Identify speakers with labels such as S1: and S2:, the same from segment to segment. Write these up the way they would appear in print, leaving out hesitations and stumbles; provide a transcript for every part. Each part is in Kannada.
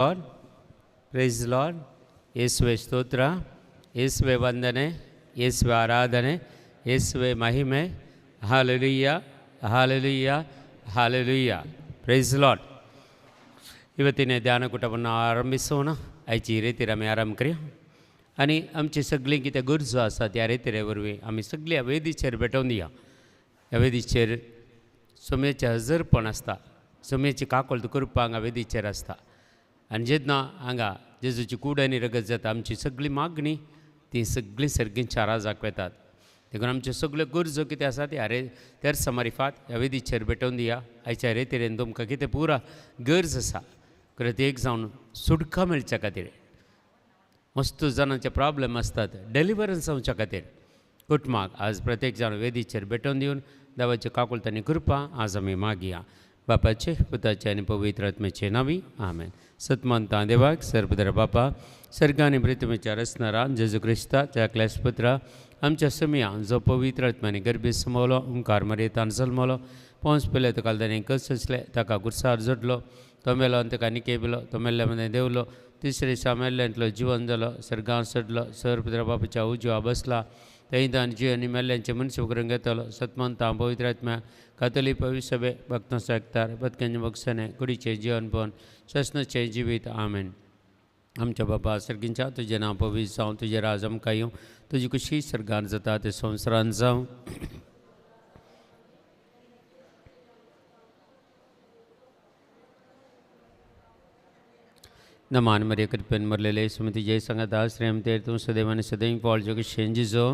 S1: Lord, praise lord. ಯೇಸುವೆ ಸ್ತೋತ್ರ, ಯೇಸುವೆ ವಂದನೆ, ಯೇಸುವೆ ಆರಾಧನೆ, ಯೇಸುವೆ ಮಹಿಮೆ. Hallelujah, hallelujah, hallelujah. Praise lord. ಇವತ್ತಿನ ध्यानकुटाವನ್ನು आरंभिसोण. आयची रेती आमी आराम करया आनी आमची सगळीं कितें गरजो आसा त्या रेतीरे वरवीं आमी सगळीं ह्या वेदीचेर भेटोवन दिया. ह्या वेदीचेर सोम्याचें हजरपण आसता, सोम्याची काकूळट करपाक हांगा वेदीचेर आसता. आनी जेन्ना हांगा जेजूची कूड आनी रगत जाता, आमची सगळी मागणी ती सगळीं सारकीं चाराजाक वेतात. देखून आमच्यो सगळ्यो गरजो कितें आसा त्या तेर समारिफात ह्या वेदीचेर भेटोवन दिया. आयच्या रेतीरेन तुमकां कितें पुरा गरज आसा खरें एक जावन सुटका मेळच्या खातीर, मस्त जाणांचे प्रॉब्लेम आसतात, डेलिव्हरन्स जावच्या खातीर कुटुंबाक आज प्रत्येक जाण वेदीचेर भेटोवन दिवन देवाची काकूळट आनी कृपा आज आमी मागया. बापाचे, पुताचे आनी पवित्र आत्म्याचे नांवी आमेन. सतमंता देवाक सर्वपिता बापा, सर्ग आनी पृथ्वीचेर असणारा जेजू क्रिस्ताच्या एकल्याच पुत्रा आमच्या समिया जो पवित्र आत्म्याने गर्भीत समवलो, ओंकार मरयेंतान जल्मलो, पोंस पिलेत कालदानी कस असले, ताका कुर्सार जोडलो, तो मेलो आनी ताका निकेबिलो, तो मेल्ल्या मदें देवलो, तिसरे दिसा मेल्ल्यांतलो जिवन जालो, सर्गांत चडलो, सर्वपिता बापाच्या उजव्या बसला, थंय जी आनी मेल्ल्यांचे मनशां करून घेतलो. सतमंता पवित्र आत्म्या कातोलीक पवित्र सभे भक्तांचो एकतार पतक्यांचे बक्षणे कुडीचें जिवनपण श्वसनाचें जिवीत आमेन. आमच्या बापा सर्गींच्या तुजें नांव पवित्र जावं, तुजें राज आमकां येवं, तुजी खुशी सर्गांत जाता ते संवसारांत जावं. नमान मरिया कृपेन मरलेले सुमती जय संगत आश्रय तेर तूं सदैव आनी सदैव पॉल जग शेंजिजो.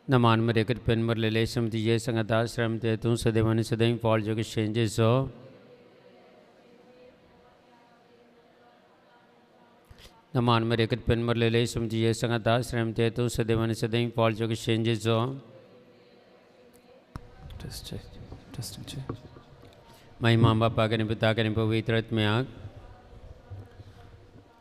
S1: नमान मरिया कृपेन मरलेले सुमती जय संगत आश्रय तेर तूं सदैव आनी सदैव पॉल जग शेंजिजो. नमान मरिया कृपेन मरलेले सुमती जय संगत आश्रय तेर तूं सदैव आनी सदैव पॉल जग शेंजिजो. महिमा बापाक आनी पुताक आनी पवित्र आत्म्याक.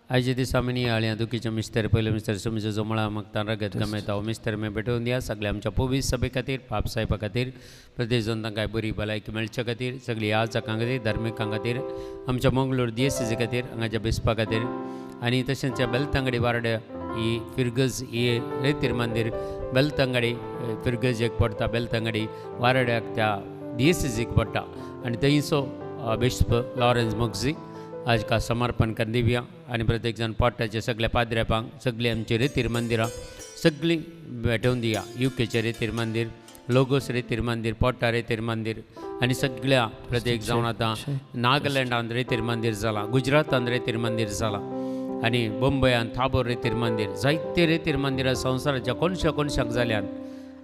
S1: आयच्या दिसा आमी नियाळ्या दुखीच्या मिस्तर पयले मिस्तर सुमचो जो मळा मागता रगत गमयता हो मिस्तर मे भेटोवन दिया. सगळ्या आमच्या पवित्र सभे खातीर, पाप साहेबा खातीर, प्रत्येक जण तांकां बरी भलायकी मेळच्या खातीर, सगळीं याजकां खातीर, धार्मिकां खातीर, आमच्या मंगळूर दिएसीजे खातीर, हांगाच्या बेसपा खातीर आनी तशेंच बेलतांगडी वारड्या ही फिरगज ही रेतीर मंदीर बेलतांगडी फिरगज एक पडटा, बेलतांगडी वारड्याक त्या दिएसीजीक पडटा आनी थंयचो बिशप लॉरेन्स मुगजी आज का समर्पण कर दिवया. आनी प्रत्येक जण पोट्टाचे सगळ्या पाद्रेपांक सगळी आमची रेतीर मंदिरां सगळीं भेटोवन दिया. युकेचे रेतीर मंदीर, लोगोस रेतीर मंदीर, पोट्टा रेतीर मंदीर आनी सगळ्या प्रत्येक जावन आतां नागालँडांत रेतीर मंदीर जालां, गुजरातांत रेतीर मंदीर जालां आनी बंबयान थाबोर रेतीर मंदीर, जायते रेतीर मंदिरां संवसाराच्या कोणशा कोणशाक जाल्यात.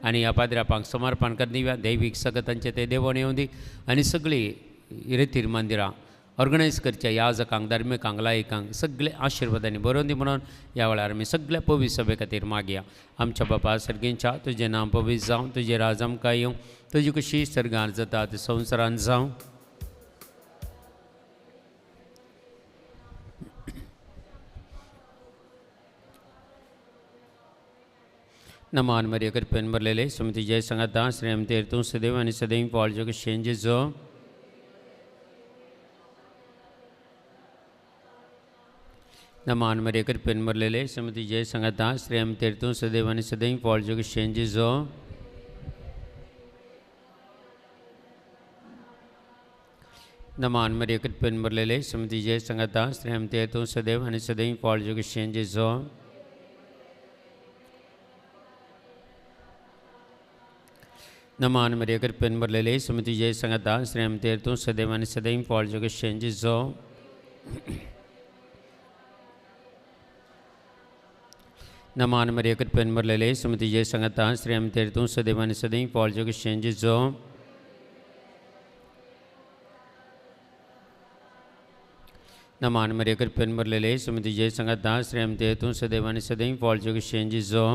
S1: आनी ह्या पाद्र्यापांक समर्पण कर दिवया. दैवीक सगतांचे ते देवण येवं दी आनी सगळीं रेतीर मंदिरां ऑर्गनायज करच्या याजकांक, धार्मिकांक, लायकांक सगळे आशिर्वादांनी बरोवन दी म्हणून ह्या वेळार आमी सगळ्या पवित्र सभे खातीर मागया. आमच्या बापा सर्गींच्या तुजें नांव पवित्र जावं, तुजें राज आमकां येवं, तुजी खुशी सर्गांत जाता ते संवसारांत जावं. नमान मरिया कृपेन मरलेले सुमती जय संगत आश्रय तेर तूं सदैव आनी सदैव पॉल जग शेंजिजो. नमान मरिया कृपेन मरलेले सुमती जय संगत आश्रय तेर तूं सदैव आनी सदैव पॉल जग शेंजिजो. नमान मरिया कृपेन मरलेले सुमती जय संगत आश्रय तेर तूं सदैव आनी सदैव पॉल जग शेंजिजो. नमान मरिया कृपेन मरलेले सुमती जय संगत आश्रय तेर तूं सदैव आनी सदैव पॉल जग शेंजिजो. नमान मरिया कृपेन मरलेले सुमती जय संगत आश्रय तेर तूं सदैव आनी सदैव पॉल जग शेंजिजो. नमान मरिया कृपेन मरलेले सुमती जय संगत आश्रय तेर तूं सदैव आनी सदैव पॉल जग शेंजिजो.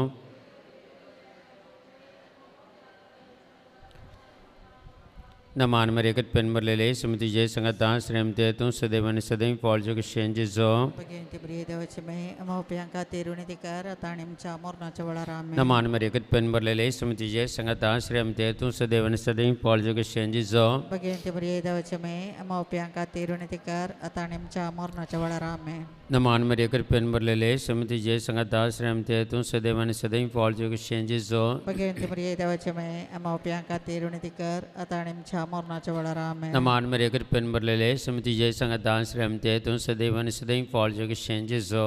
S1: नमान मरेकत पेन बरलेले सुमति जय संगता श्रीमते तू सदैव आणि सदैव पॉलजो शेंजे जो
S2: Pagyanti Priya Devachame, Amapianka Tirunitikar, Atanim Chamor Nachavarame.
S1: नमान मरेकत पेन बरलेले सुमति जय संगता श्रीमते तू सदैव आणि सदैव पॉलजो शेंजे जो
S2: Pagyanti Priya Devachame, Amapianka Tirunitikar, Atanim Chamor Nachavarame.
S1: नमान मरेकत पेन बरलेले सुमति जय संगता श्रीमते तू सदैव आणि सदैव पॉलजो शेंजे जो
S2: Pagyanti Priya Devachame, Amapianka Tirunitikar, Atanim Chamor Nachavarame.
S1: नमान मरेकत पेन बरलेले सुमति जय संगता श्रीमते तू सदैव आणि सदैव पॉलजो शेंजे जो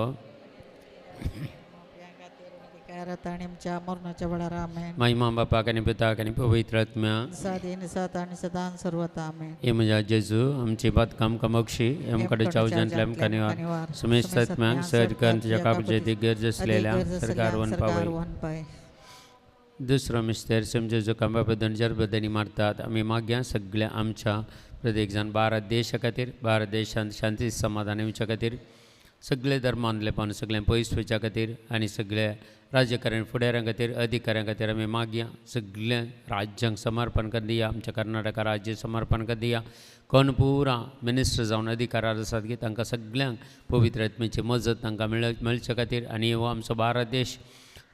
S2: Amapianka Tirunitikar, Atanim Chamor Nachavarame.
S1: महिमा बापा कने पिता कने पवित्र आत्मा
S2: Sadin Satani Sadan Sarvatame.
S1: ये मजा जेजू आमची बात काम कमक्षी एमकडे चावजंतलेम कनिवार सुमेशत्म्यांग सरकार तुझ्या कापजेती गरज असलेल्या सरकार वन पावे दुसरं मिस्टर समजे जो कामाबद्दल जरबद्दनी मारतात आम्ही माग्या सगळ्या आमच्या प्रत्येक जण भारत देशा खातीर भारत देशांत शांती समाधान येवच्या खातीर सगळे धर्मांतले पण सगळे पयस वयच्या खातीर आनी सगळे राजकारण फुडाऱ्यां खातीर अधिकाऱ्यां खातीर आमी मागया सगळे राज्यांक समर्पण कर दिया आमच्या कर्नाटका राज्य समर्पण कर दिया कोण पुरा मिनिस्टर जावन अधिकारार आसात की तांकां सगळ्यांक पवित्र आत्मेची मजत तांकां मेळच्या खातीर आनी हो आमचो भारत देश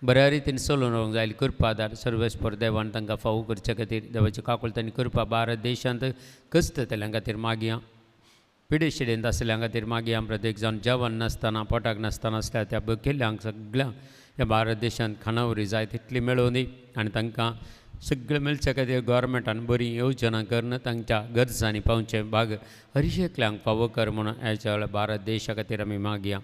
S1: बऱ्या रितीन चलोवंक जाय कृपादार सर्वेस्पर देवान तांकां फावो करचे खातीर देवाची काकुळतांनी कृपा भारत देशांत कस्ततल्यां खातीर मागया पिडेशिडेंत आसल्यां खातीर मागया प्रत्येक जावन जेवण नासतना पोटाक नासतना आसल्या त्या बकेल्यांक सगळ्यांक ह्या भारत देशांत खाणावरी जाय तितली मेळोवन दी आनी तांकां सगळें मेळच्या खातीर गोवोरमेंटान बरी येवजण करून तांच्या गरजांनी पावचे भाग हरशेकल्यांक फावो कर म्हणून ह्याच्या वेळार भारत देशा खातीर आमी मागया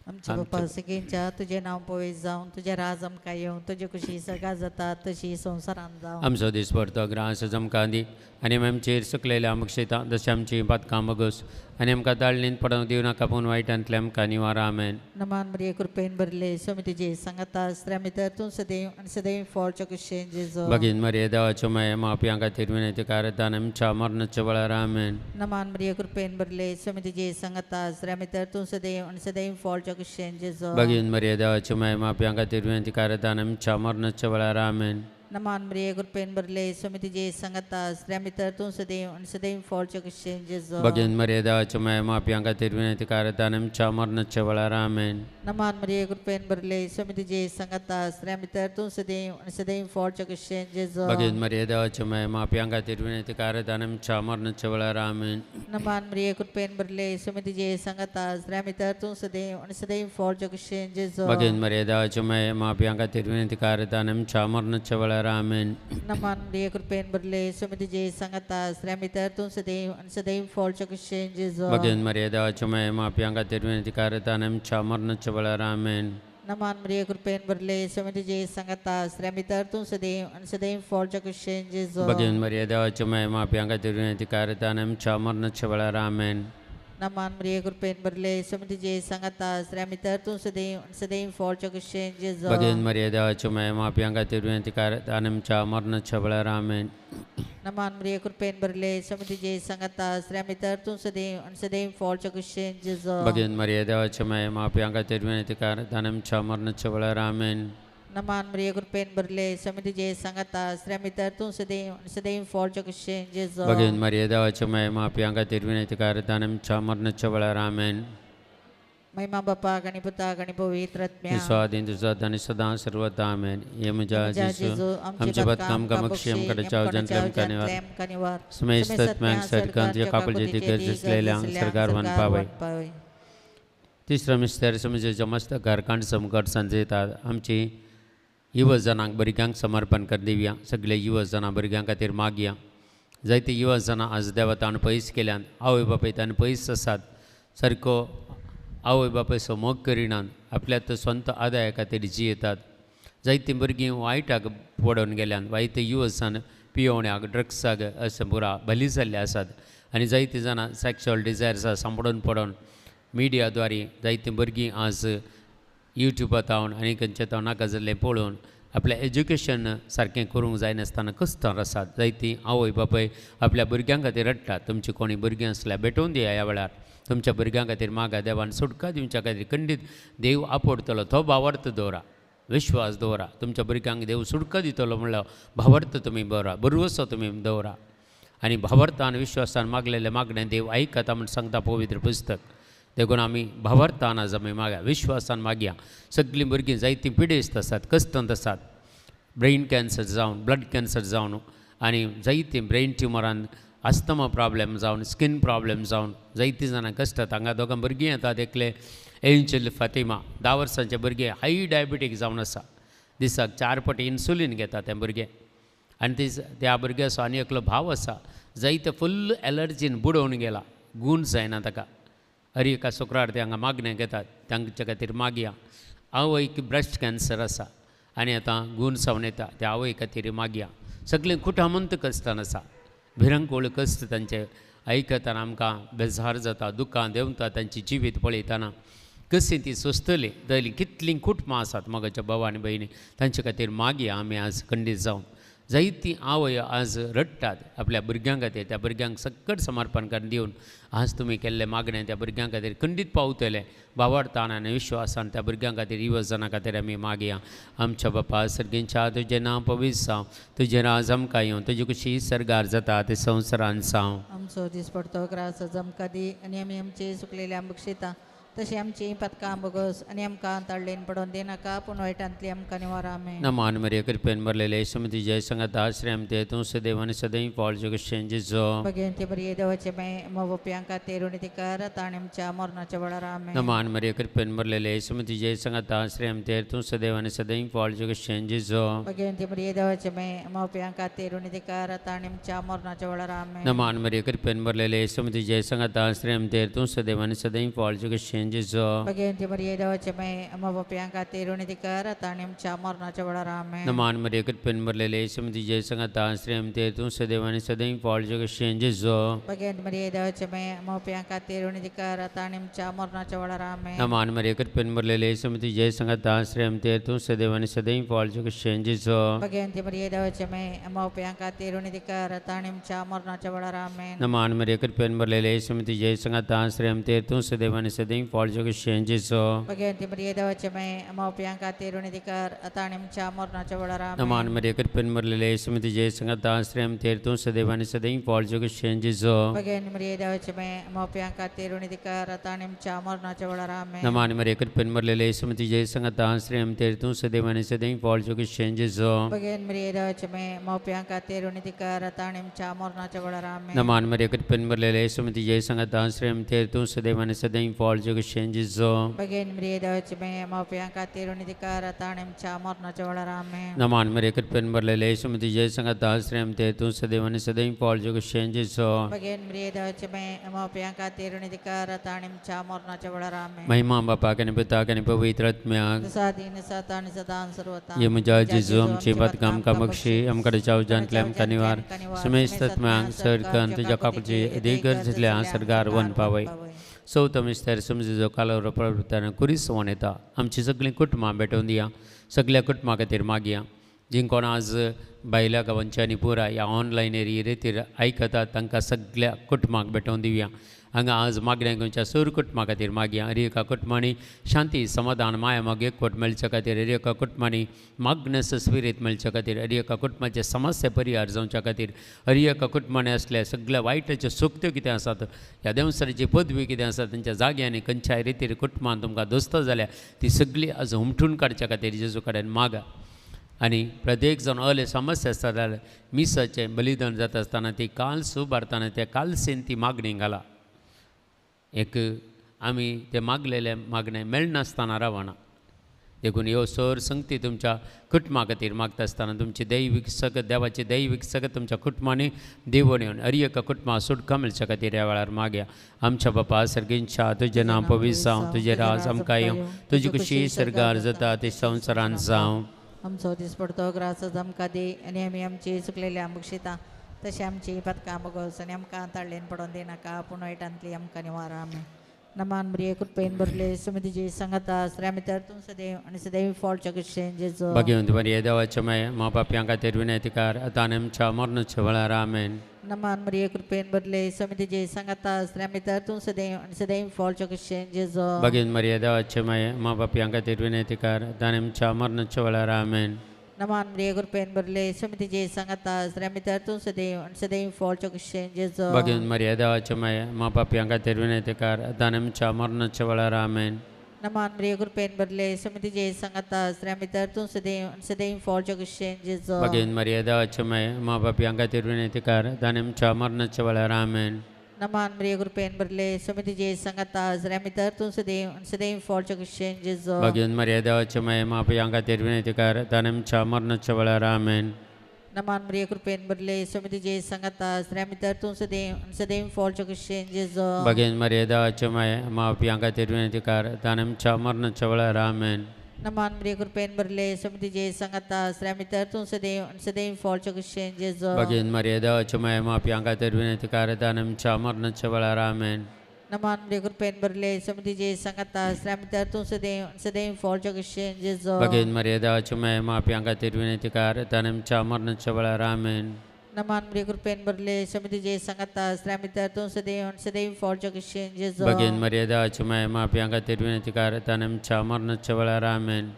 S2: आमचे बाप्पा सगळ्यांच्या तुझे नांव पळय जावन तुझे राज आमकां येवं तुजे खुशी सगळ्या जाता तशी संवसारांत जावं
S1: आमचो दीस भरतो ग्रास जमकां दी आनी आमचेर सुकलेल्या आमकां शिता जशें आमची बातकां मगोस आनी आमकां दाळणींत पडोवंक दिवं नाका पूण वायटांतले आमकां निवार आमेन
S2: नमान मरिये कृपेन भरले स्वामी तुझे सांगता स्त्रिया भितर तूं सदैव आनी सदैव फळच्या कुशेन जेजो
S1: भगीन मरे देवाच्यो माया मापयां खातीर विनंती करता आनी आमच्या मरणाच्या वेळार आमेन
S2: नमान मरिये कृपेन भरले स्वामी तुझे सांगता स्त्रिया भितर तूं सदैव आनी सदैव फळच्या कुशेन जेजो
S1: भगीन मरे देवाच्यो माया मापयां खातीर विनंती करता आनी आमच्या मरणाच्या वेळार आमेन
S2: नमान मरिये कृपेन भरले स्वामी तुझे सांगता स्त्रिया भितर तूं सदैव आनी सदैव फळच्या कुशेन जेजो
S1: भगीन मरे देवाच्यो माया मापयां खातीर विनंती करता आनी आमच्या मरणाच्या वेळार आमेन
S2: नमान मरिये कृपेन भरले स्वामी तुझे सांगता स्त्रिया भितर तूं सदैव आनी सदैव फळच्या कुशेन जेजो
S1: भगीन मरे देवाच्यो माया मापयां खातीर विनंती करता आनी आमच्या मरणाच्या वेळार आमेन
S2: नमान मरिये कृपेन भरले स्वामी तुझे सांगता स्त्रिया भितर तूं सदैव आनी सदैव फळच्या कुशेन जेजो
S1: भगीन मरे देवाच्यो माया मापयां खातीर विनंती करता आनी आमच्या मरणाच्या वेळार आमेन
S2: नमान मरिये कृपेन भरले स्वामी तुझे सांगता स्त्रिया भितर तूं सदैव आनी सदैव फळच्या कुशेन जेजो
S1: भगीन मरे देवाच्यो माया मापयां खातीर विनंती करता आनी आमच्या मरणाच्या वेळार आमेन
S2: नमान मरिये कृपेन भरले स्वामी तुझे सांगता स्त्रिया भितर तूं सदैव आनी सदैव फळच्या कुशेन जेजो
S1: भगीन मरे देवाच्यो माया मापयां खातीर विनंती करता आनी आमच्या मरणाच्या वेळार आमेन
S2: नमान मरिये कृपेन भरले स्वामी तुझे सांगता स्त्रिया भितर तूं सदैव आनी सदैव फळच्या कुशेन जेजो
S1: भगीन मरे देवाच्यो माया मापयां खातीर विनंती करता आनी आमच्या मरणाच्या वेळार आमेन
S2: नमान मरिये कृपेन भरले स्वामी तुझे सांगता स्त्रिया भितर तूं सदैव आनी सदैव फळच्या कुशेन जेजो
S1: भगीन मरे देवाच्यो माया मापयां खातीर विनंती करता आनी आमच्या मरणाच्या वेळार आमेन
S2: नमान मरिये कृपेन भरले स्वामी तुझे सांगता स्त्रिया भितर तूं सदैव आनी सदैव फळच्या कुशेन जेजो
S1: भगीन मरे देवाच्यो माया मापयां खातीर विनंती करता आनी आमच्या मरणाच्या वेळार आमेन
S2: महिमा बापाक आनी पुताक आनी पवित्र आत्म्याक
S1: स्वाधीन तुझा आनी सदां सर्वदा आमेन ये म्हज्या जेजू आमचे बदकाम कामक्षी आमकडे चावजंतलेम
S2: कनिवार
S1: समेश तत्म्यांक सरकार तुझ्या काकुळजेती गरज असलेल्या सरकारवान पावय तिसरो मिस्तर समजेच्या मस्त घरकांड समकट सांजेतात आमची युवजनांक भुरग्यांक समर्पण कर दिवया सगळे युवजनां भुरग्यां खातीर मागया जायते युवजनां आज देवतान पयस केल्यान आवय बापूय तांणी पयस आसात सारको आवय बापूयचो मोग करिनात आपल्या स्वंत आदाया खातीर जियेतात जायतीं भुरगीं वायटाक पडोवन गेल्यान वायटे युवसान पियोवण्याक ड्रग्साक अशें पुरा बली जाल्ले आसात आनी जायतीं जाणां सॅक्शुअल डिझायर्सां सांबाळून पडोवन मिडियाद्वारे जायतीं भुरगीं आज युट्यूबात आवन आनी खंयचें तो नाका जाल्लें पळोवन आपलें एज्युकेशन सारकें करूंक जायनासतना कस्तार आसात जायतीं आवय बापूय आपल्या भुरग्यां खातीर रडटात तुमचीं कोणी भुरगीं आसल्यार भेटोवन दिया ह्या वेळार तुमच्या भुरग्यां खातीर मागा देवान सुटका दिवच्या खातीर खंडीत देव आपोडटलो तो भावार्थ दवरा विश्वास दवरा तुमच्या भुरग्यांक देव सुटका दितलो म्हणल्यार भावार्थ तुमी दवरा भरवसो तुमी दवरा आणि भावार्थान विश्वासान मागलेले मागणे देव ऐकता म्हणून सांगता पवित्र पुस्तक. देखून आमी भावार्थान आज आमी मागया, विश्वासान मागया. सगळीं भुरगीं जायतीं पिडेस्त आसात, कश्टांत आसात. ब्रेन कॅन्सर जावन, ब्लड कॅन्सर जावन आनी जायतीं ब्रेन ट्युमरान, अस्थमा प्रॉब्लेम जावन, स्किन प्रॉब्लेम जावन जायतीं जाणां कश्टात. हांगा दोगां भुरगीं येतात. एकले एंजल फातिमा 10 वर्सांचे भुरगें हाय डायबिटीक जावन आसा. दिसाक 4 फावटी इन्सुलीन घेता तें भुरगें. आनी त्या भुरग्याचो आनी एकलो भाव आसा, जायते फुल्ल एलर्जीन बुडोवन गेला, गूण जायना ताका. एका शुक्रार ते हांगा मागणें घेतात, तांचे खातीर मागया. आवयक ब्रेस्ट कॅन्सर आसा आनी आतां गूण जावन येता, त्या आवय खातीर मागया. सगळीं कुटामंत कश्टान आसा, भिरंकूळ कश्ट तांचे आयकतना आमकां बेजार जाता, दुकां देंवता तांची जिवीत पळयतना. कशीं तीं सोंसतलीं जालीं, कितलीं कुटुंबां आसात मोगाच्या भाव आनी भयणी, तांचे खातीर मागया आमी आज खंडीत जावन. जायतीं आवय आज रडटात आपल्या भुरग्यां खातीर, त्या भुरग्यांक सकट समर्पण करून दिवन आज तुमी केल्लें मागणें त्या भुरग्यां खातीर खंडीत पावतलें. भावार्थान आनी विश्वासान त्या भुरग्यां खातीर, युवजनां खातीर आमी मागया. आमच्या बापा सर्गेंच्या, तुजें नांव पवित्र जावं, तुजें राज आमकां येवं, तुजी कुशी सरगार जाता ते संवसारांत जावं.
S2: आमचो दीस पडतो ग्रास आमकां दी, आनी आमी आमचे चुकलेले बक्षिता तशी आमची पदकां बोगस, आनी आमकां ताळ्ळेन पडोवन दिनाका, पूण वायटांतली आमकां निवार. आमेन.
S1: नमान मरिया कृपेन भरलेले सुमती जय संगत आश्रय ते तूं सदैव आनी सदैव पावल जगत जो
S2: भगवंती बरी देवाचे मे मोपयांका तेरुणितिकार ताणी आमच्या मरणाच्या वेळार. आमेन.
S1: नमान मरिया कृपेन भरलेले सुमती जय संगत आश्रय ते तूं सदैव आनी सदैव पावल जगत जो
S2: भगवंती बरी देवाचे मे मोपयांका तेरुणितिकार ताणी आमच्या मरणाच्या वेळार. आमेन.
S1: नमान मरिया कृपेन भरलेले सुमती जय संगत आश्रय ते तूं सदैव आनी सदैव पावल जगत जो
S2: भगवंती बरी देवाचे मे मोपयांका तेरुणितिकार ताणी आमच्या मरणाच्या वेळार. आमेन.
S1: नमान मरिया कृपेन भरलेले सुमती जय संगत आश्रय ते तूं सदैव आनी सदैव पावल जगत जो
S2: भगवंती बरी देवाचे मे मोपयांका तेरुणितिकार ताणी आमच्या मरणाच्या वेळार. आमेन.
S1: नमान मरिया कृपेन भरलेले सुमती जय संगत आश्रय ते तूं सदैव आनी सदैव पावल जगत जो
S2: भगवंती बरी देवाचे मे मोपयांका तेरुणितिकार ताणी आमच्या मरणाच्या वेळार. आमेन.
S1: नमान मरिया कृपेन भरलेले सुमती जय संगत आश्रय ते तूं सदैव आनी सदैव पावल जगत जो
S2: भगवंती बरी देवाचे मे मोपयांका तेरुणितिकार ताणी आमच्या मरणाच्या वेळार. आमेन.
S1: नमान मरिया कृपेन भरलेले सुमती जय संगत आश्रय ते तूं सदैव आनी सदैव पावल जगत जो
S2: भगवंती बरी देवाचे मे मोपयांका तेरुणितिकार ताणी आमच्या मरणाच्या वेळार. आमेन.
S1: नमान मरिया कृपेन भरलेले सुमती जय संगत आश्रय ते तूं सदैव आनी सदैव पावल जगत जो
S2: भगवंती बरी देवाचे मे मोपयांका तेरुणितिकार ताणी आमच्या मरणाच्या वेळार. आमेन.
S1: नमान मरिया कृपेन भरलेले सुमती जय संगत आश्रय ते तूं सदैव आनी सदैव पावल जगत जो
S2: भगवंती बरी देवाचे मे मोपयांका तेरुणितिकार ताणी आमच्या मरणाच्या वेळार. आमेन.
S1: नमान मरिया कृपेन भरलेले सुमती जय संगत आश्रय ते तूं सदैव आनी सदैव पावल जगत जो
S2: भगवंती बरी देवाचे मे मोपयांका तेरुणितिकार ताणी आमच्या मरणाच्या वेळार. आमेन.
S1: महिमा बापाक आनी पिताक आनी पवित्र आत्म्याक
S2: सादीन साता आनी सदां सर्वता
S1: ये म्हज्या जेजू आमची बदकां आमकां बक्षी, आमकां जावजांतले आमकां निवार, सुमेश तत्म्यांक सरकन तुज्या कापची अदी गरजेतल्या सरगार वन पावय. चवथमिस्तर समजूचो कालो प्रवृत्तान कुरीस वन येता. आमची सगळीं कुटुंबां भेटोवन दिया, सगळ्या कुटुंबां खातीर मागया. जी कोण आज भायल्या गांवांची आनी पुराय ह्या ऑनलायन रितीर आयकतात तांकां सगळ्या कुटुंबांक भेटोवन दिवया. हांगा आज मागण्या गोंयच्या सर कुटुंबां खातीर मागया. हर एका कुटुंबांनी शांती समाधान माया मोग एकवट मेळचे खातीर, हर एका कुटुंबांनी मागणस स्पिरीत मेळचे खातीर, हर एका कुटुंबाचे समस्या परिहार जावच्या खातीर, हर एका कुटुंबांनी असल्या सगळ्या वायटाच्यो सुक्त्यो कितें आसात, ह्या देंवसराची पदवी कितें आसा, तांच्या जाग्यांनी खंयच्याय रितीर कुटुंबान तुमकां दोस्त जाल्या ती सगळी आज हुमठून काडच्या खातीर जेजू कडेन मागा. आनी प्रत्येक जण असले समस्या आसता जाल्यार मिसाचें बलिदान जाता आसतना ती काल सुबारतना त्या कालसेन ती मागणी घाला. एक आमी ते मागलेले मागणे मेळनासतना रावना. देखून ह्यो सर संगती तुमच्या कुटुंबा खातीर मागता आसतना तुमची दैवीक सगत देवाची दैवीक सगत तुमच्या कुटुंबांनी देवून येवन हर एका कुटुंबाक सुटका मेळच्या खातीर ह्या वेळार मागया. आमच्या बापा सर्गींच्या तुजें नांव पवित्र जावं, तुजें राज आमकां येवं, तुजी कुशी सरगार जाता ती संवसारांत जावं.
S2: आमचो दीस पडतो ग्रास आमकां दी, आनी आमी आमची चुकलेल्या बक्षिता तशी आमची पदकां बोगस, आनी आमकां ताळ्ळेन पडोवन दिनाका, पूण वायटांतली आमकां निवार. आमेन. नमान बरी कृपेन भरले सुमतीजी सांगता श्रामी तर तूं सदैव आनी सदैव फावच्या कुशेन जेजू
S1: भगवंत बरी देवाचे माय मा बापयां खातीर विनंतीकार आतां आनी आमच्या मरणाच्या वेळार. आमेन.
S2: नमान बरी कृपेन भरले सुमतीजी सांगता श्रामी तर तूं सदैव आनी सदैव फावच्या कुशेन जेजू
S1: भगवंत बरी देवाचे माय मा बापयां खातीर विनंतीकार आतां आनी आमच्या मरणाच्या वेळार. आमेन.
S2: Naman Maria Gurpen Berle, Samiti J Sangata, Sramita Tunsadev, and Sadev Fall Chokishan Jezo.
S1: Bhagyan Mariada Chamaya, Mapa Pianga Terminatekar, Danam Chamarna Chavala Ramen.
S2: Naman Maria Gurpen Berle, Samiti J Sangata, Sramita Tunsadev, and Sadev Fall Chokishan Jezo.
S1: Bhagyan Mariada Chamaya, Mapa Pianga Terminatekar, Danam Chamarna Chavala Ramen.
S2: Naman Maria Gurpen Berle, Samiti J Sangata, Sramita Tunsadev, and Sadev Fall Chokishan Jezo.
S1: Bhagyan Mariada Chamaya, Mapa Pianga Terminatekar, Danam Chamarna Chavala Ramen.
S2: Naman Maria Gurpen Berle, Samiti J Sangata, Sramita Tunsadev, and Sadev Fall Chokishan Jezo.
S1: Bhagyan Mariada Chamaya, Mapa Pianga Terminatekar, Danam Chamarna Chavala Ramen.
S2: Naman Maria Gurpen Berle, Samiti J Sangata, Sramita Tunsadev, and Sadev Fall Chokishan Jezo.
S1: Bhagyan Mariada Chamaya, Mapa Pianga Terminatekar, Danam Chamarna Chavala Ramen.
S2: Naman Maria Gurpen Berle, Samiti J Sangata, Sramita Tunsadev, and Sadev Fall Chokishan Jezo.
S1: Bhagyan Mariada Chamaya, Mapa Pianga Terminatekar, Danam Chamarna Chavala Ramen.
S2: Naman Maria Gurpen Berle, Samiti J Sangata, Sramita Tunsadev, and Sadev Fall Chokishan Jezo.
S1: Bhagyan Mariada Chamaya, Mapa Pianga Terminatekar, Danam Chamarna Chavala Ramen.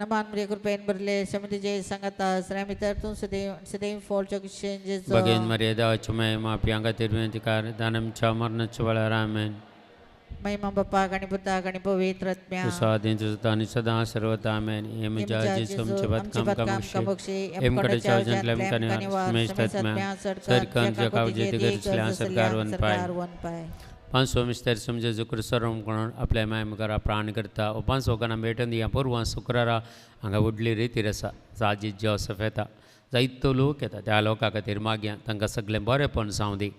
S2: Naman Maria Gurpen Berle, Samiti J Sangata, Sramita Tunsadev, and Sadev Fall Chokishan Jezo.
S1: Bhagyan Mariada Chamaya, Mapa Pianga Terminatekar, Danam Chamarna Chavala Ramen.
S2: May mambapa kanibuta kanipawitratmya.
S1: Prasadin Tani Sada Sarvata Amen. Yamajaji Sumchabat Kam Kamukshi. Em Kadachajan Lem Kaniwa Smesh Tatma. Sarkan Jakav Jetigar Slan Sarkar One Pai. 500 mister समझे जुक्र सर्वम कोण आपल्या मायमकारा प्राण करता ओ 500 कना भेटन दिया पूर्वा शुक्रारा हांगा उडली रीती रसा साजी जोसेफ येता जायतो लोक येता त्या लोकां खातीर मागया तांकां सगळें बरेंपण जावं दी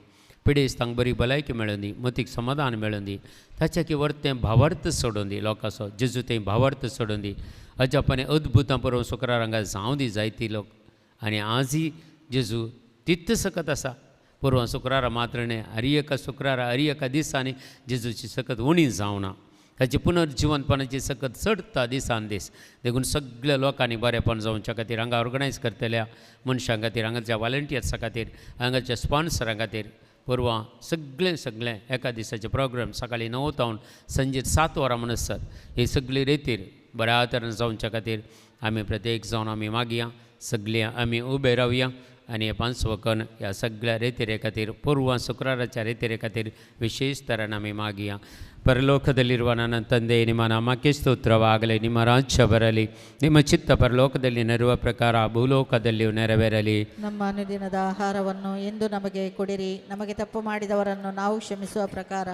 S1: पिडेस तांकां बरी भलायकी मेळून दी मतीक समाधान मेळून दी ताचे की वर्तें भावार्थ सोडून दी लोकांचो जेजू तें भावार्थ सोडून दी अजापाने अद्भुतां पळोवन शुक्रार हांगा जावं दी जायती लोक आनी आजय जेजू तित्त सकत आसा पूर्व शुक्रारा मात्र न्ही हरिएका शुक्रारा हरिएका दिसांनी जेजूची सकत उणी जावना ताची पुनर्जिवनपणाची सकत चडता दिसान दीस देखून सगळ्या लोकांनी बरेपण जावच्या खातीर हांगा ऑर्गनायज करतल्या मनशां खातीर हांगाच्या वॉलंटियर्सां खातीर हांगाच्या स्पॉन्सरां खातीर परवां सगळें एका दिसाचे प्रोग्राम सकाळीं 9 तावन संजे 7 वरां म्हणून आसतात ही सगळी रितीर बऱ्या तरेन जावच्या खातीर आमी प्रत्येक जावन आमी मागया सगळीं आमी उबे रावया आनी हे 500 कण ह्या सगळ्या रेतीरे खातीर पूर्व शुक्राराच्या रेतीरे खातीर विशेष तरेन आमी मागया ಪರಲೋಕದಲ್ಲಿರುವ ನನ್ನ ತಂದೆ ನಿಮ್ಮ ನಾಮಕ್ಕೆ ಸ್ತೋತ್ರವಾಗಲಿ ನಿಮ್ಮ ರಾಜ್ಯ ಬರಲಿ ನಿಮ್ಮ ಚಿತ್ತ ಪರಲೋಕದಲ್ಲಿ ನೆರವ ಪ್ರಕಾರ ಭೂಲೋಕದಲ್ಲಿಯೂ ನೆರವೇರಲಿ
S2: ನಮ್ಮ ಅನುದಿನದ ಆಹಾರವನ್ನು ಎಂದು ನಮಗೆ ಕೊಡಿರಿ ನಮಗೆ ತಪ್ಪು ಮಾಡಿದವರನ್ನು ನಾವು ಕ್ಷಮಿಸುವ ಪ್ರಕಾರ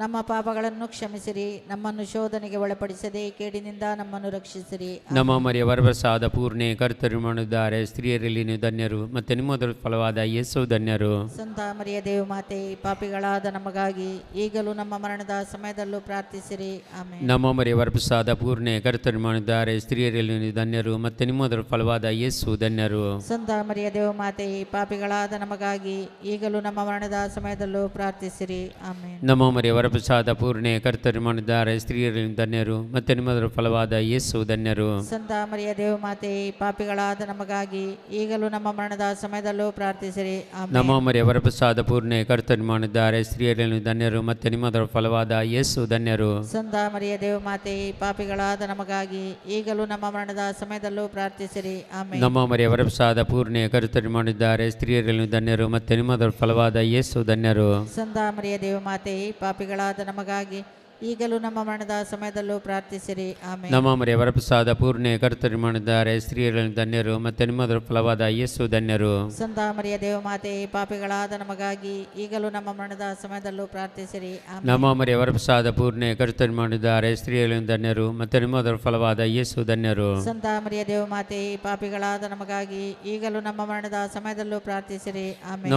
S2: ನಮ್ಮ ಪಾಪಗಳನ್ನು ಕ್ಷಮಿಸಿರಿ ನಮ್ಮನ್ನು ಶೋಧನೆಗೆ ಒಳಪಡಿಸದೆ ಕೇಡಿನಿಂದ ನಮ್ಮನ್ನು ರಕ್ಷಿಸಿರಿ
S1: ನಮ್ಮ ಮರಿಯ ವರಪ್ರಸಾದ ಪೂರ್ಣೆ ಕರ್ತರು ಮಾಡಿದ್ದಾರೆ ಸ್ತ್ರೀಯರಲ್ಲಿ ನೀವು ಧನ್ಯರು ಮತ್ತು ನಿಮ್ಮ ಫಲವಾದ ಯೇಸು ಧನ್ಯರು
S2: ಸಂತ ಮರಿಯ ದೇವಮಾತೆ ಪಾಪಿಗಳಾದ ನಮಗಾಗಿ ಈಗಲೂ ನಮ್ಮ ಮರಣದ ಸಮಯದಲ್ಲೂ ಪ್ರಾರ್ಥಿಸಿರಿ ಆಮೆನ್
S1: ನಮ್ಮ ಮರಿಯ ವರಪ್ರಸಾದ ಪೂರ್ಣೆ ಕರ್ತರು ಮಾಡಿದ್ದಾರೆ ಸ್ತ್ರೀಯರಲ್ಲಿ ನೀವು ಧನ್ಯರು ಮತ್ತು ನಿಮ್ಮ ಫಲವಾದ ಯೇಸು ಧನ್ಯರು
S2: ಸಂತ ಮರಿಯ ದೇವಮಾತೆ ಪಾಪಿಗಳಾದ ನಮಗಾಗಿ ಈಗಲೂ ನಮ್ಮ ಮರಣದ ಸಮಯದಲ್ಲೂ ಪ್ರಾರ್ಥಿಸಿರಿ ಆಮೆನ್
S1: ನಮ್ಮ ಮರಿಯ ವರಪ್ರಸಾದ ಪೂರ್ಣೆ ಕರ್ತರು ಮಾಡಿದ್ದಾರೆ ಸ್ತ್ರೀಯರಲ್ಲಿ ಧನ್ಯರು ಮತ್ತು ನಿಮ್ಮ ಫಲವಾದ ಯೇಸು ಧನ್ಯರು
S2: ಸಂತ ಮರಿಯ ದೇವಮಾತೆ ಪಾಪಿಗಳಾದ ನಮಗಾಗಿ ಈಗಲೂ ನಮ್ಮ ಮರಣದ ಸಮಯದಲ್ಲೂ ಪ್ರಾರ್ಥಿಸಿರಿ ಆಮೆನ್
S1: ನಮ್ಮ ಮರಿಯ ವರಪ್ರಸಾದ ಪೂರ್ಣೆ ಕರ್ತರು ಮಾಡಿದ್ದಾರೆ ಸ್ತ್ರೀಯರಲ್ಲಿ ಧನ್ಯರು ಮತ್ತು ನಿಮ್ಮ ಫಲವಾದ ಯೇಸು ಧನ್ಯರು
S2: ಸಂತ ಮರಿಯ ದೇವಮಾತೆ ಪಾಪಿಗಳಾದ ನಮಗಾಗಿ ಈಗಲೂ ನಮ್ಮ ಮರಣದ ಸಮಯದಲ್ಲೂ ಪ್ರಾರ್ಥಿಸಿರಿ ಆಮೆನ್
S1: ನಮ್ಮ ಮರಿಯ ವರಪ್ರಸಾದ ಪೂರ್ಣೆ ಕರ್ತರು ಮಾಡಿದ್ದಾರೆ ಸ್ತ್ರೀಯರಲ್ಲಿ ಧನ್ಯರು ಮತ್ತು ನಿಮ್ಮ ಫಲವಾದ ಯೇಸು ಧನ್ಯರು
S2: ಸಂತ ಮರಿಯ ದೇವಮಾತೆ ಪಾಪಿಗಳಾದ ನಮಗಾಗಿ ಈಗಲೂ ನಮ್ಮ ಮರಣದ ಸಮಯದಲ್ಲೂ ಪ್ರಾರ್ಥಿಸಿರಿ ಆಮೆನ್
S1: ನಮ್ಮ ಮರಿಯ ವರಪ್ರಸಾದ ಪೂರ್ಣೆ ಕರ್ತರು ಮಾಡಿದ್ದಾರೆ ಸ್ತ್ರೀಯರಲ್ಲಿ ಧನ್ಯರು ಮತ್ತು ನಿಮ್ಮ ಫಲವಾದ ಯೇಸು ಧನ್ಯರು
S2: ಸಂತ ಮರಿಯ ದೇವಮಾತೆ ಪಾಪಿಗಳಾದ ನಮಗಾಗಿ ಈಗಲೂ ನಮ್ಮ ಮರಣದ ಸಮಯದಲ್ಲೂ ಪ್ರಾರ್ಥಿಸಿರಿ ಆಮೆನ್
S1: ನಮ್ಮ ಮರಿಯ ವರಪ್ರಸಾದ ಪೂರ್ಣೆ ಕರ್ತರು ಮಾಡಿದ್ದಾರೆ ಸ್ತ್ರೀಯರಲ್ಲಿ ಧನ್ಯರು ಮತ್ತು ನಿಮ್ಮ ಫಲವಾದ ಯೇಸು ಧನ್ಯರು
S2: ಸಂತ ಮರಿಯ ದೇವಮಾತೆ ಪಾಪಿಗಳಾದ ನಮಗಾಗಿ ಈಗಲೂ ನಮ್ಮ ಮರಣದ ಸಮಯದಲ್ಲೂ ಪ್ರಾರ್ಥಿಸಿರಿ ಆಮೆನ್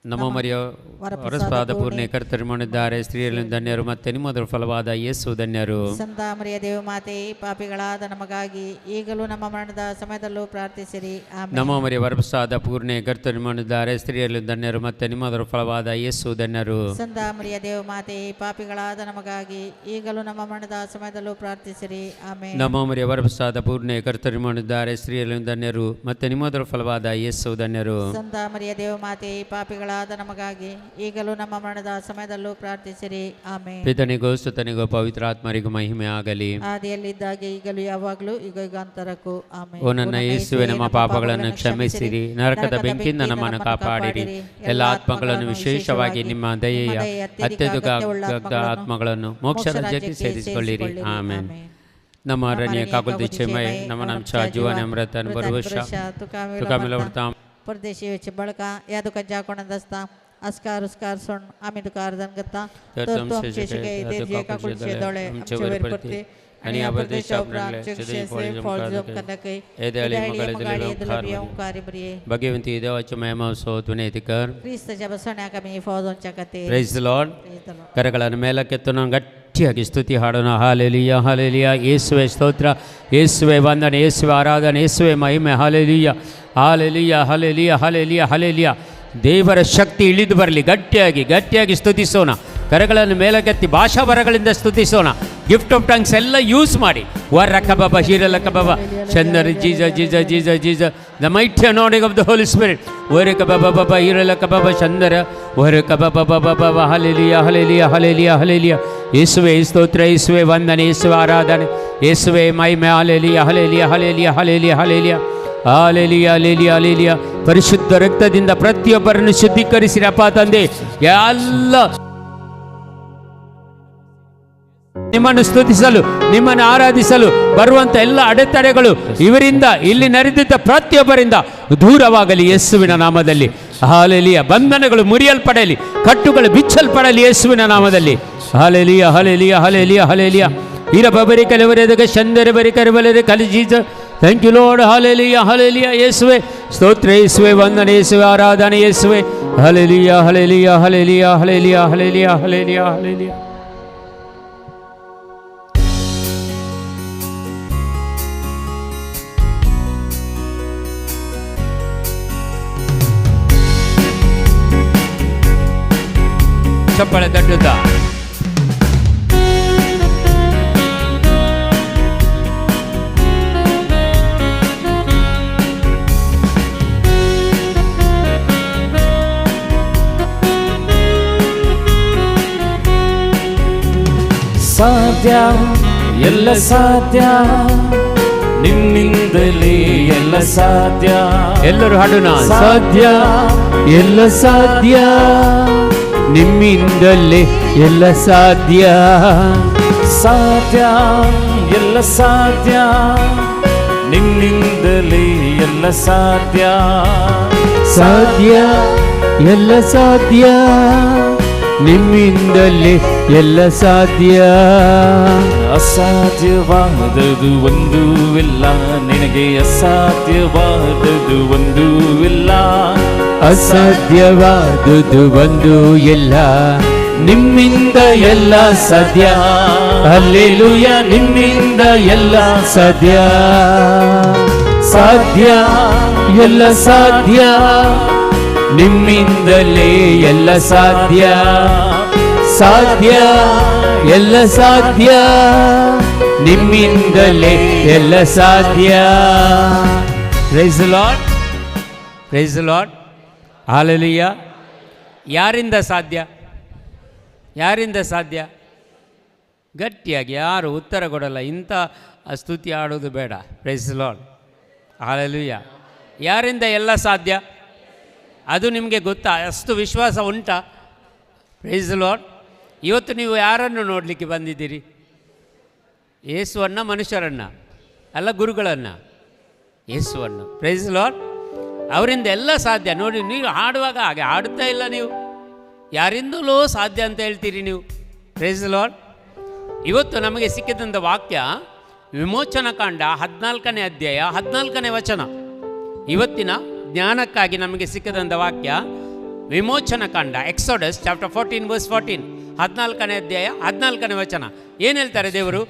S1: ನಮ್ಮ ಮರಿಯ ವರಪ್ರಸಾದ ಪೂರ್ಣೆ ಕರ್ತರು ಮಾಡಿದ್ದಾರೆ ಸ್ತ್ರೀಯರಲ್ಲಿ ಧನ್ಯರು ಮತ್ತು ನಿಮ್ಮ ಫಲವಾದ ಯೇಸು ಧನ್ಯರು
S2: ಸಂತ ಮರಿಯ ದೇವಮಾತೆ ಪಾಪಿಗಳಾದ ನಮಗಾಗಿ ಈಗಲೂ ನಮ್ಮ ಮರಣದ ಸಮಯದಲ್ಲೂ ಪ್ರಾರ್ಥಿಸಿರಿ ಆಮೆನ್
S1: ನಮ್ಮ ಮರಿಯ ವರಪ್ರಸಾದ ಪೂರ್ಣೆ ಕರ್ತರು ಮಾಡಿದ್ದಾರೆ ಸ್ತ್ರೀಯರಲ್ಲಿ ಧನ್ಯರು ಮತ್ತು ನಿಮ್ಮ ಫಲವಾದ ಯೇಸು ಧನ್ಯರು
S2: ಸಂತ ಮರಿಯ ದೇವಮಾತೆ ಪಾಪಿಗಳಾದ ನಮಗಾಗಿ ಈಗಲೂ ನಮ್ಮ ಮರಣದ ಸಮಯದಲ್ಲೂ ಪ್ರಾರ್ಥಿಸಿರಿ ಆಮೆನ್
S1: ನಮ್ಮ ಮರಿಯ ವರಪ್ರಸಾದ ಪೂರ್ಣೆ ಕರ್ತರು ಮಾಡಿದ್ದಾರೆ ಸ್ತ್ರೀಯರಲ್ಲಿ ಧನ್ಯರು ಮತ್ತು ನಿಮ್ಮ ಫಲವಾದ ಯೇಸು ಧನ್ಯರು
S2: ಸಂತ ಮರಿಯ ದೇವಮಾತೆ ಪಾಪಿಗಳಾದ ಪಾಪಿಗಳಾದ ನಮಗಾಗಿ ಈಗಲೂ ನಮ್ಮ ಮರಣದ ಸಮಯದಲ್ಲೂ ಪ್ರಾರ್ಥಿಸಿರಿ. ಆಮೆನ್.
S1: ಪಿತನಿಗೂ ಸುತನಿಗೂ ಪವಿತ್ರಾತ್ಮರಿಗೂ ಮಹಿಮೆ ಆಗಲಿ.
S2: ಆದಿಯಲ್ಲಿದ್ದಾಗೆ ಈಗಲೂ ಯಾವಾಗಲೂ ಈಗ ಯುಗಾಂತರಕ್ಕೂ. ಆಮೆನ್.
S1: ಓ ನನ್ನ ಯೇಸುವೆ, ನಮ್ಮ ಪಾಪಗಳನ್ನು ಕ್ಷಮಿಸಿರಿ, ನರಕದ ಬೆಂಕಿಯಿಂದ ನಮ್ಮನ್ನು ಕಾಪಾಡಿರಿ, ಎಲ್ಲ ಆತ್ಮಗಳನ್ನು ವಿಶೇಷವಾಗಿ ನಿಮ್ಮ ದಯೆಯ ಅತ್ಯಧಿಕ ಆತ್ಮಗಳನ್ನು ಮೋಕ್ಷ ರಾಜ್ಯಕ್ಕೆ ಸೇರಿಸಿಕೊಳ್ಳಿರಿ. ಆಮೇನ್. ನಮ್ಮ ಅರಣ್ಯ काकुलती क्षमय नम नामच्या जीवन अमृत बरोबर तुकामिला उडता
S2: परदेशी वेचे बळका या दुकानच्या कोणात असता अस्कार उस्कार सोड आम्ही तुका अर्जन करता तर तू आमचे शिके जे काकुलचे दोळे आमचे वर करते आणि या परदेशात आमचे शेसे फॉलजम कनके एदाळी मगळे दिले ओंकारी बरिये
S1: भगवंती देवाचे महिमा ಸ್ತೋತ್ರನೆ कर
S2: ಕ್ರಿಸ್ತच्या बसण्याಕ मी फौजोंच्या कते.
S1: Praise the Lord. ಕರಗಳನ್ನು ಮೇಲಕ್ಕೆತ್ತು ನಾವು ಗಟ್ಟಿಯಾಗಿ ಸ್ತುತಿ ಹಾಡೋಣ. ಹಾಲೆಲೂಯಾ ಹಾಲೆಲೂಯಾ. ಯೇಸುವೆ ಸ್ತೋತ್ರ, ಯೇಸುವೆ ವಂದನೆ, ಯೇಸುವೆ ಆರಾಧನೆ, ಯೇಸುವೆ ಮಹಿಮೆ. ಹಾಲೆಲೂಯಾ ಹಾಲೆಲೂಯಾ ಹಾಲೆಲೂಯಾ ಹಾಲೆಲೂಯಾ ಹಾಲೆಲೂಯಾ. ದೇವರ ಶಕ್ತಿ ಇಳಿದು ಬರಲಿ. ಗಟ್ಟಿಯಾಗಿ ಗಟ್ಟಿಯಾಗಿ ಸ್ತುತಿಸೋಣ. ಕರಗಳನ್ನು ಮೇಲಕ್ಕೆತ್ತಿ ಭಾಷಾ ಬರಗಳಿಂದ ಸ್ತುತಿಸೋಣ. ಗಿಫ್ಟ್ ಆಫ್ ಟಂಗ್ಸ್ ಎಲ್ಲ ಯೂಸ್ ಮಾಡಿ. ವರ ಕಬಾಬ ಹೀರಲ ಕಬಾಬ ಚಂದರ ಜೀಜ ಜೀಜ ಜೀಜ ಜೀಜ the mighty anointing of the Holy Spirit. ವರ ಕಬಾಬ ಬಾಬಾ ಹೀರಲ ಕಬಾಬ ಚಂದರ ವರ ಕಬಾಬ ಬಾಬಾ ಬಾಬಾ. ಹಲ್ಲೆಲೂಯಾ ಹಲ್ಲೆಲೂಯಾ ಹಲ್ಲೆಲೂಯಾ ಹಲ್ಲೆಲೂಯಾ. ಯೇಸುವೆ ಸ್ತೋತ್ರ, ಯೇಸುವೆ ವಂದನೆ, ಯೇಸುವೆ ಆರಾಧನೆ, ಯೇಸುವೆ ಮಹಿಮೆ. ಹಲ್ಲೆಲೂಯಾ ಹಲ್ಲೆಲೂಯಾ ಹಲ್ಲೆಲೂಯಾ ಹಲ್ಲೆಲೂಯಾ ಹಲ್ಲೆಲೂಯಾ ಹಾಲೆಲೂಯಾ ಹಾಲೆಲೂಯಾ ಹಾಲೆಲೂಯಾ. ಪರಿಶುದ್ಧ ರಕ್ತದಿಂದ ಪ್ರತಿಯೊಬ್ಬರನ್ನು ಶುದ್ಧೀಕರಿಸಿರಪ್ಪ ತಂದೆ. ಎಲ್ಲ ನಿಮ್ಮನ್ನು ಸ್ತುತಿಸಲು, ನಿಮ್ಮನ್ನು ಆರಾಧಿಸಲು ಬರುವಂಥ ಎಲ್ಲ ಅಡೆತಡೆಗಳು ಇವರಿಂದ ಇಲ್ಲಿ ನೆರೆದಿದ್ದ ಪ್ರತಿಯೊಬ್ಬರಿಂದ ದೂರವಾಗಲಿ ಯೇಸುವಿನ ನಾಮದಲ್ಲಿ. ಹಾಲೆಲೂಯಾ. ಬಂಧನಗಳು ಮುರಿಯಲ್ಪಡಲಿ, ಕಟ್ಟುಗಳು ಬಿಚ್ಚಲ್ಪಡಲಿ ಯೇಸುವಿನ ನಾಮದಲ್ಲಿ. ಹಾಲೆಲೂಯಾ ಹಾಲೆಲೂಯಾ ಹಾಲೆಲೂಯಾ ಹಾಲೆಲೂಯಾ. ಇರಬರಿ ಕಲವರೆದಾಗ ಚಂದರ ಬರಿ ಕರಬಲರೆ ಕಲಿಜೀಜ. Thank you Lord. ಹಾಲೆಲೂಯಾ ಹಾಲೆಲೂಯಾ. ಯೇಸುವೆ ಸ್ತೋತ್ರ, ಯೇಸುವೆ ವಂದನೆ, ಯೇಸುವೆ ಆರಾಧನೆ, ಯೇಸುವೆ. ಹಾಲೆಲೂಯಾ ಹಾಲೆಲೂಯಾ ಹಾಲೆಲೂಯಾ ಹಾಲೆಲೂಯಾ ಹಾಲೆಲೂಯಾ ಹಾಲೆಲೂಯಾ ಹಾಲೆಲೂಯಾ. ಚಪ್ಪಳೆ ತಟ್ಟುತ್ತಾ
S3: ಸಾಧ್ಯ ಎಲ್ಲ ಸಾಧ್ಯ, ನಿನ್ನಿಂದಲೇ ಎಲ್ಲ ಸಾಧ್ಯ.
S1: ಎಲ್ಲರೂ ಹಾಡೋಣ.
S3: ಸಾಧ್ಯ ಎಲ್ಲ ಸಾಧ್ಯ,
S1: ನಿಮ್ಮಿಂದಲೇ ಎಲ್ಲ ಸಾಧ್ಯ.
S3: ಸಾಧ್ಯ ಎಲ್ಲ ಸಾಧ್ಯ, ನಿನ್ನಿಂದಲೇ ಎಲ್ಲ ಸಾಧ್ಯ.
S1: ಸಾಧ್ಯ ಎಲ್ಲ ಸಾಧ್ಯ, ನಿಮ್ಮಿಂದಲೇ ಎಲ್ಲ ಸಾಧ್ಯ.
S3: ಅಸಾಧ್ಯವಾದದು ಒಂದೂ ಇಲ್ಲ, ನಿನಗೆ ಅಸಾಧ್ಯವಾದದು ಒಂದೂ ಇಲ್ಲ.
S1: ಅಸಾಧ್ಯವಾದುದು ಒಂದು ಇಲ್ಲ, ನಿಮ್ಮಿಂದ ಎಲ್ಲ ಸಾಧ್ಯ. ಹಲ್ಲೆಲೂಯಾ. ನಿಮ್ಮಿಂದ ಎಲ್ಲ ಸಾಧ್ಯ. ಸಾಧ್ಯ ಎಲ್ಲ ಸಾಧ್ಯ, ನಿಮ್ಮಿಂದಲೇ ಎಲ್ಲ ಸಾಧ್ಯ. ಸಾಧ್ಯ ಎಲ್ಲ ಸಾಧ್ಯ, ನಿಮ್ಮಿಂದಲೇ ಎಲ್ಲ ಸಾಧ್ಯ. Praise the lord. Praise the lord. Hallelujah. ಯಾರಿಂದ ಸಾಧ್ಯ? ಯಾರಿಂದ ಸಾಧ್ಯ? ಗಟ್ಟಿಯಾಗಿ ಯಾರು ಉತ್ತರ ಕೊಡಲ್ಲ. ಇಂಥ ಸ್ತುತಿ ಆಡೋದು ಬೇಡ. Praise the lord. ಹಾಲೆಲೂಯಾ. ಯಾರಿಂದ ಎಲ್ಲ ಸಾಧ್ಯ? ಅದು ನಿಮಗೆ ಗೊತ್ತಾ? ಅಷ್ಟು ವಿಶ್ವಾಸ ಉಂಟಾ? Praise the lord. ಇವತ್ತು ನೀವು ಯಾರನ್ನು ನೋಡಲಿಕ್ಕೆ ಬಂದಿದ್ದೀರಿ? ಯೇಸುವನ್ನು, ಮನುಷ್ಯರನ್ನು ಅಲ್ಲ, ಗುರುಗಳನ್ನು. ಯೇಸುವನ್ನು. Praise the Lord. ಅವರಿಂದ ಎಲ್ಲ ಸಾಧ್ಯ. ನೋಡಿ, ನೀವು ಹಾಡುವಾಗ ಹಾಗೆ ಹಾಡುತ್ತಾ ಇಲ್ಲ. ನೀವು ಯಾರಿಂದಲೂ ಸಾಧ್ಯ ಅಂತ ಹೇಳ್ತೀರಿ ನೀವು. Praise the lord. ಇವತ್ತು ನಮಗೆ ಸಿಕ್ಕಿದಂಥ ವಾಕ್ಯ ವಿಮೋಚನಾ ಕಾಂಡ 14ನೇ ಅಧ್ಯಾಯ 14ನೇ ವಚನ. ಇವತ್ತಿನ ಜ್ಞಾನಕ್ಕಾಗಿ ನಮಗೆ ಸಿಕ್ಕಿದಂಥ ವಾಕ್ಯ ವಿಮೋಚನಾ ಕಾಂಡ, ಎಕ್ಸೋಡಸ್ ಚಾಪ್ಟರ್ 14 ವರ್ಸ್ 14, 14ನೇ ಅಧ್ಯಾಯ 14ನೇ ವಚನ. ಏನು ಹೇಳ್ತಾರೆ ದೇವರು?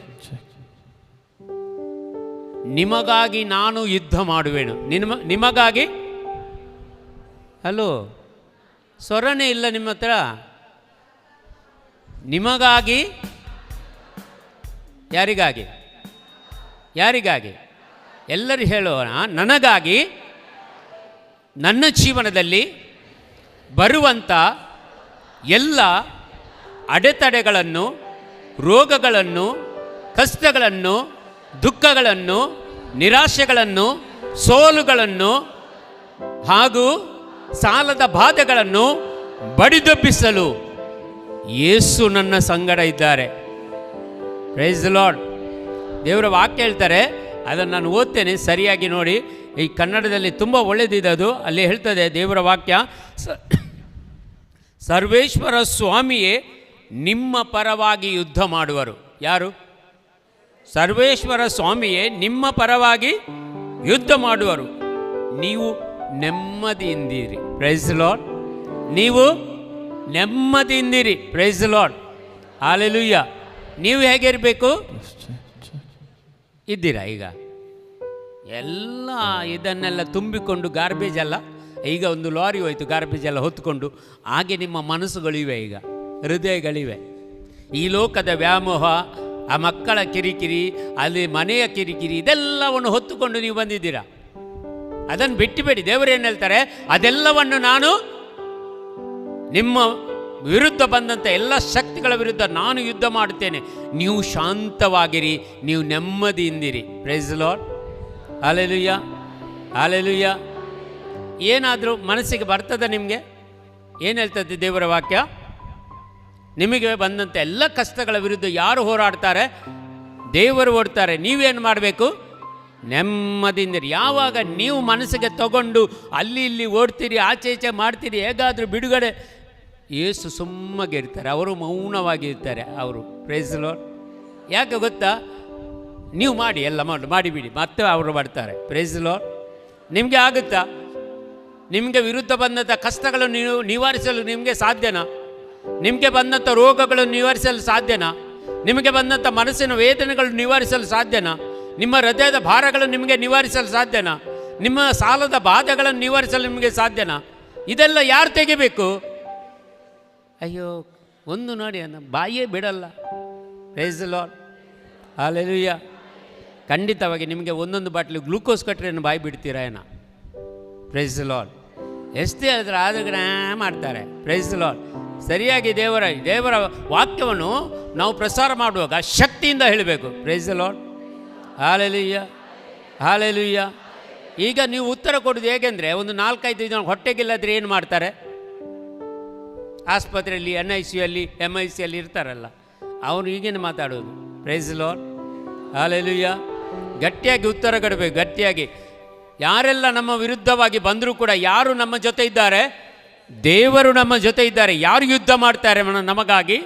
S1: ನಿಮಗಾಗಿ ನಾನು ಯುದ್ಧ ಮಾಡುವೆನು. ನಿಮಗಾಗಿ. ಹಲೋ, ಸ್ವರನೇ ಇಲ್ಲ ನಿಮ್ಮ ಹತ್ರ. ನಿಮಗಾಗಿ. ಯಾರಿಗಾಗಿ? ಯಾರಿಗಾಗಿ? ಎಲ್ಲರೂ ಹೇಳೋಣ. ನನಗಾಗಿ, ನನ್ನ ಜೀವನದಲ್ಲಿ ಬರುವಂಥ ಎಲ್ಲ ಅಡೆತಡೆಗಳನ್ನು, ರೋಗಗಳನ್ನು, ಕಷ್ಟಗಳನ್ನು, ದುಃಖಗಳನ್ನು, ನಿರಾಶೆಗಳನ್ನು, ಸೋಲುಗಳನ್ನು ಹಾಗೂ ಸಾಲದ ಬಾಧೆಗಳನ್ನು ಬಡಿದೆಬ್ಬಿಸಲು ಯೇಸು ನನ್ನ ಸಂಗಡ ಇದ್ದಾರೆ. Praise the Lord. ದೇವರ ವಾಕ್ಯ ಹೇಳ್ತಾರೆ, ಅದನ್ನು ನಾನು ಓದ್ತೇನೆ, ಸರಿಯಾಗಿ ನೋಡಿ. ಈ ಕನ್ನಡದಲ್ಲಿ ತುಂಬ ಒಳ್ಳೆಯದಿದೆ ಅದು. ಅಲ್ಲಿ ಹೇಳ್ತದೆ ದೇವರ ವಾಕ್ಯ, ಸರ್ವೇಶ್ವರ ಸ್ವಾಮಿಯೇ ನಿಮ್ಮ ಪರವಾಗಿ ಯುದ್ಧ ಮಾಡುವರು. ಯಾರು? ಸರ್ವೇಶ್ವರ ಸ್ವಾಮಿಯೇ ನಿಮ್ಮ ಪರವಾಗಿ ಯುದ್ಧ ಮಾಡುವರು. ನೀವು ನೆಮ್ಮದಿಯಿಂದಿರಿ. Praise the Lord. ನೀವು ನೆಮ್ಮದಿಯಿಂದಿರಿ. Praise the Lord. ಹಲ್ಲೆಲೂಯ. ನೀವು ಹೇಗಿರಬೇಕು? ಇದ್ದೀರಾ? ಈಗ ಎಲ್ಲ ಇದನ್ನೆಲ್ಲ ತುಂಬಿಕೊಂಡು ಗಾರ್ಬೇಜ್ ಅಲ್ಲ, ಈಗ ಒಂದು ಲಾರಿ ಹೋಯಿತು ಗಾರ್ಬೇಜ್ ಎಲ್ಲ ಹೊತ್ಕೊಂಡು, ಹಾಗೆ ನಿಮ್ಮ ಮನಸ್ಸುಗಳಿವೆ, ಈಗ ಹೃದಯಗಳಿವೆ. ಈ ಲೋಕದ ವ್ಯಾಮೋಹ, ಆ ಮಕ್ಕಳ ಕಿರಿಕಿರಿ, ಅಲ್ಲಿ ಮನೆಯ ಕಿರಿಕಿರಿ, ಇದೆಲ್ಲವನ್ನು ಹೊತ್ತುಕೊಂಡು ನೀವು ಬಂದಿದ್ದೀರಾ. ಅದನ್ನು ಬಿಟ್ಟುಬೇಡಿ. ದೇವರು ಏನು ಹೇಳ್ತಾರೆ? ಅದೆಲ್ಲವನ್ನು ನಾನು ನಿಮ್ಮ ವಿರುದ್ಧ ಬಂದಂಥ ಎಲ್ಲ ಶಕ್ತಿಗಳ ವಿರುದ್ಧ ನಾನು ಯುದ್ಧ ಮಾಡುತ್ತೇನೆ. ನೀವು ಶಾಂತವಾಗಿರಿ, ನೀವು ನೆಮ್ಮದಿಯಿಂದಿರಿ. Praise the Lord. ಹಲ್ಲೆಲೂಯ, ಹಲ್ಲೆಲೂಯ. ಏನಾದರೂ ಮನಸ್ಸಿಗೆ ಬರ್ತದೆ ನಿಮಗೆ? ಏನು ಹೇಳ್ತದೆ ದೇವರ ವಾಕ್ಯ? ನಿಮಗೆ ಬಂದಂಥ ಎಲ್ಲ ಕಷ್ಟಗಳ ವಿರುದ್ಧ ಯಾರು ಹೋರಾಡ್ತಾರೆ? ದೇವರು ಓಡ್ತಾರೆ. ನೀವೇನು ಮಾಡಬೇಕು? ನೆಮ್ಮದಿಯಿಂದಿರಿ. ಯಾವಾಗ ನೀವು ಮನಸ್ಸಿಗೆ ತಗೊಂಡು ಅಲ್ಲಿ ಇಲ್ಲಿ ಓಡ್ತೀರಿ, ಆಚೆ ಈಚೆ ಮಾಡ್ತೀರಿ, ಹೇಗಾದರೂ ಬಿಡುಗಡೆ, ಯೇಸು ಸುಮ್ಮಗೆ ಇರ್ತಾರೆ, ಅವರು ಮೌನವಾಗಿರ್ತಾರೆ ಅವರು. Praise the Lord. ಯಾಕೆ ಗೊತ್ತಾ? ನೀವು ಮಾಡಿ, ಎಲ್ಲ ಮಾಡಿಬಿಡಿ, ಮತ್ತೆ ಅವರು ಬರ್ತಾರೆ. Praise the Lord. ನಿಮಗೆ ಆಗುತ್ತಾ? ನಿಮಗೆ ವಿರುದ್ಧ ಬಂದಂಥ ಕಷ್ಟಗಳನ್ನು ನೀವು ನಿವಾರಿಸಲು ನಿಮಗೆ ಸಾಧ್ಯನಾ? ನಿಮಗೆ ಬಂದಂಥ ರೋಗಗಳನ್ನು ನಿವಾರಿಸಲು ಸಾಧ್ಯನಾ? ನಿಮಗೆ ಬಂದಂಥ ಮನಸ್ಸಿನ ವೇದನೆಗಳನ್ನು ನಿವಾರಿಸಲು ಸಾಧ್ಯನಾ? ನಿಮ್ಮ ಹೃದಯದ ಭಾರಗಳನ್ನು ನಿಮಗೆ ನಿವಾರಿಸಲು ಸಾಧ್ಯನಾ? ನಿಮ್ಮ ಸಾಲದ ಬಾಧೆಗಳನ್ನು ನಿವಾರಿಸಲು ನಿಮಗೆ ಸಾಧ್ಯನಾ? ಇದೆಲ್ಲ ಯಾರು ತೆಗಿಬೇಕು? ಅಯ್ಯೋ, ಒಂದು ನೋಡಿ, ಬಾಯೇ ಬಿಡಲ್ಲ. Praise the Lord. ಹಲ್ಲೆಲೂಯ. ಖಂಡಿತವಾಗಿ ನಿಮಗೆ ಒಂದೊಂದು ಬಾಟ್ಲಿ ಗ್ಲೂಕೋಸ್ ಕೊಟ್ಟರೆ ಬಾಯಿ ಬಿಡ್ತೀರಾ ಏನೋ? Praise the Lord. ಎಷ್ಟೇ ಹೇಳಿದ್ರೆ ಆದ್ರೆ ಮಾಡ್ತಾರೆ. Praise the Lord. ಸರಿಯಾಗಿ ದೇವರ ವಾಕ್ಯವನ್ನು ನಾವು ಪ್ರಸಾರ ಮಾಡುವಾಗ ಶಕ್ತಿಯಿಂದ ಹೇಳಬೇಕು. Praise the Lord. Hallelujah, hallelujah. ಈಗ ನೀವು ಉತ್ತರ ಕೊಡೋದು ಹೇಗೆಂದರೆ, ಒಂದು 4-5 ಜನ ಹೊಟ್ಟೆಗಿಲ್ಲದ್ರೆ ಏನು ಮಾಡ್ತಾರೆ? ಆಸ್ಪತ್ರೆಯಲ್ಲಿ, NICU-ಅಲ್ಲಿ, MIC-ಯಲ್ಲಿ ಇರ್ತಾರಲ್ಲ, ಅವನು ಈಗೇನು ಮಾತಾಡೋದು? Praise the Lord. ಹಲ್ಲೆಲೂಯ. ಗಟ್ಟಿಯಾಗಿ ಉತ್ತರ ಕೊಡಬೇಕು, ಗಟ್ಟಿಯಾಗಿ. ಯಾರೆಲ್ಲ ನಮ್ಮ ವಿರುದ್ಧವಾಗಿ ಬಂದರೂ ಕೂಡ ಯಾರು ನಮ್ಮ ಜೊತೆ ಇದ್ದಾರೆ? ದೇವರು ನಮ್ಮ ಜೊತೆ ಇದ್ದಾರೆ. ಯಾರು ಯುದ್ಧ ಮಾಡ್ತಾರೆ ನಮಗಾಗಿ?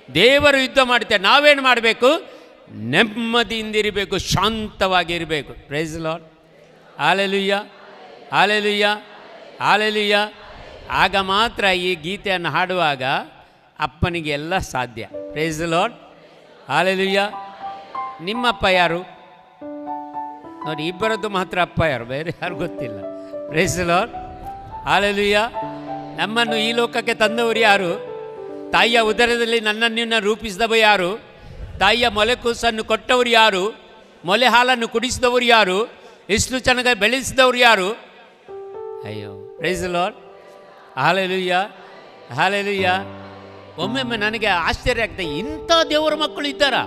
S1: ದೇವರು ಯುದ್ಧ ಮಾಡ್ತಾರೆ. ನಾವೇನು ಮಾಡಬೇಕು? ನೆಮ್ಮದಿಯಿಂದಿರಬೇಕು, ಶಾಂತವಾಗಿರಬೇಕು. Praise the Lord. ಹಲ್ಲೆಲೂಯ, ಹಲ್ಲೆಲೂಯ, ಹಲ್ಲೆಲೂಯ. ಆಗ ಮಾತ್ರ ಈ ಗೀತೆಯನ್ನು ಹಾಡುವಾಗ ಅಪ್ಪನಿಗೆ ಎಲ್ಲ ಸಾಧ್ಯ. Praise the Lord. ಹಲ್ಲೆಲೂಯ. ನಿಮ್ಮಪ್ಪ ಯಾರು ನೋಡಿ? ಇಬ್ಬರದ್ದು ಮಾತ್ರ ಅಪ್ಪ ಯಾರು, ಬೇರೆ ಯಾರು ಗೊತ್ತಿಲ್ಲ. Praise the Lord. ಹಲ್ಲೆಲೂಯ. ನಮ್ಮನ್ನು ಈ ಲೋಕಕ್ಕೆ ತಂದವರು ಯಾರು? ತಾಯಿಯ ಉದರದಲ್ಲಿ ನನ್ನನ್ನು ರೂಪಿಸಿದವ ಯಾರು? ತಾಯಿಯ ಮೊಲೆಕೂಸನ್ನು ಕೊಟ್ಟವರು ಯಾರು? ಮೊಲೆ ಹಾಲನ್ನು ಕುಡಿಸಿದವರು ಯಾರು? ಇಷ್ಟು ಚೆನ್ನಾಗಿ ಬೆಳೆಸಿದವರು ಯಾರು? ಅಯ್ಯೋ, praise the Lord. Hallelujah, hallelujah. ಒಮ್ಮೊಮ್ಮೆ ನನಗೆ ಆಶ್ಚರ್ಯ ಆಗ್ತದೆ, ಇಂಥ ದೇವರ ಮಕ್ಕಳು ಇದ್ದಾರಾ?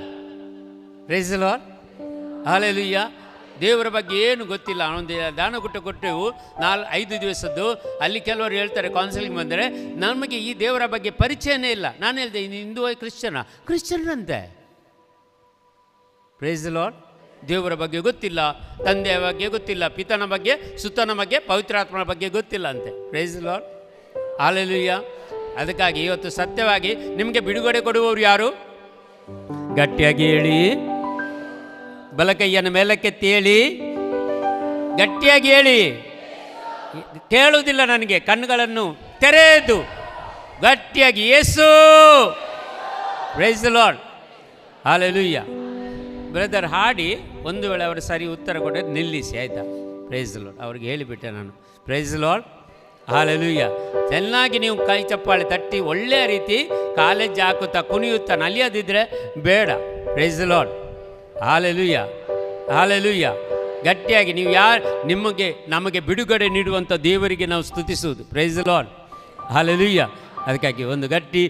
S1: Praise the Lord. ಹಲ್ಲೆಲೂಯ. ದೇವರ ಬಗ್ಗೆ ಏನು ಗೊತ್ತಿಲ್ಲ. ಒಂದು ದಾನಗುಟ್ಟ ಕೊಟ್ಟೆವು 4-5 ದಿವಸದ್ದು. ಅಲ್ಲಿ ಕೆಲವರು ಹೇಳ್ತಾರೆ, ಕೌನ್ಸಿಲಿಂಗ್ ಬಂದರೆ, ನಮಗೆ ಈ ದೇವರ ಬಗ್ಗೆ ಪರಿಚಯನೇ ಇಲ್ಲ. ನಾನು ಹೇಳಿದೆ, ಹಿಂದೂ ಕ್ರಿಶ್ಚಿಯನ್ರಂತೆ. Praise the Lord. ದೇವರ ಬಗ್ಗೆ ಗೊತ್ತಿಲ್ಲ, ತಂದೆಯ ಬಗ್ಗೆ ಗೊತ್ತಿಲ್ಲ, ಪಿತನ ಬಗ್ಗೆ, ಸುತನ ಬಗ್ಗೆ, ಪವಿತ್ರಾತ್ಮನ ಬಗ್ಗೆ ಗೊತ್ತಿಲ್ಲ ಅಂತೆ. Praise the Lord. ಹಲ್ಲೆಲೂಯ. ಅದಕ್ಕಾಗಿ ಇವತ್ತು ಸತ್ಯವಾಗಿ ನಿಮಗೆ ಬಿಡುಗಡೆ ಕೊಡುವವರು ಯಾರು? ಗಟ್ಟಿಯಾಗಿ ಹೇಳಿ, ಬಲಕೈಯನ್ನು ಮೇಲಕ್ಕೆತ್ತಿ ಹೇಳಿ, ಗಟ್ಟಿಯಾಗಿ ಹೇಳಿ. ಕೇಳುವುದಿಲ್ಲ ನನಗೆ. ಕಣ್ಣುಗಳನ್ನು ತೆರೆದು ಗಟ್ಟಿಯಾಗಿ ಯೇಸು. Praise the Lord. ಹಲ್ಲೆಲೂಯ. ಬ್ರದರ್ ಹಾಡಿ, ಒಂದು ವೇಳೆ ಅವರು ಸರಿ ಉತ್ತರ ಕೊಟ್ಟರೆ ನಿಲ್ಲಿಸಿ, ಆಯಿತಾ? Praise the Lord. ಅವ್ರಿಗೆ ಹೇಳಿಬಿಟ್ಟೆ ನಾನು. Praise the Lord. ಹಲ್ಲೆಲೂಯ. ಚೆನ್ನಾಗಿ ನೀವು ಕೈ ಚಪ್ಪಾಳೆ ತಟ್ಟಿ ಒಳ್ಳೆಯ ರೀತಿ ಕಾಲೇಜ್ ಹಾಕುತ್ತಾ ಕುಣಿಯುತ್ತಾ ನಲಿಯೋದಿದ್ರೆ ಬೇಡ. Praise the Lord. ಹಲ್ಲೆಲೂಯ, ಹಲ್ಲೆಲೂಯ. ಗಟ್ಟಿಯಾಗಿ ನೀವು ನಮಗೆ ಬಿಡುಗಡೆ ನೀಡುವಂಥ ದೇವರಿಗೆ ನಾವು ಸ್ತುತಿಸುವುದು. Praise the Lord. ಹಲ್ಲೆಲೂಯಾ. ಅದಕ್ಕಾಗಿ ಒಂದು ಗಟ್ಟಿ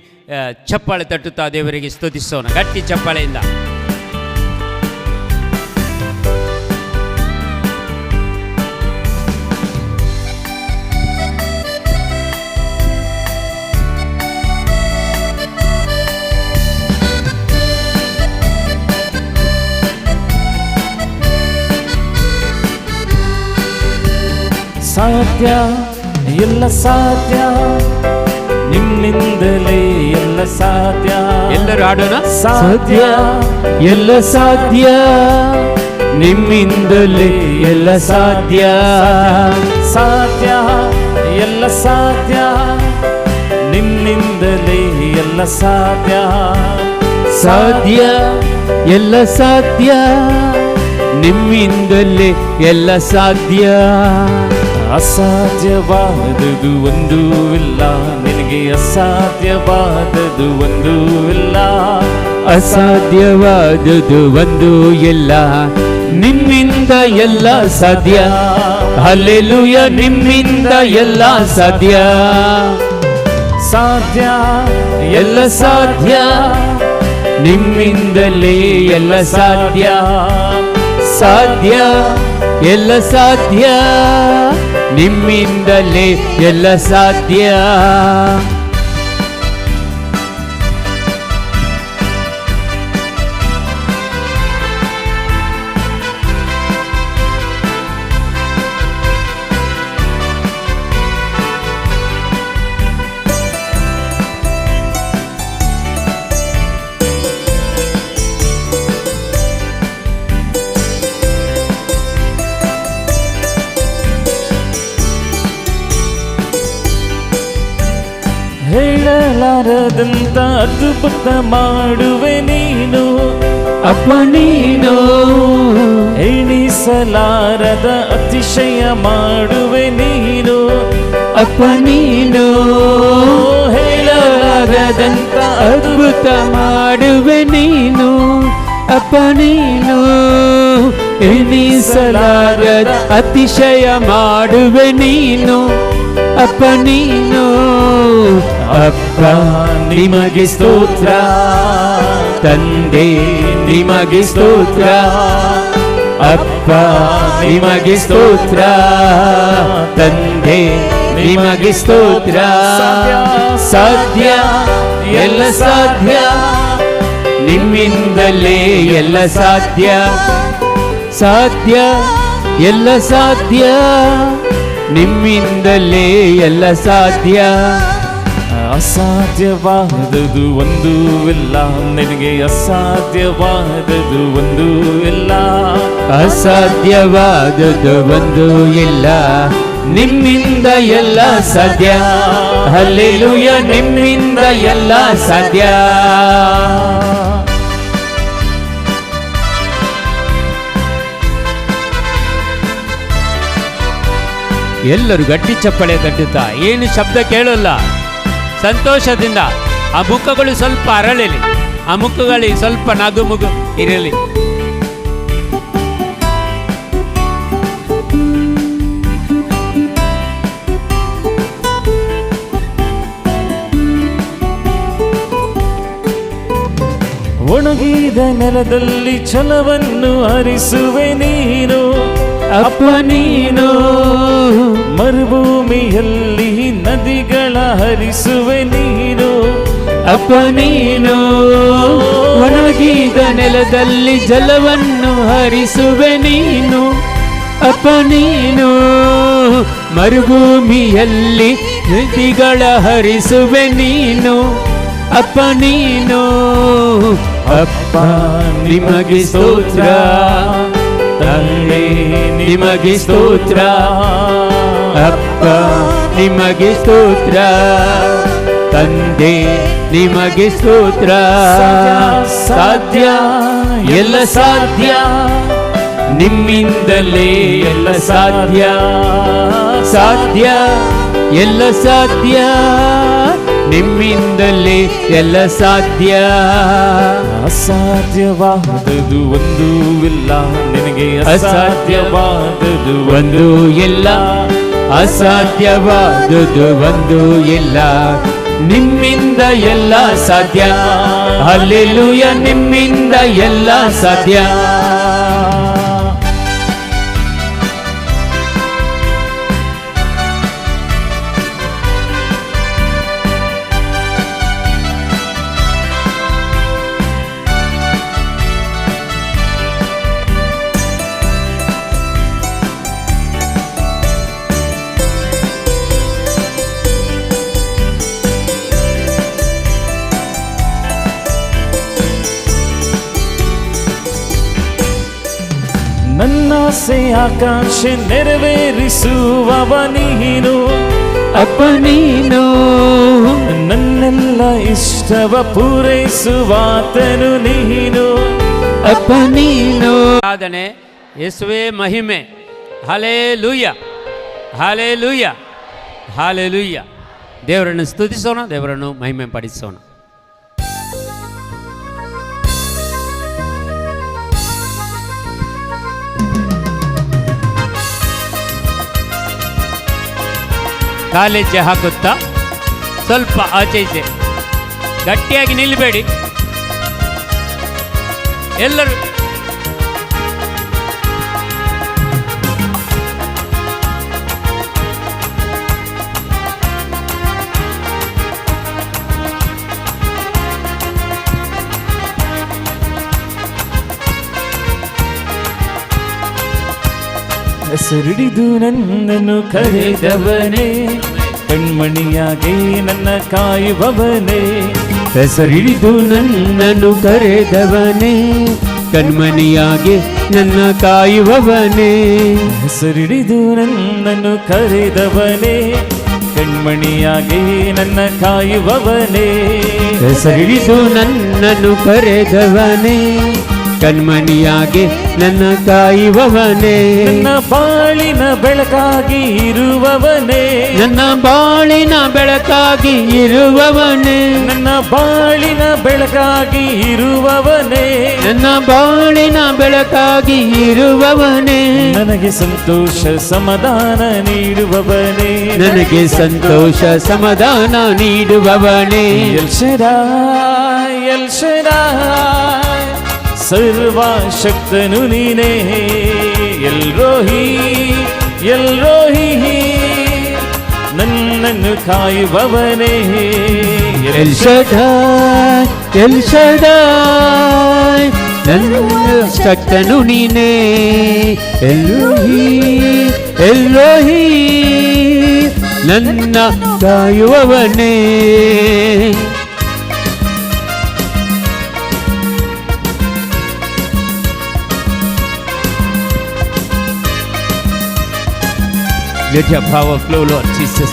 S1: ಚಪ್ಪಾಳೆ ತಟ್ಟುತ್ತಾ ದೇವರಿಗೆ ಸ್ತುತಿಸೋಣ, ಗಟ್ಟಿ ಚಪ್ಪಾಳೆಯಿಂದ.
S3: ಸಾಧ್ಯ ಎಲ್ಲ ಸಾಧ್ಯ, ನಿಮ್ಮಿಂದಲೇ ಎಲ್ಲ ಸಾಧ್ಯ.
S1: ಎಲ್ಲರೂ ಆಡೋಣ.
S3: ಸಾಧ್ಯ ಎಲ್ಲ ಸಾಧ್ಯ, ನಿಮ್ಮಿಂದಲೇ ಎಲ್ಲ ಸಾಧ್ಯ. ಸಾಧ್ಯ ಎಲ್ಲ ಸಾಧ್ಯ, ನಿಮ್ಮಿಂದಲೇ ಎಲ್ಲ ಸಾಧ್ಯ.
S4: ಸಾಧ್ಯ ಎಲ್ಲ ಸಾಧ್ಯ, ನಿಮ್ಮಿಂದಲೇ ಎಲ್ಲ ಸಾಧ್ಯ.
S3: ಅಸಾಧ್ಯವಾದದು ಒಂದೂ ಇಲ್ಲ, ನಿನಗೆ ಅಸಾಧ್ಯವಾದದು ಒಂದೂ ಇಲ್ಲ.
S4: ಅಸಾಧ್ಯವಾದುದು ಒಂದು ಇಲ್ಲ, ನಿಮ್ಮಿಂದ ಎಲ್ಲ ಸಾಧ್ಯ. ಹಲ್ಲೆಲೂಯ, ನಿಮ್ಮಿಂದ ಎಲ್ಲ ಸಾಧ್ಯ.
S3: ಸಾಧ್ಯ
S4: ಎಲ್ಲ ಸಾಧ್ಯ, ನಿಮ್ಮಿಂದಲೇ ಎಲ್ಲ ಸಾಧ್ಯ. ಸಾಧ್ಯ ಎಲ್ಲ ಸಾಧ್ಯ, ನಿಮ್ಮಿಂದಲೇ ಎಲ್ಲ ಸಾಧ್ಯ.
S3: ಹೇಳಲಾರದಂತ ಅದ್ಭುತ ಮಾಡುವೆ ನೀನು
S4: ಅಪ್ಪ ನೀನು.
S3: ಎಣಿಸಲಾರದ ಅತಿಶಯ ಮಾಡುವೆ ನೀನು
S4: ಅಪ್ಪ ನೀನು. ಹೇಳಲಾರದಂತ ಅದ್ಭುತ ಮಾಡುವೆ ನೀನು ಅಪ್ಪ ನೀನು. ಎಣಿಸಲಾರದ ಅತಿಶಯ ಮಾಡುವೆ ನೀನು ಅಪ್ಪ ನೀನು. ಅಪ್ಪ ನಿಮಗೆ ಸ್ತೋತ್ರ, ತಂದೆ ನಿಮಗೆ ಸ್ತೋತ್ರ. ಅಪ್ಪ ನಿಮಗೆ ಸ್ತೋತ್ರ, ತಂದೆ ನಿಮಗೆ ಸ್ತೋತ್ರ. ಸಾಧ್ಯ ಎಲ್ಲ ಸಾಧ್ಯ, ನಿಮ್ಮಿಂದಲೇ ಎಲ್ಲ ಸಾಧ್ಯ. ಸಾಧ್ಯ ಎಲ್ಲ ಸಾಧ್ಯ, ನಿಮ್ಮಿಂದಲೇ ಎಲ್ಲ ಸಾಧ್ಯ.
S3: ಅಸಾಧ್ಯವಾದದು ಒಂದೂ ಇಲ್ಲ, ನಿನಗೆ ಅಸಾಧ್ಯವಾದದು ಒಂದೂ ಇಲ್ಲ.
S4: ಅಸಾಧ್ಯವಾದದ್ದು ಒಂದು ಇಲ್ಲ, ನಿಮ್ಮಿಂದ ಎಲ್ಲ ಸಾಧ್ಯ. ಹಲ್ಲೆಲೂಯ, ನಿಮ್ಮಿಂದ ಎಲ್ಲ ಸಾಧ್ಯ.
S1: ಎಲ್ಲರೂ ಗಟ್ಟಿ ಚಪ್ಪಳೆ ತಟ್ಟುತ್ತಾ, ಏನು ಶಬ್ದ ಕೇಳಲ್ಲ, ಸಂತೋಷದಿಂದ ಆ ಮುಖಗಳು ಸ್ವಲ್ಪ ಅರಳಲಿ, ಆ ಮುಖಗಳಿಗೆ ಸ್ವಲ್ಪ ನಗುಮುಗು ಇರಲಿ.
S3: ಒಣಗಿದ ನೆಲದಲ್ಲಿ ಛಲವನ್ನು ಹರಿಸುವೆ ನೀನು
S4: ಅಪ್ಪ ನೀನು.
S3: ಮರುಭೂಮಿಯಲ್ಲಿ ನದಿಗಳ ಹರಿಸುವೆ ನೀನು
S4: ಅಪ್ಪ ನೀನು. ಒಣಗಿದ ನೆಲದಲ್ಲಿ ಜಲವನ್ನು ಹರಿಸುವೆ ನೀನು ಅಪ್ಪ ನೀನು. ಮರುಭೂಮಿಯಲ್ಲಿ ನದಿಗಳ ಹರಿಸುವೆ ನೀನು ಅಪ್ಪ ನೀನು. ಅಪ್ಪ ನಿಮಗೆ ಸ್ತೋತ್ರ, ತಂದೆ ನಿಮಗೆ ಸ್ತೋತ್ರ. ಅಪ್ಪ ನಿಮಗೆ ಸ್ತೋತ್ರ, ತಂದೆ ನಿಮಗೆ ಸ್ತೋತ್ರ. ಸಾಧ್ಯ ಎಲ್ಲ ಸಾಧ್ಯ, ನಿಮ್ಮಿಂದಲೇ ಎಲ್ಲ ಸಾಧ್ಯ. ಸಾಧ್ಯ ಎಲ್ಲ ಸಾಧ್ಯ, ನಿಮ್ಮಿಂದಲೇ ಎಲ್ಲ ಸಾಧ್ಯ.
S3: ಅಸಾಧ್ಯವಾದದು ಒಂದೂ ಇಲ್ಲ, ನಿನಗೆ ಅಸಾಧ್ಯವಾದದು
S4: ಒಂದು ಇಲ್ಲ, ಅಸಾಧ್ಯವಾದುದು ಒಂದು ಇಲ್ಲ, ನಿಮ್ಮಿಂದ ಎಲ್ಲ ಸಾಧ್ಯ. ಹಲ್ಲೆಲೂಯ, ನಿಮ್ಮಿಂದ ಎಲ್ಲ ಸಾಧ್ಯ.
S3: ನನ್ನಾಸೆ ಆಕಾಂಕ್ಷೆ ನೆರವೇರಿಸುವವ ನೀನು,
S4: ಅಪ್ಪ ನೀನು
S3: ನನ್ನೆಲ್ಲ ಇಷ್ಟವ ಪೂರೈಸುವಾತನು ನೀನು.
S4: ಅಪ್ಪ ನೀನು.
S1: ಆರಾಧನೆ, ಯೇಸುವೇ ಮಹಿಮೆ. ಹಲ್ಲೆಲೂಯ, ಹಲ್ಲೆಲೂಯ, ಹಲ್ಲೆಲೂಯ. ದೇವರನ್ನು ಸ್ತುತಿಸೋಣ, ದೇವರನ್ನು ಮಹಿಮೆ ಪಡಿಸೋಣ. ಕಾಲೆಜ್ಜೆ ಹಾಕುತ್ತಾ ಸ್ವಲ್ಪ ಆಚೆ ಈಚೆ, ಗಟ್ಟಿಯಾಗಿ ನಿಲ್ಲಬೇಡಿ ಎಲ್ಲರೂ.
S3: ಹೆಸರಿಡಿದು ನನ್ನನ್ನು ಕರೆದವನೇ, ಕಣ್ಮಣಿಯಾಗಿ ನನ್ನ ಕಾಯುವವನೇ.
S4: ಹೆಸರಿಡಿದು ನನ್ನನ್ನು ಕರೆದವನೇ, ಕಣ್ಮಣಿಯಾಗಿ ನನ್ನ ಕಾಯುವವನೇ.
S3: ಹೆಸರಿಡಿದು ನನ್ನನ್ನು ಕರೆದವನೇ, ಕಣ್ಮಣಿಯಾಗಿ ನನ್ನ ಕಾಯುವವನೇ.
S4: ಹೆಸರಿಡಿದು ನನ್ನನ್ನು ಕರೆದವನೇ, ಕಣ್ಮಣಿಯಾಗಿ ನನ್ನ ಕಾಯುವವನೇ.
S3: ನನ್ನ ಬಾಳಿನ ಬೆಳಕಾಗಿ ಇರುವವನೇ,
S4: ನನ್ನ ಬಾಳಿನ ಬೆಳಕಾಗಿ ಇರುವವನೇ.
S3: ನನ್ನ ಬಾಳಿನ ಬೆಳಕಾಗಿ ಇರುವವನೇ,
S4: ನನ್ನ ಬಾಳಿನ ಬೆಳಕಾಗಿ ಇರುವವನೇ.
S3: ನನಗೆ ಸಂತೋಷ ಸಮಾಧಾನ ನೀಡುವವನೇ,
S4: ನನಗೆ ಸಂತೋಷ ಸಮಾಧಾನ ನೀಡುವವನೇ.
S3: ಎಲ್ ಶದಾಯ್, ಎಲ್ ಶದಾಯ್, ಸರ್ವಶಕ್ತನು ನೀನೇ. ಎಲ್ ರೋಹಿ, ಎಲ್ ರೋಹಿ, ನನ್ನನ್ನು ಕಾಯುವವನೇ.
S4: ಎಲ್ ಶದಾಯ್, ಎಲ್ ಶದಾಯ್, ನನ್ನ ಶಕ್ತನು ನೀನೇ. ಎಲ್ರೋಹಿ, ಎಲ್ರೋಹಿ, ನನ್ನ ಕಾಯುವವನೇ.
S1: Let your power flow, Lord Jesus.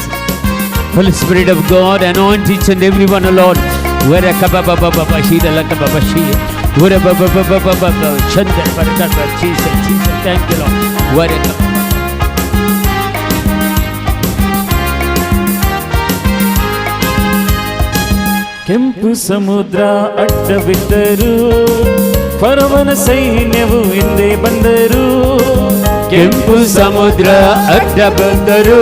S1: Holy Spirit of God, anoint each and every one, Lord. Where kababa shida la kababa shida. Where baba chandra barata Jesus, Jesus. Thank you, Lord. Where
S3: ಕೆಂಪು ಸಮುದ್ರ ಅಡ್ಡವಿದ್ದರು, ಫರೋವನ ಸೈನ್ಯವು ಹಿಂದೆ ಬಂದರು.
S4: ಕೆಂಪು ಸಮುದ್ರ ಅಡ್ಡ ಬಂದರು,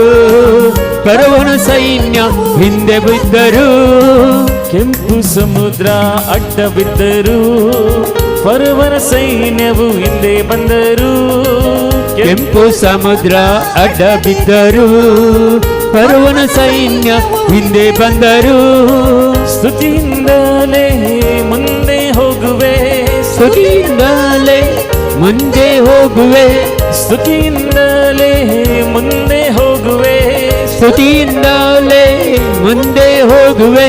S4: ಫರೋವನ ಸೈನ್ಯ ಹಿಂದೆ ಬಿದ್ದರು.
S3: ಕೆಂಪು ಸಮುದ್ರ ಅಡ್ಡ ಬಿದ್ದರು, ಫರೋವನ ಸೈನ್ಯವು ಹಿಂದೆ ಬಂದರು.
S4: ಕೆಂಪು ಸಮುದ್ರ ಅಡ್ಡ ಬಿದ್ದರು, ಫರೋವನ ಸೈನ್ಯ ಹಿಂದೆ ಬಂದರು.
S3: ಸ್ತುತಿಯಿಂದಲೇ ಮುಂದೆ ಹೋಗುವೆ,
S4: ಸ್ತುತಿಯಿಂದಲೇ ಮುಂದೆ ಹೋಗುವೆ,
S3: ಸ್ತುತಿಯಿಂದಲೇ ಮುಂದೆ ಹೋಗುವೆ,
S4: ಸ್ತುತಿಯಿಂದಲೇ ಮುಂದೆ ಹೋಗುವೆ.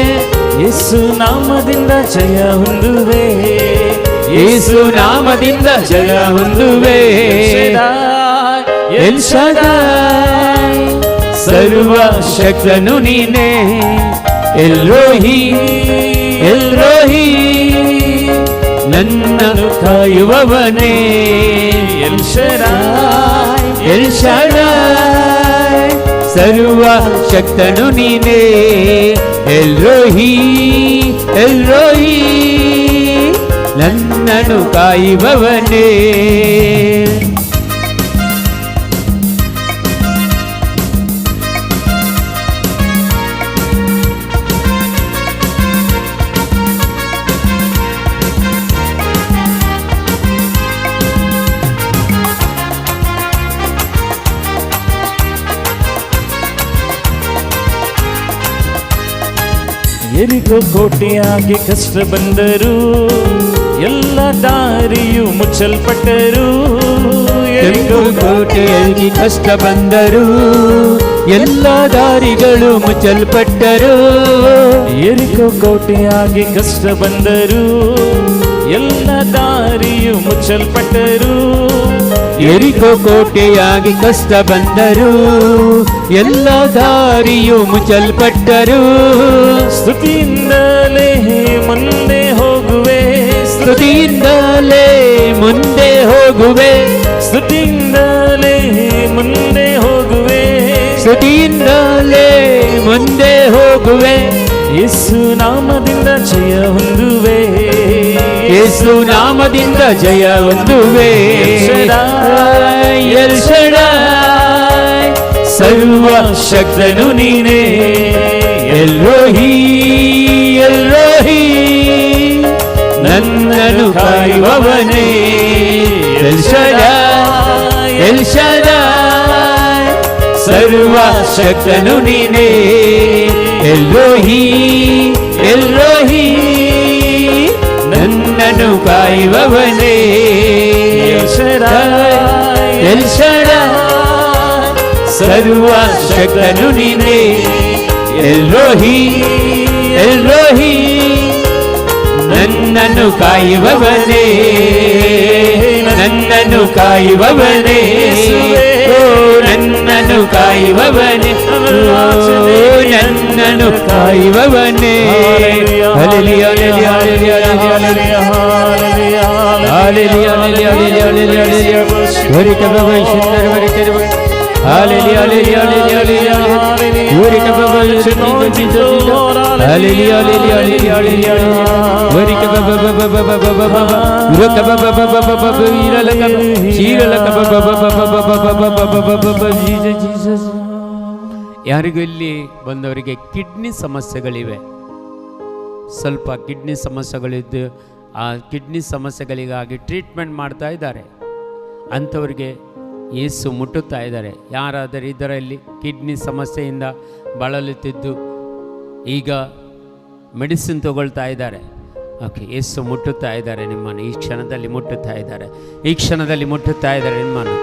S3: ಯೇಸು ನಾಮದಿಂದ ಜಯ ಹೊಂದುವೆ,
S4: ಯೇಸು ನಾಮದಿಂದ ಜಯ ಹೊಂದುವೆ. ಎಲ್ ಶದಾಯ್, ಸರ್ವಶಕ್ತನು ನೀನೇ. ಎಲ್ರೋಹಿ, ಎಲ್ರೋಹಿ, ನನ್ನನ್ನು ಕಾಯುವವನೇ.
S3: ಎಲ್ ಶದಾಯ್,
S4: ಎಲ್ ಶದಾಯ್, ಸರ್ವಶಕ್ತನು ನೀನೇ. ಎಲ್ರೋಹಿ, ಎಲ್ರೋಹಿ, ನನ್ನನ್ನು ಕಾಯುವವನೇ.
S3: ಎರಿಕೋ ಕೋಟೆಯಾಗಿ ಕಷ್ಟ ಬಂದರು, ಎಲ್ಲ ದಾರಿಯು ಮುಚ್ಚಲ್ಪಟ್ಟರು.
S4: ಎರಿಕೋ ಕೋಟೆಯಲ್ಲಿ ಕಷ್ಟ ಬಂದರು, ಎಲ್ಲ ದಾರಿಗಳು ಮುಚ್ಚಲ್ಪಟ್ಟರು.
S3: ಎರಿಕೋ ಕೋಟೆಯಾಗಿ ಕಷ್ಟ ಬಂದರು, ಎಲ್ಲ ದಾರಿಯು ಮುಚ್ಚಲ್ಪಟ್ಟರು.
S4: ಎರಿಕೋ ಕೋಟೆಯಾಗಿ ಕಷ್ಟ ಬಂದರು, ಎಲ್ಲ ದಾರಿಯು ಮುಚ್ಚಲ್ಪಟ್ಟರು.
S3: ಸ್ತುತಿಯಿಂದಲೇ ಮುಂದೆ ಹೋಗುವೆ,
S4: ಸ್ತುತಿಯಿಂದಲೇ ಮುಂದೆ ಹೋಗುವೆ,
S3: ಸ್ತುತಿಯಿಂದಲೇ ಮುಂದೆ ಹೋಗುವೆ,
S4: ಸ್ತುತಿಯಿಂದಲೇ ಮುಂದೆ ಹೋಗುವೆ.
S3: ಯೇಸು ನಾಮದಿಂದ ಜಯ ಹೊಂದುವೆ,
S4: ಯೇಸು ನಾಮದಿಂದ ಜಯ ಹೊಂದುವೆ. ಎಲ್ ಶಡಾಯ್ ಸರ್ವಶಕ್ತನು ನೀನೇ, ಎಲ್ರೋಹಿ ಎಲ್ರೋಹಿ ನನ್ನನ್ನು ಕಾಯುವವನೇ. ಎಲ್ ಶಡಾಯ್ ಎಲ್ ಶಡಾಯ್ ಸರ್ವಶಕ್ತನು ನೀನೇ, ಎಲ್ರೋಹಿ ಎಲ್ರೋಹಿ ನನ್ನನ್ನು ಕಾಯುವವನೇ. ಎಲ್ ಶಡಾಯ್ ಸರ್ವಶಕ್ತನು ನೀನೇ, ಎಲ್ರೋಹಿ ಎಲ್ರೋಹಿ ನನ್ನನ್ನು ಕಾಯುವವನೇ, ನನ್ನನ್ನು ಕಾಯುವವನೇ, ಓ ನನ್ನನ್ನು ಕಾಯುವವನೇ, ಓ ನನ್ನನ್ನು ಕಾಯುವವನೇ. ಹಲ್ಲೆಲೂಯಾ hallelujah hallelujah hallelujah hallelujah hallelujah ಹಲ್ಲೆಲೂಯಾ ವರಿಕಬವ ಸುಂದರ ವರಿಕಬವ ಹಲ್ಲೆಲೂಯಾ ಹಲ್ಲೆಲೂಯಾ ಹಲ್ಲೆಲೂಯಾ ವರಿಕಬವ ಸುಂದರ ಹಲ್ಲೆಲೂಯಾ ಹಲ್ಲೆಲೂಯಾ ಹಲ್ಲೆಲೂಯಾ ವರಿಕಬವ ವರಿಕಬವ ಇರಲಕಬ ಶೀರಲಕಬವ ಜೀಸಸ್. ಯಾರಿಗೂ ಇಲ್ಲಿ ಬಂದವರಿಗೆ ಕಿಡ್ನಿ ಸಮಸ್ಯೆಗಳಿವೆ, ಸ್ವಲ್ಪ ಕಿಡ್ನಿ ಸಮಸ್ಯೆಗಳಿದ್ದು ಆ ಕಿಡ್ನಿ ಸಮಸ್ಯೆಗಳಿಗಾಗಿ ಟ್ರೀಟ್ಮೆಂಟ್ ಮಾಡ್ತಾ ಇದ್ದಾರೆ. ಅಂಥವ್ರಿಗೆ ಯೇಸು ಮುಟ್ಟುತ್ತಾ ಇದ್ದಾರೆ. ಯಾರಾದರೂ ಇದರಲ್ಲಿ ಕಿಡ್ನಿ ಸಮಸ್ಯೆಯಿಂದ ಬಳಲುತ್ತಿದ್ದು ಈಗ ಮೆಡಿಸಿನ್ ತಗೊಳ್ತಾ ಇದ್ದಾರೆ, ಓಕೆ, ಯೇಸು ಮುಟ್ಟುತ್ತಾ ಇದ್ದಾರೆ ನಿಮ್ಮನ್ನು. ಈ ಕ್ಷಣದಲ್ಲಿ ಮುಟ್ಟುತ್ತಾ ಇದ್ದಾರೆ, ಈ ಕ್ಷಣದಲ್ಲಿ ಮುಟ್ಟುತ್ತಾ ಇದ್ದಾರೆ ನಿಮ್ಮನ್ನು.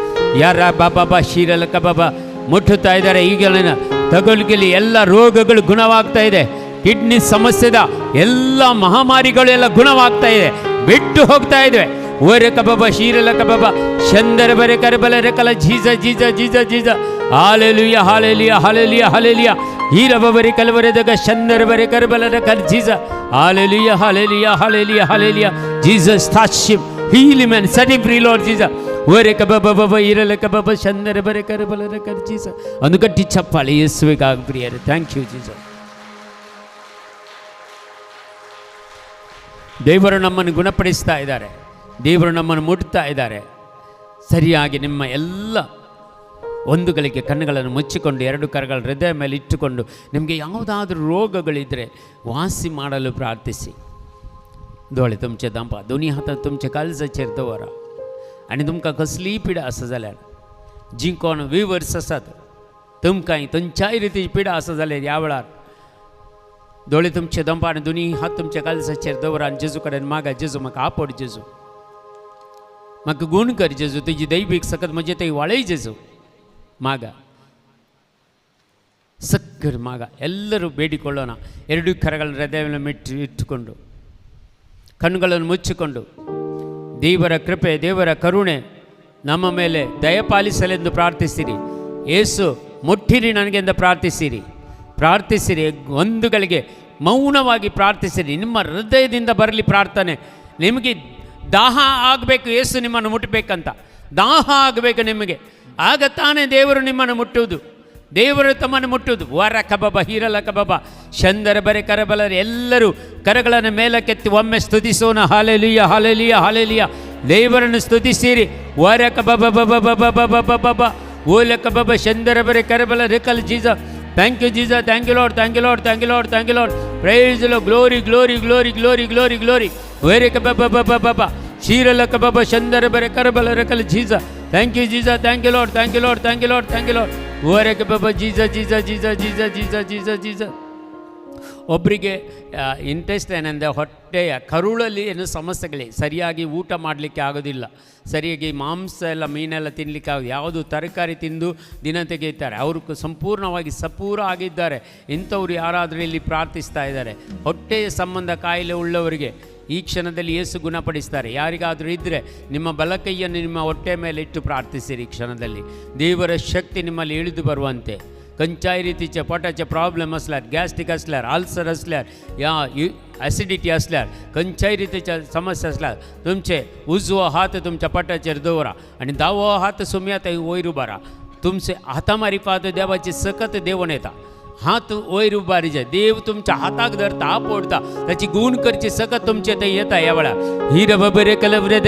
S4: ಯಾರ ಬಾಬಾ ಶೀರಲಕ ಬಾಬಾ ಮುಟ್ಟುತ್ತಾ ಇದ್ದಾರೆ. ಈಗಲಿನ ತಗೊಳ್ಳಿಗೆ ಎಲ್ಲ ರೋಗಗಳು ಗುಣವಾಗ್ತಾ ಇದೆ. ಕಿಡ್ನಿ ಸಮಸ್ಯೆದ ಎಲ್ಲ ಮಹಾಮಾರಿಗಳು ಎಲ್ಲ ಗುಣವಾಗ್ತಾ ಇದೆ, ಬಿಟ್ಟು ಹೋಗ್ತಾ ಇದ್ವೆ. ಓರೆ ಕಬಾಬ ಶೀರಲ ಕಬಾಬ ಚಂದರ ಬರೆ ಕರಬಲ ರೆಕಲ ಜೀಜ ಜೀಜ ಜೀಜ ಜೀಜ ಹಾಲೆಲುಯ ಹಾಲೆಲಿಯ ಹಾಲೆಲಿಯ ಹಾಲೆಲಿಯ ಹೀರಬರಿ ಕಲವರೆದಾಗ ಚಂದರ ಬರೆ ಕರಬಲ ರೆಕಲ ಜೀಜ ಹಾಲೆಲಿಯ ಹಾಲೆಲಿಯ ಹಾಲೆಲಿಯ ಹಾಲೆಲಿಯ Jesus touch him, heal him and set him free, Lord Jesus. ಓರೆ ಕಬಾಬ ಬಾಬಾ ಹೀರಲ ಕಬಾಬ ಚಂದರ ಬರೆ ಕರಬಲ ರೆಕಲ ಜೀಜ. ಒಂದು ಗಟ್ಟಿ ಚಪ್ಪಾಳೆ ಯೇಸುವಿಗಾಗಿ ಪ್ರಿಯರೇ. Thank you Jesus. ದೇವರು ನಮ್ಮನ್ನು ಗುಣಪಡಿಸ್ತಾ ಇದ್ದಾರೆ, ದೇವರು ನಮ್ಮನ್ನು ಮುಟ್ತಾ ಇದ್ದಾರೆ. ಸರಿಯಾಗಿ ನಿಮ್ಮ ಎಲ್ಲ ಒಂದುಗಳಿಗೆ ಕಣ್ಣುಗಳನ್ನು ಮುಚ್ಚಿಕೊಂಡು ಎರಡು ಕರಗಳ ಹೃದಯ ಮೇಲೆ ಇಟ್ಟುಕೊಂಡು ನಿಮಗೆ ಯಾವುದಾದ್ರೂ ರೋಗಗಳಿದ್ದರೆ ವಾಸಿ ಮಾಡಲು ಪ್ರಾರ್ಥಿಸಿ. डोळे तुमचे दांपा दोन्ही हातात तुमचे काळजाचेर दवरा आनी तुमकां कसलीय पिडा आसा जाल्यार जी कोण विवर्स आसात तुमकांय खंयच्याय रितीची पिडा आसा जाल्यार ह्या वेळार दोळे तुमचे दांपा आनी दोन्ही हात तुमच्या काळजाचेर दवरा आनी जेजू कडेन मागा, जेजू म्हाका आपड, जेजू म्हाका गूण कर, जेजू तुजी दैवीक सकत म्हजे थंय वाळय, जेजू मागा ಸಕ್ಕರ್ ಮಗ. ಎಲ್ಲರೂ ಬೇಡಿಕೊಳ್ಳೋಣ. ಎರಡು ಕರಗಳನ್ನು ಹೃದಯವನ್ನು ಇಟ್ಟುಕೊಂಡು ಕಣ್ಣುಗಳನ್ನು ಮುಚ್ಚಿಕೊಂಡು ದೇವರ ಕೃಪೆ, ದೇವರ ಕರುಣೆ ನಮ್ಮ ಮೇಲೆ ದಯಪಾಲಿಸಲೆಂದು ಪ್ರಾರ್ಥಿಸಿರಿ. ಯೇಸು ಮುಟ್ಟಿರಿ ನನಗೆಂದು ಪ್ರಾರ್ಥಿಸಿರಿ. ಒಂದುಗಳಿಗೆ ಮೌನವಾಗಿ ಪ್ರಾರ್ಥಿಸಿರಿ. ನಿಮ್ಮ ಹೃದಯದಿಂದ ಬರಲಿ ಪ್ರಾರ್ಥನೆ. ನಿಮಗೆ ದಾಹ ಆಗಬೇಕು, ಯೇಸು ನಿಮ್ಮನ್ನು ಮುಟ್ಟಬೇಕಂತ ದಾಹ ಆಗಬೇಕು ನಿಮಗೆ. ಆಗ ತಾನೇ ದೇವರು ನಿಮ್ಮನ್ನು ಮುಟ್ಟುವುದು, ದೇವರು ತಮ್ಮನ್ನು ಮುಟ್ಟುವುದು. ವರ ಕಬಬ ಹೀರಲ ಕಬಬ ಚಂದರ ಬರೆ ಕರಬಲರು ಎಲ್ಲರೂ ಕರಗಳನ್ನು ಮೇಲಕ್ಕೆತ್ತಿ ಒಮ್ಮೆ ಸ್ತುತಿಸೋಣ. Hallelujah hallelujah hallelujah. ದೇವರನ್ನು ಸ್ತುತಿಸಿರಿ. ವರ ಕಬಬ ಬಬ ಬಬ ಬಬ ಬಬ ಓಲ ಕಬಬ ಚಂದರ ಬರೆ ಕರಬಲ ರಿಕಲ್ Jesus. Thank you Jesus, thank you Lord, thank you Lord, thank you Lord, thank you Lord. Praise Lord, glory glory glory glory glory glory. ವೇರೆ ಕಬಬ ಬಬ ಬಬ ಶೀರಲ ಕಬಬ ಚಂದರ ಬರೆ ಕರಬಲ ರಿಕಲ್ Jesus. Thank you Jesus, thank you Lord, thank you Lord, thank you Lord, thank you Lord. ಓರೆ ಕಬಬ ಜೀಸ ಜೀಸ ಜೀಸ ಜೀಸ ಜೀಸ ಜೀಸ ಜೀಸ.
S1: ಒಬ್ಬರಿಗೆ ಇಂಟೆಸ್ಟೈನ್ ಅಂದರೆ ಹೊಟ್ಟೆಯ ಕರುಳಲ್ಲಿ ಏನು ಸಮಸ್ಯೆಗಳಿವೆ, ಸರಿಯಾಗಿ ಊಟ ಮಾಡಲಿಕ್ಕೆ ಆಗೋದಿಲ್ಲ, ಸರಿಯಾಗಿ ಮಾಂಸ ಎಲ್ಲ ಮೀನೆಲ್ಲ ತಿನ್ನಲಿಕ್ಕೆ ಆಗೋದು, ಯಾವುದು ತರಕಾರಿ ತಿಂದು ದಿನ ತೆಗೆಯುತ್ತಾರೆ, ಅವರು ಸಂಪೂರ್ಣವಾಗಿ ಸಪೂರ ಆಗಿದ್ದಾರೆ. ಇಂಥವ್ರು ಯಾರಾದರೂ ಇಲ್ಲಿ ಪ್ರಾರ್ಥಿಸ್ತಾ ಇದ್ದಾರೆ. ಹೊಟ್ಟೆಯ ಸಂಬಂಧ ಕಾಯಿಲೆ ಉಳ್ಳವರಿಗೆ ಈ ಕ್ಷಣದಲ್ಲಿ ಯೇಸು ಗುಣಪಡಿಸ್ತಾರೆ. ಯಾರಿಗಾದರೂ ಇದ್ದರೆ ನಿಮ್ಮ ಬಲಕೈಯನ್ನು ನಿಮ್ಮ ಹೊಟ್ಟೆ ಮೇಲೆ ಇಟ್ಟು ಪ್ರಾರ್ಥಿಸಿರಿ. ಈ ಕ್ಷಣದಲ್ಲಿ ದೇವರ ಶಕ್ತಿ ನಿಮ್ಮಲ್ಲಿ ಇಳಿದು ಬರುವಂತೆ. कंचायरी तिचे पोटाचे प्रॉब्लेम असल्यार, गॅस्ट्रीक असल्यार, अल्सर असल्यार, या ॲसिडिटी असल्यार, कंचायरीतीच्या समस्या असल्यार तुमचे उजवो हात तुमच्या पोटाचेर दवरा आणि दावो हात सुमयात वयर उबारा. तुमचे हातामारी पाद देवाची सकत देवण येता. हात वयर उबारी जाय, देव तुमच्या हाताक धरता, आपडता, त्याची गुण करची सकत तुमचे ते येता. या वेळा हीर बबरे कलब्रेद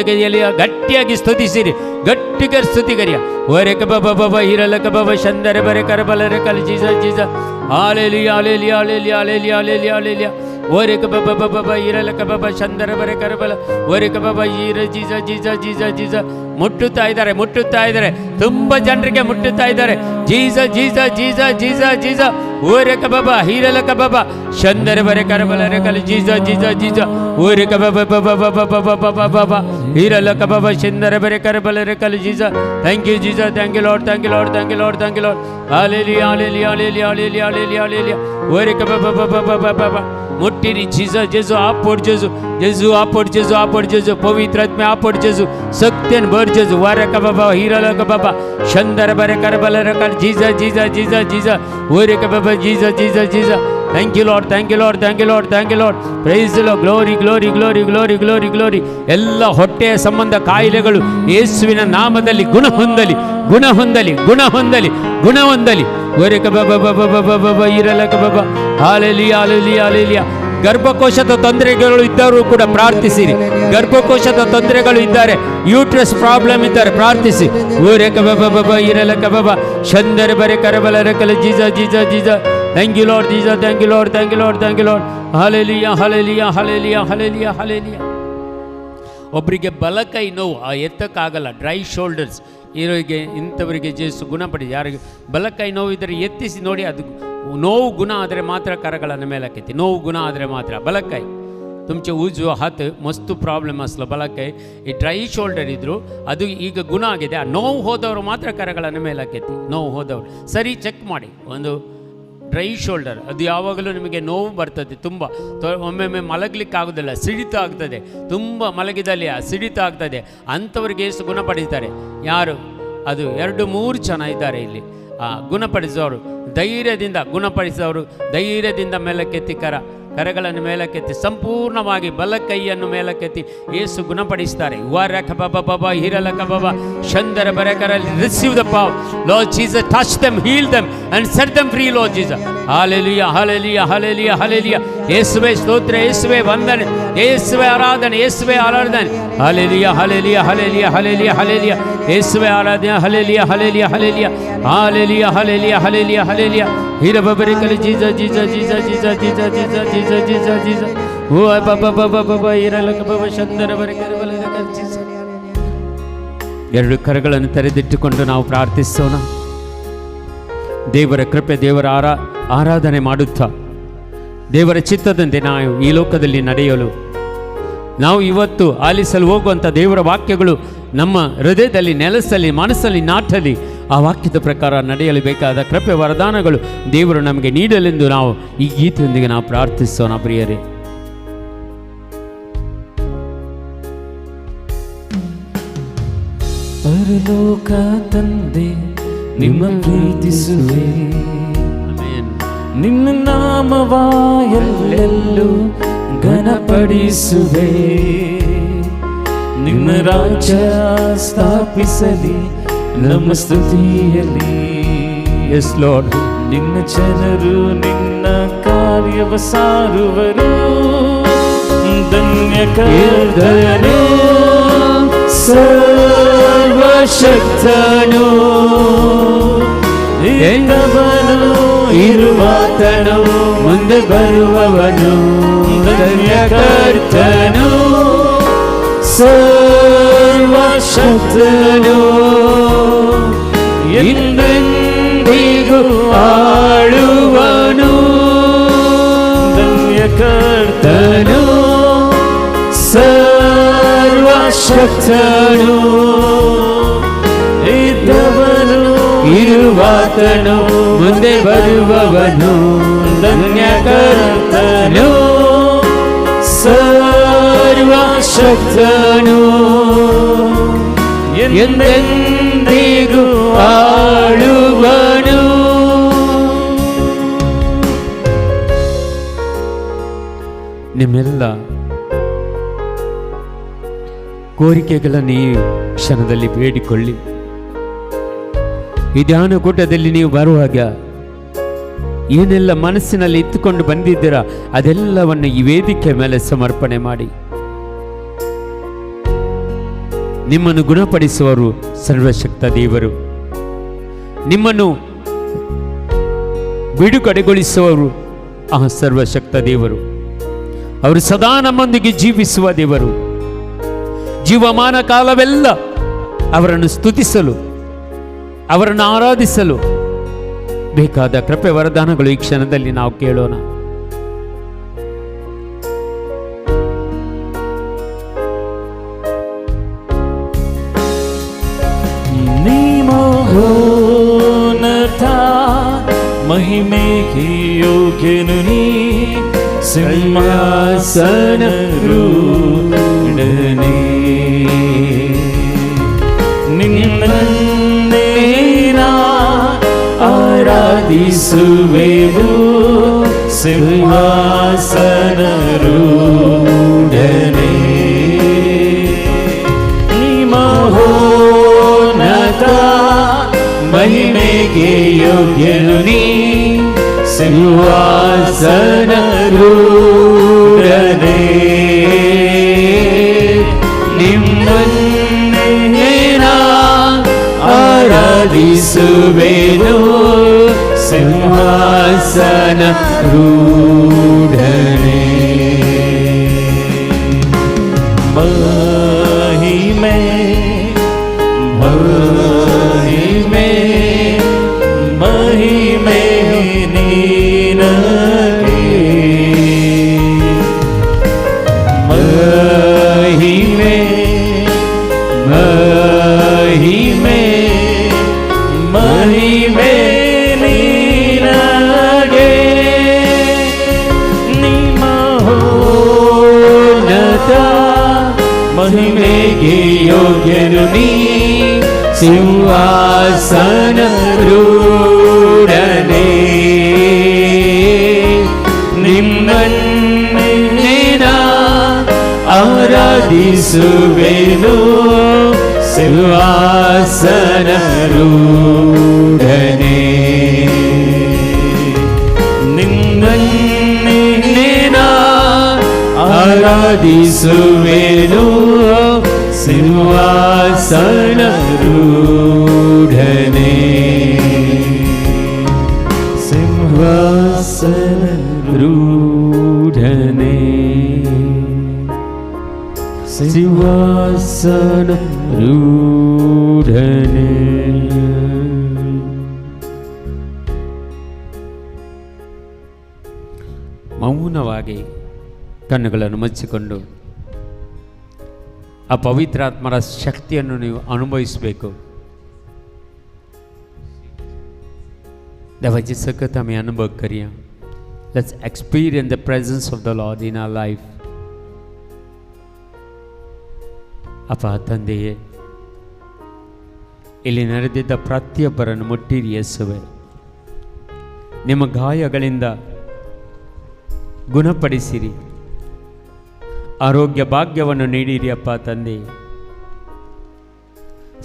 S1: गट्टियागी स्तुतिसिरी, गट्टिकर स्तुति करिया. वरे क बाबा बाबा हीरल क बाबा शंदर बरे कर बल रे कल Jesus Jesus hallelujah hallelujah hallelujah hallelujah hallelujah hallelujah. वरे क बाबा बाबा हीरल क बाबा शंदर बरे कर बल वरे क बाबा हीर जीसस जीसस जीसस जीसस. ಮುಟ್ಟುತ್ತಾ ಇದ್ದಾರೆ, ತುಂಬ ಜನರಿಗೆ ಮುಟ್ಟುತ್ತಾ ಇದ್ದಾರೆ. Jesus Jesus Jesus Jesus Jesus. ಓರೆ ಕಬಾಬಾ ಹೀರಲ ಕಬಾಬಾ ಶಂದರ ಬರೆ ಕರಬಲರೆ ಕಲ ಜೀಸಸ್ ಜೀಸಸ್ ಜೀಸಸ್. ಓರೆ ಕಬಾಬಾ ಬಾಬಾ ಬಾಬಾ ಬಾಬಾ ಬಾಬಾ ಹೀರಲ ಕಬಾಬಾ ಶಂದರ ಬರೆ ಕರಬಲರೆ ಕಲ Jesus. Thank you Jesus, thank you Lord, thank you Lord, thank you Lord, thank you Lord. ಹಾಲೆಲುಯಾ ಹಾಲೆಲುಯಾ ಹಾಲೆಲುಯಾ ಹಾಲೆಲುಯಾ ಹಾಲೆಲುಯಾ ಹಾಲೆಲುಯಾ. ಓರೆ ಕಬಾಬಾ ಬಾಬಾ ಬಾಬಾ ಬಾಬಾ मुट्टीनी जीसस जेजू आपड जेजू जेजू आपड जेजू आपड जेजू पवित्र आत्मे आपड जेजू सत्यन भर जेजू. वारे का बाबा हीरल का बाबा शंदर बरे करबल रकल जीसस जीसस जीसस जीसस. ओरे का बाबा Jesus Jesus Jesus. Thank you Lord, thank you Lord, thank you Lord, thank you Lord. Praise the Lord. Glory glory glory glory glory glory. ಎಲ್ಲ ಹೊಟ್ಟೆಯ ಸಂಬಂಧ ಕಾಯಿಲೆಗಳು ಯೇಸುವಿನ ನಾಮದಲ್ಲಿ ಗುಣ ಹೊಂದಲಿ, ಗುಣ ಹೊಂದಲಿ, ಗುಣ ಹೊಂದಲಿ, ಗುಣ ಹೊಂದಲಿ. ಓರೆ ಕ ಬಾಬಾ ಬಾಬಾ ಬಾಬಾ ಬಾಬಾ हीरल का बाबा ಹಾಲೆಲುಯಾ ಹಾಲೆಲುಯಾ ಹಾಲೆಲುಯಾ. ಗರ್ಭಕೋಶದ ತೊಂದರೆಗಳು ಇದ್ದವರು ಕೂಡ ಪ್ರಾರ್ಥಿಸಿರಿ. ಗರ್ಭಕೋಶದ ತೊಂದರೆಗಳು ಇದ್ದಾರೆ, ಯೂಟ್ರಸ್ ಪ್ರಾಬ್ಲಮ್ ಇದ್ದಾರೆ, ಪ್ರಾರ್ಥಿಸಿ. ಓರೆ ಕ ಬಾಬಾ ಬಾಬಾ हीरल का बाबा ಶಂದರ ಬರೆ ಕರಬಲ ರಕಲ Jesus Jesus Jesus. Thank you Lord Jesus, thank you Lord, thank you Lord, thank you Lord. ಹಾಲೆಲುಯಾ ಹಾಲೆಲುಯಾ ಹಾಲೆಲುಯಾ ಹಾಲೆಲುಯಾ ಹಾಲೆಲುಯಾ. ಒಬ್ಬರಿಗೆ ಬಲಕೈ ನೋವು, ಎತ್ತಕ್ಕಾಗಲ್ಲ, ಡ್ರೈ ಶೋಲ್ಡರ್ಸ್ ಇರೋರಿಗೆ, ಇಂಥವರಿಗೆ ಜೇಸು ಗುಣಪಡಿಸಿ. ಯಾರಿಗೆ ಬಲಕೈ ನೋವು ಇದ್ದರೆ ಎತ್ತಿಸಿ ನೋಡಿ, ಅದು ನೋವು ಗುಣ ಆದರೆ ಮಾತ್ರ ಕರಗಳನ್ನು ಮೇಲಕ್ಕೆತ್ತಿ. ನೋವು ಗುಣ ಆದರೆ ಮಾತ್ರ ಬಲಕೈ. तुमचे उजवा हात मस्त ಪ್ರಾಬ್ಲಮ್ असलं ಬಲಕೈ, ಈ ಡ್ರೈ ಶೋಲ್ಡರ್ ಇದ್ದರು ಅದು ಈಗ ಗುಣ ಆಗಿದೆ. ಆ ನೋವು ಹೋದವರು ಮಾತ್ರ ಕರಗಳನ್ನು ಮೇಲಕ್ಕೆತ್ತಿ. ನೋವು ಹೋದವರು ಸರಿ ಚೆಕ್ ಮಾಡಿ. ಒಂದು ಡ್ರೈ ಶೋಲ್ಡರ್ ಅದು ಯಾವಾಗಲೂ ನಿಮಗೆ ನೋವು ಬರ್ತದೆ, ತುಂಬ ಒಮ್ಮೊಮ್ಮೆ ಮಲಗಲಿಕ್ಕೆ ಆಗೋದಿಲ್ಲ, ಸಿಡಿತ ಆಗ್ತದೆ, ತುಂಬ ಮಲಗಿದಲ್ಲಿ ಸಿಡಿತ ಆಗ್ತದೆ. ಅಂಥವ್ರಿಗೆ ಎಷ್ಟು ಗುಣಪಡಿಸ್ತಾರೆ. ಯಾರು ಅದು 2-3 ಜನ ಇದ್ದಾರೆ ಇಲ್ಲಿ ಗುಣಪಡಿಸೋರು. ಧೈರ್ಯದಿಂದ ಗುಣಪಡಿಸೋರು, ಧೈರ್ಯದಿಂದ ಮೇಲಕ್ಕೆತ್ತಿ ಕರಗಳನ್ನು ಮೇಲಕ್ಕೆತ್ತಿ ಸಂಪೂರ್ಣವಾಗಿ ಬಲಕೈಯನ್ನು ಮೇಲಕ್ಕೆತ್ತಿ ಯೇಸು ಗುಣಪಡಿಸ್ತಾರೆ. ವಾರಕ ಬಾಬಾ ಬಾಬಾ ಹೀರಲ ಕಬಾಬಾ ಶಂದರ ಬರಕರ. Receive the power Lord Jesus, touch them, heal them and set them free Lord Jesus. ಹಾಲೆಲುಯಾ ಹಾಲೆಲುಯಾ ಹಾಲೆಲುಯಾ ಹಾಲೆಲುಯಾ. ಯೇಸುವೇ ಸ್ತೋತ್ರ, ಯೇಸುವೇ ವಂದನೆ, ಯೇಸುವೇ ಆರಾಧನೆ, ಯೇಸುವೇ ಆರಾಧನೆ. ಹಾಲೆಲುಯಾ ಹಾಲೆಲುಯಾ ಹಾಲೆಲುಯಾ ಹಾಲೆಲುಯಾ ಹಾಲೆಲುಯಾ. ಯೇಸುವೇ ಆರಾಧನೆ. ಹಾಲೆಲುಯಾ ಹಾಲೆಲುಯಾ ಹಾಲೆಲುಯಾ ಹಾಲೆಲುಯಾ ಹಾಲೆಲುಯಾ ಹಾಲೆಲುಯಾ ಹಾಲೆಲುಯಾ. ಹೀರ ಬಬರೆ ಕಲಿ Jesus Jesus Jesus Jesus Jesus Jesus Jesus Jesus Jesus. ಓ ಬಾಬಾ ಬಾಬಾ ಬಾಬಾ ಹೀರಲ ಬಾಬಾ ಶಂದರ ಬರೆ ಕರಬಲ ಜೀಸಸ್. ಎರಡು ಕರಗಳನ್ನು ತೆರೆದಿಟ್ಟುಕೊಂಡು ನಾವು ಪ್ರಾರ್ಥಿಸೋಣ. ದೇವರ ಕೃಪೆ, ದೇವರ ಆರಾಧನೆ ಮಾಡುತ್ತಾ ದೇವರ ಚಿತ್ತದಂತೆ ನಾವು ಈ ಲೋಕದಲ್ಲಿ ನಡೆಯಲು, ನಾವು ಇವತ್ತು ಆಲಿಸಲು ಹೋಗುವಂಥ ದೇವರ ವಾಕ್ಯಗಳು ನಮ್ಮ ಹೃದಯದಲ್ಲಿ ನೆಲೆಸಲಿ, ಮನಸ್ಸಲ್ಲಿ ನಾಟಲಿ. ಆ ವಾಕ್ಯದ ಪ್ರಕಾರ ನಡೆಯಲು ಬೇಕಾದ ಕೃಪೆ ವರದಾನಗಳು ದೇವರು ನಮಗೆ ನೀಡಲೆಂದು ನಾವು ಈ ಗೀತೆಯೊಂದಿಗೆ ನಾವು ಪ್ರಾರ್ಥಿಸೋಣ. ಪ್ರಿಯರೇ,
S3: ಪರಲೋಕ ತಂದೆ ನಿಮ್ಮ ಪ್ರೀತಿಸುವೆ, ನಿನ್ನ ನಾಮವ ಎಲ್ಲೆಲ್ಲೂ ಘನಪಡಿಸುವೆ. ನಿನ್ನ ರಾಜ್ಯ ಸ್ಥಾಪಿಸಲಿ ನಮ್ಮ ಸ್ತುತಿಯಲ್ಲಿ.
S1: S lord.
S3: ನಿನ್ನ ಜನರು ನಿನ್ನ ಕಾರ್ಯವ ಸಾರುವರು. ಧನ್ಯ ಕರ್ತನು ಸರ್ವಶಕ್ತನು, ಎಂದವನು ಇರುವಾತನು ಮುಂದೆ ಬರುವವನು. ಧನ್ಯ ಕರ್ತನು ಸರ್ವಶಕ್ತನು, ಎಂದೆಂದಿಗೂ ಆಳುವನು. ಕರ್ತನು ಸರ್ವಶಕ್ತನು ಇದ್ದವನು
S4: ಇರುವಾತನು ಮುಂದೆ ಬರುವವನು ಧನ್ಯಕರ್ತನು
S3: ಸರ್ವಶಕ್ತನು
S4: ಎಂದೆಂದಿಗೂ ಆಳುವನು. ನಿಮ್ಮೆಲ್ಲ ಕೋರಿಕೆಗಳನ್ನು ಈ ಕ್ಷಣದಲ್ಲಿ ಬೇಡಿಕೊಳ್ಳಿ. ಈ ಧ್ಯಾನಕೂಟದಲ್ಲಿ ನೀವು ಬರುವಾಗ ಏನೆಲ್ಲ ಮನಸ್ಸಿನಲ್ಲಿ ಇತ್ತುಕೊಂಡು ಬಂದಿದ್ದೀರಾ ಅದೆಲ್ಲವನ್ನು ಈ ವೇದಿಕೆ ಮೇಲೆ ಸಮರ್ಪಣೆ ಮಾಡಿ. ನಿಮ್ಮನ್ನು ಗುಣಪಡಿಸುವರು ಸರ್ವಶಕ್ತ ದೇವರು, ನಿಮ್ಮನ್ನು ಬಿಡುಗಡೆಗೊಳಿಸುವರು ಆ ಸರ್ವಶಕ್ತ ದೇವರು. ಅವರು ಸದಾ ನಮ್ಮೊಂದಿಗೆ ಜೀವಿಸುವ ದೇವರು. ಜೀವಮಾನ ಕಾಲವೆಲ್ಲ ಅವರನ್ನು ಸ್ತುತಿಸಲು, ಅವರನ್ನು ಆರಾಧಿಸಲು ಬೇಕಾದ ಕೃಪೆ ವರದಾನಗಳು ಈ ಕ್ಷಣದಲ್ಲಿ ನಾವು ಕೇಳೋಣ.
S3: ಮಹೋನ್ನತ ಮಹಿಮೆಗೆ ಯೋಗ್ಯನು ನೀ ಸಿಂಹಾಸನರೂಢನೇ. ನಿನ್ನನ್ನೇ ಆರಾಧಿಸುವೆವು ಸಿಂಹಾಸನರೂಢನೇ. ಮಹೋನ್ನತ ಮಹಿಮೆಗೆ ಯೋಗ್ಯನು ನೀ ಸಿಂಹಾಸನರೂಢನೇ. ನಿಮ್ಮನ್ನೇ ಆರಾಧಿಸುವೆನು ಸಿಂಹಾಸನರೂಢನೇ. ಮಹಿಮೆ ಮಹಿಮೆ ಮಹಿಮೆ ನೀನಗೆ. ಮಹಿಮೆ ಮಹಿಮೆ ಮಹಿಮೆ ನೀನಗೆ. ಮಹೋನ್ನತ ಮಹಿಮೆಗೆ ಯೋಗ್ಯನು ನೀ ಸಿಂಹಾಸನರೂಢನೇ. ನಿಮ್ಮನ್ನೇ ಆರಾಧಿಸುವೆನು ಸಿಂಹಾಸನರೂಢನೇ. ನಿನ್ನನ್ನೇ ಆರಾಧಿಸುವೆನು ಸಿಂಹಾಸನರೂಢನೇ. ಸಿಂಹಾಸನರೂಢನೇ. ಸಿಂಹಾಸನರೂಢನೇ.
S4: ಮೌನವಾಗಿ ಕಣ್ಣುಗಳನ್ನು ಮುಚ್ಚಿಕೊಂಡು ಆ ಪವಿತ್ರಾತ್ಮರ ಶಕ್ತಿಯನ್ನು ನೀವು ಅನುಭವಿಸಬೇಕು. दवा जिस वक्त हमें अनुभव करिए. Let's experience the presence of the Lord in our life. ಅಪ್ಪ ತಂದೆಯೇ, ಇಲ್ಲಿ ನಡೆದಿದ್ದ ಪ್ರತಿಯೊಬ್ಬರನ್ನು ಮುಟ್ಟಿರಿ ಯೇಸುವೆ. ನಿಮ್ಮ ಗಾಯಗಳಿಂದ ಗುಣಪಡಿಸಿರಿ, ಆರೋಗ್ಯ ಭಾಗ್ಯವನ್ನು ನೀಡಿರಿ ಅಪ್ಪ ತಂದೆ,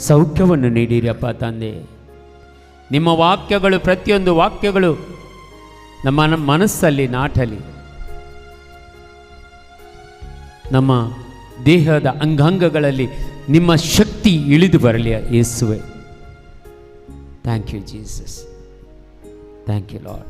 S4: ಸೌಖ್ಯವನ್ನು ನೀಡಿರಿ ಅಪ್ಪ ತಂದೆ. ನಿಮ್ಮ ವಾಕ್ಯಗಳು, ಪ್ರತಿಯೊಂದು ವಾಕ್ಯಗಳು ನಮ್ಮ ಮನಸ್ಸಲ್ಲಿ ನಾಟಲಿ, ನಮ್ಮ ದೇಹದ ಅಂಗಾಂಗಗಳಲ್ಲಿ ನಿಮ್ಮ ಶಕ್ತಿ ಇಳಿದು ಬರಲಿ ಯೇಸುವೆ. Thank you Jesus, thank you Lord.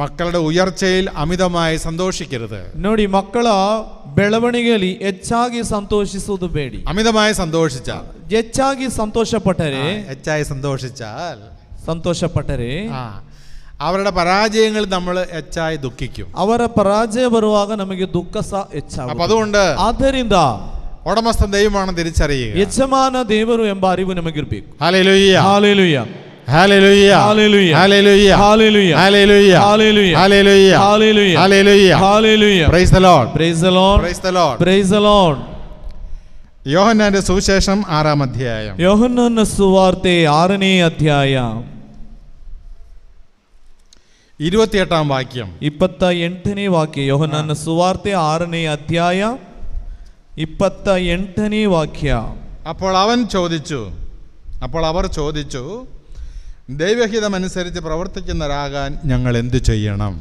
S5: മക്കളുടെ ഉയർച്ചയിൽ അമിതമായി സന്തോഷിക്കരുത്.
S6: ನೋಡಿ, ಮಕ್ಕಳ ಬೆಳವಣಿಗೆಯಲ್ಲಿ ಹೆಚ್ಚಾಗಿ ಸಂತೋಷಿಸುವುದು ಬೇಡಿ.
S5: അമിതമായി സന്തോഷിച്ചാൽ,
S6: ಹೆಚ್ಚಾಗಿ ಸಂತೋಷಪಟ್ಟರೆ ಸಂತೋಷಪಟ್ಟರೆ
S5: അവരുടെ പരാജയങ്ങൾ നമ്മൾ ಹೆಚ್ಚಾയി ദുഃഖിക്കും.
S6: ಅವರ ಪರಾಜಯ ಬರುವಾಗ ನಮಗೆ ದುಃಖ ಸಹ ಹೆಚ್ಚಾಗುತ್ತೆ.
S5: അപ്പൊ അതുകൊണ്ട്
S6: ಆದ್ದರಿಂದ
S5: ഉടമസ്ഥൻ ദൈവമാണെന്ന് തിരിച്ചറിയുക.
S6: ಯಜಮಾನ ದೇವರು ಎಂಬ ಅರಿವು ನಮಗಿರಬೇಕು.
S5: ഹല്ലേലൂയ,
S6: ಹಾಲೆಲೂಯಾ,
S5: ഹല്ലേലൂയ,
S6: ಹಾಲೆಲೂಯಾ,
S5: ഹല്ലേലൂയ,
S6: ಹಾಲೆಲೂಯಾ,
S5: ഹല്ലേലൂയ,
S6: ಹಾಲೆಲೂಯಾ,
S5: ഹല്ലേലൂയ,
S6: ಹಾಲೆಲೂಯಾ,
S5: ഹല്ലേലൂയ,
S6: ಹಾಲೆಲೂಯಾ.
S5: Praise the Lord,
S6: praise the Lord,
S5: praise the Lord.
S6: Praise the Lord.
S5: യോഹന്നാന്റെ സുവിശേഷം 6-ാം അധ്യായം.
S6: യോഹന്നാನ ಸುವಾರ್ತೆ 6ನೇ ಅಧ್ಯಾಯ
S5: 28-ാം വാക്യം.
S6: 28ನೇ ವಾಕ್ಯ. യോഹന്നാನ ಸುವಾರ್ತೆ 6ನೇ ಅಧ್ಯಾಯ 28ನೇ ವಾಕ್ಯ.
S5: അപ്പോൾ അവർ ചോദിച്ചു, ദൈവഹിതമനുസരിച്ച് പ്രവർത്തിക്കുന്നവരാകാൻ ഞങ്ങൾ എന്തു ചെയ്യണം?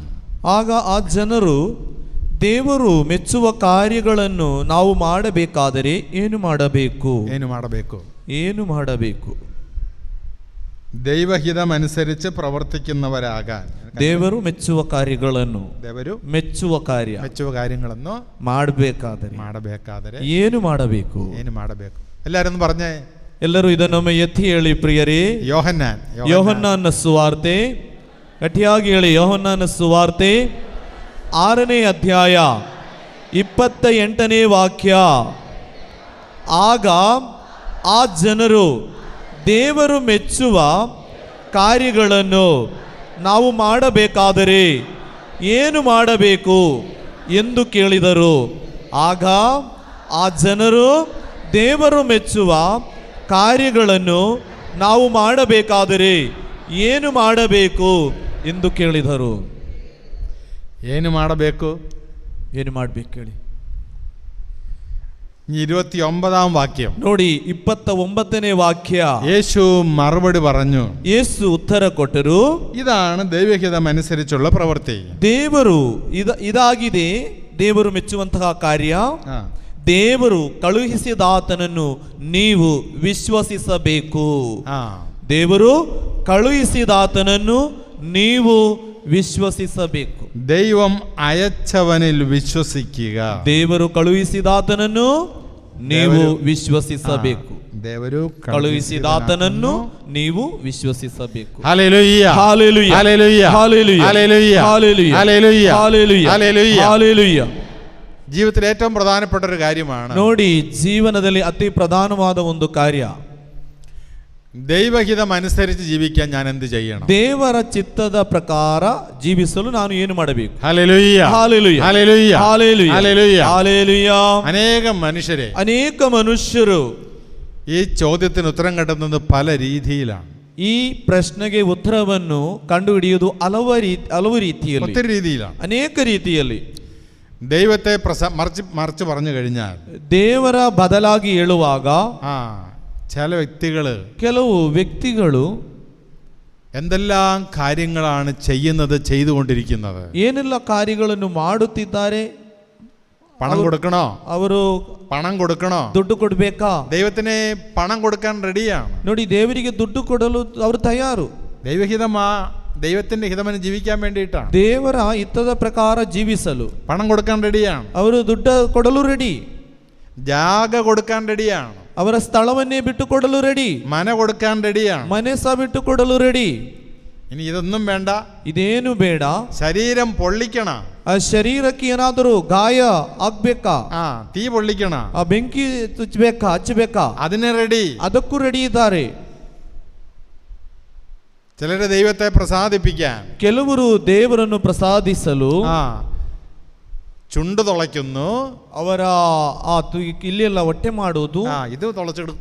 S6: ಆಗ ಆ ಜನರು, ದೇವರು ಮೆಚ್ಚುವ ಕಾರ್ಯಗಳನ್ನು ನಾವು ಮಾಡಬೇಕಾದರೆ ಏನು ಮಾಡಬೇಕು? ಏನು ಮಾಡಬೇಕು?
S5: ദൈവഹിതമനുസരിച്ച് പ്രവർത്തിക്കുന്നവരാകാൻ,
S6: ದೇವರು ಮೆಚ್ಚುವ ಕಾರ್ಯಗಳನ್ನು, ಮೆಚ್ಚುವ
S5: കാര്യങ്ങളെന്നോ
S6: ಮಾಡಬೇಕಾದರೆ ಏನು ಮಾಡಬೇಕು?
S5: എല്ലാരും ഒന്ന് പറഞ്ഞേ.
S6: ಎಲ್ಲರೂ ಇದನ್ನೊಮ್ಮೆ ಎತ್ತಿ ಹೇಳಿ ಪ್ರಿಯರೇ. ಯೋಹನ್ನಾನ ಸುವಾರ್ತೆ, ಗಟ್ಟಿಯಾಗಿ ಹೇಳಿ. ಯೋಹನ್ನಾನ ಸುವಾರ್ತೆ 6ನೇ ಅಧ್ಯಾಯ 28ನೇ ವಾಕ್ಯ. ಆಗ ಆ ಜನರು ದೇವರು ಮೆಚ್ಚುವ ಕಾರ್ಯಗಳನ್ನು ನಾವು ಮಾಡಬೇಕಾದರೆ ಏನು ಮಾಡಬೇಕು ಎಂದು ಕೇಳಿದರು. ಆಗ ಆ ಜನರು ದೇವರು ಮೆಚ್ಚುವ ಕಾರ್ಯಗಳನ್ನು ನಾವು ಮಾಡಬೇಕಾದರೆ ಏನು ಮಾಡಬೇಕು ಎಂದು ಕೇಳಿದರು.
S5: ಏನು ಮಾಡಬೇಕು
S6: ಹೇಳಿ.
S5: 29-ാം വാക്യം
S6: ನೋಡಿ, 29ನೇ ವಾಕ್ಯ.
S5: യേശു മറുപടി പറഞ്ഞു,
S6: ಯೇಸು ಉತ್ತರ ಕೊಟ್ಟರು,
S5: ഇതാണ് ദൈവഹിതമനുസരിച്ചുള്ള പ്രവൃത്തി.
S6: ಇದಾಗಿದೆ ದೇವರು ಮೆಚ್ಚುವಂತಹ ಕಾರ್ಯ. ದೇವರು ಕಳುಹಿಸಿದಾತನನ್ನು ನೀವು ವಿಶ್ವಸಿಸಬೇಕು. ದೇವರು ಕಳುಹಿಸಿದಾತನನ್ನು ನೀವು ವಿಶ್ವಸಿಸಬೇಕು.
S5: ദൈവം അയച്ചവനിൽ വിശ്വസിക്കുക.
S6: ದೇವರು ಕಳುಹಿಸಿದಾತನನ್ನು ನೀವು ವಿಶ್ವಸಿಸಬೇಕು.
S5: ದೇವರು
S6: ಕಳುಹಿಸಿದಾತನನ್ನು ನೀವು ವಿಶ್ವಸಿಸಬೇಕು.
S5: ഹല്ലേലൂയ,
S6: ഹല്ലേലൂയ,
S5: ഹല്ലേലൂയ,
S6: ഹല്ലേലൂയ,
S5: ഹല്ലേലൂയ,
S6: ഹല്ലേലൂയ,
S5: ഹല്ലേലൂയ,
S6: ഹല്ലേലൂയ, ഹല്ലേലൂയ.
S5: ജീവിതത്തിൽ ഏറ്റവും പ്രധാനപ്പെട്ട ഒരു കാര്യമാണ്.
S6: ನೋಡಿ, ಜೀವನದಲ್ಲಿ ಅತಿ ಪ್ರಧಾನವಾದ ಒಂದು ಕಾರ್ಯ.
S5: ദൈവഹിതമനുസരിച്ച് ജീവിക്കാൻ ഞാൻ എന്ത് ചെയ്യണം?
S6: ದೇವರ ಚಿತ್ತದ ಪ್ರಕಾರ ಜೀವಿಸಲು ನಾನು ಏನು ಮಾಡಬೇಕು?
S5: ഹല്ലേലൂയ,
S6: ഹല്ലേലൂയ,
S5: ഹല്ലേലൂയ,
S6: ഹല്ലേലൂയ,
S5: ഹല്ലേലൂയ,
S6: ഹല്ലേലൂയ.
S5: അനേക മനുഷ്യര് ഈ ചോദ്യത്തിന് ഉത്തരം കണ്ടെത്തുന്നത് പല രീതിയിലാണ്.
S6: ಈ ಪ್ರಶ್ನೆಗೆ ಉತ್ತರವನ್ನು ಕಂಡುಹಿಡಿಯುವುದು ಹಲವು ರೀತಿಯಲ್ಲಿ,
S5: ഒത്തിരി രീതിയിലാണ്,
S6: ಅನೇಕ ರೀತಿಯಲ್ಲಿ.
S5: ദൈവത്തെ മറിച്ച് പറഞ്ഞു കഴിഞ്ഞാൽ,
S6: ದೇವರ ಬದಲಾಗಿ ಹೇಳುವಾಗ ಕೆಲವು ವ್ಯಕ್ತಿಗಳು
S5: എന്തെല്ലാം കാര്യങ്ങളാണ് ചെയ്തുകൊണ്ടിരിക്കുന്നത്.
S6: ಏನೆಲ್ಲ ಕಾರ್ಯಗಳನ್ನು ಮಾಡುತ್ತಿದ್ದಾರೆ.
S5: പണം കൊടുക്കണോ? പണം കൊടുക്കണോ?
S6: ದುಡ್ಡು ಕೊಡಬೇಕಾ?
S5: ദൈവത്തിന് പണം കൊടുക്കാൻ റെഡിയാണ്.
S6: ನೋಡಿ, ದೇವರಿಗೆ ದುಡ್ಡು ಕೊಡಲು ಅವರು ತಯಾರು.
S5: ദൈവത്തിന്റെ ഹിതമന് ജീവിക്കാൻ വേണ്ടിയിട്ടാണ്.
S6: ದೇವರ ಹಿತದ ಪ್ರಕಾರ ಜೀವಿಸಲು
S5: പണം കൊടുക്കാൻ റെഡിയാണ്.
S6: ಅವರು ದುಡ್ಡು ಕೊಡಲು ರೆಡಿ.
S5: ಜಾಗ കൊടുക്കാൻ റെഡിയാണ്.
S6: ಅವರ ಸ್ಥಳವನ್ನೇ ಬಿಟ್ಟು ಕೊಡಲು ರೆಡಿ.
S5: ಮನೆ കൊടുക്കാൻ റെഡിയാണ്.
S6: ಮನೆ ಸಹ ಬಿಟ್ಟು ಕೊಡಲು ರೆಡಿ.
S5: ഇനി ഇതൊന്നും വേണ്ട,
S6: ಇದೇನು ಬೇಡ.
S5: ശരീരം പൊള്ളിക്കണ,
S6: ಆ ಶರೀರಕ್ಕೆ ಏನಾದರೂ ಗಾಯ ಆಗ್ಬೇಕಾ?
S5: തീ പൊള്ളിക്കണ,
S6: ಆ ಬೆಂಕಿ ಹಚ್ಚಬೇಕಾ?
S5: അതിന് റെഡി,
S6: ಅದಕ್ಕೂ ರೆಡಿ ಇದ್ದಾರೆ.
S5: ചിലര് ദൈവത്തെ പ്രസാദിപ്പിക്കാൻ,
S6: ಕೆಲವರು ದೇವರನ್ನು ಪ್ರಸಾದಿಸಲು
S5: ചുണ്ട് തുളയ്ക്കുന്നു.
S6: ಅವರ ಇಲ್ಲೆಲ್ಲ ಹೊಟ್ಟೆ ಮಾಡುವುದು,
S5: ഇത് തുളച്ചിടും,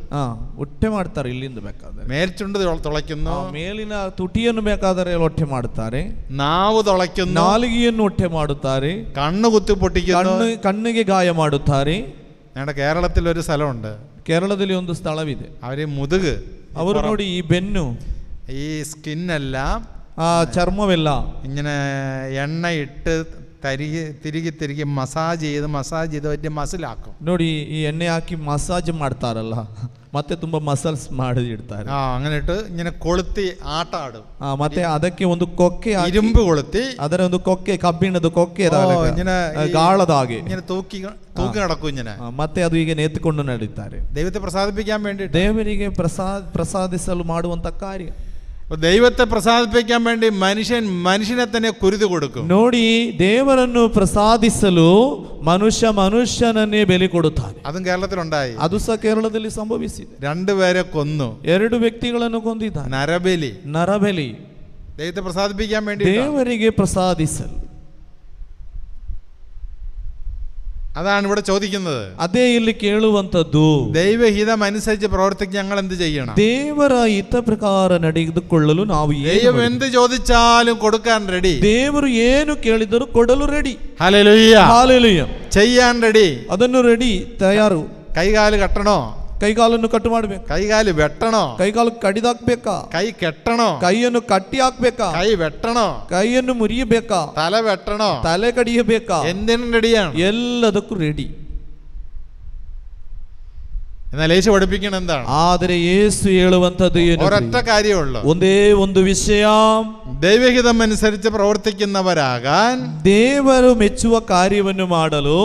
S6: ಹೊಟ್ಟೆ ಮಾಡ್ತಾರೆ. ಇಲ್ಲಿಂದ ಬೇಕಾದರೆ
S5: മേൽചുണ്ട് തുളയ്ക്കുന്നു,
S6: ಮೇಲಿನ ತುಟಿಯನ್ನು ಬೇಕಾದರೆ ಹೊಟ್ಟೆ ಮಾಡುತ್ತಾರೆ.
S5: നാവ് തുളയ്ക്കുന്നു,
S6: ನಾಲಿಗೆಯನ್ನು ಹೊಟ್ಟೆ ಮಾಡುತ್ತಾರೆ.
S5: കണ്ണ് കുത്തി പൊട്ടിക്കുന്നു,
S6: ಕಣ್ಣಿಗೆ ಗಾಯ ಮಾಡುತ್ತಾರೆ.
S5: ഞങ്ങളുടെ കേരളത്തിൽ ഒരു സ്ഥലമുണ്ട്.
S6: ಕೇರಳದಲ್ಲಿ ಒಂದು ಸ್ಥಳವಿದೆ.
S5: അവര് മുതുക്,
S6: ಅವರು ನೋಡಿ, ಈ ಬೆನ್ನು,
S5: ഈ സ്കിന്നെല്ലാം,
S6: ಆ ಚರ್ಮವೆಲ್ಲ
S5: ഇങ്ങനെ എണ്ണയിട്ട് ತಿರುಗಿ ಮಸಾಜ್ ചെയ്ത് വലിയ ಮಸಲಾക്കും.
S6: ನೋಡಿ ಈ ಎಣ್ಣೆ ಹಾಕಿ ಮಸಾಜ್ ಮಾಡ್ತಾರಲ್ಲ, ಮತ್ತೆ ತುಂಬಾ ಮಸಲ್ಸ್ ಮಾಡಿ ಇಡ್ತಾರೆ.
S5: അങ്ങനെ ഇട്ട് ഇങ്ങനെ കൊളുത്തി ആട്ടാടും.
S6: ಮತ್ತೆ ಅದಕ್ಕೆ ಒಂದು ಕೊಕ್ಕೆ
S5: ഇരുമ്പ് കൊളുത്തി
S6: ಅದರ ಒಂದು ಕೊಕ್ಕೆ, ಕಬ್ಬಿಣದ ಕೊಕ್ಕೆ
S5: ഇങ്ങനെ
S6: ಗಾಳದ ಹಾಗೆ
S5: ഇങ്ങനെ തൂക്കി നടക്കും ഇങ്ങനെ.
S6: ಮತ್ತೆ ಅದು ಹೀಗೆ ನೇತುಕೊಂಡು ನಡೀತಾರೆ.
S5: ദൈവത്തെ പ്രസാദിപ്പിക്കാൻ വേണ്ടി,
S6: ದೇವರಿಗೆ ಪ್ರಸಾದಿಸಲು ಮಾಡುವಂತ ಕಾರ್ಯ.
S5: ദൈവത്തെ പ്രസാദിപ്പിക്കാൻ വേണ്ടി മനുഷ്യനെ തന്നെ കുരുതി കൊടുക്കും.
S6: ನೋಡಿ, ದೇವರನ್ನು ಪ್ರಸಾದಿಸಲು ಮನುಷ್ಯನನ್ನೇ ಬೆಲೆ ಕೊಡುತ್ತಾನೆ.
S5: അതും കേരളത്തിലുണ്ടായി.
S6: ಅದು ಸಹ ಕೇರಳದಲ್ಲಿ ಸಂಭವಿಸಿದೆ.
S5: 2 പേരെ കൊന്നു,
S6: 2 ವ್ಯಕ್ತಿಗಳನ್ನು ಕೊಂದಿದ್ದಾನೆ. ನರಬಲಿ.
S5: ദൈവത്തെ പ്രസാദിപ്പിക്കാൻ വേണ്ടി,
S6: ದೇವರಿಗೆ ಪ್ರಸಾದಿಸಲು.
S5: അതാണ് ഇവിടെ ചോദിക്കുന്നത്.
S6: ಅದೇ ಇಲ್ಲಿ ಕೇಳುವಂತದ್ದು.
S5: ദൈവഹിതം അനുസരിച്ച് പ്രവർത്തിക്കാൻ ഞങ്ങൾ എന്ത് ചെയ്യണം?
S6: ದೇವರ ಹಿತ ಪ್ರಕಾರ ನಡೆದುಕೊಳ್ಳಲು ನಾವು
S5: ദൈവം എന്ത് ചോദിച്ചാലും കൊടുക്കാൻ റെഡി.
S6: ದೇವರು ಏನು ಕೇಳಿದರೂ ಕೊಡಲು ರೆಡಿ.
S5: Hallelujah,
S6: hallelujah.
S5: ചെയ്യാൻ റെഡി.
S6: ಅದನ್ನು ರೆಡಿ, ತಯಾರು.
S5: കൈകാല് കെട്ടണോ?
S6: ಕೈಗಾಲನ್ನು ಕಟ್ಟು ಮಾಡ್ಬೇಕು.
S5: കൈകാല് വെട്ടണോ?
S6: ಕೈಗಾಲು ಕಡಿದಾಕ್ಬೇಕಾ?
S5: കൈ കെട്ടണോ?
S6: ಕೈಯನ್ನು ಕಟ್ಟಿ ಹಾಕ್ಬೇಕಾ?
S5: കൈ വെട്ടണോ?
S6: ಕೈಯನ್ನು ಮುರಿಯಬೇಕಾ?
S5: തല വെട്ടണോ?
S6: ತಲೆ ಕಡಿಯಬೇಕಾ?
S5: എന്തിനും റെഡിയാണ്.
S6: ಎಲ್ಲದಕ್ಕೂ ರೆಡಿ.
S5: എന്നാൽ യേശു പഠിപ്പിക്കണം എന്താണ്?
S6: ಆದರೆ ಯೇಸು ಹೇಳುವಂತದ್ದು ಏನು?
S5: ഒരൊറ്റ കാര്യമുള്ളൂ.
S6: ಒಂದೇ ಒಂದು ವಿಷಯ.
S5: ദൈവഹിതം അനുസരിച്ച് പ്രവർത്തിക്കുന്നവരാകാൻ,
S6: ದೇವರು ಮೆಚ್ಚುವ ಕಾರ್ಯವನ್ನು ಮಾಡಲು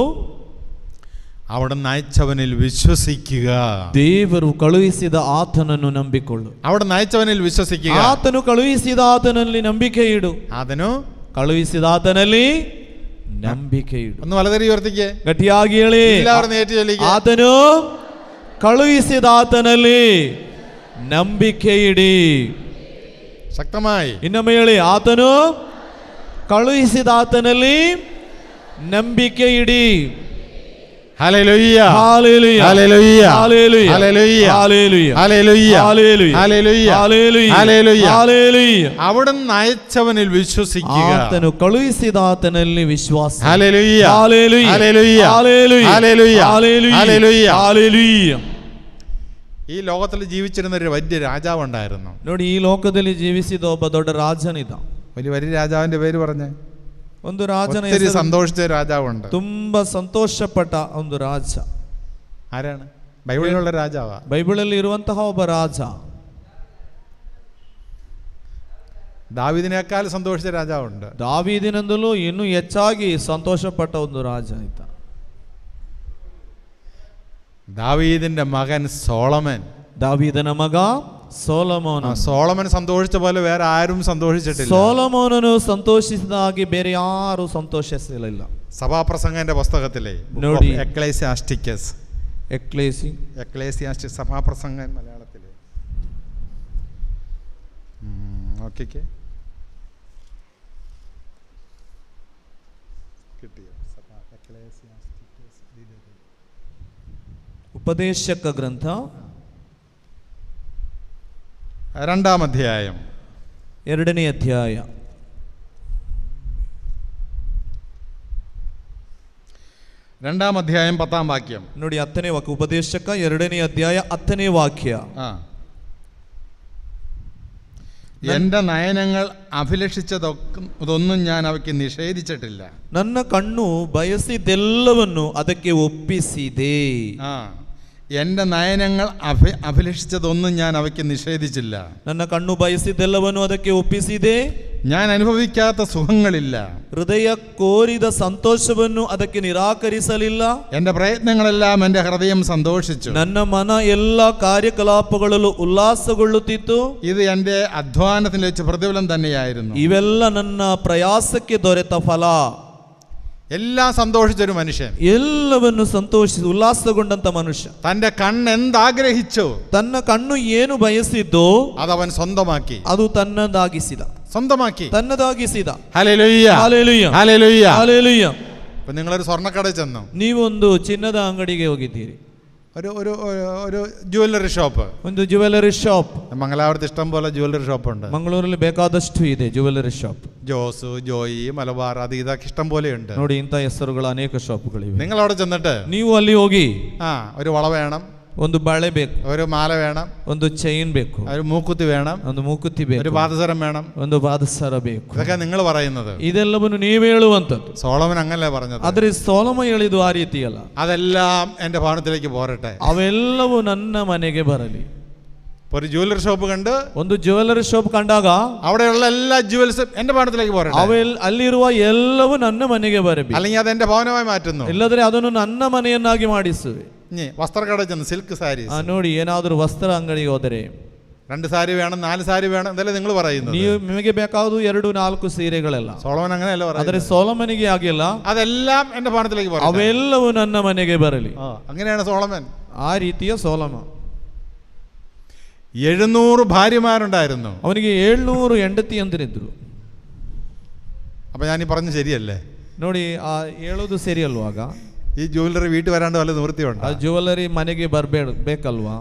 S5: അവിടുന്ന് അയച്ചവനിൽ വിശ്വസിക്കുക.
S6: ದೇವರು ಕಳುಹಿಸಿದ ಆತನನ್ನು ನಂಬಿಕೊಳ್ಳು.
S5: അവിടുന്ന് അയച്ചവനിൽ വിശ്വസിക്കുക.
S6: ಆತನು ಕಳುಹಿಸಿದ ಆತನಲ್ಲಿ ನಂಬಿಕೆ ಇಡು.
S5: ആതനു
S6: ಕಳುಹಿಸಿದ ಆತನಲ್ಲಿ ನಂಬಿಕೆ ಇಡು.
S5: ഒന്ന് വലതുകൈ ഉയർത്തിക്കേ,
S6: ಗಟ್ಟಿಯಾಗಿ ಹೇಳಿ.
S5: എല്ലാവരും നേരിട്ട് ചൊല്ലിക്കേ.
S6: ಆತನು ಕಳುಹಿಸಿದ ಆತನಲ್ಲಿ ನಂಬಿಕೆ ಇಡಿ.
S5: ശക്തമായി
S6: ಇನ್ನೊಮ್ಮೆ ಹೇಳಿ. ಆತನು ಕಳುಹಿಸಿದ ಆತನಲ್ಲಿ ನಂಬಿಕೆ ಇಡಿ.
S5: ഹല്ലേലൂയ,
S6: ഹല്ലേലൂയ,
S5: ഹല്ലേലൂയ,
S6: ഹല്ലേലൂയ,
S5: ഹല്ലേലൂയ,
S6: ഹല്ലേലൂയ,
S5: ഹല്ലേലൂയ,
S6: ഹല്ലേലൂയ,
S5: ഹല്ലേലൂയ,
S6: ഹല്ലേലൂയ,
S5: ഹല്ലേലൂയ.
S6: ഹല്ലേലൂയ.
S5: അവിടുന്ന് അയച്ചവനിൽ വിശ്വസിക്കുക.
S6: ಆತನು ಕಳುಹಿಸಿದ ಆತನಲ್ಲಿ ವಿಶ್ವಾಸ.
S5: ഹല്ലേലൂയ,
S6: ഹല്ലേലൂയ,
S5: ഹല്ലേലൂയ,
S6: ഹല്ലേലൂയ,
S5: ഹല്ലേലൂയ,
S6: ഹല്ലേലൂയ,
S5: ഹല്ലേലൂയ.
S6: ഹല്ലേലൂയ.
S5: ഈ ലോകത്തിൽ ജീവിച്ചിരുന്ന ഒരു വലിയ രാജാവ് ഉണ്ടായിരുന്നു.
S6: ನೋಡಿ, ಈ ಲೋಕದಲ್ಲಿ ಜೀವಿಸಿದ ಒಬ್ಬ ದೊಡ್ಡ ರಾಜನಿದ್ದ.
S5: വലിയ രാജാവിന്റെ പേര് പറഞ്ഞേ.
S6: ಒಂದು ರಾಜನ
S5: ഒത്തിരി സന്തോഷിച്ച രാജാവുണ്ട്.
S6: ತುಂಬಾ ಸಂತೋಷಪಟ್ಟ ಒಂದು ರಾಜ.
S5: ആരാണ്? ബൈബിളിലുള്ള രാജാവാ.
S6: ಬೈಬಲಲ್ಲಿ ಇರುವಂತಹ ಒಬ್ಬ ರಾಜ.
S5: ദാവീദിനേക്കാൾ സന്തോഷിച്ച രാജാവുണ്ട്.
S6: ದಾವೀದಿನಿಂದಲೂ ಇನ್ನೂ ಹೆಚ್ಚಾಗಿ ಸಂತೋಷಪಟ್ಟ ಒಂದು ರಾಜ ಇದ್ದ.
S5: ദാവീദിന്റെ മകൻ സോളമൻ.
S6: ದಾವೀದನ ಮಗ ಸೊಲೊಮೋನ.
S5: സോളമൻ സന്തോഷിച്ച പോലെ വേറെ ആരും സന്തോഷിച്ചിട്ടില്ല.
S6: ಸೊಲೊಮೋನನು ಸಂತೋಷಿಸಿದ ಹಾಗೆ ಬೇರೆ ಯಾರು ಸಂತೋಷಿಸಲಿಲ್ಲ.
S5: സഭാപ്രസംഗന്റെ പുസ്തകത്തിലെ
S6: ನೋಡಿ,
S5: എക്ലേസിയാസ്റ്റിക്കസ്,
S6: എക്ലേസിയാസ്റ്റിക്സ്
S5: സഭാപ്രസംഗൻ മലയാളത്തിലെ നോക്കിക്കേ, കിട്ടിയോ?
S6: ಉಪದೇಶಕ ಗ್ರಂಥ
S5: 2ാം അധ്യായം
S6: 2ನೇ ಅಧ್ಯಾಯ
S5: 2ാം അധ്യായം 10ാം വാക്യം.
S6: ನೋಡಿ, 10ನೇ ವಾಕ್ಯ. ಉಪದೇಶಕ 2ನೇ ಅಧ್ಯಾಯ 10ನೇ ವಾಕ್ಯ.
S5: എന്റെ നയനങ്ങൾ അഭിലഷിച്ചതൊന്നും ഞാൻ അവയ്ക്ക് നിഷേധിച്ചിട്ടില്ല.
S6: ನನ್ನ ಕಣ್ಣು ಬಯಸಿದೆಲ್ಲವನ್ನು ಅದಕ್ಕೆ ಒಪ್ಪಿಸಿದೆ.
S5: എന്റെ നയനങ്ങൾ അഭിലഷിച്ചതൊന്നും ഞാൻ അവയ്ക്ക് നിഷേധിച്ചില്ല.
S6: ನನ್ನ ಕಣ್ಣು ಬಯಸಿದೆಲ್ಲವನ್ನು ಅದಕ್ಕೆ ಒಪ್ಪಿಸಿದೆ.
S5: ഞാൻ അനുഭവിക്കാത്ത സുഖങ്ങളില്ല.
S6: ಹೃದಯ ಕೋರಿದ ಸಂತೋಷವನ್ನು ಅದಕ್ಕೆ ನಿರಾಕರಿಸಲಿಲ್ಲ.
S5: എന്റെ പ്രയത്നങ്ങളെല്ലാം എന്റെ ഹൃദയം സന്തോഷിച്ചു.
S6: ನನ್ನ ಮನ ಎಲ್ಲ ಕಾರ್ಯಕಲಾಪಗಳಲ್ಲೂ ಉಲ್ಲಾಸಗೊಳ್ಳುತ್ತಿತ್ತು.
S5: ഇത് എന്റെ അധ്വാനത്തിന് വെച്ച് പ്രതിഫലം തന്നെയായിരുന്നു.
S6: ಇವೆಲ್ಲ ನನ್ನ ಪ್ರಯಾಸಕ್ಕೆ ದೊರೆತ ಫಲ.
S5: എല്ലാം സന്തോഷിച്ചൊരു മനുഷ്യൻ,
S6: ಎಲ್ಲವನ್ನು ಸಂತೋಷಿಸಿ ಉಲ್ಲಾಸಗೊಂಡಂತ ಮನುಷ್ಯ,
S5: തന്റെ കണ്ണ് എന്താഗ്രഹിച്ചു,
S6: ತನ್ನ ಕಣ್ಣು ಏನು ಬಯಸಿದ್ದೋ
S5: അതവൻ സ്വന്തമാക്കി.
S6: ಅದು ತನ್ನದಾಗಿಸಿದ. ತನ್ನದಾಗಿಸಿದ.
S5: ഹല്ലേലൂയ,
S6: ഹല്ലേലൂയ,
S5: ഹല്ലേലൂയ,
S6: ഹല്ലേലൂയ.
S5: ഇപ്പൊ നിങ്ങളൊരു സ്വർണ്ണക്കടയിൽ ചെന്നു,
S6: ನೀವೊಂದು ಚಿನ್ನದ ಅಂಗಡಿಗೆ ಹೋಗಿದ್ದೀರಿ.
S5: ഒരു ജ്വല്ലറി ഷോപ്പ്,
S6: ಒಂದು ಜ್ಯುವೆಲರಿ ಶಾಪ್.
S5: മംഗലാപുരത്ത് ഇഷ്ടം പോലെ ജ്വല്ലറി ഷോപ്പ് ഉണ്ട്.
S6: ಮಂಗಳೂರಲ್ಲಿ ಬೇಕಾದಷ್ಟು ಇದೆ ಜ್ಯುವೆಲರಿ ಶಾಪ್.
S5: ജോസ്, ജോയി, മലബാർ, അത് ഇതൊക്കെ ഇഷ്ടം പോലെ ഉണ്ട്.
S6: ನೋಡಿ, ಇಂಥ ಹೆಸರುಗಳ ಅನೇಕ ಶಾಪ್ಗಳಿವೆ.
S5: നിങ്ങൾ അവിടെ ചെന്നിട്ട്
S6: ನೀವು ಅಲ್ಲಿ ಹೋಗಿ
S5: ഒരു വള വേണം,
S6: ಒಂದು ಬಳೆ ಬೇಕು,
S5: ഒരു മാല വേണം,
S6: ಒಂದು ಚೈನ್ ಬೇಕು,
S5: ഒരു മൂക്കുത്തി വേണം,
S6: ಒಂದು ಮೂಕುತ್ತಿ
S5: ഒരു
S6: ಬೇಕು,
S5: പാദസരം വേണം.
S6: ಒಂದು ಪಾದಸರ ಬೇಕು.
S5: ഇതൊക്കെ നിങ്ങൾ പറയുന്നത്.
S6: ಇದೆಲ್ಲವನ್ನು ನೀವು ಹೇಳುವಂಥದ್ದು.
S5: സോളമൻ അങ്ങനല്ലേ പറഞ്ഞത്?
S6: ಆದರೆ ಸೊಲೊಮ ಹೇಳಿದ್ದು ಆ ರೀತಿಯಲ್ಲ.
S5: അതെല്ലാം എൻ്റെ ഭവനത്തിലേക്ക് പോരട്ടെ,
S6: ಅವೆಲ್ಲವೂ ನನ್ನ ಮನೆಗೆ ಬರಲಿ.
S5: ഒരു ജ്വല്ലറി ഷോപ്പ് കണ്ട്,
S6: ಒಂದು ಜ್ಯುವೆಲರಿ ಶಾಪ್ ಕಂಡಾಗ
S5: അവിടെയുള്ള എല്ലാ ജ്വൽസും എൻ്റെ ഭവനത്തിലേക്ക് പോരട്ടെ,
S6: ಅಲ್ಲಿರುವ ಎಲ್ಲವೂ ನನ್ನ മನೆಗೆ ಬರಬೇಕು.
S5: അല്ലെങ്കിൽ അത് എൻ്റെ ഭവനമായി മാറ്റുന്നു.
S6: ಇಲ್ಲದ್ರೆ ಅದನ್ನು ನನ್ನ ಮನೆಯನ್ನಾಗಿ ಮಾಡಿಸುವೆ.
S5: ഇനി വസ്ത്രക്കട ചെന്ന് സിൽക്ക് സാരി,
S6: ನೋಡಿ, ಏನಾದರೂ ವಸ್ತ್ರ ಅಂಗಡಿಗೆ ಹೋದರೆ
S5: 2 സാരി വേണം, 4 സാരി വേണം, ഇതല്ലേ നിങ്ങൾ പറയുന്നത്?
S6: ನಿಮಗೆ ಬೇಕಾದ 2-4 ಸೀರೆಗಳೆಲ್ಲ.
S5: സോളമൻ അങ്ങനെയല്ല
S6: ಆದರೆ
S5: പറയുന്നത്.
S6: ಸೊಲೊಮನಿಗೆ ಆಗಿಲ್ಲ,
S5: അതെല്ലാം എൻ്റെ ഭവനത്തിലേക്ക് പോരട്ടെ.
S6: ಅವೆಲ್ಲವೂ ನನ್ನ ಮನೆಗೆ ಬರಲಿ.
S5: അങ്ങനെയാണ് സോളമൻ.
S6: ಆ ರೀತಿಯ ಸೊಲೊಮ.
S5: 700 ഭാര്യമാരുണ്ടായിരുന്നു.
S6: ಅವನಿಗೆ 700 ಹೆಂಡತಿಯಂದಿರಿದ್ರು.
S5: അപ്പൊ ഞാൻ ഈ പറഞ്ഞ ശരിയല്ലേ?
S6: ನೋಡಿ, ಆ ಹೇಳೋದು ಸರಿ ಅಲ್ವಾಗ?
S5: ഈ ജ്വല്ലറി വീട്ടിൽ വരാണ്ട് വല്ല നിവൃത്തിയുണ്ട്?
S6: ಆ ಜ್ಯುವೆಲರಿ ಮನೆಗೆ ಬೇಕಲ್ವಾ?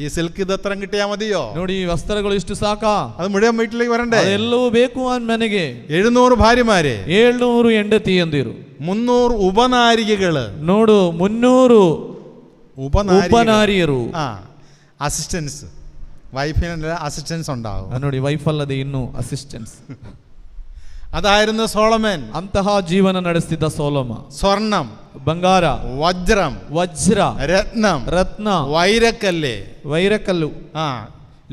S5: ഈ സിൽക്ക് ഇതത്ര കിട്ടിയാ മതിയോ?
S6: ನೋಡಿ, ವಸ್ತ್ರಗಳು ಇಷ್ಟು ಸಾಕಾ?
S5: അത് മുഴുവൻ വീട്ടിലേക്ക് വരണ്ടേ?
S6: ಅದೆಲ್ಲವೂ ಬೇಕು ಆ ಮನೆಗೆ.
S5: 700 ഭാര്യമാര്,
S6: 700 ಹೆಂಡತಿಯಂದಿರು,
S5: 300 ഉപനാരികകള്.
S6: ನೋಡು, 300 ಉಪನಾರಿಯರು.
S5: അസിസ്റ്റൻസ്, വൈഫിന് അസിസ്റ്റൻസ് ഉണ്ടാവും.
S6: ನೋಡಿ, ವೈಫ್ ಅಲ್ಲದೆ ಇನ್ನು ಅಸಿಸ್ಟೆನ್ಸ್.
S5: അതായിരുന്നു സോളമൻ.
S6: ಅಂತಹ ಜೀವನ ನಡೆಸಿದ ಸೊಲೊಮ.
S5: സ്വർണം,
S6: ಬಂಗಾರ,
S5: വജ്രം,
S6: ವಜ್ರ,
S5: രത്നം,
S6: ರತ್ನ,
S5: വൈരക്കല്ല്,
S6: ವೈರಕಲ್ಲು.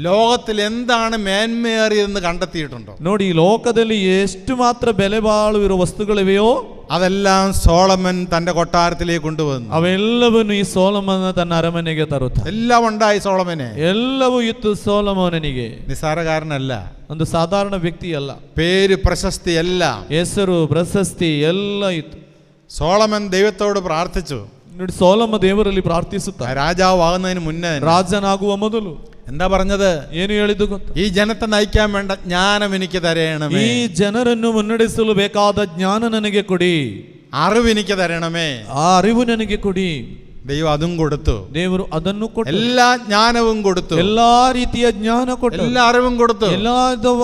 S5: ലോകത്തിൽ എന്താണ് മേന്മയേറിയതെന്ന് കണ്ടെത്തിയിട്ടുണ്ടോ?
S6: ನೋಡಿ, ಲೋಕದಲ್ಲಿ ಎಷ್ಟು ಮಾತ್ರ ಬೆಲೆ ಬಾಳುವ ವಸ್ತುಗಳಿವೆಯೋ
S5: അതെല്ലാം സോളമൻ തന്റെ കൊട്ടാരത്തിലേക്ക് കൊണ്ടുവന്നു.
S6: ಅವೆಲ್ಲವನ್ನು ಈ ಸೊಲೊಮನ ತನ್ನ ಅರಮನೆಗೆ ತರುತ್ತಾನೆ.
S5: എല്ലാം ഉണ്ടായി സോളമന്.
S6: ಎಲ್ಲವೂ ಇತ್ತು ಸೊಲೊಮೋನನಿಗೆ.
S5: നിസ്സാരക്കാരനല്ല,
S6: ಒಂದು ಸಾಧಾರಣ ವ್ಯಕ್ತಿ ಅಲ್ಲ.
S5: പേര്, പ്രശസ്തി എല്ലാം,
S6: ಹೆಸರು, ಪ್ರಶಸ್ತಿ ಎಲ್ಲ ಇತ್ತು.
S5: സോളമൻ ദൈവത്തോട് പ്രാർത്ഥിച്ചു.
S6: ನೋಡಿ, ಸೊಲೊಮ ದೇವರಲ್ಲಿ ಪ್ರಾರ್ಥಿಸುತ್ತಾ
S5: രാജാവാകുന്നതിന് മുന്നേ
S6: ರಾಜನಾಗುವ ಮೊದಲು
S5: എന്താ പറഞ്ഞത്?
S6: ಏನು ಹೇಳಿದ್ದು ಗೊತ್ತಾ?
S5: ഈ ജനത്തെ നയിക്കാൻ വേണ്ട ജ്ഞാനം എനിക്ക് തരണമേ,
S6: ಈ ಜನರನ್ನು ಮುನ್ನಡೆಸಲು ಬೇಕಾದ ಜ್ಞಾನ ನನಗೆ ಕೊಡಿ,
S5: അറിവ് എനിക്ക് തരണമേ.
S6: ಆ ಅರಿವು ನನಗೆ ಕೊಡಿ.
S5: ദൈവം അതും കൊടുത്തു.
S6: ದೇವರು ಅದನ್ನು ಕೊಟ್ಟು,
S5: എല്ലാ ಜ್ಞಾನവും കൊടുത്തു,
S6: ಎಲ್ಲಾ ರೀತಿಯ ಜ್ಞಾನ ಕೊಟ್ಟು,
S5: എല്ലാ അറിവും കൊടുത്തു.
S6: ಎಲ್ಲಾ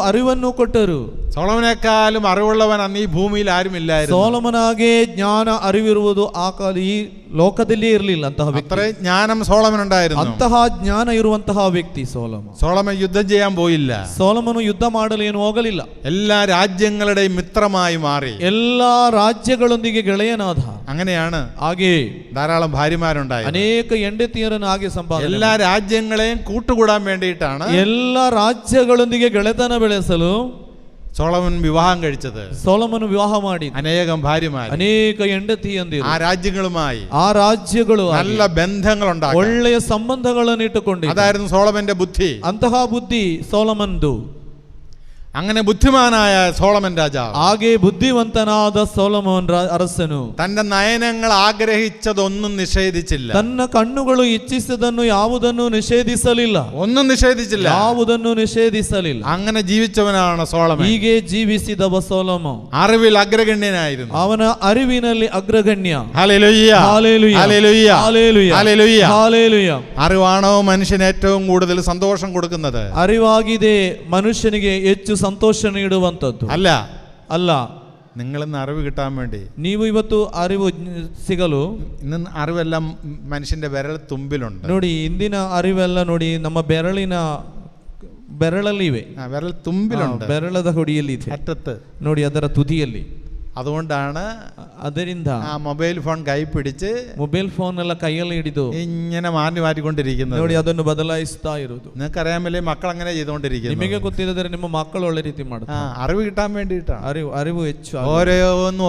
S6: ಅರಿವನ್ನು ಕೊಟ್ಟರು.
S5: സോളമനെക്കാളും അറിവുള്ളവൻ അന്ന് ഈ ഭൂമിയിൽ ആരുമില്ലായിരുന്നു.
S6: ಸೊಲೊಮನಾಗೆ ಜ್ಞಾನ ಅರಿವಿರುವುದು ಆ ಕಾಲ ಈ ಲೋಕದಲ್ಲಿ ಇರಲಿಲ್ಲ. ಅಂತಹ ವ್ಯಕ್ತಿ,
S5: അത്രയും ജ്ഞാനം സോളമനുണ്ടായിരുന്നു.
S6: ಅಂತಹ ಜ್ಞಾನ ಇರುವಂತಹ ವ್ಯಕ್ತಿ ಸೊಲೊಮ.
S5: സോളമൻ യുദ്ധം ചെയ്യാൻ പോയില്ല.
S6: ಸೊಲೊಮನು ಯುದ್ಧ ಮಾಡಲು ಏನು ಹೋಗಲಿಲ್ಲ.
S5: എല്ലാ രാജ്യങ്ങളുടെയും മിത്രമായി മാറി,
S6: ಎಲ್ಲಾ ರಾಜ್ಯಗಳೊಂದಿಗೆ ಗೆಳೆಯನಾದ.
S5: അങ്ങനെയാണ്
S6: ಹಾಗೆ
S5: ധാരാളം ഭാര്യമാരുണ്ടായി.
S6: ಅನೇಕ ಹೆಂಡತಿಯರನ್ನು ಹಾಗೆ ಸಂಪಾದನೆ.
S5: എല്ലാ രാജ്യങ്ങളെയും കൂട്ടുകൂടാൻ വേണ്ടിയിട്ടാണ്
S6: ಎಲ್ಲ ರಾಜ್ಯಗಳೊಂದಿಗೆ ಗೆಳೆತನ ಬೆಳೆಸಲು
S5: സോളമൻ വിവാഹം കഴിച്ചത്.
S6: ಸೊಲೊಮನು ವಿವಾಹ ಮಾಡಿ
S5: അനേകം ഭാര്യമാർ,
S6: ಅನೇಕ ಹೆಂಡತಿಯಂದಿರು.
S5: ആ രാജ്യങ്ങളുമായി
S6: ಆ ರಾಜ್ಯಗಳು
S5: നല്ല ബന്ധങ്ങളുണ്ടാക്കി,
S6: ಒಳ್ಳೆಯ ಸಂಬಂಧಗಳನ್ನು ಇಟ್ಟುಕೊಂಡು,
S5: അതായിരുന്നു സോളമന്റെ ബുദ്ധി.
S6: ಅಂತಹ ಬುದ್ಧಿ ಸೊಲೊಮನ್ದು.
S5: അങ്ങനെ ബുദ്ധിമാനായ സോളമൻ രാജാവ്,
S6: ಹಾಗೆ ബുദ്ധിವಂತನಾದ ಸೊಲೊಮೋನ್ ಅರಸನು
S5: തന്റെ നയനങ്ങൾ ആഗ്രഹിച്ചതൊന്നും നിഷേധിച്ചില്ല.
S6: ತನ್ನ ಕಣ್ಣುಗಳು ಇಚ್ಛಿಸಿದನ್ನು ಯಾವುದನ್ನು ನಿಷೇಧಿಸಲಿಲ್ಲ.
S5: ഒന്നും നിഷേധിച്ചില്ല,
S6: ಯಾವುದನ್ನು ನಿಷೇಧಿಸಲಿಲ್ಲ.
S5: അങ്ങനെ ജീവിച്ചവനാണ് സോളമൻ.
S6: ಹೀಗೆ ಜೀವಿಸಿದವ ಸೊಲೊಮೋನ್.
S5: അറിവിൽ അഗ്രഗണ്യനായിരുന്നു.
S6: ಅವನ ಅರಿವಿನಲ್ಲಿ ಅಗ್ರಗಣ್ಯ.
S5: ഹല്ലേലൂയ,
S6: ഹല്ലേലൂയ,
S5: ഹല്ലേലൂയ,
S6: ഹല്ലേലൂയ,
S5: ഹല്ലേലൂയ.
S6: ഹല്ലേലൂയ.
S5: അറിവാണോ മനുഷ്യന് ഏറ്റവും കൂടുതൽ സന്തോഷം കൊടുക്കുന്നത്?
S6: ಅರಿವಾಗಿದೆ ಮನುಷ್ಯನಿಗೆ ಹೆಚ್ಚು ಸಂತೋಷ ನೀಡುವಂತದ್ದು.
S5: അല്ല,
S6: ಅಲ್ಲ.
S5: നിങ്ങളിന്ന് അറിവ് കിട്ടാൻ വേണ്ടി,
S6: ನೀವು ಇವತ್ತು ಅರಿವು ಸಿಗಲು,
S5: ഇന്ന് അറിവെല്ലാം മനുഷ്യന്റെ വിരൽ തുമ്പിലുണ്ട്.
S6: ನೋಡಿ, ಇಂದಿನ ಅರಿವೆಲ್ಲ ನೋಡಿ ನಮ್ಮ ಬೆರಳಲ್ಲಿವೆ.
S5: വിരൽ തുമ്പിലുണ്ട്,
S6: ಬೆರಳದ ಹೊಡಿಯಲ್ಲಿ ಇದೆ.
S5: അറ്റത്ത്
S6: ನೋಡಿ, ಅದರ ತುದಿಯಲ್ಲಿ.
S5: അതുകൊണ്ടാണ്
S6: ಅದರಿಂದ
S5: ആ മൊബൈൽ ഫോൺ കൈ പിടിച്ച്
S6: ಮೊಬೈಲ್ ಫೋನ್ ಎಲ್ಲ ಕೈಯಲ್ಲಿ ಹಿಡಿದು
S5: ഇങ്ങനെ മാറ്റിക്കൊണ്ടിരിക്കുന്നത്.
S6: ನೋಡಿ, ಅದನ್ನು ಬದಲಾಯಿಸ್ತಾ ಇರುವುದು.
S5: നിങ്ങൾക്കറിയാമല്ലേ, മക്കൾ അങ്ങനെ ചെയ്തുകൊണ്ടിരിക്കുന്നു.
S6: ನಿಮಗೆ ಗೊತ್ತಿಲ್ಲದ್ರೆ ನಿಮ್ಮ ಮಕ್ಕಳು ಒಳ್ಳೆ ರೀತಿ ಮಾಡ್ತಾರೆ.
S5: അറിവ് കിട്ടാൻ വേണ്ടിയിട്ടാണ്.
S6: ಅರಿವು ಹೆಚ್ಚು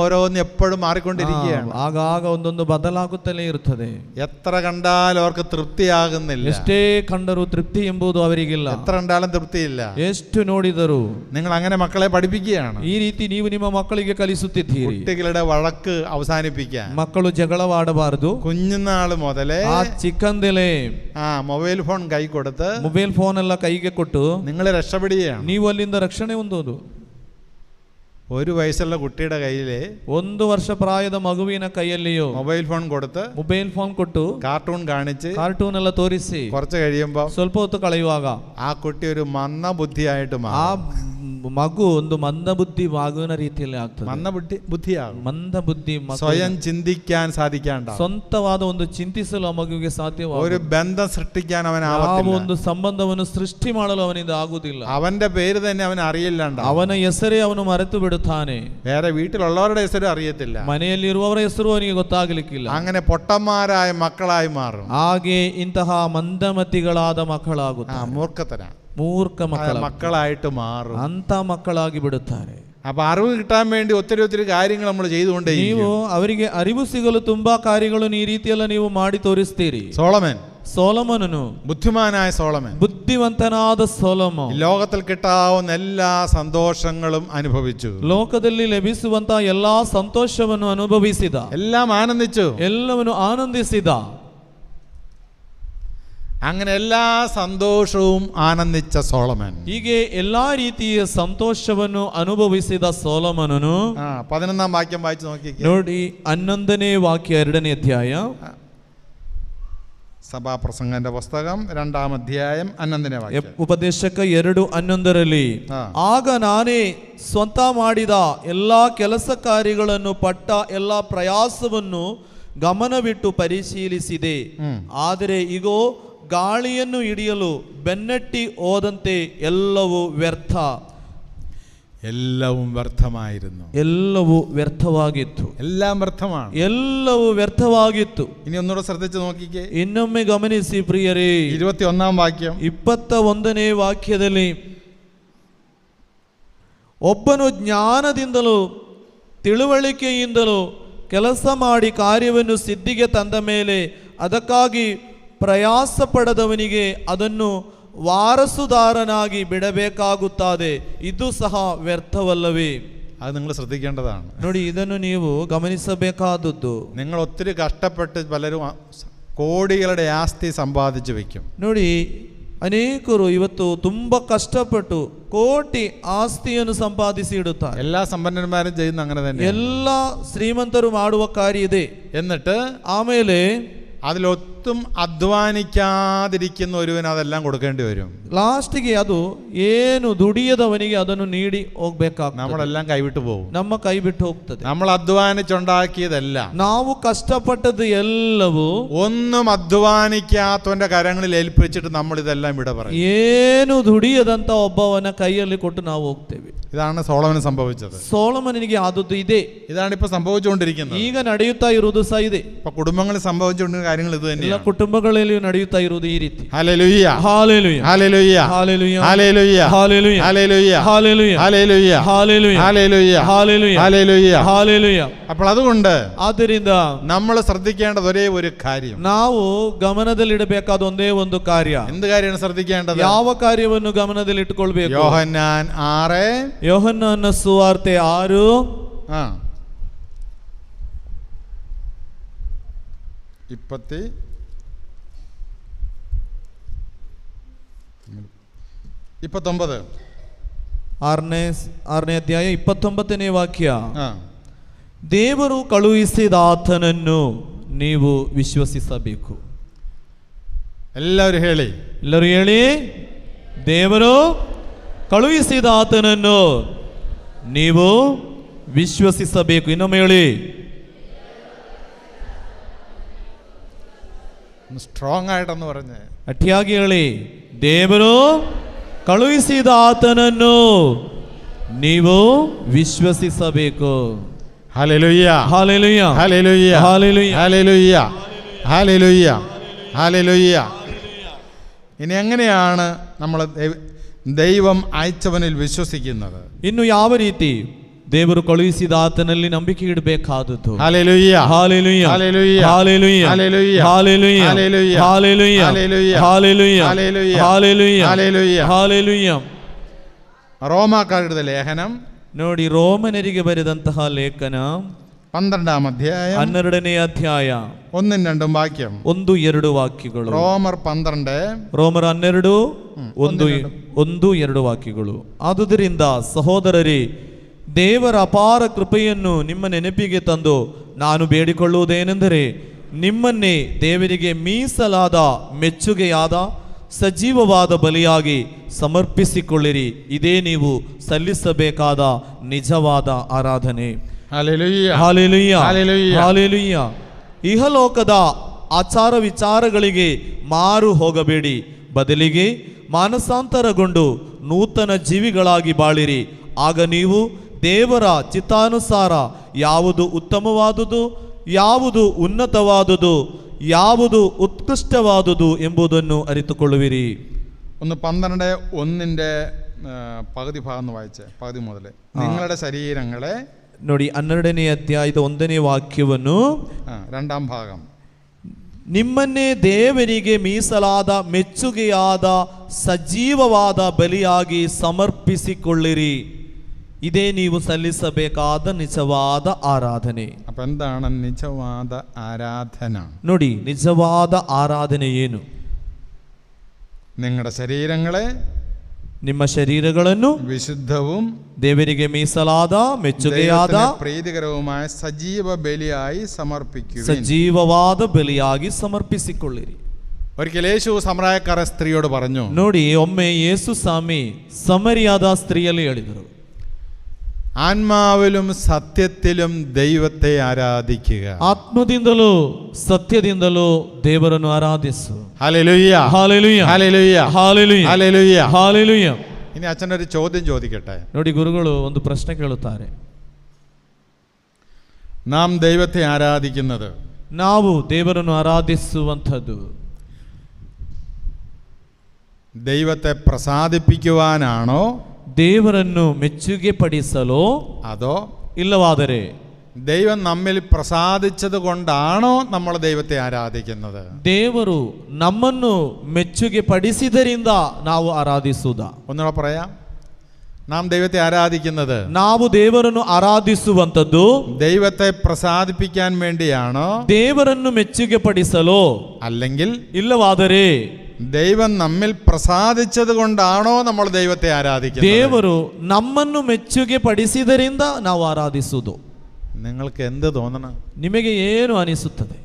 S5: ഓരോന്ന് എപ്പോഴും മാറിക്കൊണ്ടിരിക്കുകയാണ്.
S6: ಆಗಾಗ ಒಂದೊಂದು ಬದಲಾಗುತ್ತಲೇ ಇರುತ್ತದೆ.
S5: എത്ര കണ്ടാലും അവർക്ക് തൃപ്തിയാകുന്നില്ല.
S6: ಎಷ್ಟೇ ಕಂಡರೂ ತೃಪ್ತಿ ಎಂಬುದು ಅವರಿಗಿಲ್ಲ.
S5: എത്ര കണ്ടാലും തൃപ്തിയില്ല.
S6: ಎಷ್ಟು ನೋಡಿದರು.
S5: നിങ്ങൾ അങ്ങനെ മക്കളെ പഠിപ്പിക്കുകയാണ്.
S6: ಈ ರೀತಿ ನೀವು ನಿಮ್ಮ ಮಕ್ಕಳಿಗೆ ಕಲಿಸುತ್ತಿದ್ದೀರಿ.
S5: കുട്ടികളുടെ വഴക്ക് അവസാനിപ്പിക്കാൻ.
S6: ಮಕ್ಕಳು ಜಗಳವಾಡಬಾರದು.
S5: കുഞ്ഞുനാള് മുതലേ
S6: ಆ ಚಿಕ್ಕಂದಲೇ
S5: മൊബൈൽ ഫോൺ കൈ കൊടുത്ത്
S6: ಮೊಬೈಲ್ ಫೋನ್ ಎಲ್ಲ ಕೈಗೆ ಕೊಟ್ಟು
S5: നിങ്ങൾ രക്ഷപ്പെടുകയാണ്.
S6: ನೀವು ಅಲ್ಲಿಂದ ರಕ್ಷಣೆ ಹೊಂದೋದು.
S5: 1 വയസ്സുള്ള കുട്ടിയുടെ കയ്യില്
S6: 1 ವರ್ಷ ಪ್ರಾಯದ ಮಗುವಿನ ಕೈಯಲ್ಲಿಯೋ
S5: മൊബൈൽ ഫോൺ കൊടുത്ത്
S6: ಮೊಬೈಲ್ ಫೋನ್ ಕೊಟ್ಟು
S5: കാർട്ടൂൺ കാണിച്ച്
S6: ಕಾರ್ಟೂನ್ ಎಲ್ಲ ತೋರಿಸಿ
S5: കുറച്ച് കഴിയുമ്പോൾ
S6: ಸ್ವಲ್ಪ ಹೊತ್ತು ಕಳೆಯುವಾಗ
S5: ആ കുട്ടി ഒരു മന്ദബുദ്ധിയായിട്ട്
S6: ಆ
S5: മാറും.
S6: ಮಗು ಒಂದು ಮಂದಬುದ್ಧಿವಾಗುವ ರೀತಿಯಲ್ಲಿ ಆಗ್ತದೆ.
S5: ബുദ്ധിയാകും.
S6: ಮಂದಬುದ್ಧಿ
S5: സ്വയം ചിന്തിക്കാൻ സാധിക്കാണ്ടാവും.
S6: ಸ್ವಂತವಾದ ಒಂದು ಚಿಂತಿಸಲು ಆ ಮಗುವಿಗೆ ಸಾಧ್ಯವಾಗುವುದಿಲ್ಲ.
S5: ഒരു ബന്ധം സൃഷ്ടിക്കാൻ അവനാവത്തില്ല.
S6: ಒಂದು ಸಂಬಂಧವನ್ನು ಸೃಷ್ಟಿ ಮಾಡಲು ಅವನಿಂದ ಆಗುವುದಿಲ್ಲ.
S5: അവന്റെ പേര് തന്നെ അവൻ അറിയില്ലാണ്ടാവും.
S6: ಅವನ ಹೆಸರೇ ಅವನು ಮರೆತು ಬಿಡುತ್ತಾನೆ.
S5: വേറെ വീട്ടിലുള്ളവരുടെ ಹೆಸರು അറിയത്തില്ല.
S6: ಮನೆಯಲ್ಲಿರುವವರ ಹೆಸರು ಅವನಿಗೆ ಗೊತ್ತಾಗಲಿಕ್ಕಿಲ್ಲ.
S5: അങ്ങനെ പൊട്ടന്മാരായ മക്കളായി മാറും.
S6: ಹಾಗೆ ಇಂತಹ ಮಂದಮತಿಗಳಾದ ಮಕ್ಕಳಾಗುತ್ತಾರೆ. ಮೂರ್ಖ
S5: മക്കളായിട്ട് മാറും.
S6: ಅಂತ ಮಕ್ಕಳಾಗಿ ಬಿಡುತ್ತಾರೆ.
S5: അപ്പൊ അറിവ് കിട്ടാൻ വേണ്ടി ഒത്തിരി കാര്യങ്ങൾ നമ്മൾ ചെയ്തുകൊണ്ടേ.
S6: ನೀವು ಅವರಿಗೆ ಅರಿವು ಸಿಗಲು ತುಂಬಾ ಕಾರ್ಯಗಳನ್ನು ಈ ರೀತಿಯೆಲ್ಲ ನೀವು ಮಾಡಿ ತೋರಿಸ್ತೀರಿ. സോളമോനു
S5: ബുദ്ധിമാനായ സോളമൻ,
S6: ബുദ്ധിವಂತനാದ ಸೊಲೊಮೋನ್
S5: ലോകത്തിൽ കിട്ടാവുന്ന എല്ലാ സന്തോഷങ്ങളും അനുഭവിച്ചു.
S6: ಲೋಕದಲ್ಲಿ ಲಭಿಸುವಂತ ಎಲ್ಲಾ ಸಂತೋಷವನ್ನು ಅನುಭವಿಸಿದ.
S5: എല്ലാം ആനന്ദിച്ചു.
S6: ಎಲ್ಲವನ್ನು ಆನಂದಿಸಿದ.
S5: അങ്ങനെ എല്ലാ സന്തോഷവും ആനന്ദിച്ച സോളമൻ,
S6: ಹೀಗೆ ಎಲ್ಲಾ ರೀತಿಯ ಸಂತೋಷವನ್ನು ಅನುಭವಿಸಿದ ಸೊಲೊಮೋನನು
S5: 11ാം വാക്യം വായിച്ചു നോക്കിക്കേ.
S6: ನೋಡಿ 11ನೇ ವಾಕ್ಯ 2ನೇ ಅಧ್ಯಾಯ,
S5: സഭാപ്രസംഗന്റെ പുസ്തകം 2ാം അധ്യായം 11ನೇ ವಾಕ್ಯ.
S6: ಉಪದೇಶಕ 2:11ರಲ್ಲಿ, ಆಗ ನಾನೇ ಸ್ವಂತ ಮಾಡಿದ ಎಲ್ಲಾ ಕೆಲಸ ಕಾರ್ಯಗಳನ್ನು ಪಟ್ಟ ಎಲ್ಲಾ ಪ್ರಯಾಸವನ್ನು ಗಮನವಿಟ್ಟು ಪರಿಶೀಲಿಸಿದೆ. ಆದರೆ ಈಗೋ ಗಾಳಿಯನ್ನು ಹಿಡಿಯಲು ಬೆನ್ನಟ್ಟಿ ಹೋದಂತೆ ಎಲ್ಲವೂ ವ್ಯರ್ಥ.
S5: ಎಲ್ಲವೂ ವ್ಯರ್ಥമായിരുന്നു.
S6: ಎಲ್ಲವೂ ವ್ಯರ್ಥವಾಗಿತ್ತು.
S5: എല്ലാം വ്യർത്ഥമാണ്.
S6: ಎಲ್ಲವೂ ವ್ಯರ್ಥವಾಗಿತ್ತು.
S5: ഇനി ഒന്നുകൂടെ ശ്രദ്ധിച്ചു നോക്കിക്കേ.
S6: ಇನ್ನೊಮ್ಮೆ ಗಮನಿಸಿ ಪ್ರಿಯರೇ.
S5: 21ാം വാക്യം.
S6: 21ನೇ ವಾಕ್ಯದಲ್ಲಿ, ಒಬ್ಬನು ಜ್ಞಾನದಿಂದಲೂ ತಿಳುವಳಿಕೆಯಿಂದಲೂ ಕೆಲಸ ಮಾಡಿ ಕಾರ್ಯವನ್ನು ಸಿದ್ಧಿಗೆ ತಂದ ಮೇಲೆ ಅದಕ್ಕಾಗಿ ಪ್ರಯಾಸ ಪಡದವನಿಗೆ ಅದನ್ನು ವಾರಸುದಾರನಾಗಿ ಬಿಡಬೇಕಾಗುತ್ತದೆ. ಇದು ಸಹ ವ್ಯರ್ಥವಲ್ಲವೇ?
S5: അത് നിങ്ങൾ ശ്രദ്ധിക്കേണ്ടതാണ്.
S6: ನೋಡಿ, ಇದನ್ನು ನೀವು ಗಮನಿಸಬೇಕಾದದ್ದು.
S5: നിങ്ങൾ ഒത്തിരി കഷ്ടപ്പെട്ട് പലരും കോടികളുടെ ആസ്തി സമ്പാദിച്ചു വെക്കും.
S6: ನೋಡಿ, ಅನೇಕರು ಇವತ್ತು ತುಂಬಾ ಕಷ್ಟಪಟ್ಟು ಕೋಟಿ ಆಸ್ತಿಯನ್ನು ಸಂಪಾದಿಸಿ ಇಡುತ್ತಾರೆ.
S5: എല്ലാ സമ്പന്നന്മാരും ചെയ്യുന്ന അങ്ങനെ തന്നെ.
S6: ಎಲ್ಲ ಶ್ರೀಮಂತರು ಮಾಡುವ ಕಾರ್ಯ ಇದೆ.
S5: എന്നിട്ട്
S6: ಆಮೇಲೆ
S5: അതിലൊത്തും അധ്വാനിക്കാതിരിക്കുന്ന ഒരുവന് അതെല്ലാം കൊടുക്കേണ്ടി വരും.
S6: ಲಾಸ್ಟಿಗೆ ಅದು ಏನು ದುಡಿಯದವನಿಗೆ ಅದನ್ನು ನೀಡಿ ಹೋಗ್ಬೇಕಾಗ್ತದೆ.
S5: നമ്മളെല്ലാം കൈവിട്ടു പോകും.
S6: ನಮ್ಮ ಕೈ ಬಿಟ್ಟು ಹೋಗ್ತದೆ.
S5: നമ്മൾ അധ്വാനിച്ചുണ്ടാക്കിയതെല്ലാം,
S6: ನಾವು ಕಷ್ಟಪಟ್ಟದ್ದು ಎಲ್ಲವೂ
S5: ഒന്നും അധ്വാനിക്കാത്തവന്റെ കരങ്ങളിൽ ഏൽപ്പിച്ചിട്ട് നമ്മൾ ഇതെല്ലാം ഇവിടെ പറയും.
S6: ಏನು ದುಡಿಯದಂತ ಒಬ್ಬವನ ಕೈಯಲ್ಲಿ ಕೊಟ್ಟು ನಾವು ಹೋಗ್ತೇವೆ.
S5: ഇതാണ് സോളമന് സംഭവിച്ചത്.
S6: ಸೊಲೊಮೋನನಿಗೆ ಆದದ್ದು ಇದೆ.
S5: ഇതാണ് ഇപ്പൊ സംഭവിച്ചുകൊണ്ടിരിക്കുന്നത്.
S6: ಈಗ ನಡೆಯುತ್ತಾ ಇರುವುದು ಸಹ ಇದೆ.
S5: ഇപ്പൊ കുടുംബങ്ങളിൽ സംഭവിച്ചുകൊണ്ടിരിക്കുന്ന കാര്യങ്ങൾ ഇത്
S6: ಎಲ್ಲ
S5: തന്നെയാണ്.
S6: ಕುಟುಂಬಗಳಲ್ಲಿ ನಡೆಯುತ್ತಾ ಇರುವುದು ಈ ರೀತಿ.
S5: ഹല്ലേലൂയ,
S6: ഹല്ലേലൂയ,
S5: ഹല്ലേലൂയ,
S6: ഹല്ലേലൂയ,
S5: ഹല്ലേലൂയ,
S6: ഹല്ലേലൂയ,
S5: ഹല്ലേലൂയ,
S6: ഹല്ലേലൂയ,
S5: ഹല്ലേലൂയ,
S6: ഹല്ലേലൂയ,
S5: ഹല്ലേലൂയ,
S6: ഹല്ലേലൂയ,
S5: ഹല്ലേലൂയ,
S6: ഹല്ലേലൂയ.
S5: അപ്പോൾ അതുകൊണ്ട്
S6: ಆದ್ದರಿಂದ
S5: നമ്മൾ ശ്രദ്ധിക്കേണ്ടത് ഒരേ ഒരു കാര്യം.
S6: ನಾವು ಗಮನದಲ್ಲಿಡಬೇಕಾದ ಒಂದೇ ಒಂದು ಕಾರ್ಯ.
S5: എന്ത് കാര്യമാണ് ശ്രദ്ധിക്കേണ്ടത്?
S6: ಯಾವ ಕಾರ್ಯವನ್ನು ಗಮನದಲ್ಲಿಟ್ಟುಕೊಳ್ಬೇಕು?
S5: യോഹന്നാൻ 6
S6: ಯೋಹನ್ನನ ಸುವಾರ್ತೆ 6
S5: 29
S6: 6ನೇ ಅಧ್ಯಾಯ 29ನೇ ವಾಕ್ಯ. ದೇವರು ಕಳುಹಿಸಿದ ಆತನನ್ನು ನೀವು ವಿಶ್ವಸಿಸಬೇಕು.
S5: എല്ലാവരും ಹೇಳಿ,
S6: ಎಲ್ಲರೂ ಹೇಳಿ, ದೇವರು ಕಳುಹಿಸಿದ ಆತನನ್ನು ನೀವು ವಿಶ್ವಸಿಸಬೇಕು. ಇನ್ನೊಮ್ಮೆ ಹೇಳಿ,
S5: സ്ട്രോങ് ആയിട്ടെന്ന് പറഞ്ഞ്
S6: ಗಟ್ಟಿಯಾಗಿ ಹೇಳಿ, ದೇವರು ಕಳುಹಿಸಿದ ಆತನನ್ನು ನೀವು ವಿಶ್ವಸಿಸಬೇಕು.
S5: ഹല്ലേലൂയ,
S6: ഹല്ലേലൂയ,
S5: ഹല്ലേലൂയ,
S6: ഹല്ലേലൂയ,
S5: ഹല്ലേലൂയ, ഹല്ലേലൂയ, ഹല്ലേലൂയ. ഇനി എങ്ങനെയാണ് നമ്മൾ ദൈവം അയച്ചവനിൽ വിശ്വസിക്കുന്നത്?
S6: ಇನ್ನು ಯಾವ ರೀತಿ ದೇವರು ಕಳುಹಿಸಿದ ಆತನಲ್ಲಿ ನಂಬಿಕೆ ಇಡಬೇಕಾದದ್ದು?
S5: ഹല്ലേലൂയ,
S6: ഹല്ലേലൂയ,
S5: ഹല്ലേലൂയ,
S6: ഹല്ലേലൂയ,
S5: ഹല്ലേലൂയ,
S6: ഹല്ലേലൂയ,
S5: ഹല്ലേലൂയ,
S6: ഹല്ലേലൂയ,
S5: ഹല്ലേലൂയ,
S6: ഹല്ലേലൂയ,
S5: ഹല്ലേലൂയ,
S6: ഹല്ലേലൂയ,
S5: ഹല്ലേലൂയ.
S6: ഹല്ലേലൂയ.
S5: റോമാക്കാരുടെ ലേഖനം
S6: ನೋಡಿ, ರೋಮನರಿಗೆ ಬರೆದಂತಹ ಲೇಖನ
S5: 12ാം അധ്യായം
S6: 12ನೇ ಅಧ್ಯಾಯ
S5: 1-2 വാക്യം.
S6: 1-2 ವಾಕ್ಯಗಳು.
S5: റോമർ 12
S6: ರೋಮರ 12 1-2 ವಾಕ್ಯಗಳು. ಆದುದರಿಂದ ಸಹೋದರರೇ, ದೇವರ ಅಪಾರ ಕೃಪೆಯನ್ನು ನಿಮ್ಮ ನೆನಪಿಗೆ ತಂದು ನಾನು ಬೇಡಿಕೊಳ್ಳುವುದೇನೆಂದರೆ, ನಿಮ್ಮನ್ನೇ ದೇವರಿಗೆ ಮೀಸಲಾದ ಮೆಚ್ಚುಗೆಯಾದ ಸಜೀವವಾದ ಬಲಿಯಾಗಿ ಸಮರ್ಪಿಸಿಕೊಳ್ಳಿರಿ. ಇದೇ ನೀವು ಸಲ್ಲಿಸಬೇಕಾದ ನಿಜವಾದ ಆರಾಧನೆ.
S5: ഹല്ലേലൂയ.
S6: Hallelujah,
S5: hallelujah.
S6: ಹಾಲೆಲೂಯ. ಇಹಲೋಕದ ಆಚಾರ ವಿಚಾರಗಳಿಗೆ ಮಾರು ಹೋಗಬೇಡಿ, ಬದಲಿಗೆ ಮಾನಸಾಂತರಗೊಂಡು ನೂತನ ಜೀವಿಗಳಾಗಿ ಬಾಳಿರಿ. ಆಗ ನೀವು ದೇವರ ಚಿತ್ತಾನುಸಾರ ಯಾವುದು ಉತ್ತಮವಾದುದು, ಯಾವುದು ಉನ್ನತವಾದುದು, ಯಾವುದು ಉತ್ಕೃಷ್ಟವಾದುದು ಎಂಬುದನ್ನು ಅರಿತುಕೊಳ್ಳುವಿರಿ.
S5: ഒന്ന് 12:1 പകുതി ഭാഗം വായിച്ചേ, പകുതി മുതൽ. നിങ്ങളുടെ ശരീരങ്ങളെ
S6: ನೋಡಿ 12ನೇ ಅಧ್ಯಾಯದ 1ನೇ ವಾಕ್ಯವನ್ನು,
S5: രണ്ടാം ഭാഗം,
S6: ನಿಮ್ಮನ್ನೇ ದೇವರಿಗೆ ಮೀಸಲಾದ ಮೆಚ್ಚುಗೆಯಾದ ಸಜೀವವಾದ ಬಲಿಯಾಗಿ ಸಮರ್ಪಿಸಿಕೊಳ್ಳಿರಿ. ಇದೇ ನೀವು ಸಲ್ಲಿಸಬೇಕಾದ ನಿಜವಾದ ಆರಾಧನೆ.
S5: അപ്പൊ എന്താണ് നിജവാദ ആരാധന?
S6: ನೋಡಿ, ನಿಜವಾದ ಆರಾಧನೆ ಏನು?
S5: നിങ്ങളുടെ ശരീരങ്ങളെ,
S6: ನಿಮ್ಮ ಶರೀರಗಳನ್ನು
S5: വിശുദ്ധവും
S6: ದೇವರಿಗೆ ಮೀಸಲಾದ ಮೆಚ್ಚುಗೆಯಾದ
S5: പ്രീതികരവുമായ സജീവ ബലിയായി സമർപ്പിക്കുക.
S6: ಸಜೀವವಾದ ಬಲಿಯಾಗಿ ಸಮರ್ಪಿಸಿಕೊಳ್ಳಿರಿ.
S5: ഒരിക്കൽ യേശു സമറായക്കാര സ്ത്രീയോട് പറഞ്ഞു.
S6: ನೋಡಿ, ಒಮ್ಮೆ ಯೇಸು ಸ್ವಾಮಿ ಸಮರಿಯಾದ ಸ್ತ್ರೀಯಲ್ಲಿ ಹೇಳಿದರು,
S5: ആത്മാവിലും സത്യത്തിലും ദൈവത്തെ ആരാധിക്കുക.
S6: ಆತ್ಮದಿಂದಲೂ ಸತ್ಯದಿಂದಲೂ ದೇವರನ್ನು ಆರಾಧಿಸು.
S5: ഹല്ലേലൂയ,
S6: ಹಾಲೆಲೂಯ,
S5: ഹല്ലേലൂയ,
S6: ಹಾಲೆಲೂಯ,
S5: ഹല്ലേലൂയ,
S6: ಹಾಲೆಲೂಯ.
S5: ഇനി അച്ഛനൊരു ചോദ്യം ചോദിക്കട്ടെ.
S6: ನೋಡಿ, ಗುರುಗಳು ಒಂದು ಪ್ರಶ್ನೆ ಕೇಳುತ್ತಾರೆ.
S5: നാം ദൈവത്തെ ആരാധിക്കുന്നത്,
S6: ನಾವು ದೇವರನ್ನು ಆರಾಧಿಸುವಂಥದ್ದು
S5: ദൈവത്തെ പ്രസാദിപ്പിക്കുവാനാണോ,
S6: ದೇವರನ್ನು ಮೆಚ್ಚುಗೆ ಪಡಿಸಲು,
S5: അതോ
S6: ಇಲ್ಲವಾದರೆ
S5: ദൈവം നമ്മിൽ പ്രസാദിച്ചത് കൊണ്ടാണോ നമ്മൾ ദൈവത്തെ ആരാധിക്കുന്നത്?
S6: ದೇವರು ನಮ್ಮನ್ನು ಮೆಚ್ಚುಗೆ ಪಡಿಸಿದರಿಂದ ನಾವು ಆರಾಧಿಸುವುದಾ?
S5: ഒന്നുകൂടെ പറയാം. നാം ദൈവത്തെ ആരാധിക്കുന്നത്,
S6: ನಾವು ದೇವರನ್ನು ಆರಾಧಿಸುವಂಥದ್ದು
S5: ദൈവത്തെ പ്രസാദിപ്പിക്കാൻ വേണ്ടിയാണോ,
S6: ದೇವರನ್ನು ಮೆಚ್ಚುಗೆ ಪಡಿಸಲು,
S5: അല്ലെങ്കിൽ
S6: ಇಲ್ಲವಾದರೆ
S5: ദൈവം നമ്മിൽ പ്രസാദിച്ചത് കൊണ്ടാണോ നമ്മൾ ദൈവത്തെ ആരാധിക്കുന്നത്?
S6: ದೇವರು ನಮ್ಮನ್ನು ಮೆಚ್ಚುಗೆ ಪಡಿಸಿದರಿಂದ ನಾವು ಆರಾಧಿಸುವುದು.
S5: നിങ്ങൾക്ക് എന്ത് തോന്നണം?
S6: ನಿಮಗೆ ಏನು ಅನಿಸುತ್ತದೆ?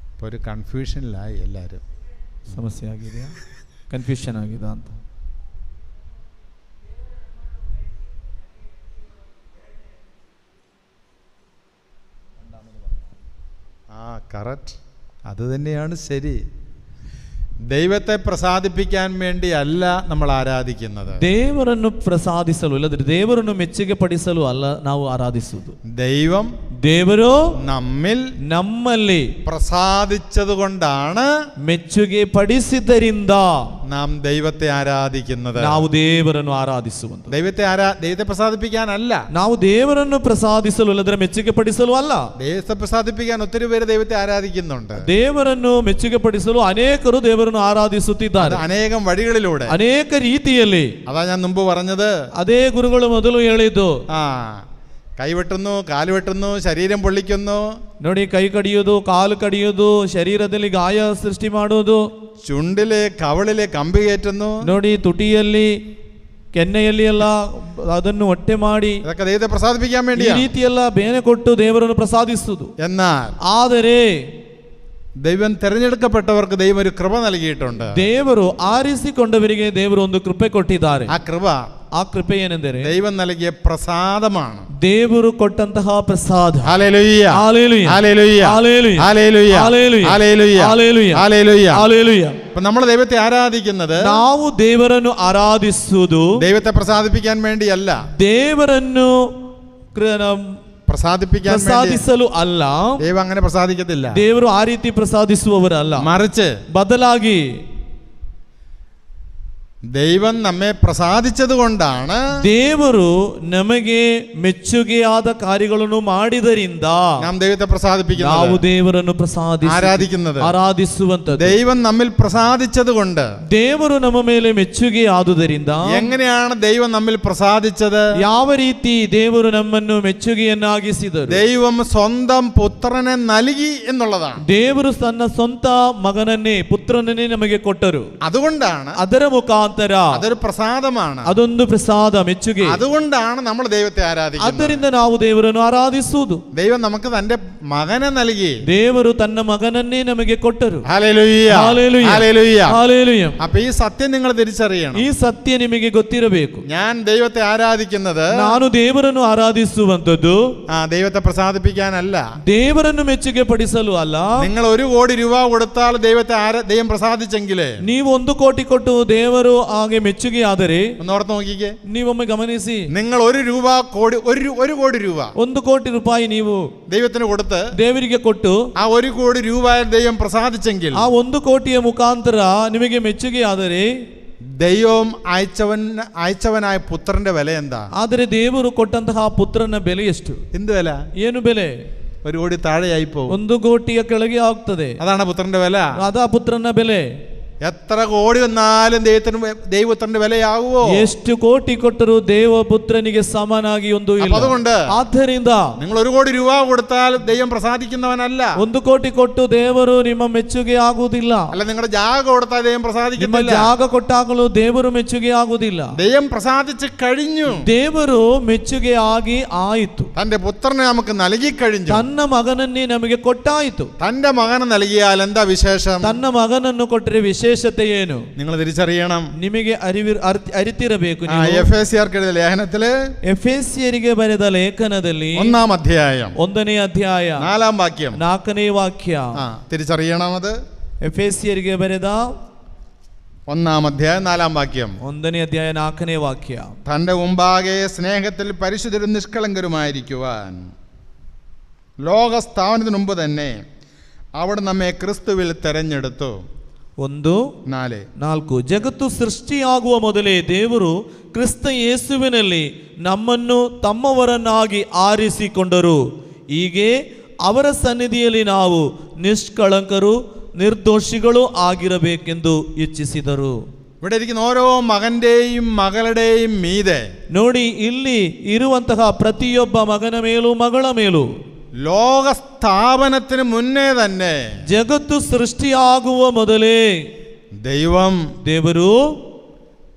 S5: ഇപ്പോൾ ഒരു കൺഫ്യൂഷനിലായി എല്ലാവരും.
S6: ಸಮಸ್ಯೆ ಆಗಿದೆಯಾ? ಕನ್ಫ್ಯೂಷನ್ ಆಗಿದೆ ಅಂತ.
S5: കറക്റ്റ്, അത് തന്നെയാണ് ശരി. ദൈവത്തെ പ്രസാദിപ്പിക്കാൻ വേണ്ടിയല്ല നമ്മൾ ആരാധിക്കുന്നത്.
S6: ದೇವರನ್ನು ಪ್ರಸಾದಿಸಲು, ಇಲ್ಲದ್ರೆ ದೇವರನ್ನು ಮೆಚ್ಚುಗೆ ಪಡಿಸಲು ಅಲ್ಲ ನಾವು ಆರಾಧಿಸುವುದು.
S5: ദൈവം
S6: ದೇವರು
S5: നമ്മിൽ
S6: ನಮ್ಮಲ್ಲಿ
S5: പ്രസാദിച്ചത് കൊണ്ടാണ്
S6: ಮೆಚ್ಚುಗೆ ಪಡಿಸಿದ್ದರಿಂದ
S5: നാം ദൈവത്തെ ആരാധിക്കുന്നത്.
S6: ನಾವು ದೇವರನ್ನು ಆರಾಧಿಸುವುದು.
S5: ദൈവത്തെ പ്രസാദിപ്പിക്കാനല്ല,
S6: ನಾವು ದೇವರನ್ನು ಪ್ರಸಾದಿಸಲು, ಇಲ್ಲದ್ರೆ ಮೆಚ್ಚುಗೆ ಪಡಿಸಲು ಅಲ್ಲ.
S5: ദൈവത്തെ പ്രസാദിപ്പിക്കാൻ ഒത്തിരി പേര് ദൈവത്തെ ആരാധിക്കുന്നുണ്ട്.
S6: ದೇವರನ್ನು ಮೆಚ್ಚುಗೆ ಪಡಿಸಲು ಅನೇಕರು ದೇವರನ್ನು ಆರಾಧಿಸುತ್ತಿದ್ದಾರೆ,
S5: അനേകം വഴികളിലൂടെ,
S6: ಅನೇಕ ರೀತಿಯಲ್ಲಿ.
S5: അതാ ഞാൻ മുമ്പ് പറഞ്ഞത്.
S6: ಅದೇ ಗುರುಗಳು ಮೊದಲು ಹೇಳಿದ್ದು.
S5: കൈവെട്ടുന്നു, കാല് വെട്ടുന്നു, ശരീരം പൊള്ളിക്കുന്നു.
S6: ನೋಡಿ, ಕೈ ಕಡಿಯೋದು, ಕಾಲು ಕಡಿಯೋದು, ಶರೀರದಲ್ಲಿ ಗಾಯ ಸೃಷ್ಟಿ ಮಾಡುವುದು,
S5: ചുണ്ടിലെ കവളിലെ കമ്പി കയറ്റുന്നു.
S6: ನೋಡಿ, ತುಟಿಯಲ್ಲಿ ಕೆನ್ನೆಯಲ್ಲಿ ಎಲ್ಲ ಅದನ್ನು ಹೊಟ್ಟೆ ಮಾಡಿ
S5: ഇതൊക്കെ ദൈവത്തെ പ്രസാദിപ്പിക്കാൻ
S6: ಈ
S5: വേണ്ടി.
S6: ರೀತಿಯೆಲ್ಲ ಬೇನೆ ಕೊಟ್ಟು ದೇವರನ್ನು ಪ್ರಸಾದಿಸುವುದು.
S5: എന്നാൽ
S6: ಆದರೆ
S5: ദൈവം തിരഞ്ഞെടുക്കപ്പെട്ടവർക്ക് ദൈവം ഒരു കൃപ നൽകിയിട്ടുണ്ട്.
S6: ದೇವರು ಆರಿಸಿಕೊಂಡವರಿಗೆ ದೇವರು ಒಂದು ಕೃಪೆ ಕೊಟ್ಟಿದ್ದಾರೆ. ಆ ಕೃಪೆ ಏನೆಂದರೆ
S5: ദൈവം നൽകിയ പ്രസാദമാണ്.
S6: ದೇವರು ಕೊಟ್ಟಂತಹ ಪ್ರಸಾದ.
S5: ഹല്ലേലൂയ,
S6: ഹല്ലേലൂയ,
S5: ഹല്ലേലൂയ,
S6: ഹല്ലേലൂയ,
S5: ഹല്ലേലൂയ,
S6: ഹല്ലേലൂയ,
S5: ഹല്ലേലൂയ,
S6: ഹല്ലേലൂയ,
S5: ഹല്ലേലൂയ.
S6: ഹല്ലേലൂയ.
S5: അപ്പോൾ നമ്മൾ ദൈവത്തെ ആരാധിക്കുന്നത്
S6: ನಾವು ದೇವರನ್ನು ಆರಾಧಿಸುವುದು
S5: ദൈവത്തെ പ്രസാദിപ്പിക്കാൻ വേണ്ടിയല്ല,
S6: ದೇವರನ್ನು ಪ್ರಸಾದಿಸಲು ಅಲ್ಲ.
S5: ദൈവം അങ്ങനെ പ്രസാദിക്കത്തില്ല.
S6: ದೇವರು ಆ ರೀತಿ ಪ್ರಸಾದಿಸುವವರಲ್ಲ,
S5: മറിച്ച്
S6: ಬದಲಾಗಿ
S5: ദൈവം നമ്മെ പ്രസാദിച്ചത് കൊണ്ടാണ്,
S6: ದೇವರು ನಮಗೆ ಮೆಚ್ಚುಗೆಯಾದ ಕಾರ್ಯಗಳನ್ನು ಮಾಡಿದರಿಂದ
S5: നാം ദൈവത്തെ പ്രസാദിപ്പിക്കുന്നത്,
S6: ನಾವು ದೇವರನ್ನು ಆರಾಧಿಸುವಂತದ್ದು.
S5: ദൈവം നമ്മിൽ പ്രസാദിച്ചത് കൊണ്ട്.
S6: ದೇವರು ನಮ್ಮ ಮೇಲೆ ಮೆಚ್ಚುಗೆ ಆದುದರಿಂದ.
S5: എങ്ങനെയാണ് ദൈവം നമ്മിൽ പ്രസാദിച്ചത്?
S6: ಯಾವ ರೀತಿ ದೇವರು ನಮ್ಮನ್ನು ಮೆಚ್ಚುಗೆಯನ್ನಾಗಿಸಿದರು?
S5: ദൈവം സ്വന്തം പുത്രനെ നൽകി എന്നുള്ളതാണ്.
S6: ದೇವರು ತನ್ನ ಸ್ವಂತ ಮಗನನ್ನೇ, ಪುತ್ರನನ್ನೇ ನಮಗೆ ಕೊಟ್ಟರು.
S5: അതുകൊണ്ടാണ്
S6: ಅದರ ಮುಖಾಂತರ ಮುಖಾಂತರ
S5: അതൊരു പ്രസാദമാണ്.
S6: ಅದೊಂದು ಪ್ರಸಾದ, ಮೆಚ್ಚುಗೆ.
S5: അതുകൊണ്ടാണ് നമ്മൾ ദൈവത്തെ ആരാധിക്കുന്നത്.
S6: ಆದ್ದರಿಂದ ನಾವು ದೇವರನ್ನು ಆರಾಧಿಸುವುದು.
S5: ദൈവം നമുക്ക് തന്റെ മകനെ നൽകി.
S6: ದೇವರು ತನ್ನ ಮಗನನ್ನೇ ನಮಗೆ ಕೊಟ್ಟರು.
S5: ഹല്ലേലൂയ,
S6: ഹല്ലേലൂയ,
S5: ഹല്ലേലൂയ,
S6: ഹല്ലേലൂയ.
S5: അപ്പൊ ഈ സത്യം നിങ്ങൾ തിരിച്ചറിയണം.
S6: ಈ ಸತ್ಯ ನಿಮಗೆ ಗೊತ್ತಿರಬೇಕು.
S5: ഞാൻ ദൈവത്തെ ആരാധിക്കുന്നത്
S6: ನಾನು ದೇವರನ್ನು ಆರಾಧಿಸುವಂತದ್ದು
S5: ദൈവത്തെ പ്രസാദിപ്പിക്കാനല്ല,
S6: ದೇವರನ್ನು ಮೆಚ್ಚುಗೆ ಪಡಿಸಲು ಅಲ್ಲ.
S5: നിങ്ങൾ 1 കോടി രൂപ കൊടുത്താൽ ദൈവം പ്രസാദിച്ചെങ്കിലേ,
S6: ನೀವು 1 ಕೋಟಿ ಕೊಟ್ಟು ದೇವರು ಹಾಗೆ ಮೆಚ್ಚುಗೆ ಆದರೆ,
S5: ഒന്നോർത്ത് നോക്കിക്കേ,
S6: ನೀವೊಮ್ಮೆ ಗಮನಿಸಿ,
S5: നിങ്ങൾ 1 കോടി രൂപ
S6: 1 ಕೋಟಿ ರೂಪಾಯಿ ನೀವು
S5: ദൈവത്തിന് കൊടുത്ത്
S6: ದೇವರಿಗೆ ಕೊಟ್ಟು
S5: ആ 1 കോടി രൂപയിൽ ദൈവം പ്രസാദിച്ചെങ്കിൽ,
S6: ಆ 1 ಕೋಟಿಯ ಮುಖಾಂತರ ನಿಮಗೆ ಮೆಚ್ಚುಗೆ ಆದರೆ,
S5: ദൈവം അയച്ചവനായ പുത്രന്റെ വില എന്താ?
S6: ಆದರೆ ದೇವರು ಕೊಟ್ಟಂತಹ ಪುತ್ರನ ಬೆಲೆ ಎಷ್ಟು?
S5: എന്ത് വില?
S6: ಏನು ಬೆಲೆ?
S5: 1 കോടി താഴെയായി പോകും.
S6: 1 ಕೋಟಿಯ ಕೆಳಗೆ ಆಗ್ತದೆ.
S5: അതാണ് പുത്രന്റെ വില.
S6: അതാ ಪುತ್ರನ ಬೆಲೆ.
S5: എത്ര കോടി വന്നാലും ദൈവപുത്രന്റെ വിലയാകുമോ?
S6: ಎಷ್ಟು ಕೋಟಿ ಕೊಟ್ಟರು ದೇವಪುತ್ರನಿಗೆ ಸಮನಾಗಿ ಒಂದು ಇಲ್ಲ.
S5: അതുകൊണ്ട്
S6: ಆದ್ದರಿಂದ
S5: നിങ്ങൾ 1 കോടി രൂപ കൊടുത്താൽ ദൈവം പ്രസാദിക്കുന്നവനല്ല.
S6: 1 ಕೋಟಿ ಕೊಟ್ಟು ದೇವರು ನಿಮ್ಮ ಮೆಚ್ಚುಗೆ ಆಗುವುದಿಲ್ಲ.
S5: അല്ല, നിങ്ങളുടെ ജാഗ കൊടുത്താൽ ദൈവം പ്രസാദിക്കുന്നില്ല.
S6: ಜಾಗ ಕೊಟ್ಟಾಗಲೂ ದೇವರು ಮೆಚ್ಚುಗೆ ಆಗುವುದಿಲ್ಲ.
S5: ദൈവം പ്രസാദിച്ച് കഴിഞ്ഞു.
S6: ದೇವರು ಮೆಚ್ಚುಗೆ ಆಗಿ ಆಯಿತು.
S5: തന്റെ പുത്രനെ നമുക്ക് നൽകി കഴിഞ്ഞു.
S6: ತನ್ನ ಮಗನನ್ನೇ ನಮಗೆ ಕೊಟ್ಟಾಯಿತು.
S5: തന്റെ മകനെ നൽകിയാൽ എന്താ വിശേഷം?
S6: ತನ್ನ ಮಗನನ್ನು ಕೊಟ್ಟರೆ ವಿಶೇಷತೆ ಏನು?
S5: നിങ്ങൾ തിരിച്ചറിയണം.
S6: ನಿಮಗೆ ಅರಿತಿರಬೇಕು.
S5: എഫേസ്യർക്ക് എഴുതിയ ലേഖനത്തില്,
S6: ಎಫೆಸ್ಯರಿಗೆ ಬರೆದ ಲೇಖನದಲ್ಲಿ
S5: 1-ാം അധ്യായം
S6: 1ನೇ ಅಧ್ಯಾಯ
S5: 4-ാം വാക്യം,
S6: 4ನೇ ವಾಕ್ಯ.
S5: തിരിച്ചറിയണം. അത്
S6: ಎಫೆಸ್ಯರಿಗೆ ಬರೆದ
S5: 1-ാം അധ്യായം 4-ാം വാക്യം,
S6: 1ನೇ ಅಧ್ಯಾಯ 4ನೇ ವಾಕ್ಯ.
S5: തന്റെ മുമ്പാകെ സ്നേഹത്തിൽ പരിശുദ്ധരും നിഷ്കളങ്കരുമായിരിക്കുവാൻ ലോകസ്ഥാപനത്തിന് മുമ്പ് തന്നെ അവിടെ നമ്മെ ക്രിസ്തുവിൽ തെരഞ്ഞെടുത്തു.
S6: 1:4 ಜಗತ್ತು ಸೃಷ್ಟಿಯಾಗುವ ಮೊದಲೇ ದೇವರು ಕ್ರಿಸ್ತ ಯೇಸುವಿನಲ್ಲಿ ನಮ್ಮನ್ನು ತಮ್ಮವರನ್ನಾಗಿ ಆರಿಸಿಕೊಂಡರು. ಹೀಗೆ ಅವರ ಸನ್ನಿಧಿಯಲ್ಲಿ ನಾವು ನಿಷ್ಕಳಂಕರು ನಿರ್ದೋಷಿಗಳು ಆಗಿರಬೇಕೆಂದು ಇಚ್ಛಿಸಿದರು.
S5: ഇവിടെ ഇരിക്കുന്ന ഓരോ മകന്റെയും മകളുടെയും മീതെ,
S6: ನೋಡಿ, ಇಲ್ಲಿ ಇರುವಂತಹ ಪ್ರತಿಯೊಬ್ಬ ಮಗನ ಮೇಲೂ ಮಗಳ ಮೇಲೂ
S5: ലോകസ്ഥാപനത്തിന് മുന്നേ തന്നെ,
S6: ಜಗತ್ತು ಸೃಷ್ಟಿಯಾಗುವ ಮೊದಲೇ ದೇವರು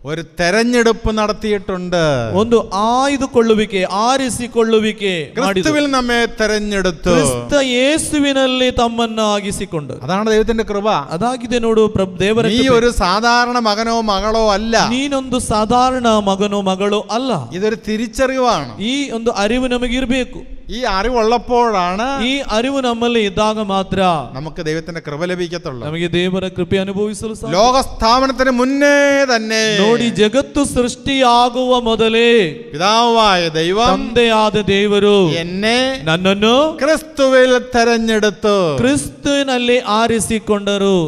S5: ഒരു തെരഞ്ഞെടുപ്പ് നടത്തിയിട്ടുണ്ട്.
S6: ಒಂದು ಆಯ್ದುಕೊಳ್ಳುವಿಕೆ, ಆರಿಸಿಕೊಳ್ಳುವಿಕೆ
S5: ക്രിസ്തുവിൽ നമ്മെ തെരഞ്ഞെടുത്തു.
S6: ಕ್ರಿಸ್ತ ಯೇಸುವಿನಲ್ಲಿ ತಮ್ಮನ್ನಾಗಿಸಿಕೊಂಡರು.
S5: അതാണ് ദൈവത്തിന്റെ കൃപ.
S6: ಅದಾಗಿದೆ ನೋಡು ದೇವರ
S5: നീ ഒരു സാധാരണ മകനോ മകളോ അല്ല.
S6: ನೀನೊಂದು ಸಾಧಾರಣ ಮಗನೋ ಮಗಳೋ ಅಲ್ಲ.
S5: ഇതൊരു തിരിച്ചറിവാണ്.
S6: ಈ ಒಂದು ಅರಿವು ನಮಗಿರ್ಬೇಕು.
S5: ഈ അറിവുള്ളപ്പോഴാണ്,
S6: ಈ ಅರಿವು ನಮ್ಮಲ್ಲಿ ಇದ್ದಾಗ ಮಾತ್ರ
S5: നമുക്ക് ദൈവത്തിന്റെ കൃപ ലഭിക്കത്തുള്ളൂ.
S6: ನಮಗೆ ದೇವರ ಕೃಪೆ ಅನುಭವಿಸಲು ಸಾಧ್ಯ.
S5: ലോകസ്ഥാപനത്തിന് മുന്നേ തന്നെ,
S6: ನೋಡಿ, ಜಗತ್ತು ಸೃಷ್ಟಿಯಾಗುವ ಮೊದಲೇ
S5: പിതാവായ ദൈവം,
S6: ತಂದೆಯಾದ ದೇವರು
S5: എന്നെ,
S6: ನನ್ನನ್ನು
S5: ക്രിസ്തുവിൽ തെരഞ്ഞെടുത്തു.
S6: ಕ್ರಿಸ್ತನಲ್ಲಿ ಆರಿಸಿಕೊಂಡರು.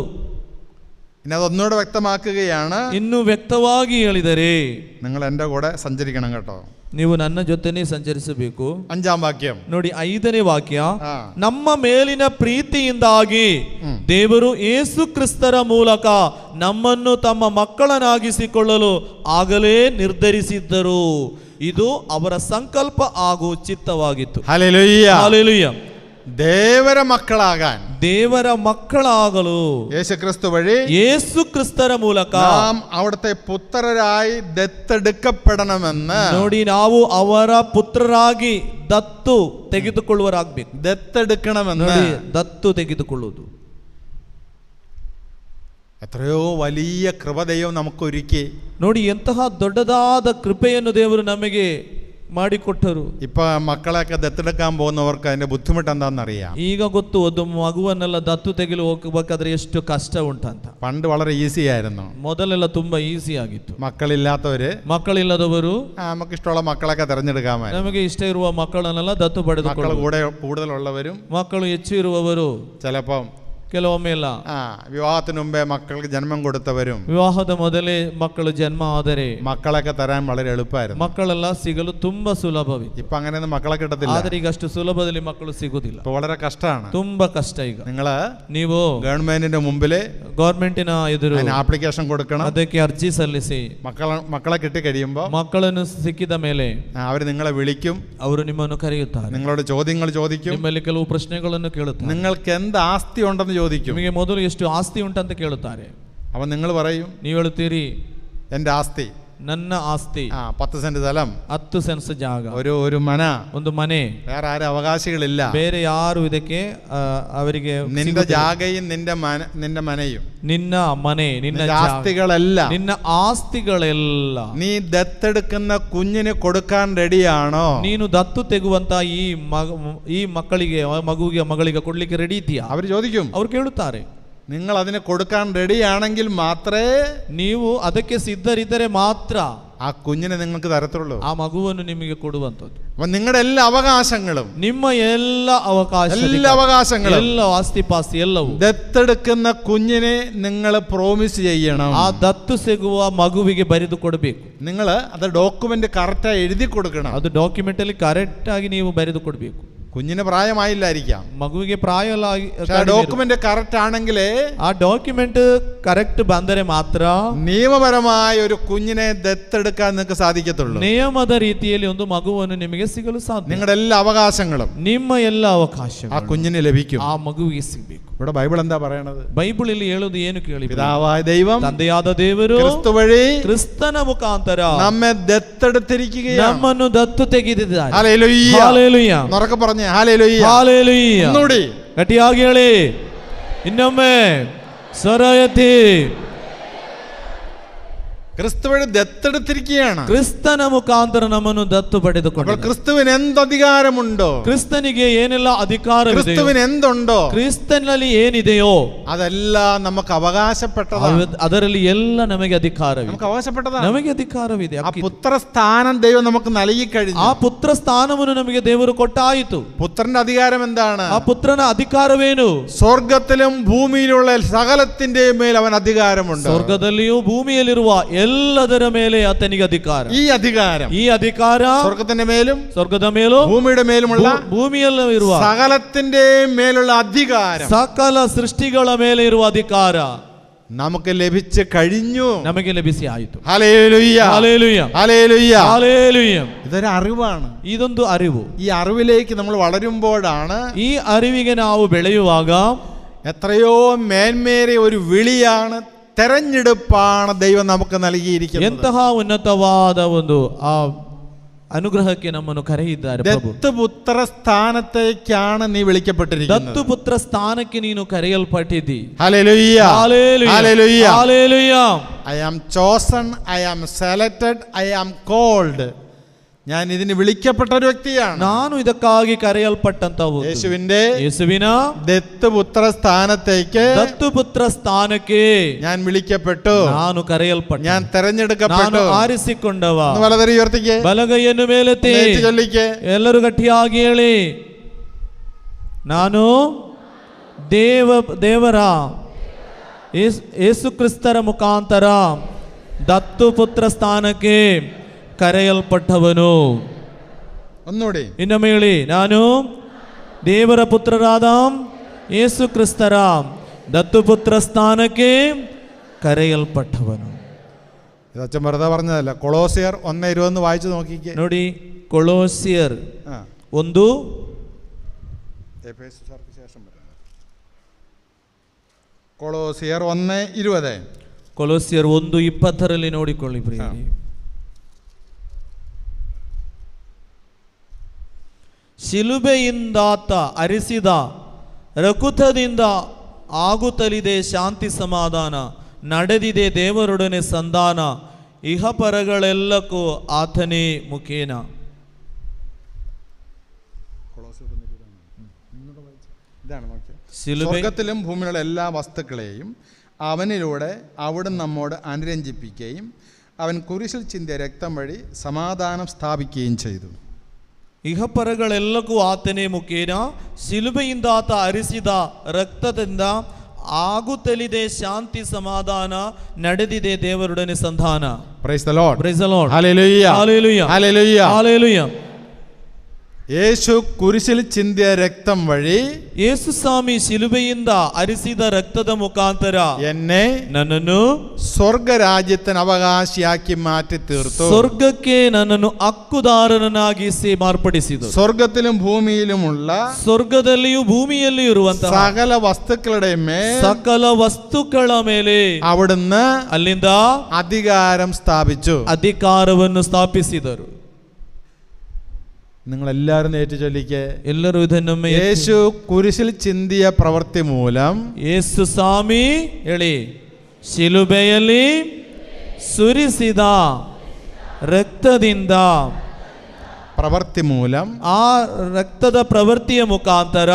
S5: ഇനി അതൊന്നുകൂടെ വ്യക്തമാക്കുകയാണ്.
S6: ಇನ್ನು ವ್ಯಕ್ತವಾಗಿ ಹೇಳಿದರೆ,
S5: നിങ്ങൾ എൻ്റെ കൂടെ സഞ്ചരിക്കണം കേട്ടോ.
S6: ನೀವು ನನ್ನ ಜೊತೆನೇ ಸಂಚರಿಸಬೇಕು.
S5: 5-ാം വാക്യം
S6: ನೋಡಿ, 5ನೇ ವಾಕ್ಯ. ನಮ್ಮ ಮೇಲಿನ ಪ್ರೀತಿಯಿಂದಾಗಿ ದೇವರು ಯೇಸು ಕ್ರಿಸ್ತರ ಮೂಲಕ ನಮ್ಮನ್ನು ತಮ್ಮ ಮಕ್ಕಳನ್ನಾಗಿಸಿಕೊಳ್ಳಲು ಆಗಲೇ ನಿರ್ಧರಿಸಿದ್ದರು. ಇದು ಅವರ ಸಂಕಲ್ಪ ಹಾಗೂ ಚಿತ್ತವಾಗಿತ್ತು.
S5: Hallelujah,
S6: hallelujah.
S5: ದೇವರ ಮಕ್ಕಳಾകാൻ,
S6: ದೇವರ ಮಕ್ಕಳಾಗಲು
S5: യേശുക്രിസ്തു വഴി,
S6: ಯೇಸು ಕ್ರಿಸ್ತರ ಮೂಲಕ
S5: നാം അവിടുത്തെ പുത്രരായി ദത്തെടുക്കപ്പെടണമെന്ന്.
S6: ನೋಡಿ, ನಾವು ಅವರ ಪುತ್ರರಾಗಿ ದತ್ತು ತೆಗೆದುಕೊಳ್ಳುವರಾಗಬೇಕು.
S5: ദത്തെടുക്കണമെന്ന്,
S6: ನೋಡಿ, ದತ್ತು ತೆಗೆದುಕೊಳ್ಳುವುದು
S5: എത്രയോ വലിയ കൃപ ദൈവം നമുക്കൊരുക്കി.
S6: ನೋಡಿ, ಎಂತಹ ದೊಡ್ಡದಾದ ಕೃಪೆಯನ್ನು ದೇವರು ನಮಗೆ ಮಾಡಿಕೊಟ್ಟರು.
S5: ഇപ്പൊ മക്കളെയൊക്കെ ദത്തെടുക്കാൻ പോകുന്നവർക്ക് അതിന്റെ ബുദ്ധിമുട്ട് എന്താണെന്നറിയാം.
S6: ಈಗ ಗೊತ್ತು, ಒಂದು ಮಗುವನ್ನೆಲ್ಲ ದತ್ತು ತೆಗೆದು ಹೋಗಬೇಕಾದ್ರೆ ಎಷ್ಟು ಕಷ್ಟ ಉಂಟಂತ.
S5: പണ്ട് വളരെ ഈസി ആയിരുന്നു.
S6: ಮೊದಲೆಲ್ಲ ತುಂಬಾ ಈಸಿ ಆಗಿತ್ತು.
S5: മക്കളില്ലാത്തവര്,
S6: ಮಕ್ಕಳಿಲ್ಲದವರು
S5: നമുക്ക് ഇഷ്ടമുള്ള മക്കളൊക്കെ തെരഞ്ഞെടുക്കാമായിരുന്നു.
S6: ನಮಗೆ ಇಷ್ಟ ಇರುವ ಮಕ್ಕಳನ್ನೆಲ್ಲ ದತ್ತು
S5: മക്കൾ
S6: ಪಡೆದುಕೊಳ್ಳುವುದು.
S5: കൂടെ കൂടുതലുള്ളവരും,
S6: ಮಕ್ಕಳು ಹೆಚ್ಚು ಇರುವವರು,
S5: ചിലപ്പം
S6: ಕೆಲವೊಮ್ಮೆ ಇಲ್ಲ
S5: വിവാഹത്തിന് മുമ്പേ മക്കൾക്ക് ജന്മം കൊടുത്തവരും,
S6: ವಿವಾಹದ ಮೊದಲೇ ಮಕ್ಕಳು ಜನ್ಮ ಆದರೆ
S5: മക്കളൊക്കെ തരാൻ വളരെ എളുപ്പമായിരുന്നു.
S6: ಮಕ್ಕಳೆಲ್ಲ ಸಿಗಲು ತುಂಬಾ ಸುಲಭವಿತ್ತು.
S5: ഇപ്പൊ അങ്ങനെയൊന്നും മക്കളെ കിട്ടത്തില്ല.
S6: ಆದರೆ ಈಗ ಅಷ್ಟು ಸುಲಭದಲ್ಲಿ ಮಕ್ಕಳು ಸಿಗುವುದಿಲ್ಲ.
S5: ഇപ്പൊ വളരെ കഷ്ടമാണ്.
S6: ತುಂಬಾ ಕಷ್ಟ. ಈಗ ನೀವು
S5: ഗവൺമെന്റിന്റെ മുമ്പില്
S6: ಗವರ್ಮೆಂಟಿನ ಎದುರು
S5: ആപ്ലിക്കേഷൻ കൊടുക്കണം.
S6: ಅದಕ್ಕೆ ಅರ್ಜಿ ಸಲ್ಲಿಸಿ
S5: മക്കളെ കിട്ടി കഴിയുമ്പോ,
S6: ಮಕ್ಕಳನ್ನು ಸಿಕ್ಕಿದ ಮೇಲೆ
S5: അവര് നിങ്ങളെ വിളിക്കും,
S6: ಅವರು ನಿಮ್ಮನ್ನು ಕರೆಯುತ್ತಾರೆ,
S5: നിങ്ങളോട് ചോദ്യങ്ങൾ ചോദിക്കും,
S6: ನಿಮ್ಮಲ್ಲಿ ಕೆಲವು ಪ್ರಶ್ನೆಗಳನ್ನು ಕೇಳುತ್ತಾರೆ.
S5: നിങ്ങൾക്ക് എന്ത് ആസ്തി ഉണ്ടെന്ന് ചോദിക്കും.
S6: ನಿಮಗೆ ಮೊದಲು ಎಷ್ಟು ಆಸ್ತಿ ಉಂಟಂತ ಕೇಳುತ್ತಾರೆ.
S5: അപ്പൊ നിങ്ങൾ പറയും,
S6: ನೀವು ಹೇಳುತ್ತೀರಿ,
S5: എൻ്റെ ആസ്തി,
S6: ನನ್ನ ಆಸ್ತಿ
S5: 10 സെന്റ് സ്ഥലം,
S6: 10 ಸೆನ್ಸ್ ಜಾಗ,
S5: ഒരു മന,
S6: ಒಂದು ಮನೆ,
S5: വേറെ ആരും അവകാശികളില്ല.
S6: ಬೇರೆ ಯಾರು ಇದಕ್ಕೆ ಅವರಿಗೆ
S5: നിന്റെ ജാഗയും നിന്റെ മനയും,
S6: ನಿನ್ನ ಮನೆ, ನಿನ್ನ
S5: ആസ്തികളല്ല,
S6: ನಿನ್ನ ಆಸ್ತಿಗಳೆಲ್ಲ
S5: നീ ദത്തെടുക്കുന്ന കുഞ്ഞിന് കൊടുക്കാൻ റെഡിയാണോ?
S6: ನೀನು ದತ್ತು ತೆಗುವಂತ ಈ ಮಕ್ಕಳಿಗೆ ಮಗಳಿಗೆ ಕೊಡ್ಲಿಕ್ಕೆ ರೆಡಿ ಇದೆಯಾ?
S5: അവർ ചോദിക്കും,
S6: ಅವ್ರು ಕೇಳುತ್ತಾರೆ.
S5: നിങ്ങൾ അതിന് കൊടുക്കാൻ റെഡിയാണെങ്കിൽ മാത്രമേ
S6: ನೀವು ಅದಕ್ಕೆ ಸಿದ್ಧರಿದ್ದರೆ ಮಾತ್ರ
S5: ആ കുഞ്ഞിനെ നിങ്ങൾക്ക് തരത്തുള്ളൂ,
S6: ಆ ಮಗುವನ್ನು ನಿಮಗೆ ಕೊಡುವಂತದ್ದು.
S5: അപ്പൊ നിങ്ങളുടെ എല്ലാ അവകാശങ്ങളും,
S6: ನಿಮ್ಮ ಎಲ್ಲ
S5: അവകാശങ്ങളും,
S6: ಎಲ್ಲ ಆಸ್ತಿ ಪಾಸ್ತಿ ಎಲ್ಲವೂ
S5: ദത്തെടുക്കുന്ന കുഞ്ഞിനെ നിങ്ങൾ പ്രോമിസ് ചെയ്യണം.
S6: ಆ ದತ್ತು ಸಿಗುವ ಮಗುವಿಗೆ ಬರೆದು ಕೊಡಬೇಕು.
S5: നിങ്ങൾ അത് ഡോക്യുമെന്റ് കറക്റ്റായി എഴുതി കൊടുക്കണം.
S6: ಅದು ಡಾಕ್ಯುಮೆಂಟ್ ಅಲ್ಲಿ ಕರೆಕ್ಟ್ ಆಗಿ ನೀವು ಬರೆದು ಕೊಡಬೇಕು.
S5: കുഞ്ഞിന് പ്രായമായില്ലായിരിക്കാം,
S6: ಮಗುವಿಗೆ ಪ್ರಾಯ
S5: ഡോക്യുമെന്റ് കറക്റ്റ് ആണെങ്കിൽ,
S6: ಆ ಡಾಕ್ಯುಮೆಂಟ್ ಕರೆಕ್ಟ್ ಬಂದರೆ ಮಾತ್ರ
S5: നിയമപരമായ ഒരു കുഞ്ഞിനെ ദത്തെടുക്കാൻ നിങ്ങൾക്ക് സാധിക്കത്തുള്ളൂ.
S6: ನಿಯಮದ ರೀತಿಯಲ್ಲಿ ಒಂದು ಮಗುವನ್ನು ನಿಮಗೆ ಸಿಗಲು ಸಾಧ್ಯ.
S5: നിങ്ങളുടെ എല്ലാ അവകാശങ്ങളും,
S6: ನಿಮ್ಮ ಎಲ್ಲ ಅವಕಾಶ
S5: ആ കുഞ്ഞിന് ലഭിക്കും.
S6: ಆ ಮಗುವಿಗೆ ಸಿಗಬೇಕು.
S5: ഇവിടെ ബൈബിൾ എന്താ പറയണത്?
S6: ಬೈಬಲ್ ಇಲ್ಲಿ ಹೇಳುವುದು ಏನು ಕೇಳಿ,
S5: പിതാവായ ദൈവം,
S6: ತಂದೆಯಾದ ದೇವರು
S5: ക്രിസ്തു വഴി
S6: ಕ್ರಿಸ್ತನ ಮುಖಾಂತರ
S5: നമ്മെ ദത്തെടുത്തിരിക്കുകയാണ്,
S6: ನಮ್ಮನ್ನು ದತ್ತು ತೆಗೆದಿದ್ದಾರೆ.
S5: ഹല്ലേലൂയ,
S6: ಹಲ್ಲೆಲೂಯ,
S5: ഉറക്കെ പറഞ്ഞേ ഹല്ലേലൂയ,
S6: ಹಲ್ಲೆಲೂಯ,
S5: ഒന്നുകൂടി
S6: ಗಟ್ಟಿಯಾಗಿ ಹೇಳಿ, ಇನ್ನೊಮ್ಮೆ ಸ್ವರ ಎತ್ತಿ.
S5: ക്രിസ്തു വഴി ദത്തെടുത്തിരിക്കുകയാണ്.
S6: ಕ್ರಿಸ್ತನ ಮುಖಾಂತರ ನಮ್ಮನ್ನು ದತ್ತು ಪಡೆದುಕೊಂಡು,
S5: ക്രിസ്തുവിന് എന്ത് അധികാരമുണ്ടോ,
S6: ಕ್ರಿಸ್ತನಿಗೆ ಏನೆಲ್ಲ ಅಧಿಕಾರವಿದೆ,
S5: ക്രിസ്തുവിന് എന്തുണ്ടോ,
S6: ಕ್ರಿಸ್ತನಲ್ಲಿ ಏನಿದೆಯೋ
S5: അതെല്ലാം നമുക്ക് അവകാശപ്പെട്ടതാണ്.
S6: ಅದರಲ್ಲಿ ಎಲ್ಲ ನಮಗೆ ಅಧಿಕಾರವಿದೆ,
S5: നമുക്ക് അവകാശപ്പെട്ടതാണ്,
S6: ನಮಗೆ ಅಧಿಕಾರವಿದೆ.
S5: ആ പുത്രസ്ഥാനം ദൈവം നമുക്ക് നൽകി കഴിഞ്ഞു.
S6: ಆ ಪುತ್ರ ಸ್ಥಾನವನ್ನು ನಮಗೆ ದೇವರು ಕೊಟ್ಟಾಯಿತು.
S5: പുത്രന്റെ അധികാരം എന്താണ്?
S6: ಆ ಪುತ್ರನ ಅಧಿಕಾರವೇನು?
S5: സ്വർഗത്തിലും ഭൂമിയിലുള്ള സകലത്തിന്റെയും മേൽ അവൻ അധികാരമുണ്ട്.
S6: ಸ್ವರ್ಗದಲ್ಲಿಯೂ ಭೂಮಿಯಲ್ಲಿರುವ ಎಲ್ಲದರ ಮೇಲೆ ಆತನಿಗೆ ಅಧಿಕಾರ.
S5: ഈ അധികാരം,
S6: ಈ ಅಧಿಕಾರ
S5: സ്വർഗത്തിന്റെ മേലും
S6: ಸ್ವರ್ಗದ ಮೇಲೂ
S5: ഭൂമിയുടെ മേലുമുള്ള
S6: ಭೂಮಿಯಲ್ಲೂ ಇರುವ
S5: സകലത്തിന്റെയും മേലുള്ള അധികാരം,
S6: ಸಕಲ ಸೃಷ್ಟಿಗಳ ಮೇಲೆ ಇರುವ ಅಧಿಕಾರ
S5: നമുക്ക് ലഭിച്ചു കഴിഞ്ഞു,
S6: ನಮಗೆ ಲಭಿಸಿ ಆಯಿತು.
S5: ഹല്ലേലൂയ,
S6: ഹല്ലേലൂയ,
S5: ഹല്ലേലൂയ,
S6: ഹല്ലേലൂയ.
S5: ഇതൊരു അറിവാണ്.
S6: ಇದೊಂದು ಅರಿವು.
S5: ഈ അറിവിലേക്ക് നമ്മൾ വളരുമ്പോഴാണ്,
S6: ಈ ಅರಿವಿಗೆ ನಾವು ಬೆಳೆಯುವಾಗ
S5: എത്രയോ മേന്മേറിയ ഒരു വിളിയാണ്, തെരഞ്ഞെടുപ്പാണ് ദൈവം നമുക്ക് നൽകിയിരിക്കുന്നത്.
S6: ಎಂತಹ ಉನ್ನತವಾದ ಒಂದು ಆ ಅನುಗ್ರಹಕ್ಕೆ ನಮ್ಮನ್ನು ಕರೆಯಿದ್ದಾರೆ ಪ್ರಭು.
S5: ദത്തുപുത്ര സ്ഥാനത്തേക്കാണ് നീ വിളിക്കപ്പെട്ടിരിക്കുന്നത്.
S6: ದತ್ತುಪುತ್ರ ಸ್ಥಾನಕ್ಕೆ ನೀನು ಕರೆಯಲ್ಪಟ್ಟಿದ್ದಿ.
S5: ഹല്ലേലൂയ,
S6: ഹല്ലേലൂയ,
S5: ഹല്ലേലൂയ,
S6: ഹല്ലേലൂയ.
S5: I am chosen, I am selected, I am called. ഞാൻ ഇതിന് വിളിക്കപ്പെട്ട ഒരു വ്യക്തിയാണ്.
S6: ನಾನು ಇದಕ್ಕಾಗಿ ಕರೆಯಲ್ಪಟ್ಟಂತವು
S5: യേശുവിന്റെ ദത്തുപുത്ര സ്ഥാനത്തേക്ക്,
S6: ದತ್ತುಪುತ್ರ ಸ್ಥಾನಕ್ಕೆ
S5: ഞാൻ വിളിക്കപ്പെട്ടു,
S6: ನಾನು ಕರೆಯಲ್ಪಟ್ಟ,
S5: ഞാൻ തെരഞ്ഞെടുക്കപ്പെട്ടു.
S6: ನಾನು ಆರಿಸಿಕೊಂಡವ.
S5: വലതുകൈ ഉയർത്തിക്കേ,
S6: ಬಲಗೈಯನ್ನು ಮೇಲೆತ್ತಿ
S5: ചൊല്ലിക്കേ,
S6: ಎಲ್ಲರೂ ಗಟ್ಟಿಯಾಗಿ ಹೇಳಿ, ನಾನು ದೇವರ ಯೇಸು ಕ್ರಿಸ್ತರ ಮುಖಾಂತರ ದತ್ತುಪುತ್ರ ಸ್ಥಾನಕ್ಕೆ ಕರೆಯಲ್ಪಟ್ಟವನು.
S5: ഒന്നുകൂടി
S6: ಇನ್ನೊಮ್ಮೆ ಹೇಳಿ, ನಾನು ದೇವರ ಪುತ್ರರಾದ ಯೇಸು ಕ್ರಿಸ್ತರ ದತ್ತುಪುತ್ರ ಸ್ಥಾನಕ್ಕೆ ಕರೆಯಲ್ಪಟ್ಟವನು.
S5: ഇത് അച്ഛൻ വെറുതെ പറഞ്ഞതല്ല. കൊളോസിയർ 1:20 വായിച്ചു നോക്കിക്കേ.
S6: ನೋಡಿ, ಕೊಲೋಸಿಯರ್ 1
S5: കൊളോസിയർ 1:20.
S6: ಕೊಲೋಸಿಯರ್ 1:20 ನೋಡಿಕೊಳ್ಳಿ ಪ್ರಿಯರೇ. ಶಿಲುಬೆಯಿಂದಾತ ಅರಿಸಿದ ರಕುತದಿಂದ ಆಗುತ್ತಲಿದೆ ಶಾಂತಿ ಸಮಾಧಾನ, ನಡೆದಿದೆ ದೇವರೊಡನೆ ಸಂಧಾನ, ಇಹಪರಗಳೆಲ್ಲಕ್ಕೂ ಆತನೇ ಮುಖೇನ.
S5: സ്വർഗത്തിലും ഭൂമിയിലുള്ള എല്ലാ വസ്തുക്കളെയും അവനിലൂടെ അവിടുന്ന് നമ്മോട് അനുരഞ്ജിപ്പിക്കുകയും അവൻ കുരിശിൽ ചിന്തിയ രക്തം വഴി സമാധാനം സ്ഥാപിക്കുകയും ചെയ്തു.
S6: ಇಹಪರಗಳೆಲ್ಲಕ್ಕೂ ಆತನೇ ಮುಖೇನ, ಶಿಲುಬೆಯಿಂದ ಆತ ಹರಿಸಿದ ರಕ್ತದಿಂದ ಆಗುತ್ತಲಿದೆ ಶಾಂತಿ ಸಮಾಧಾನ, ನಡೆದಿದೆ ದೇವರೊಡನೆ ಸಂಧಾನ.
S5: Praise the Lord.
S6: Praise the Lord.
S5: Hallelujah.
S6: Hallelujah.
S5: Hallelujah.
S6: Hallelujah.
S5: യേശു കുരിശിൽ ചിന്തിയ രക്തം വഴി
S6: ಯೇಸು ಸ್ವಾಮಿ ಶಿಲುಬೆಯಿಂದ ಹರಿಸಿದ ರಕ್ತದ ಮುಖಾಂತರ
S5: എന്നെ
S6: ನನ್ನನ್ನು
S5: സ്വർഗരാജ്യത്തിന് അവകാശിയാക്കി മാറ്റി തീർത്തു.
S6: ಸ್ವರ್ಗಕ್ಕೆ ನನ್ನನ್ನು ಹಕ್ಕುದಾರನಾಗಿಸಿ ಮಾರ್ಪಡಿಸಿದರು.
S5: സ്വർഗത്തിലും ഭൂമിയിലുമുള്ള
S6: ಸ್ವರ್ಗದಲ್ಲಿಯೂ ಭೂಮಿಯಲ್ಲಿಯೂ ಇರುವಂತಹ
S5: സകല വസ്തുക്കളുടെ മേൽ
S6: ಸಕಲ ವಸ್ತುಗಳ ಮೇಲೆ
S5: അവിടുന്ന്
S6: ಅಲ್ಲಿಂದ
S5: അധികാരം സ്ഥാപിച്ചു.
S6: ಅಧಿಕಾರವನ್ನು ಸ್ಥಾಪಿಸಿದರು.
S5: നിങ്ങൾ എല്ലാവരും ഏറ്റു ചൊല്ലിക്ക്.
S6: ಎಲ್ಲರೂ ಇದನ್ನೊಮ್ಮೆ
S5: യേശു കുരിശിൽ ചിന്തിയ പ്രവൃത്തി മൂലം
S6: ಯೇಸು ಸ್ವಾಮಿ ಹೇಳಿ ಶಿಲುಬೆಯಲ್ಲಿ ಸುರಿಸಿದ ರಕ್ತದಿಂದ
S5: പ്രവൃത്തി മൂലം
S6: ಆ ರಕ್ತದ ಪ್ರವೃತ್ತಿಯ ಮುಖಾಂತರ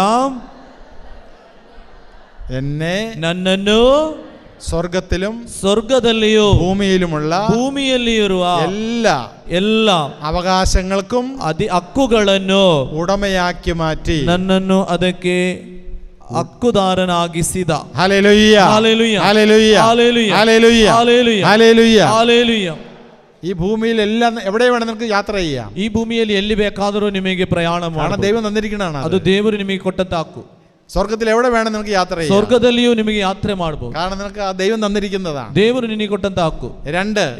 S5: എന്നെ
S6: ನನ್ನನ್ನು
S5: സ്വർഗത്തിലും
S6: ಸ್ವರ್ಗದಲ್ಲಿಯೂ
S5: ഭൂമിയിലുമുള്ള
S6: ಭೂಮಿಯಲ್ಲಿರುವ ಎಲ್ಲ
S5: അവകാശങ്ങൾക്കും
S6: ಹಕ್ಕುಗಳನ್ನು
S5: ഉടമയാക്കി മാറ്റി
S6: ನನ್ನನ್ನು ಅದಕ್ಕೆ ಹಕ್ಕುದಾರನಾಗಿಸಿದ.
S5: ഹല്ലേലൂയ
S6: ഹല്ലേലൂയ
S5: ഹല്ലേലൂയ
S6: ഹല്ലേലൂയ
S5: ഹല്ലേലൂയ
S6: ഹല്ലേലൂയ
S5: ഹല്ലേലൂയ
S6: ഹല്ലേലൂയ.
S5: ഈ ഭൂമിയിൽ എല്ലാം എവിടെ വേണം നിങ്ങൾക്ക് യാത്ര ചെയ്യാം.
S6: ಈ ಭೂಮಿಯಲ್ಲಿ ಎಲ್ಲಿ ಬೇಕಾದರೂ ನಿಮಗೆ ಪ್ರಯಾಣ
S5: കാരണം
S6: ಮಾಡಬಹುದು.
S5: ദൈവം തന്നിരിക്കുന്നതാണ്.
S6: ಅದು ದೇವರು ನಿಮಗೆ ಕೊಟ್ಟಂತ ಹಕ್ಕು.
S5: സ്വർഗത്തിൽ എവിടെ വേണം നിങ്ങൾക്ക് യാത്ര ചെയ്യാം.
S6: ಸ್ವರ್ಗದಲ್ಲಿಯೂ ನಿಮಗೆ ಯಾತ್ರೆ ಮಾಡಬಹುದು.
S5: കാരണം നിനക്ക് ആ ദൈവം തന്നിരിക്കുന്നതാണ്.
S6: ದೇವರು ನಿನಗೆ ಕೊಟ್ಟಂತ ಹಕ್ಕು.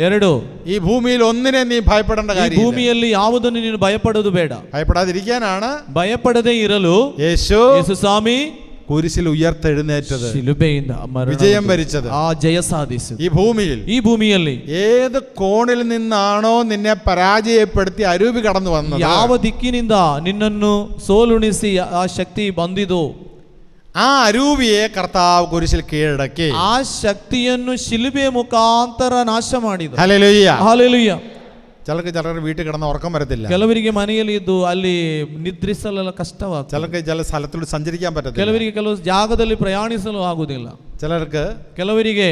S5: ಎರಡು, ഈ
S6: ಈ
S5: ഭൂമിയിൽ ഒന്നിനെ നീ ഭയപ്പെടേണ്ട കാര്യമില്ല.
S6: ಭೂಮಿಯಲ್ಲಿ ಯಾವುದನ್ನು ನೀನು ಭಯಪಡೋದು ಬೇಡ.
S5: ഭയപ്പെടാതിരിക്കാനാണ്
S6: ಭಯಪಡದೇ ಇರಲು
S5: യേശു
S6: ಸ್ವಾಮಿ
S5: കുരിശിൽ ഉയർത്തെഴുന്നേറ്റത്,
S6: ಶಿಲುಬೆಯಿಂದ
S5: വിജയം വരിച്ചത്,
S6: ಆ ಜಯ ಸಾಧಿಸಿದ.
S5: ഈ ഭൂമിയിൽ ഏത് കോണിൽ നിന്നാണോ നിന്നെ പരാജയപ്പെടുത്തി അരൂപി കടന്നു വന്നത്,
S6: ಯಾವ ದಿಕ್ಕಿನಿಂದ ನಿನ್ನನ್ನು ಸೋಲುಣಿಸಿ ಆ ಶಕ್ತಿ ಬಂದಿದೋ
S5: ആ അരൂപിയെ കർത്താവ് കുരിശിൽ കീഴടക്കി
S6: ಆ ಶಕ್ತಿಯನ್ನು ಶಿಲುಬೆಯ ಮುಖಾಂತರ ನಾಶ ಮಾಡಿದ.
S5: Hallelujah
S6: hallelujah.
S5: ചിലർക്ക് വീട്ടിൽ കിടന്ന ഉറക്കം വരത്തില്ല.
S6: ಕೆಲವರಿಗೆ ಮನೆಯಲ್ಲಿ ಇದ್ದು ಅಲ್ಲಿ ನಿದ್ರಿಸಲು ಕಷ್ಟವಾಗ್ತದೆ.
S5: ചിലർക്ക് ചില സ്ഥലത്തൂടെ സഞ്ചരിക്കാൻ പറ്റത്തില്ല.
S6: ಕೆಲವರಿಗೆ ಕೆಲವು ಜಾಗದಲ್ಲಿ ಪ್ರಯಾಣಿಸಲು ಆಗುವುದಿಲ್ಲ. ಕೆಲವರಿಗೆ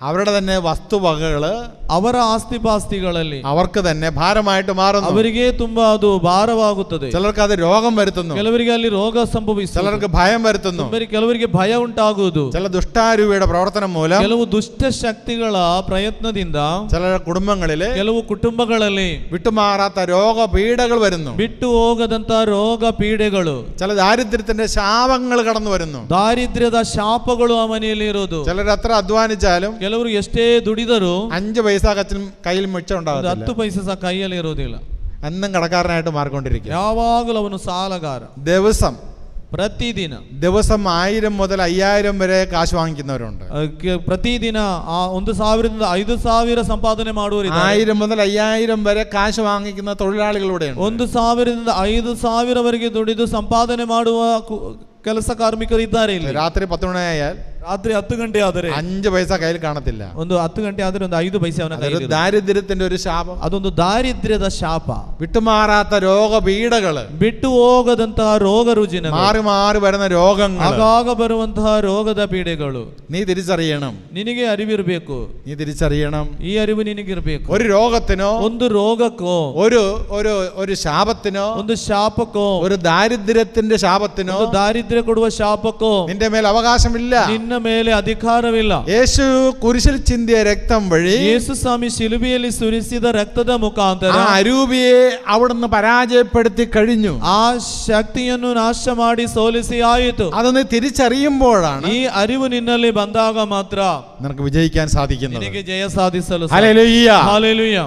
S5: അവരുടെ തന്നെ വസ്തുവകകള്
S6: ಅವರ ಆಸ್ತಿಪಾಸ್ತಿಗಳಲ್ಲಿ
S5: അവർക്ക് തന്നെ ഭാരമായിട്ട് മാറുന്നു.
S6: ಅವರಿಗೆ ತುಂಬಾ ಅದು ಭಾರವಾಗುತ್ತದೆ.
S5: ചിലർക്ക് അത് രോഗം വരുത്തുന്നു.
S6: ಕೆಲವರಿಗೆ ಅಲ್ಲಿ ರೋಗ ಸಂಭವಿಸುತ್ತದೆ.
S5: ചിലർക്ക് ഭയം വരുത്തുന്നു.
S6: ಕೆಲವರಿಗೆ ಭಯ ಉಂಟಾಗುವುದು.
S5: ചില ദുഷ്ടാരൂപിയുടെ പ്രവർത്തനം മൂലം,
S6: ಕೆಲವು ದುಷ್ಟ ಶಕ್ತಿಗಳ ಪ್ರಯತ್ನದಿಂದ
S5: ചില കുടുംബങ്ങളിലെ
S6: ಕೆಲವು ಕುಟುಂಬಗಳಲ್ಲಿ
S5: വിട്ടുമാറാത്ത രോഗപീഠകൾ വരുന്നു.
S6: ಬಿಟ್ಟು ಹೋಗದಂತ ರೋಗ ಪೀಡೆಗಳು,
S5: ചില ദാരിദ്ര്യത്തിന്റെ ശാപങ്ങൾ കടന്നു വരുന്നു.
S6: ದಾರಿದ್ರ್ಯದ ಶಾಪಗಳು ಆ ಮನೆಯಲ್ಲಿ ಇರೋದು.
S5: ചിലർ എത്ര അധ്വാനിച്ചാലും
S6: ಕೆಲವರು ಎಷ್ಟೇ ದುಡಿದರೂ
S5: 5 പൈസ കയ്യിൽ മിച്ചം ഉണ്ടാകും.
S6: 10 ಪೈಸೆ ಸಹ ಕೈಯಲ್ಲಿ ಇರೋದಿಲ್ಲ.
S5: എന്നും കടക്കാരനായിട്ട് മാറിക്കൊണ്ടിരിക്കും.
S6: ಯಾವಾಗಲೂ ಅವನು ಸಾಲಗಾರ.
S5: പ്രതിദിന 1000 മുതൽ 5000 വരെ കാശ് വാങ്ങിക്കുന്നവരുണ്ട്.
S6: ಪ್ರತಿದಿನ 1,000 ರಿಂದ 5,000 ಸಂಪಾದನೆ ಮಾಡುವವರಿದ್ದಾರೆ.
S5: 1000 മുതൽ 5000 വരെ കാശ് വാങ്ങിക്കുന്ന തൊഴിലാളികളുടെയുണ്ട്.
S6: 1,000 ರಿಂದ 5,000 ವರೆಗೆ ದುಡಿದು ಸಂಪಾದನೆ ಮಾಡುವ ಕೆಲಸ ಕಾರ್ಮಿಕರು ಇದ್ದಾರೆ.
S5: രാത്രി 10 മണിയായാൽ,
S6: ರಾತ್ರಿ 10 ಗಂಟೆ ಆದರೆ
S5: 5 പൈസ കയ്യിൽ കാണത്തില്ല.
S6: ಒಂದು 10 ಗಂಟೆ ಆದರೆ ಒಂದು 5 ಪೈಸೆ ಅವನ ಕೈಯಲ್ಲಿ.
S5: ദാരിദ്ര്യത്തിന്റെ ഒരു ശാപം,
S6: ಅದೊಂದು ದಾರಿದ್ರ್ಯದ ಶಾಪ.
S5: വിട്ടുമാറാത്ത രോഗപീഠകള്,
S6: ಬಿಟ್ಟು ಹೋಗದಂತಹ ರೋಗ ರುಜಿನ,
S5: മാറി മാറി വരുന്ന രോഗങ്ങൾ,
S6: ಆಗಾಗ ಬರುವಂತಹ ರೋಗದ ಪೀಡೆಗಳು
S5: നീ തിരിച്ചറിയണം.
S6: ನಿನಗೆ ಅರಿವಿರಬೇಕು.
S5: നീ തിരിച്ചറിയണം.
S6: ಈ ಅರಿವು ನಿನಗಿರಬೇಕು.
S5: ഒരു രോഗത്തിനോ,
S6: ಒಂದು ರೋಗಕ್ಕೋ,
S5: ഒരു ശാപത്തിനോ,
S6: ಒಂದು ಶಾಪಕ್ಕೋ,
S5: ഒരു ദാരിദ്ര്യത്തിന്റെ ശാപത്തിനോ,
S6: ಒಂದು ದಾರಿದ್ರ್ಯ ಕೊಡುವ ಶಾಪಕ್ಕೋ
S5: നിന്റെ മേൽ അവകാശമില്ല.
S6: ನಿನ್ನ ಮೇಲೆ ಅಧಿಕಾರವಿಲ್ಲ.
S5: യേശു കുരിശിൽ ചിന്തിയ രക്തം വഴി,
S6: ಯೇಸು ಸ್ವಾಮಿ ಶಿಲುಬೆಯಲ್ಲಿ ಸುರಿಸಿದ ರಕ್ತದ ಮುಖಾಂತರ
S5: ആ അരൂപിയെ അവിടുന്ന് പരാജയപ്പെടുത്തി കഴിഞ്ഞു.
S6: ಆ ಶಕ್ತಿಯನ್ನು ನಾಶ ಮಾಡಿ ಸೋಲಿಸಿ ಆಯಿತು.
S5: അതൊന്ന് തിരിച്ചറിയുമ്പോഴാണ്
S6: ಈ ಅರಿವು ನಿನ್ನಲ್ಲಿ ಬಂದಾಗ ಮಾತ್ರ
S5: നിനക്ക് വിജയിക്കാൻ സാധിക്കുന്നത്.
S6: ನಿನಗೆ ಜಯ ಸಾಧಿಸಲು.
S5: Hallelujah
S6: hallelujah.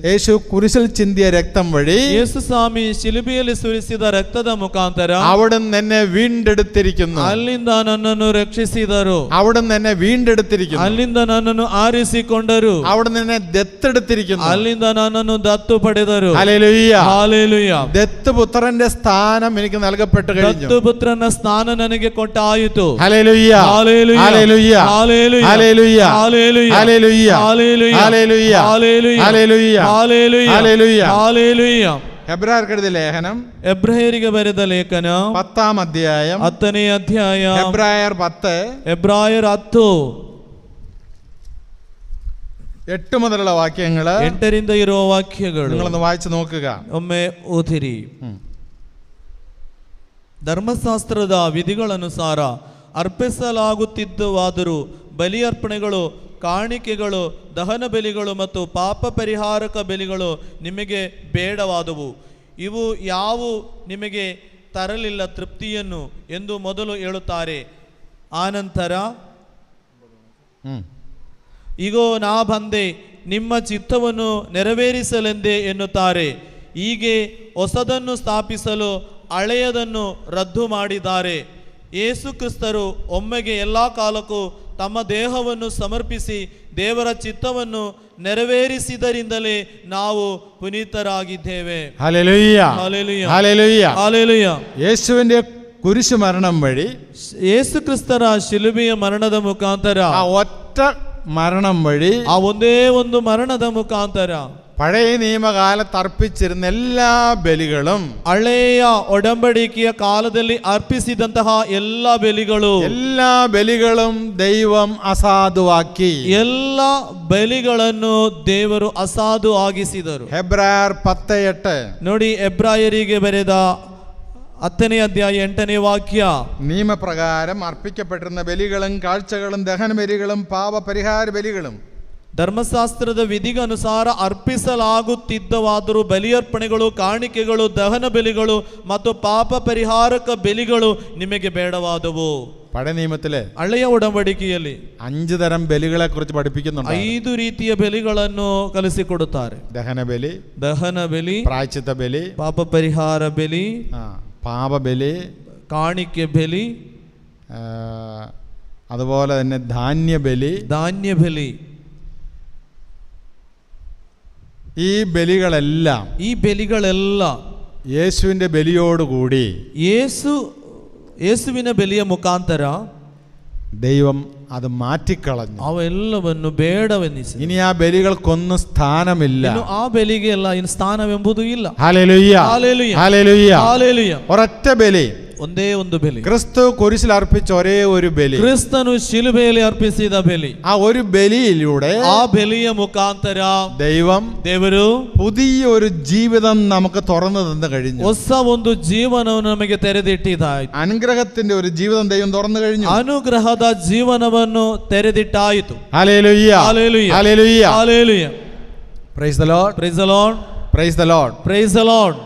S5: യേശു കുരിശിൽ ചിന്തിയ രക്തം വഴി,
S6: ಯೇಸು ಸ್ವಾಮಿ ಶಿಲುಬೆಯಲ್ಲಿ ಸುರಿಸಿದ ರಕ್ತದ ಮುಖಾಂತರ
S5: അവിടുന്ന് എന്നെ വീണ്ടെടുത്തിരിക്കുന്നു.
S6: ಅಲ್ಲಿಂದ ನನ್ನನ್ನು ರಕ್ಷಿಸಿದರು.
S5: അവിടുന്ന് എന്നെ വീണ്ടെടുത്തിരിക്കുന്നു.
S6: ಅಲ್ಲಿಂದ ನನ್ನನ್ನು ಆರಿಸಿಕೊಂಡರು.
S5: അവിടുന്ന് എന്നെ ദത്തെടുത്തിരിക്കുന്നു.
S6: ಅಲ್ಲಿಂದ ನನ್ನನ್ನು ದತ್ತು ಪಡೆದರು.
S5: ഹല്ലേലൂയ.
S6: ಹಾಲೆಲೂಯ.
S5: ദത്തുപുത്രന്റെ സ്ഥാനം എനിക്ക് നൽകപ്പെട്ടു കഴിഞ്ഞു.
S6: ದತ್ತುಪುತ್ರನ ಸ್ಥಾನ ನನಗೆ ಕೊಟ್ಟಾಯಿತು.
S5: ഹല്ലേലൂയ.
S6: ಹಾಲೆಲೂಯ.
S5: ഹല്ലേലൂയ.
S6: ಹಾಲೆಲೂಯ.
S5: ഹല്ലേലൂയ.
S6: ಹಾಲೆಲೂಯ.
S5: ഹല്ലേലൂയ.
S6: ಹಾಲೆಲೂಯ.
S5: ഹല്ലേലൂയ.
S6: ಹಾಲೆಲೂಯ.
S5: ഹല്ലേലൂയ.
S6: ಹಾಲೆಲೂಯ.
S5: ഹല്ലേലൂയ.
S6: ಹಾಲೆಲೂಯ.
S5: എബ്രായർക്ക് എഴുതിയ ലേഖനം,
S6: എബ്രായರಿಗೆ ಬರೆದ ಲೇಖನ
S5: 10-ാം അധ്യായം,
S6: 10ನೇ ಅಧ್ಯಾಯ,
S5: എബ്രായർ 10,
S6: എബ്രായർ 10
S5: 8 മുതലുള്ള വാക്യങ്ങള്,
S6: 8 ರಿಂದ ಇರುವ ವಾಕ್ಯಗಳು
S5: നിങ്ങളൊന്ന് വായിച്ചു നോക്കുക.
S6: ಒಮ್ಮೆ ಓದಿರಿ. ಧರ್ಮಶಾಸ್ತ್ರದ ವಿಧಿಗಳನುಸಾರ ಅರ್ಪಿಸಲಾಗುತ್ತಿದ್ದವಾದರೂ ಬಲಿಯರ್ಪಣೆಗಳು, ಕಾಣಿಕೆಗಳು, ದಹನ ಬಲಿಗಳು ಮತ್ತು ಪಾಪ ಪರಿಹಾರಕ ಬಲಿಗಳು ನಿಮಗೆ ಬೇಡವಾದವು. ಇವು ಯಾವು ನಿಮಗೆ ತರಲಿಲ್ಲ ತೃಪ್ತಿಯನ್ನು ಎಂದು ಮೊದಲು ಹೇಳುತ್ತಾರೆ. ಆನಂತರ ಇಗೋ ನಾ ಬಂದೆ, ನಿಮ್ಮ ಚಿತ್ತವನ್ನು ನೆರವೇರಿಸಲೆಂದೇ ಎನ್ನುತ್ತಾರೆ. ಹೀಗೆ ಹೊಸದನ್ನು ಸ್ಥಾಪಿಸಲು ಹಳೆಯದನ್ನು ರದ್ದು ಮಾಡಿದ್ದಾರೆ. ಯೇಸು ಕ್ರಿಸ್ತರು ಒಮ್ಮೆಗೆ ಎಲ್ಲ ಕಾಲಕ್ಕೂ ತಮ್ಮ ದೇಹವನ್ನು ಸಮರ್ಪಿಸಿ ದೇವರ ಚಿತ್ತವನ್ನು ನೆರವೇರಿಸಿದರಿಂದಲೇ ನಾವು ಪುನೀತರಾಗಿದ್ದೇವೆ.
S5: ഹല്ലേലൂയ,
S6: ഹല്ലേലൂയ,
S5: ഹല്ലേലൂയ,
S6: ഹല്ലേലൂയ.
S5: യേശുവിന്റെ കുരിശു മരണം വഴി,
S6: ಯೇಸು ಕ್ರಿಸ್ತರ ಶಿಲುಬೆಯ ಮರಣದ ಮುಖಾಂತರ,
S5: ആ ഒറ്റ മരണം വഴി,
S6: ಆ ಒಂದೇ ಒಂದು ಮರಣದ ಮುಖಾಂತರ
S5: പഴയ നിയമകാലത്ത് അർപ്പിച്ചിരുന്ന എല്ലാ ബലികളും,
S6: ಹಳೆಯ ಒಡಂಬಡಿಕೆಯ ಕಾಲದಲ್ಲಿ ಅರ್ಪಿಸಿದಂತಹ ಎಲ್ಲ ಬಲಿಗಳು
S5: ദൈവം അസാധുവാക്കി.
S6: ಎಲ್ಲ ಬಲಿಗಳನ್ನು ದೇವರು ಅಸಾಧು ಆಗಿಸಿದರು.
S5: ಹೆಬ್ರಾಯರ್ 10:8
S6: ನೋಡಿ, ಎಬ್ರಾಯರಿಗೆ ಬರೆದ 10ನೇ ಅಧ್ಯಾಯ 8ನೇ ವಾಕ್ಯ.
S5: നിയമപ്രകാരം അർപ്പിക്കപ്പെട്ടിരുന്ന ബലികളും കാഴ്ചകളും ദഹനബലികളും പാപപരിഹാര ബലികളും,
S6: ಧರ್ಮಶಾಸ್ತ್ರದ ವಿಧಿಗನುಸಾರ ಅರ್ಪಿಸಲಾಗುತ್ತಿದ್ದವಾದರೂ ಬಲಿಯರ್ಪಣೆಗಳು, ಕಾಣಿಕೆಗಳು, ದಹನ ಬಲಿಗಳು ಮತ್ತು ಪಾಪ ಪರಿಹಾರಕ ಬಲಿಗಳು ನಿಮಗೆ ಬೇಡವಾದವು.
S5: പഴയ നിയമത്തിലെ
S6: ಹಳೆಯ ಒಡಂಬಡಿಕೆಯಲ್ಲಿ
S5: 5 തരം ബലികളെ കുറിച്ച് പഠിപ്പിക്കുന്നുണ്ട്.
S6: 5 ರೀತಿಯ ಬಲಿಗಳನ್ನು ಕಲಿಸಿಕೊಡುತ್ತಾರೆ.
S5: ദഹനബലി,
S6: ದಹನ ಬಲಿ,
S5: പ്രായശ്ചിത്ത ബലി,
S6: ಪಾಪ ಪರಿಹಾರ ಬಲಿ,
S5: പാപബലി,
S6: കാണിക്ക ബലി,
S5: അതുപോലെ തന്നെ ധാന്യബലി. ഈ ബലികളെല്ലാം യേശുവിൻ്റെ ബലിയോടുകൂടി,
S6: ಯೇಸುವಿನ ಬಲಿಯ ಮುಖಾಂತರ
S5: ദൈവം അത് മാറ്റിക്കളഞ്ഞു.
S6: ಅವೆಲ್ಲವನ್ನು ಬೇಡವೆನ್ನಿಸಿ
S5: ഇനി ആ ബലികൾക്കൊന്നും സ്ഥാനമില്ല.
S6: ಆ ಬಲಿಗೆ ಎಲ್ಲ ಇನ್ನು ಸ್ಥಾನವೆಂಬುದು ಇಲ್ಲ.
S5: ഹല്ലേലൂയ,
S6: ഹല്ലേലൂയ,
S5: ഹല്ലേലൂയ,
S6: ഹല്ലേലൂയ.
S5: ഒരൊറ്റ ബലി,
S6: ಒಂದೇ ಒಂದು ಬಲಿ,
S5: ക്രിസ്തു കുരിശിൽ അർപ്പിച്ച ഒരേ ഒരു ബലി,
S6: ಕ್ರಿಸ್ತನು ಶಿಲುಬೆಯಲ್ಲಿ ಅರ್ಪಿಸಿದ ಬಲಿ.
S5: ആ ഒരു ബലിയിലൂടെ,
S6: ಆ ಬಲಿಯ ಮುಖಾಂತರ
S5: ದೇವರು പുതിയ ഒരു ജീവിതം നമുക്ക് തുറന്നു തന്നു കഴിഞ്ഞു.
S6: ಹೊಸ ಒಂದು ಜೀವನವನ್ನು ನಮಗೆ ತೆರೆದಿಟ್ಟಿದ್ದಾಯಿತು.
S5: അനുഗ്രഹത്തിന്റെ ഒരു ജീവിതം ദൈവം തുറന്നു കഴിഞ്ഞു.
S6: ಅನುಗ್ರಹದ ಜೀವನವನ್ನು ತೆರೆದಿಟ್ಟಾಯಿತು.
S5: ഹല്ലേലൂയ,
S6: ഹല്ലേലൂയ,
S5: ഹല്ലേലൂയ,
S6: ഹല്ലേലൂയ.
S5: Praise the Lord,
S6: praise the Lord,
S5: praise the Lord,
S6: praise the Lord.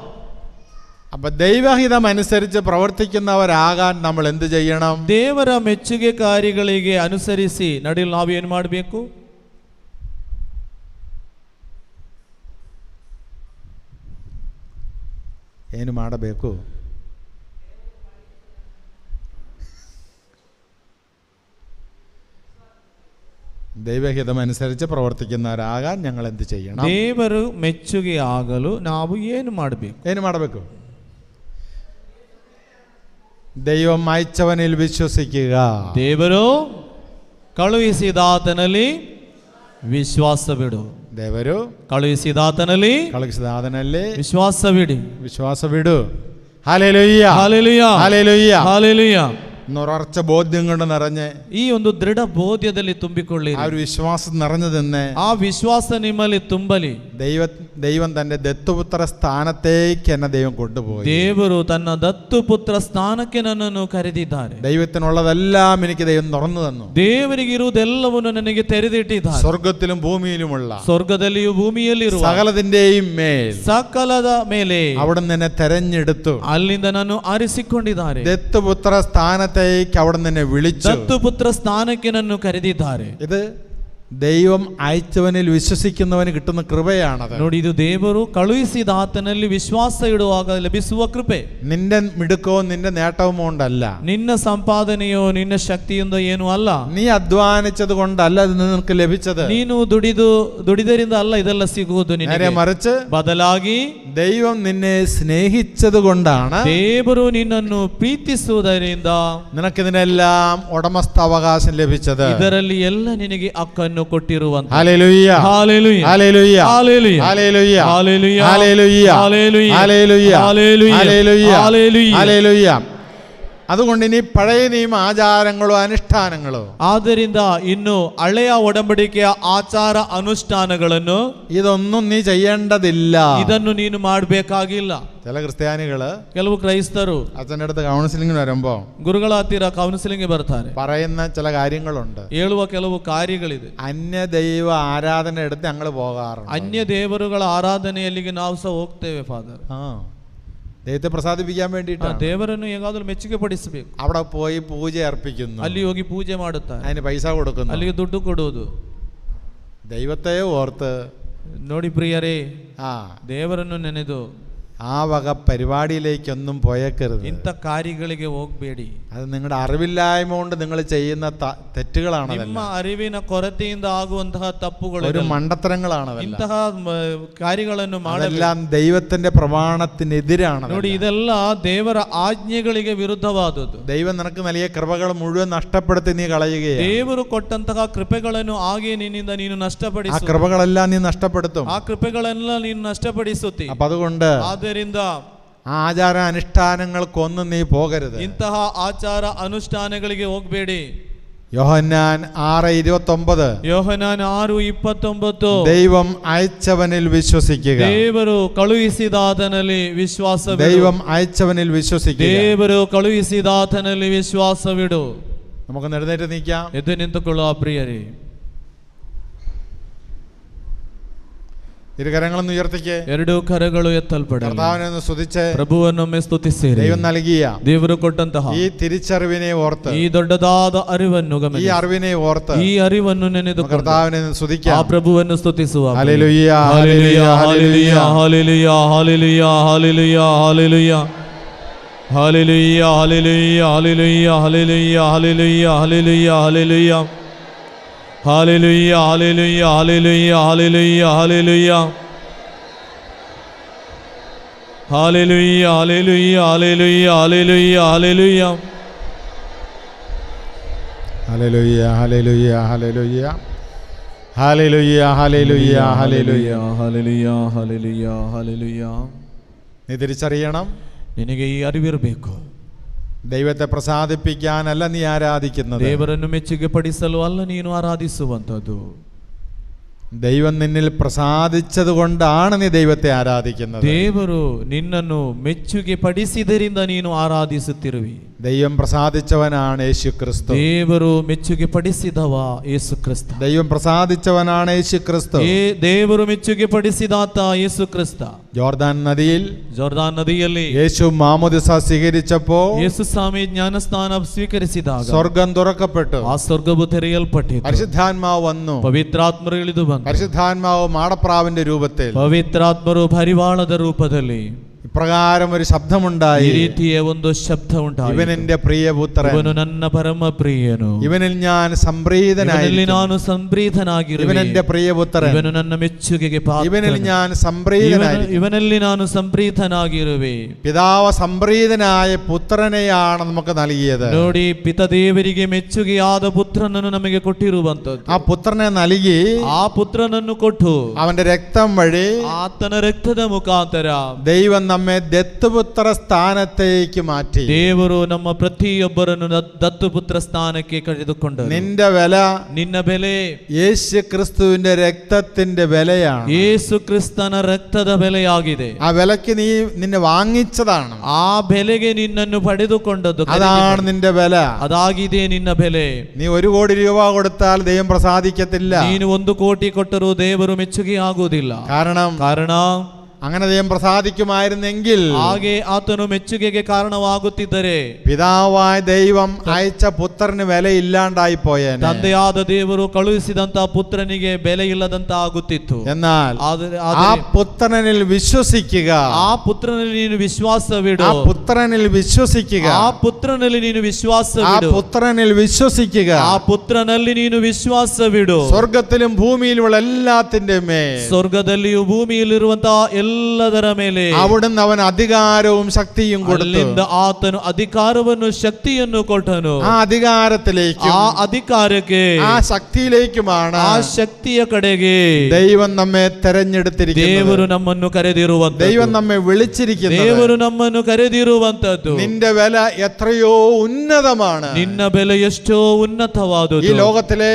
S5: അപ്പൊ ദൈവഹിതം അനുസരിച്ച് പ്രവർത്തിക്കുന്നവരാകാൻ നമ്മൾ എന്ത് ചെയ്യണം?
S6: ದೇವರ ಮೆಚ್ಚುಗೆ ಕಾರ್ಯಗಳಿಗೆ ಅನುಸರಿಸಿ ನಡೆಯಲು ನಾವು ಏನು ಮಾಡಬೇಕು?
S5: ಏನು ಮಾಡಬೇಕು? ദൈവഹിതം അനുസരിച്ച് പ്രവർത്തിക്കുന്നവരാകാൻ ഞങ്ങൾ എന്ത് ചെയ്യണം?
S6: ದೇವರು ಮೆಚ್ಚುಗೆ ಆಗಲು ನಾವು ಏನು ಮಾಡಬೇಕು?
S5: ദൈവം അയച്ചവനിൽ വിശ്വസിക്കുക.
S6: ದೇವರು ಕಳುಹಿಸಿದಾತನಲ್ಲಿ ವಿಶ್ವಾಸವಿಡು.
S5: ದೇವರು
S6: ಕಳುಹಿಸಿದಾತನಲ್ಲಿ
S5: വിശ്വാസവിടു. ഹല്ലേലൂയ,
S6: ഹല്ലേലൂയ,
S5: ഹല്ലേലൂയ,
S6: ഹല്ലേലൂയ.
S5: ഉറച്ച ബോധ്യം കൊണ്ട് നിറഞ്ഞ്,
S6: ಈ ಒಂದು ದೃಢ ಬೋಧ್ಯದಲ್ಲಿ ತುಂಬಿಕೊಳ್ಳಿ.
S5: ആ ഒരു വിശ്വാസം നിറഞ്ഞു നിന്ന്,
S6: ಆ ವಿಶ್ವಾಸ ನಿಮ್ಮಲ್ಲಿ ತುಂಬಲಿ.
S5: ദൈവം തന്റെ ദത്തുപുത്ര സ്ഥാനത്തേക്ക് എന്നെ ദൈവം കൊണ്ടുപോയി.
S6: ದೇವರು ತನ್ನ ದತ್ತುಪುತ್ರ ಸ್ಥಾನಕ್ಕೆ ನನ್ನನ್ನು ಕರೆದಿದ್ದಾರೆ.
S5: ദൈവത്തിനുള്ളതെല്ലാം എനിക്ക് ദൈവം തുറന്നു തന്നു.
S6: ದೇವರಿಗೆ ಇರುವುದೆಲ್ಲವನ್ನು ನನಗೆ ತೆರೆದಿಟ್ಟಿದ್ದಾರೆ.
S5: സ്വർഗത്തിലും ഭൂമിയിലുമുള്ള,
S6: ಸ್ವರ್ಗದಲ್ಲಿಯೂ ಭೂಮಿಯಲ್ಲಿರುವ
S5: സകലതിന്റെയും മേൽ,
S6: ಸಕಲದ ಮೇಲೆ
S5: അവിടുന്ന് എന്നെ തെരഞ്ഞെടുത്തു.
S6: ಅಲ್ಲಿಂದ ನಾನು ಆರಿಸಿಕೊಂಡಿದ್ದಾರೆ.
S5: ദത്തുപുത്ര സ്ഥാനത്തേക്ക് അവിടുന്ന് എന്നെ വിളിച്ചു.
S6: ದತ್ತುಪುತ್ರ ಸ್ಥಾನಕ್ಕೆ ನನ್ನನ್ನು ಕರೆದಿದ್ದಾರೆ.
S5: ഇത് ദൈവം അയച്ചവനിൽ വിശ്വസിക്കുന്നവന് കിട്ടുന്ന കൃപയാണത്.
S6: ನೋಡಿ, ಇದು ದೇವರು ಕಳುಹಿಸಿದ ಆತನಲ್ಲಿ ವಿಶ್ವಾಸ ಇಡುವಾಗ ಲಭಿಸುವ ಕೃಪೆ.
S5: നിന്റെ മിടുക്കോ നിന്റെ നേട്ടവും കൊണ്ടല്ല,
S6: ನಿನ್ನ ಸಂಪಾದನೆಯೋ ನಿನ್ನ ಶಕ್ತಿಯಿಂದ ಏನೂ ಅಲ್ಲ,
S5: നീ അധ്വാനിച്ചത് കൊണ്ടല്ല ഇത് നിനക്ക് ലഭിച്ചത്.
S6: ನೀನು ದುಡಿದರಿಂದ ಅಲ್ಲ ಇದೆಲ್ಲ ಸಿಗುವುದು ನಿನಗೆ.
S5: മറിച്ച്
S6: ಬದಲಾಗಿ
S5: ദൈവം നിന്നെ സ്നേഹിച്ചത് കൊണ്ടാണ്,
S6: ದೇವರು ನಿನ್ನನ್ನು ಪ್ರೀತಿಸುವುದರಿಂದ
S5: നിനക്കിതിനെല്ലാം ഉടമസ്ഥാവകാശം ലഭിച്ചത്.
S6: ಇದರಲ್ಲಿ ಎಲ್ಲ ನಿನಗೆ ಹಕ್ಕನ್ನು ಕೊಟ್ಟಿರುವಂತ.
S5: ഹല്ലേലൂയ,
S6: ഹല്ലേലൂയ,
S5: ഹല്ലേലൂയ,
S6: ഹല്ലേലൂയ,
S5: ഹല്ലേലൂയ,
S6: ഹല്ലേലൂയ,
S5: ഹല്ലേലൂയ,
S6: ഹല്ലേലൂയ,
S5: ഹല്ലേലൂയ,
S6: ഹല്ലേലൂയ,
S5: ഹല്ലേലൂയ, ഹല്ലേലൂയ. അതുകൊണ്ട് ഇനി പഴയ നിയമ ആചാരങ്ങളോ അനുഷ്ഠാനങ്ങളോ,
S6: ಆದ್ದರಿಂದ ಇನ್ನು ಹಳೆಯ ಒಡಂಬಡಿಕೆಯ ಆಚಾರ ಅನುಷ್ಠಾನಗಳನ್ನು
S5: ഇതൊന്നും നീ ചെയ്യേണ്ടതില്ല.
S6: ಇದನ್ನು ನೀನು ಮಾಡಬೇಕಾಗಿಲ್ಲ.
S5: ചില ക്രിസ്ത്യാനികള്,
S6: ಕೆಲವು ಕ್ರೈಸ್ತರು
S5: അച്ഛൻ്റെ അടുത്ത് കൗൺസിലിംഗിന് വരുമ്പോ
S6: ಗುರುಗಳ ಹತ್ತಿರ ಕೌನ್ಸಿಲಿಂಗ್ ಬರ್ತಾರೆ.
S5: പറയുന്ന ചില കാര്യങ്ങളുണ്ട്,
S6: ಹೇಳುವ ಕೆಲವು ಕಾರ್ಯಗಳಿದೆ.
S5: അന്യദൈവ ആരാധന എടുത്ത് ഞങ്ങൾ പോകാറുണ്ട്.
S6: ಅನ್ಯ ದೇವರುಗಳ ಆರಾಧನೆಯಲ್ಲಿಗೆ ನಾವು ಸಹ ಹೋಗ್ತೇವೆ ಫಾದರ್.
S5: ദൈവത്തെ പ്രസാദിപ്പിക്കാൻ വേണ്ടിയിട്ടാണ്.
S6: ದೇವರನ್ನು ಹೇಗಾದರೂ ಮೆಚ್ಚುಗೆ ಪಡಿಸಬೇಕು.
S5: അവിടെ പോയി പൂജ അർപ്പിക്കുന്നു,
S6: ಅಲ್ಲಿ ಹೋಗಿ ಪೂಜೆ ಮಾಡುತ್ತಾರೆ,
S5: അതിന് പൈസ കൊടുക്കുന്നു,
S6: ಅಲ್ಲಿಗೆ ದುಡ್ಡು ಕೊಡುವುದು.
S5: ദൈവത്തെ ഓർത്ത്
S6: ನೋಡಿ ಪ್ರಿಯರೇ,
S5: ആ
S6: ದೇವರನ್ನು ನೆನೆದು
S5: ആ വക പരിപാടിയിലേക്കൊന്നും പോയേക്കരുത്.
S6: ಇಂಥ ಕಾರ್ಯಗಳಿಗೆ ಹೋಗಬೇಡಿ.
S5: അത് നിങ്ങളുടെ അറിവില്ലായ്മ കൊണ്ട് നിങ്ങൾ ചെയ്യുന്ന തെറ്റുകളാണ്,
S6: ನಿಮ್ಮ ಅರಿವಿನ ಕೊರತೆಯಿಂದ ಆಗುವಂತಹ ತಪ್ಪುಗಳು,
S5: ഒരു മണ്ടത്തരങ്ങളാണ്.
S6: ಇಂತಹ ಕಾರ್ಯಗಳನ್ನು
S5: അതെല്ലാം ദൈവത്തിന്റെ പ്രമാണത്തിനെതിരാണ്.
S6: ನೋಡಿ, ಇದೆಲ್ಲ ದೇವರ ಆಜ್ಞೆಗಳಿಗೆ ವಿರುದ್ಧವಾದದ್ದು.
S5: ദൈവം നിനക്ക് നൽകിയ കൃപകൾ മുഴുവൻ നഷ്ടപ്പെടുത്തി നീ കളയുകയാണ്.
S6: ದೇವರು ಕೊಟ್ಟಂತಹ ಕೃಪೆಗಳನ್ನು ಹಾಗೆ ನಿನ್ನಿಂದ ನೀನು ನಷ್ಟಪಡಿಸು.
S5: ആ കൃപകളെല്ലാം നീ നഷ്ടപ്പെടുത്തും.
S6: ಆ ಕೃಪೆಗಳೆಲ್ಲ ನೀನು ನಷ್ಟಪಡಿಸುತ್ತಿ.
S5: അപ്പൊ അതുകൊണ്ട് ആ ആചാര അനുഷ്ഠാനങ്ങൾക്കൊന്നും നീ പോകരുത്.
S6: ಇಂತಹ ಆಚಾರ ಅನುಷ್ಠಾನಗಳಿಗೆ ಹೋಗಬೇಡಿ.
S5: യോഹന്നാൻ 6:29.
S6: ಯೋಹನಾನ್ 6:29.
S5: ദൈവം അയച്ചവനിൽ വിശ്വസിക്കുക.
S6: ದೇವರು ಕಳುಹಿಸಿದಾತನಲ್ಲಿ ವಿಶ್ವಾಸವಿಡು.
S5: ദൈവം അയച്ചവനിൽ വിശ്വസിക്കുക.
S6: ದೇವರು ಕಳುಹಿಸಿದಾತನಲ್ಲಿ ವಿಶ್ವಾಸವಿಡು.
S5: നമുക്ക് എഴുന്നേറ്റ് നിൽക്കാം.
S6: ಎದ್ದು ನಿಂತುಕೊಳ್ಳುವ ಪ್ರಿಯರೇ,
S5: ഇരുകരങ്ങളൊന്ന് ഉയർത്തിക്ക്.
S6: ಎರಡು ಕರಗಳು ಎತ್ತಲ್ಪಡಲಿ.
S5: കർത്താവിനെ ഒന്ന് സ്തുതിച്ച്
S6: ಪ್ರಭುವನ್ನೊಮ್ಮೆ ಸ್ತುತಿಸಿರಿ.
S5: ദൈവം നൽകിയ
S6: ದೇವರು ಕೊಟ್ಟಂತಹ
S5: ഈ തിരിച്ചറിവിനെ ഓർത്ത്,
S6: ಈ ದೊಡ್ಡದಾದ ಅರಿವನ್ನು
S5: ഈ
S6: ಗಮನಿಸಿ,
S5: അറിവിനെ ഓർത്ത്
S6: ಈ ಅರಿವನ್ನು ನೆನೆದುಕೊಂಡು
S5: കർത്താവിനെ സ്തുതിക്കാം.
S6: ಆ ಪ್ರಭುವನ್ನು ಸ್ತುತಿಸುವ.
S5: ഹല്ലേലൂയ,
S6: ഹല്ലേലൂയ, ഹല്ലേലൂയ, ഹല്ലേലൂയ, ഹല്ലേലೂയ, ಹಲ್ಲೆಲೂಯ, ಹಲ್ಲೆಲೂಯ, ಹಲ್ಲೆಲೂಯ, ಹಲ್ಲೆಲೂಯ, ಹಲ್ಲೆಲೂಯ, ಹಲ್ಲೆಲೂಯ, ಹಲ್ಲೆಲೂಯ, ಹಲ್ಲೆಲೂಯ, ಹಲ್ಲೆಲೂಯ, ಹಲ್ಲೆಲೂಯ, ಹಲ್ಲೆಲೂಯ, ಹಲ್ಲೆಲೂಯ, ಹಲ್ಲೆಲೂಯ, ಹಲ್ಲೆಲೂಯ, ಹಲ್ಲೆಲೂಯ, ಹಲ್ಲೆಲೂಯ, ಹಲ್ಲೆಲೂಯ, ಹಲ್ಲೆಲೂಯ, ಹಲ್ಲೆಲೂಯ,
S5: ഹല്ലേലൂയ, ഹല്ലേലൂയ, ഹല്ലേലൂയ, ഹല്ലേലൂയ, ഹല്ലേലൂയ, ഹല്ലേലൂയ,
S6: ಹಲ್ಲೆಲೂಯ, ಹಲ್ಲೆಲೂಯ, ಹಲ್ಲೆಲೂಯ.
S5: നീ തിരിച്ചറിയണം,
S6: ನಿನಗೆ ಈ ಅರಿವಿರಬೇಕು.
S5: ദൈവത്തെ പ്രസാദിപ്പിക്കാനല്ല നീ ആരാധിക്കുന്നത്.
S6: ದೇವರನ್ನು ಮೆಚ್ಚುಗೆ ಪಡಿಸಲು ಅಲ್ಲ ನೀನು ಆರಾಧಿಸುವಂತದ್ದು.
S5: ദൈവം നിന്നിൽ പ്രസാദിച്ചത് കൊണ്ടാണ് നീ ദൈവത്തെ ആരാധിക്കുന്നത്.
S6: ದೇವರು ನಿನ್ನನ್ನು ಮೆಚ್ಚುಗೆ ಪಡಿಸಿದರಿಂದ ನೀನು ಆರಾಧಿಸುತ್ತಿರುವಿ.
S5: ദൈവം പ്രസാദിച്ചവനാണ് യേശു ക്രിസ്തു.
S6: ದೇವರು ಮೆಚ್ಚುಗೆ ಪಡಿಸಿದವ ಯೇಸು ಕ್ರಿಸ್ತ.
S5: ദൈവം പ്രസാദിച്ചവനാണ് യേശു ക്രിസ്തു.
S6: ದೇವರು ಮೆಚ್ಚುಗೆ ಪಡಿಸಿದಾತ ಯೇಸು ಕ್ರಿಸ್ತ.
S5: ജോർദാൻ നദിಯಲ್ಲಿ യേശു മാമോദിസ സ്വീകരിച്ചപ്പോൾ
S6: ಯೇಸು ಸ್ವಾಮಿ ಜ್ಞಾನಸ್ನಾನ ಸ್ವೀಕರಿಸಿದಾಗ
S5: സ്വർഗം തുറക്കപ്പെട്ടു.
S6: ಆ ಸ್ವರ್ಗವು ತೆರೆಯಲ್ಪಟ್ಟಿತು.
S5: പരിശുദ്ധാത്മാവ് വന്നു.
S6: ಪವಿತ್ರಾತ್ಮರು ಇಳಿದು ಬಂದರು.
S5: പരിശുദ്ധാത്മാവ് മാടപ്രാവിന്റെ രൂപത്തിൽ,
S6: ಪವಿತ್ರಾತ್ಮರು ಪರಿವಾಳದ ರೂಪದಲ್ಲಿ
S5: ഇപ്രകാരം ഒരു ശബ്ദമുണ്ടായി.
S6: ಈ ರೀತಿಯ ಒಂದು ಶಬ್ದ ಉಂಟಾಯಿತು.
S5: ഇവൻ എന്റെ പ്രിയപുത്രൻ,
S6: ಇವನು ನನ್ನ ಪರಮ ಪ್ರಿಯನು,
S5: ഇവനിൽ ഞാൻ സംപ്രീതനായി,
S6: ನಾನು ಸಂಪ್ರೀತನಾಗಿರುವೆ.
S5: ഇവൻ എന്റെ പ്രിയപുത്രൻ,
S6: ಇವನು ನನ್ನ ಮೆಚ್ಚುಗೆಗೆ ಪಾತ್ರನು,
S5: ഇവനിൽ ഞാൻ സംപ്രീതനായി,
S6: ಇವನಲ್ಲಿ ನಾನು ಸಂಪ್ರೀತನಾಗಿರುವೆ.
S5: പിതാവ് സംപ്രീതനായ പുത്രനെയാണ് നമുക്ക് നൽകിയത്.
S6: ನೋಡಿ, ಪಿತದೇವರಿಗೆ ಮೆಚ್ಚುಗೆಯಾದ ಪುತ್ರನನ್ನು ನಮಗೆ ಕೊಟ್ಟಿರುವಂತದ್ದು.
S5: ആ പുത്രനെ നൽകി,
S6: ಆ ಪುತ್ರನನ್ನು ಕೊಟ್ಟು
S5: അവന്റെ രക്തം വഴി
S6: ಆತನ ರಕ್ತದ ಮುಖಾಂತರ
S5: ദൈവം നമ്മെ ദത്തുപുത്ര സ്ഥാനത്തേക്ക് മാറ്റി.
S6: ದೇವರು ನಮ್ಮ ಪ್ರತಿಯೊಬ್ಬರನ್ನು ದತ್ತುಪುತ್ರ ಸ್ಥಾನಕ್ಕೆ ಕರೆದುಕೊಂಡರು.
S5: നിന്റെ വില,
S6: ನಿನ್ನ ಬೆಲೆ
S5: യേശു ക്രിസ്തുവിന്റെ രക്തത്തിന്റെ വിലയാണ്.
S6: ಯೇಸು ಕ್ರಿಸ್ತನ ರಕ್ತದ ಬೆಲೆಯಾಗಿದೆ.
S5: ആ വിലക്ക് നീ നിന്നെ വാങ്ങിച്ചതാണ്.
S6: ಆ ಬೆಲೆಗೆ ನಿನ್ನನ್ನು ಪಡೆದುಕೊಂಡದ್ದು,
S5: അതാണ് നിന്റെ വില.
S6: ಅದಾಗಿದೆ ನಿನ್ನ ಬೆಲೆ.
S5: നീ 1 കോടി രൂപ കൊടുത്താൽ ദൈവം പ്രസാദിക്കത്തില്ല.
S6: ನೀನು 1 ಕೋಟಿ ಕೊಟ್ಟರೂ ದೇವರು ಮೆಚ್ಚುಗೆ ಆಗುವುದಿಲ್ಲ. ಕಾರಣ
S5: അങ്ങനെ ദൈവം പ്രസാദിക്കുമായിരുന്നെങ്കിൽ,
S6: ಹಾಗೆ ಆತನು ಮೆಚ್ಚುಗೆಗೆ ಕಾರಣವಾಗುತ್ತಿದ್ದರೆ,
S5: പിതാവായ ദൈവം അയച്ച പുത്രന് വിലയില്ലാണ്ടായി പോയേനെ.
S6: ತಂದೆಯಾದ ದೇವರು ಕಳುಹಿಸಿದಂತ ಪುತ್ರನಿಗೆ ಬೆಲೆ ಇಲ್ಲದಂತ ಆಗುತ್ತಿತ್ತು.
S5: എന്നാൽ ആ പുത്രനിൽ വിശ്വസിക്കുക,
S6: ಆ ಪುತ್ರನಲ್ಲಿ ನೀನು ವಿಶ್ವಾಸವಿಡು.
S5: ആ പുത്രനിൽ വിശ്വസിക്കുക,
S6: ಆ ಪುತ್ರನಲ್ಲಿ ನೀನು ವಿಶ್ವಾಸವಿಡು.
S5: ആ പുത്രനിൽ വിശ്വസിക്കുക.
S6: ಆ ಪುತ್ರನಲ್ಲಿ ನೀನು ವಿಶ್ವಾಸವಿಡು.
S5: സ്വർഗത്തിലും ഭൂമിയിലുള്ള എല്ലാത്തിന്റെ മേൽ,
S6: ಸ್ವರ್ಗದಲ್ಲಿಯೂ ಭೂಮಿಯಲ್ಲಿರುವಂತಹ ಎಲ್ಲದರ ಮೇಲೆ
S5: അവിടുന്ന് അവൻ അധികാരവും ശക്തിയും കൊടുത്തു.
S6: ಆತನು ಅಧಿಕಾರವನ್ನು ಶಕ್ತಿಯನ್ನು ಕೊಟ್ಟನು.
S5: ആ അധികാരത്തിലേക്കും
S6: ಆ ಅಧಿಕಾರಕ್ಕೆ,
S5: ആ ശക്തിയിലേക്കുമാണ്
S6: ಆ ಶಕ್ತಿಯ ಕಡೆಗೆ
S5: ദൈവം നമ്മെ തെരഞ്ഞെടുത്തിരിക്കുന്നത്.
S6: ದೇವರು ನಮ್ಮನ್ನು ಕರೆದಿರುವಂತದ್ದು,
S5: ദൈവം നമ്മെ വിളിച്ചിരിക്കുന്നത്.
S6: ದೇವರು ನಮ್ಮನ್ನು ಕರೆದಿರುವಂತದ್ದು.
S5: നിന്റെ വില എത്രയോ ഉന്നതമാണ്.
S6: ನಿನ್ನ ಬೆಲೆ ಎಷ್ಟೋ ಉನ್ನತವಾದುದು.
S5: ഈ ലോകത്തിലെ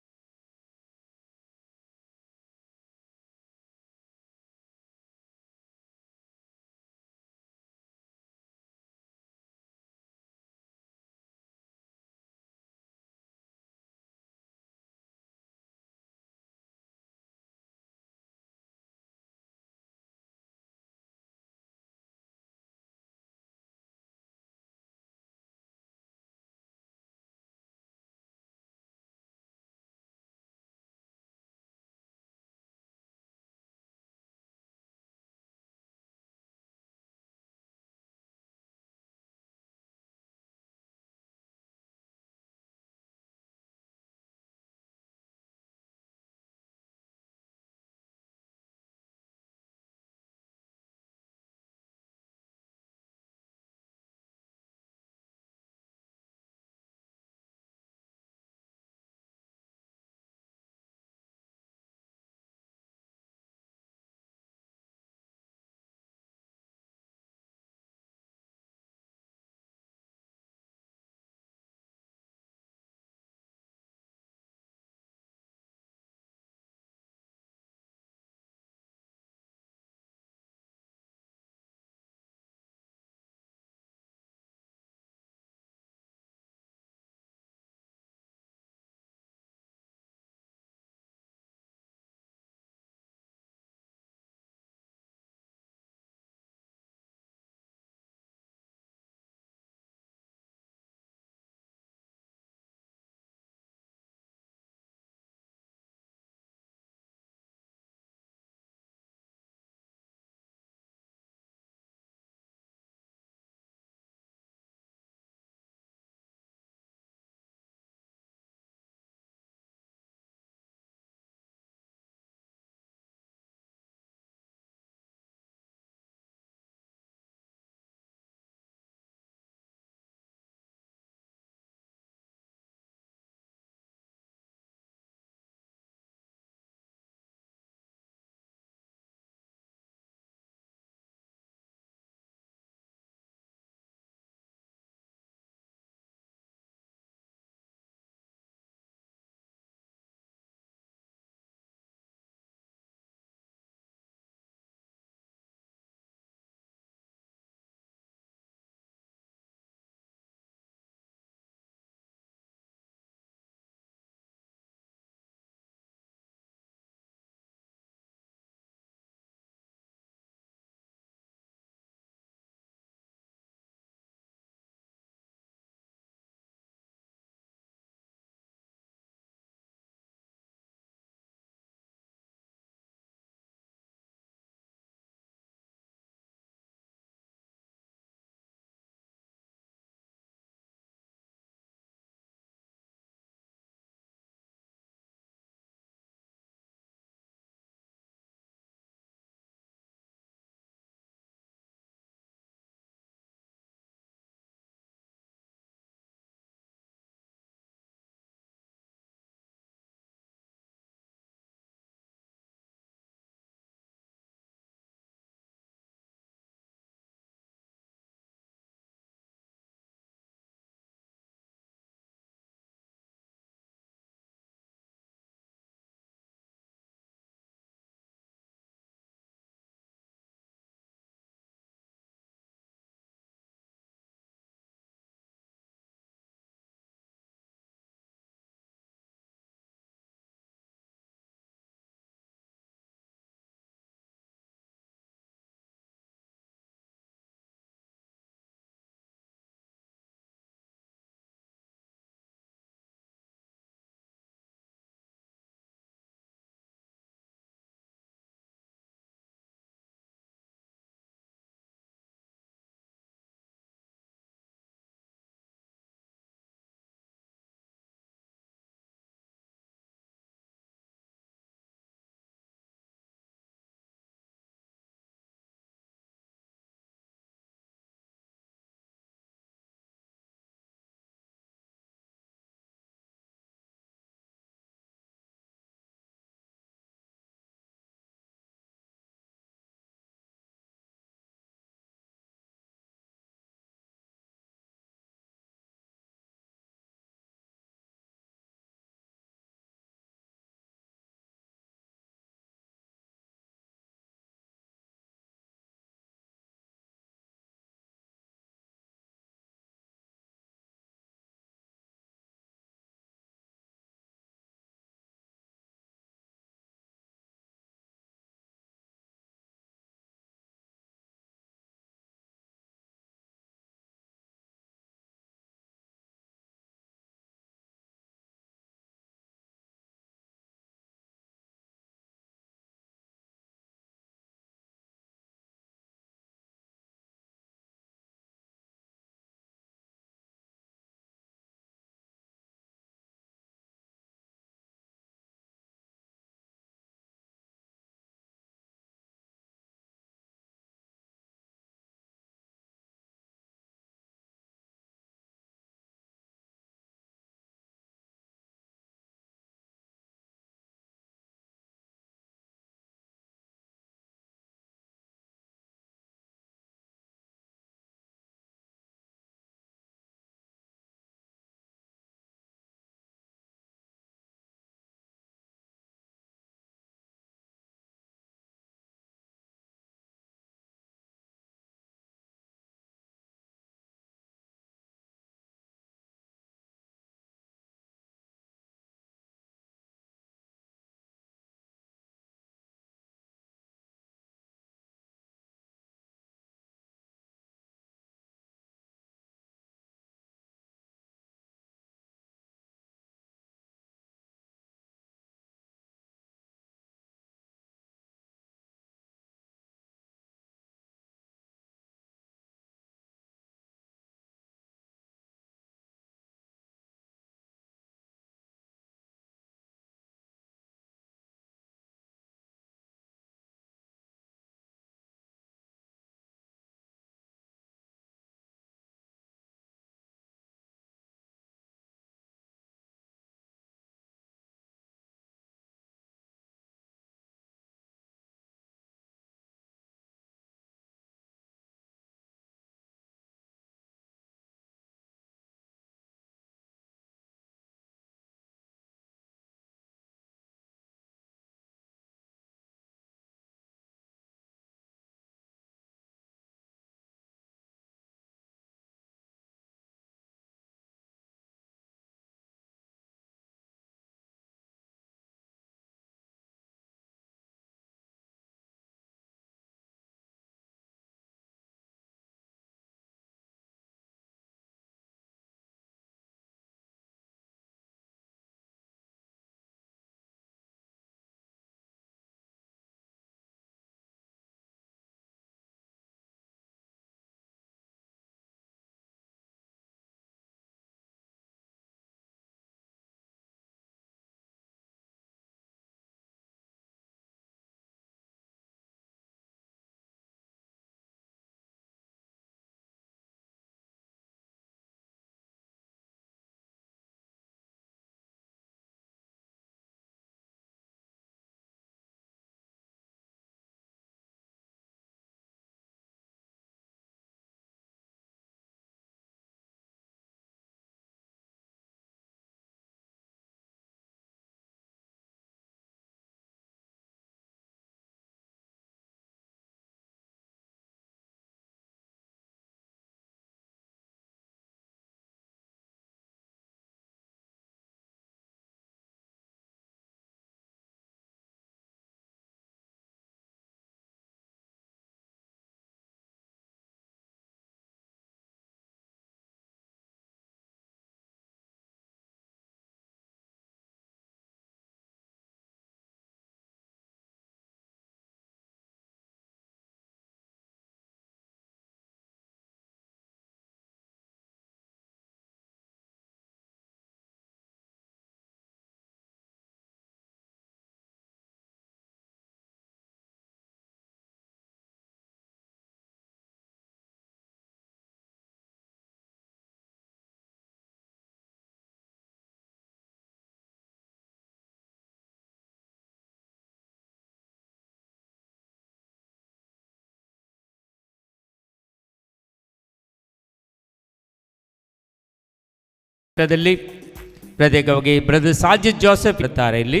S4: ಪ್ರತ್ಯೇಕವಾಗಿ ಬ್ರದರ್ ಸಾಜಿದ್ ಜೋಸೆಫ್ ಇರ್ತಾರೆ ಇಲ್ಲಿ.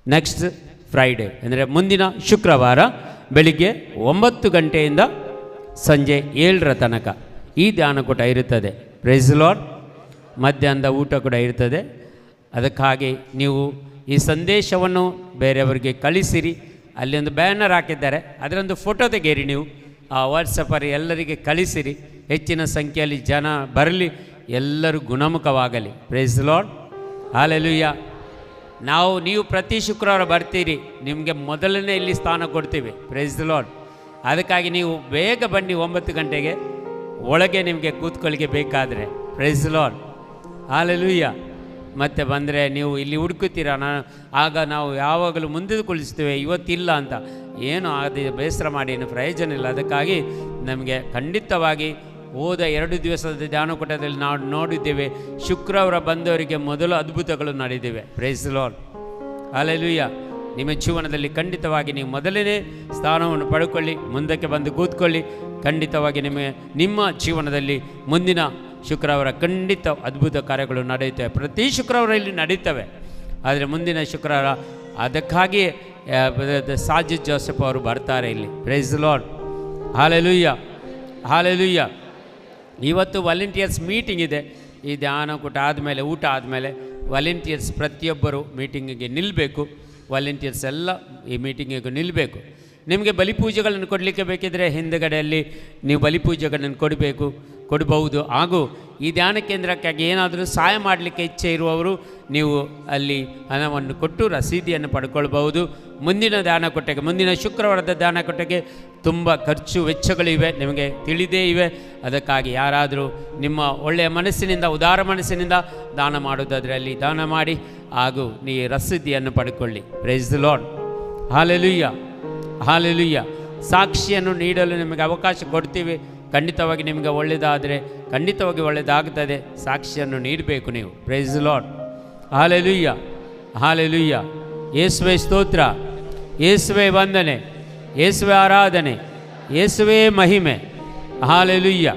S4: ನೆಕ್ಸ್ಟ್ ಫ್ರೈಡೇ ಅಂದರೆ ಮುಂದಿನ ಶುಕ್ರವಾರ ಬೆಳಿಗ್ಗೆ 9 ಗಂಟೆಯಿಂದ ಸಂಜೆ 7 ತನಕ ಈ ಧ್ಯಾನಕೂಟ ಇರುತ್ತದೆ. Praise Lord. ಮಧ್ಯಾಹ್ನದ ಊಟ ಕೂಡ ಇರ್ತದೆ. ಅದಕ್ಕಾಗಿ ನೀವು ಈ ಸಂದೇಶವನ್ನು ಬೇರೆಯವರಿಗೆ ಕಳಿಸಿರಿ. ಅಲ್ಲಿ ಒಂದು ಬ್ಯಾನರ್ ಹಾಕಿದ್ದಾರೆ, ಅದರೊಂದು ಫೋಟೋ ತೆಗೀರಿ. ನೀವು ಆ ವಾಟ್ಸಪ್ಪಲ್ಲಿ ಎಲ್ಲರಿಗೆ ಕಳಿಸಿರಿ. ಹೆಚ್ಚಿನ ಸಂಖ್ಯೆಯಲ್ಲಿ ಜನ ಬರಲಿ, ಎಲ್ಲರೂ ಗುಣಮುಖವಾಗಲಿ. Price Lord. ಹಲ್ಲೆಲೂಯಾ. ನೀವು ಪ್ರತಿ ಶುಕ್ರವಾರ ಬರ್ತೀರಿ, ನಿಮಗೆ ಮೊದಲನೇ ಇಲ್ಲಿ ಸ್ಥಾನ ಕೊಡ್ತೀವಿ. Praise Lord. ಅದಕ್ಕಾಗಿ ನೀವು ಬೇಗ ಬನ್ನಿ, 9 ಗಂಟೆಗೆ ಒಳಗೆ ನಿಮಗೆ ಕೂತ್ಕೊಳ್ಳಿಕ್ಕೆ ಬೇಕಾದರೆ. Praise Lord. ಹಲ್ಲೆಲೂಯಾ. ಮತ್ತೆ ಬಂದರೆ ನೀವು ಇಲ್ಲಿ ಹುಡುಕುತ್ತೀರ, ಆಗ ನಾವು ಯಾವಾಗಲೂ ಮುಂದುವರಿಸ್ತೇವೆ, ಇವತ್ತಿಲ್ಲ ಅಂತ. ಏನು ಅದು ಬೇಸರ ಮಾಡಿ ಏನು ಪ್ರಯೋಜನ ಇಲ್ಲ. ಅದಕ್ಕಾಗಿ ನಮಗೆ ಖಂಡಿತವಾಗಿ ಹೋದ 2 ದಿವಸದ ಧ್ಯಾನಕೂಟದಲ್ಲಿ ನಾವು ನೋಡಿದ್ದೇವೆ, ಶುಕ್ರವಾರ ಬಂದವರಿಗೆ ಮೊದಲು ಅದ್ಭುತಗಳು ನಡೆದಿವೆ. Praise Lord. ಹಲ್ಲೆಲೂಯಾ. ನಿಮ್ಮ ಜೀವನದಲ್ಲಿ ಖಂಡಿತವಾಗಿ ನೀವು ಮೊದಲನೇ ಸ್ಥಾನವನ್ನು ಪಡ್ಕೊಳ್ಳಿ, ಮುಂದಕ್ಕೆ ಬಂದು ಕೂತ್ಕೊಳ್ಳಿ. ಖಂಡಿತವಾಗಿ ನಿಮ್ಮ ಜೀವನದಲ್ಲಿ ಮುಂದಿನ ಶುಕ್ರವಾರ ಖಂಡಿತ ಅದ್ಭುತ ಕಾರ್ಯಗಳು ನಡೆಯುತ್ತವೆ. ಪ್ರತಿ ಶುಕ್ರವಾರ ಇಲ್ಲಿ ನಡೀತವೆ. ಆದರೆ ಮುಂದಿನ ಶುಕ್ರವಾರ ಅದಕ್ಕಾಗಿ ಸಾಜಿದ್ ಜೋಸೆಫ್ ಅವರು ಬರ್ತಾರೆ ಇಲ್ಲಿ. Praise Lord. ಹಲ್ಲೆಲೂಯಾ. ಹಲ್ಲೆಲೂಯಾ. ಇವತ್ತು ವಾಲಂಟಿಯರ್ಸ್ ಮೀಟಿಂಗ್ ಇದೆ. ಈ ಧ್ಯಾನಕೂಟ ಆದಮೇಲೆ, ಊಟ ಆದಮೇಲೆ ವಾಲಂಟಿಯರ್ಸ್ ಪ್ರತಿಯೊಬ್ಬರು ಮೀಟಿಂಗಿಗೆ ನಿಲ್ಲಬೇಕು. ವಾಲಂಟಿಯರ್ಸ್ ಎಲ್ಲ ಈ ಮೀಟಿಂಗಿಗೆ ನಿಲ್ಲಬೇಕು. ನಿಮಗೆ ಬಲಿಪೂಜೆಗಳನ್ನು ಕೊಡಲಿಕ್ಕೆ ಬೇಕಿದ್ದರೆ ಹಿಂದುಗಡೆಯಲ್ಲಿ ನೀವು ಬಲಿಪೂಜೆಗಳನ್ನು ಕೊಡಬಹುದು. ಹಾಗೂ ಈ ಧ್ಯಾನ ಕೇಂದ್ರಕ್ಕಾಗಿ ಏನಾದರೂ ಸಹಾಯ ಮಾಡಲಿಕ್ಕೆ ಇಚ್ಛೆ ಇರುವವರು ನೀವು ಅಲ್ಲಿ ಹಣವನ್ನು ಕೊಟ್ಟು ರಸೀದಿಯನ್ನು ಪಡ್ಕೊಳ್ಬಹುದು. ಮುಂದಿನ ಧ್ಯಾನಕೂಟಕ್ಕೆ, ಮುಂದಿನ ಶುಕ್ರವಾರದ ಧ್ಯಾನಕೂಟಕ್ಕೆ ತುಂಬ ಖರ್ಚು ವೆಚ್ಚಗಳಿವೆ, ನಿಮಗೆ ತಿಳಿದೇ ಇವೆ. ಅದಕ್ಕಾಗಿ ಯಾರಾದರೂ ನಿಮ್ಮ ಒಳ್ಳೆಯ ಮನಸ್ಸಿನಿಂದ, ಉದಾರ ಮನಸ್ಸಿನಿಂದ ದಾನ ಮಾಡೋದಾದರೆ ಅಲ್ಲಿ ದಾನ ಮಾಡಿ, ಹಾಗೂ ನೀವು ರಸೀದಿಯನ್ನು ಪಡ್ಕೊಳ್ಳಿ. Praise the Lord. ಹಲ್ಲೆಲೂಯಾ. ಹಲ್ಲೆಲೂಯಾ. ಸಾಕ್ಷಿಯನ್ನು ನೀಡಲು ನಿಮಗೆ ಅವಕಾಶ ಕೊಡ್ತೀವಿ. ಖಂಡಿತವಾಗಿ ನಿಮಗೆ ಒಳ್ಳೆಯದಾದರೆ ಖಂಡಿತವಾಗಿ ಒಳ್ಳೆಯದಾಗುತ್ತದೆ. ಸಾಕ್ಷಿಯನ್ನು ನೀಡಬೇಕು ನೀವು. Praise the Lord. Hallelujah. Hallelujah. ಯೇಸುವೇ ಸ್ತೋತ್ರ, ಯೇಸುವೇ ವಂದನೆ, ಯೇಸುವೇ ಆರಾಧನೆ, ಯೇಸುವೇ ಮಹಿಮೆ. ಹಲ್ಲೆಲೂಯಾ.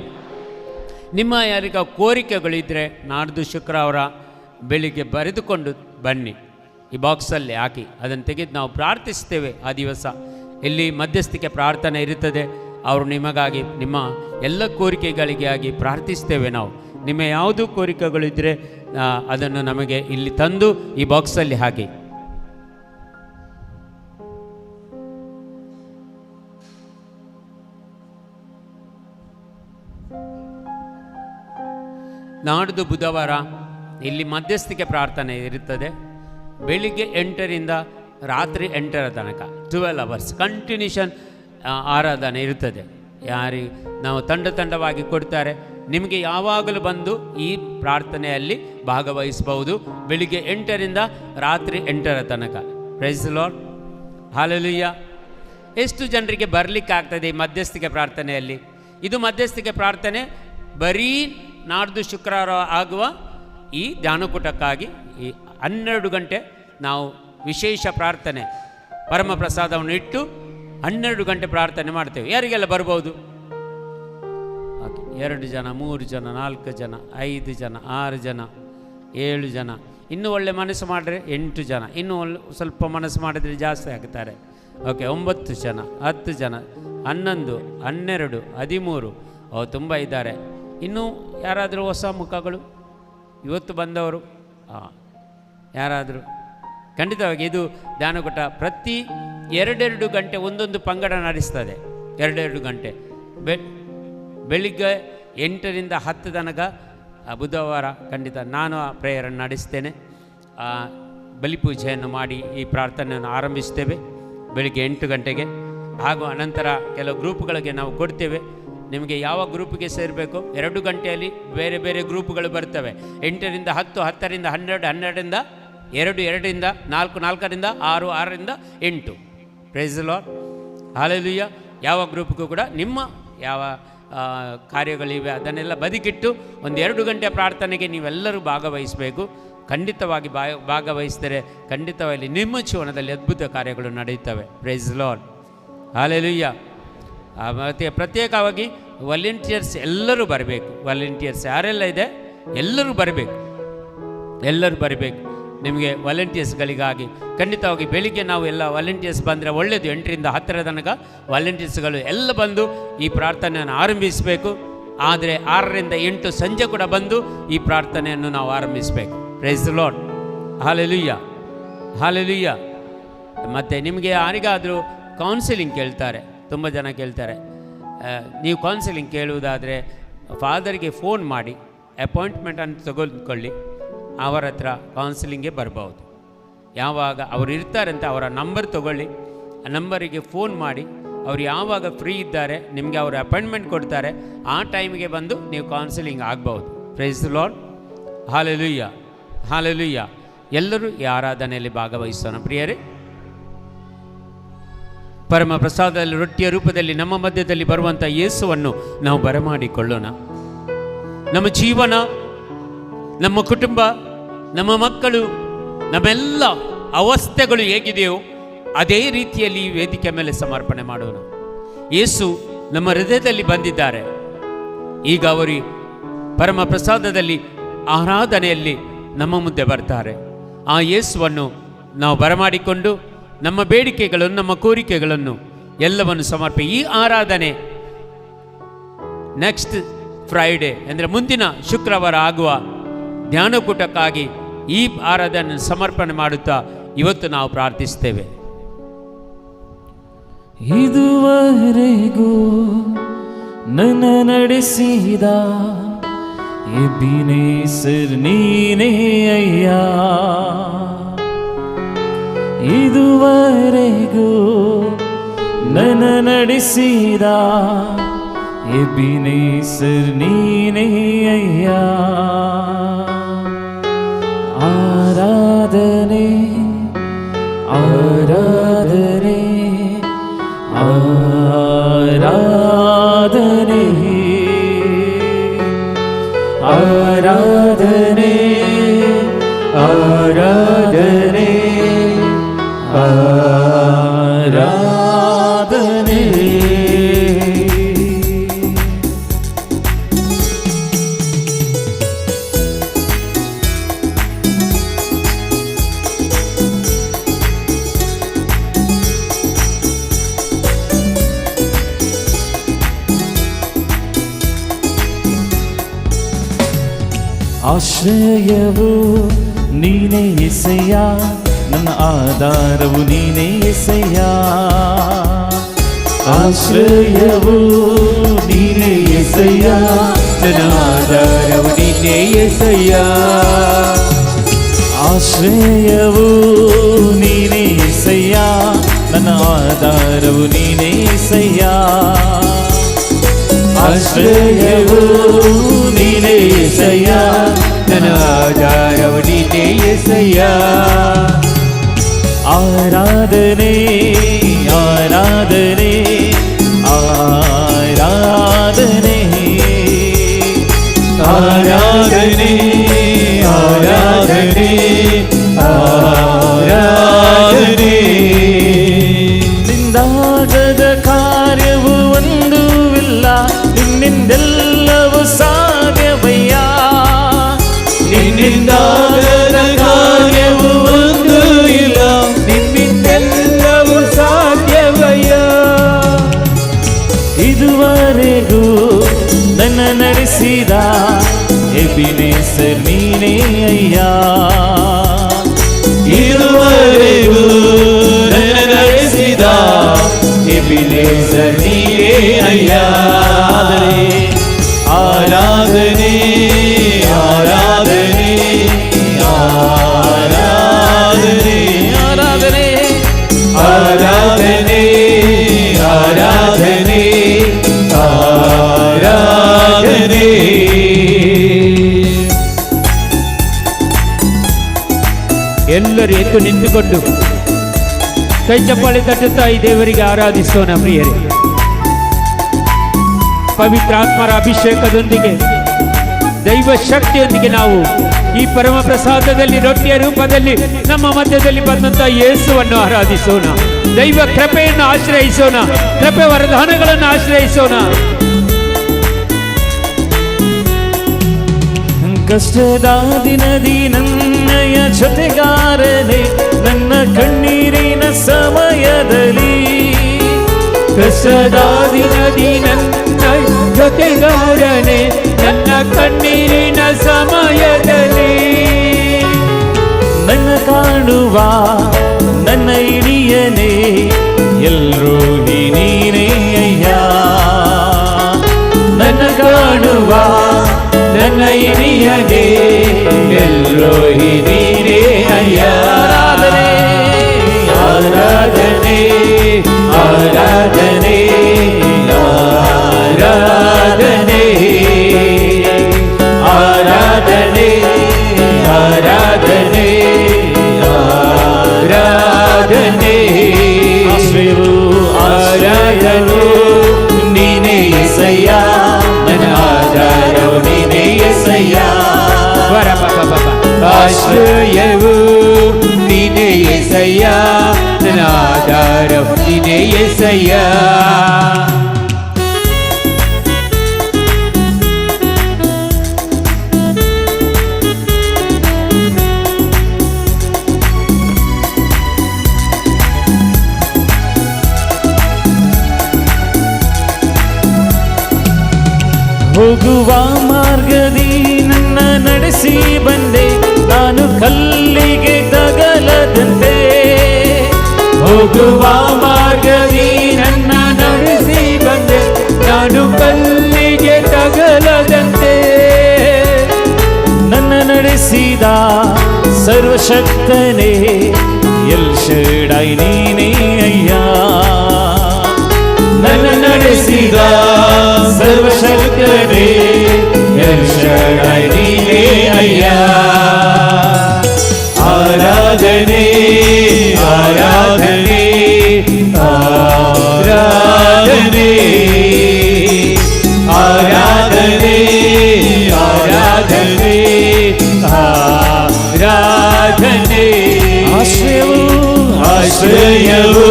S4: ನಿಮ್ಮ ಯಾರಿಗ ಕೋರಿಕೆಗಳಿದ್ದರೆ ನಾಡ್ದು ಶುಕ್ರವಾರ ಬೆಳಿಗ್ಗೆ ಬರೆದುಕೊಂಡು ಬನ್ನಿ. ಈ ಬಾಕ್ಸಲ್ಲಿ ಹಾಕಿ ಅದನ್ನು ತೆಗೆದು ನಾವು ಪ್ರಾರ್ಥಿಸ್ತೇವೆ. ಆ ದಿವಸ ಇಲ್ಲಿ ಮಧ್ಯಸ್ಥಿಕೆ ಪ್ರಾರ್ಥನೆ ಇರುತ್ತದೆ. ಅವರು ನಿಮಗಾಗಿ, ನಿಮ್ಮ ಎಲ್ಲ ಕೋರಿಕೆಗಳಿಗಾಗಿ ಪ್ರಾರ್ಥಿಸ್ತೇವೆ. ನಾವು ನಿಮ್ಮ ಯಾವುದು ಕೋರಿಕೆಗಳಿದ್ದರೆ ಅದನ್ನು ನಮಗೆ ಇಲ್ಲಿ ತಂದು ಈ ಬಾಕ್ಸಲ್ಲಿ ಹಾಕಿ. ನಾಡ್ದು ಬುಧವಾರ ಇಲ್ಲಿ ಮಧ್ಯಸ್ಥಿಕೆ ಪ್ರಾರ್ಥನೆ ಇರುತ್ತದೆ. ಬೆಳಿಗ್ಗೆ 8ರಿಂದ ರಾತ್ರಿ 8ರ ತನಕ 12 hours ಕಂಟಿನ್ಯೂಷನ್ ಆರಾಧನೆ ಇರುತ್ತದೆ. ನಾವು ತಂಡವಾಗಿ ಕೊಡ್ತಾರೆ. ನಿಮಗೆ ಯಾವಾಗಲೂ ಬಂದು ಈ ಪ್ರಾರ್ಥನೆಯಲ್ಲಿ ಭಾಗವಹಿಸಬಹುದು. ಬೆಳಿಗ್ಗೆ 8ರಿಂದ ರಾತ್ರಿ 8ರ ತನಕ. Praise the Lord. ಹಲ್ಲೆಲೂಯಾ. ಎಷ್ಟು ಜನರಿಗೆ ಬರಲಿಕ್ಕಾಗ್ತದೆ ಈ ಮಧ್ಯಸ್ಥಿಕೆ ಪ್ರಾರ್ಥನೆಯಲ್ಲಿ? ಇದು ಮಧ್ಯಸ್ಥಿಕೆ ಪ್ರಾರ್ಥನೆ ಬರೀ ನಾಡ್ದು ಶುಕ್ರವಾರ ಆಗುವ ಈ ಧ್ಯಾನಕೂಟಕ್ಕಾಗಿ ಈ 12 ಗಂಟೆ ನಾವು ವಿಶೇಷ ಪ್ರಾರ್ಥನೆ ಪರಮ ಪ್ರಸಾದವನ್ನು ಇಟ್ಟು 12 ಗಂಟೆ ಪ್ರಾರ್ಥನೆ ಮಾಡ್ತೇವೆ. ಯಾರಿಗೆಲ್ಲ ಬರ್ಬೋದು? 2 ಜನ, 3 ಜನ, 4 ಜನ, 5 ಜನ, 6 ಜನ, 7 ಜನ, ಇನ್ನೂ ಒಳ್ಳೆ ಮನಸ್ಸು ಮಾಡಿದ್ರೆ 8 ಜನ, ಇನ್ನೂ ಸ್ವಲ್ಪ ಮನಸ್ಸು ಮಾಡಿದರೆ ಜಾಸ್ತಿ ಆಗ್ತಾರೆ. ಓಕೆ, 9 ಜನ, 10 ಜನ, 11, 12, 13. ತುಂಬ ಇದ್ದಾರೆ. ಇನ್ನೂ ಯಾರಾದರೂ ಹೊಸ ಮುಖಗಳು ಇವತ್ತು ಬಂದವರು ಯಾರಾದರೂ? ಖಂಡಿತವಾಗಿ ಇದು ಧ್ಯಾನಕೂಟ ಪ್ರತಿ 2 ಗಂಟೆ ಒಂದೊಂದು ಪಂಗಡ ನಡೆಸ್ತದೆ. 2 ಗಂಟೆ ಬೆಳಿಗ್ಗೆ 8ರಿಂದ 10 ತನಕ ಬುಧವಾರ ಖಂಡಿತ ನಾನು ಆ ಪ್ರೇಯರನ್ನು ನಡೆಸ್ತೇನೆ. ಬಲಿಪೂಜೆಯನ್ನು ಮಾಡಿ ಈ ಪ್ರಾರ್ಥನೆಯನ್ನು ಆರಂಭಿಸ್ತೇವೆ ಬೆಳಿಗ್ಗೆ 8 ಗಂಟೆಗೆ. ಹಾಗೂ ಅನಂತರ ಕೆಲವು ಗ್ರೂಪ್ಗಳಿಗೆ ನಾವು ಕೊಡ್ತೇವೆ. ನಿಮಗೆ ಯಾವ ಗ್ರೂಪಿಗೆ ಸೇರಬೇಕು? 2 ಗಂಟೆಯಲ್ಲಿ ಬೇರೆ ಬೇರೆ ಗ್ರೂಪ್ಗಳು ಬರ್ತವೆ. 8ರಿಂದ 10, 10ರಿಂದ 12, 12ರಿಂದ 2, 2ರಿಂದ 4, 4ರಿಂದ 6, 6ರಿಂದ 8. Praise the Lord. ಹಲ್ಲೆಲೂಯಾ. ಯಾವ ಗ್ರೂಪ್ಗೂ ಕೂಡ ನಿಮ್ಮ ಯಾವ ಕಾರ್ಯಗಳಿವೆ ಅದನ್ನೆಲ್ಲ ಬದಿಗಿಟ್ಟು 1-2 ಗಂಟೆ ಪ್ರಾರ್ಥನೆಗೆ ನೀವೆಲ್ಲರೂ ಭಾಗವಹಿಸಬೇಕು. ಖಂಡಿತವಾಗಿ ಭಾಗವಹಿಸಿದರೆ ಖಂಡಿತವಾಗಿ ನಿಮ್ಮ ಜೀವನದಲ್ಲಿ ಅದ್ಭುತ ಕಾರ್ಯಗಳು ನಡೆಯುತ್ತವೆ. Praise the Lord. ಹಲ್ಲೆಲೂಯಾ. ಮತ್ತು ಪ್ರತ್ಯೇಕವಾಗಿ ವಾಲಂಟಿಯರ್ಸ್ ಎಲ್ಲರೂ ಬರಬೇಕು. ವಾಲಂಟಿಯರ್ಸ್ ಯಾರೆಲ್ಲ ಇದೆ ಎಲ್ಲರೂ ಬರಬೇಕು, ಎಲ್ಲರೂ ಬರಬೇಕು. ನಿಮಗೆ ವಾಲಂಟಿಯರ್ಸ್ಗಳಿಗಾಗಿ ಖಂಡಿತವಾಗಿ ಬೆಳಿಗ್ಗೆ ನಾವು ಎಲ್ಲ ವಾಲಂಟಿಯರ್ಸ್ ಬಂದರೆ ಒಳ್ಳೆಯದು. 8ರಿಂದ 10 ತನಕ ವಾಲಂಟಿಯರ್ಸ್ಗಳು ಎಲ್ಲ ಬಂದು ಈ ಪ್ರಾರ್ಥನೆಯನ್ನು ಆರಂಭಿಸಬೇಕು. ಆದರೆ 6ರಿಂದ 8 ಸಂಜೆ ಕೂಡ ಬಂದು ಈ ಪ್ರಾರ್ಥನೆಯನ್ನು ನಾವು ಆರಂಭಿಸಬೇಕು. Praise the Lord. Hallelujah, hallelujah. ಮತ್ತು ನಿಮಗೆ ಯಾರಿಗಾದರೂ ಕೌನ್ಸಿಲಿಂಗ್ ಕೇಳ್ತಾರೆ, ತುಂಬ ಜನ ಕೇಳ್ತಾರೆ. ನೀವು ಕೌನ್ಸಿಲಿಂಗ್ ಕೇಳುವುದಾದರೆ ಫಾದರ್ಗೆ ಫೋನ್ ಮಾಡಿ ಅಪಾಯಿಂಟ್ಮೆಂಟನ್ನು ತೆಗೆದುಕೊಳ್ಳಿ, ಅವರ ಹತ್ರ ಕೌನ್ಸಿಲಿಂಗ್ಗೆ ಬರ್ಬೋದು. ಯಾವಾಗ ಅವರು ಇರ್ತಾರಂತ ಅವರ ನಂಬರ್ ತೊಗೊಳ್ಳಿ, ಆ ನಂಬರಿಗೆ ಫೋನ್ ಮಾಡಿ, ಅವರು ಯಾವಾಗ ಫ್ರೀ ಇದ್ದಾರೆ ನಿಮಗೆ ಅವರು ಅಪಾಯಿಂಟ್ಮೆಂಟ್ ಕೊಡ್ತಾರೆ, ಆ ಟೈಮಿಗೆ ಬಂದು ನೀವು ಕೌನ್ಸಿಲಿಂಗ್ ಆಗ್ಬೋದು. Praise the Lord. Hallelujah, hallelujah. ಎಲ್ಲರೂ ಈ ಆರಾಧನೆಯಲ್ಲಿ ಭಾಗವಹಿಸೋಣ ಪ್ರಿಯರೇ. ಪರಮ ಪ್ರಸಾದದಲ್ಲಿ ರೊಟ್ಟಿಯ ರೂಪದಲ್ಲಿ ನಮ್ಮ ಮಧ್ಯದಲ್ಲಿ ಬರುವಂಥ ಯೇಸುವನ್ನು ನಾವು ಬರಮಾಡಿಕೊಳ್ಳೋಣ. ನಮ್ಮ ಜೀವನ, ನಮ್ಮ ಕುಟುಂಬ, ನಮ್ಮ ಮಕ್ಕಳು, ನಮ್ಮೆಲ್ಲ ಅವಸ್ಥೆಗಳು ಹೇಗಿದೆಯೋ ಅದೇ ರೀತಿಯಲ್ಲಿ ಈ ವೇದಿಕೆ ಮೇಲೆ ಸಮರ್ಪಣೆ ಮಾಡೋಣ. ಯೇಸು ನಮ್ಮ ಹೃದಯದಲ್ಲಿ ಬಂದಿದ್ದಾರೆ. ಈಗ ಅವರು ಪರಮ ಪ್ರಸಾದದಲ್ಲಿ ಆರಾಧನೆಯಲ್ಲಿ ನಮ್ಮ ಮುಂದೆ ಬರ್ತಾರೆ. ಆ ಯೇಸುವನ್ನು ನಾವು ಬರಮಾಡಿಕೊಂಡು ನಮ್ಮ ಬೇಡಿಕೆಗಳನ್ನು, ನಮ್ಮ ಕೋರಿಕೆಗಳನ್ನು ಎಲ್ಲವನ್ನು ಸಮರ್ಪಣೆ. ಈ ಆರಾಧನೆ ನೆಕ್ಸ್ಟ್ ಫ್ರೈಡೇ ಅಂದರೆ ಮುಂದಿನ ಶುಕ್ರವಾರ ಆಗುವ ಧ್ಯಾನಕೂಟಕ್ಕಾಗಿ ಈ ಆರಾಧನೆ ಸಮರ್ಪಣೆ ಮಾಡುತ್ತಾ ಇವತ್ತು ನಾವು ಪ್ರಾರ್ಥಿಸ್ತೇವೆ.
S3: ಇದುವರೆಗೂ ನನ್ನ ನಡೆಸಿದ ಎಬಿನೇಸರ್ ನೀನೇ ಅಯ್ಯ. ಇದುವರೆಗೂ ನನ್ನ ನಡೆಸಿದ ಎಬಿನೇಸರ್ ನೀನೇ ಅಯ್ಯ. ಆರಾಧನೆ ಆರಾಧನೆ ಆರಾಧನೆ ಆರಾಧನೆ ಆರಾಧನೆ ಆರಾಧನೆ. ಆಶ್ರಯವು ನೀನೇ యేసయ్య, ನನ್ನ ಆಧಾರವು ನೀನೇ యేసయ్య. ಆಶ್ರಯವು ನೀನೇ యేసయ్య, ನನ್ನ ಆಧಾರವು ನೀನೇ యేసయ్య. ಆಶ್ರಯವು ನೀನೇ యేసయ్య, ನನ್ನ ಆಧಾರವು ನೀನೇ యేసయ్య. ಆಶ್ರಯವು ನೀನೇ యేసయ్య, ನನ್ನ ಆಧಾರವು ನೀನೇ యేసయ్య. ಆರಾಧನೆ ಆರಾಧನೆ ಆರಾಧನೆ ಆರಾಧನೆ ಆರಾಧನೆ ಆರಾಧನೆ. ನಿಂದಾಗದ ಕಾರ್ಯವು ಒಂದೂ ಇಲ್ಲ, ನಿನ್ನಿಂದೆಲ್ಲವೂ ಸಾಧ್ಯವಯ್ಯ. ನಿನ್ನಿಂದಾಗದ ಕಾರ್ಯವು ಒಂದೂ ಇಲ್ಲ, ನಿನ್ನಿಂದೆಲ್ಲವೂ ಸಾಧ್ಯವಯ್ಯ. ಇದುವರೆಗೂ ನನ್ನ ನಡೆಸಿದ ಎಬಿನೇಸರ್ ನೀನೇ ಅಯ್ಯ. ಇದುವರೆಗೂ ನನ್ನ ನಡೆಸಿದ ಎಬಿನೇಸರ್ ನೀನೇ ಅಯ್ಯ. ಆರಾಧನೆ ಆರಾಧನೆ ಆರಾಧನೆ ಆರಾಧನೆ ಆರಾಧನೆ ಆರಾಧನೆ ಆರಾಧನೆ.
S4: ಎಲ್ಲರೂ ಎದ್ದು ನಿಂತುಕೊಂಡು ಕೈ ಚಪ್ಪಾಳೆ ತಟ್ಟುತ್ತಾ ಈ ದೇವರಿಗೆ ಆರಾಧಿಸೋಣ ಪ್ರಿಯರೇ. ಪವಿತ್ರಾತ್ಮರ ಅಭಿಷೇಕದೊಂದಿಗೆ, ದೈವ ಶಕ್ತಿಯೊಂದಿಗೆ ನಾವು ಈ ಪರಮ ಪ್ರಸಾದದಲ್ಲಿ ರೊಟ್ಟಿಯ ರೂಪದಲ್ಲಿ ನಮ್ಮ ಮಧ್ಯದಲ್ಲಿ ಬಂದಂಥ ಯೇಸುವನ್ನು ಆರಾಧಿಸೋಣ. ದೈವ ಕೃಪೆಯನ್ನು ಆಶ್ರಯಿಸೋಣ, ಕೃಪೆ ವರದಾನಗಳನ್ನು ಆಶ್ರಯಿಸೋಣ.
S3: ಕಷ್ಟದ ದಿನದಿ ನನ್ನಯ ಜೊತೆಗಾರನೇ, ನನ್ನ ಕಣ್ಣೀರಿನ ಸಮಯದಲ್ಲಿ.
S4: ಕಷ್ಟದ ದಿನದಿ ನನ್ನ ಜೊತೆಗಾರನೇ, ನನ್ನ ಕಣ್ಣೀರಿನ ಸಮಯದಲ್ಲಿ.
S3: ನನ್ನ ಕಾಣುವ ನನ್ನ ಇಡಿಯನೇ, ಎಲ್ಲರೂ ನೀನೇ ಅಯ್ಯ.
S4: ನನ್ನ ಕಾಣುವ ನನ್ನ ಹಿರಿಯನೇ, ಎಲ್ಲೋ ಹಿರಿಯೇ ಅಯ್ಯ. ಆರಾಧನೆ ಆರಾಧನೆ ಆರಾಧನೆ ಆರಾಧನೆ ಆರಾಧನೆ ಆರಾಧನೆ ಆರಾಧನೆ ನೀನೇ యేసయ్య, ನನ್ನ ಆಧಾರವು ನೀನೇ యేసయ్య. ಆಶ್ರಯವು ನೀನೇ యేసయ్య, ನನ್ನ ಆಧಾರವು ನೀನೇ యేసయ్య.
S3: ಹೋಗುವ ಮಾರ್ಗದಿ ನನ್ನ ನಡೆಸಿ ಬಂದೆ, ನಾನು ಕಲ್ಲಿಗೆ ತಗಲದಂತೆ.
S4: ಹೋಗುವ ಮಾರ್ಗದಿ ನನ್ನ ನಡೆಸಿ ಬಂದೆ, ನಾನು ಕಲ್ಲಿಗೆ ತಗಲದಂತೆ.
S3: ನನ್ನ ನಡೆಸಿದ ಸರ್ವಶಕ್ತನೇ, ಎಲ್ ಶಡೈ ನೀನೇ ಅಯ್ಯ.
S4: ನನ್ನ ನಡೆಸಿದ ಸರ್ವಶಕ್ತನೇ, ಎಲ್ ಶಡೈ ನೀನೇ ಅಯ್ಯ. ಆರಾಧನೆ ಆರಾಧನೆ ಆರಾಧನೆ ಆರಾಧನೆ ಆರಾಧನೆ ಆರಾಧನೆ.
S3: ಆಶ್ರಯವು
S4: ಆಶ್ರಯವು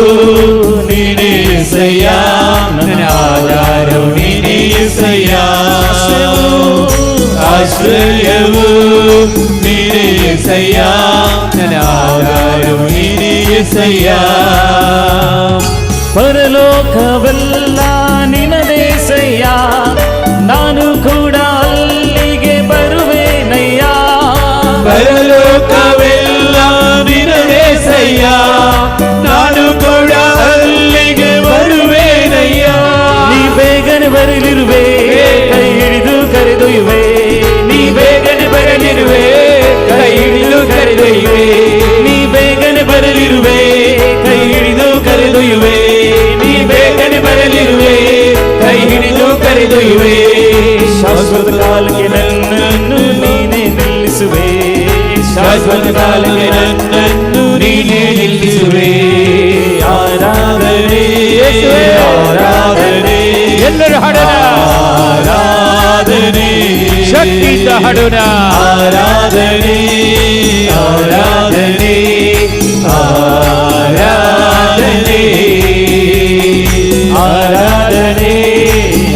S4: ನೀನೇ యేసయ్య, ನನ್ನ ಆಧಾರವು ನೀನೇ యేసయ్య. ಆಶ್ರಯವು ನೀನೇ యేసయ్య, ನನ್ನ ಆಧಾರವು ನೀನೇ యేసయ్య.
S3: ಪರಲೋಕವೆಲ್ಲ ನಿನ್ನದೇಸಯ್ಯ, ನಾನು ಕೂಡ ಅಲ್ಲಿಗೆ ಬರುವೆನಯ್ಯ.
S4: ಪರಲೋಕವೆಲ್ಲ ನಿನ್ನದೇಸಯ್ಯ, ನಾನು ಕೂಡ ಅಲ್ಲಿಗೆ ಬರುವೆನಯ್ಯ.
S3: ನೀ ಬೇಗನೆ ಬರಲಿರುವೆ, ಕೈ ಹಿಡಿದು ಕರೆದೊಯ್ಯುವೆ.
S4: ನೀ ಬೇಗನೆ ಬರಲಿರುವೆ, ಕೈ ಹಿಡಿದು ಕರೆದೊಯ್ಯುವೆ. ನೀ ಬೇಗನೆ ಬರಲಿರುವೆ, ಕೈ ಹಿಡಿದು ಕರೆದೊಯ್ಯುವೆ. ನೀ ಬೇಗನೆ ಬರಲಿರುವೆ, ಕೈ ಹಿಡಿದು ಕರೆದೊಯ್ಯುವೆ.
S3: ಶಾಶ್ವತ ಕಾಲಕ್ಕೆ ನನ್ನನ್ನು ನೀನೇ ನಿಲ್ಲಿಸುವೆ.
S4: ಶಾಶ್ವತ ಕಾಲಕ್ಕೆ ನನ್ನನ್ನು ನೀನೇ ನಿಲ್ಲಿಸುವೆ. ಆರಾಧನೆ ಆರಾಧನೆ
S1: ಎಲ್ಲರೂ ಹಾಡೋಣ,
S4: ಆರಾಧನೆ
S1: ಶಕ್ತಿಯಿಂದ ಹಾಡೋಣ.
S4: ಆರಾಧನೆ ಆರಾಧನೆ ಆರಾಧನೆ ಆರಾಧನೆ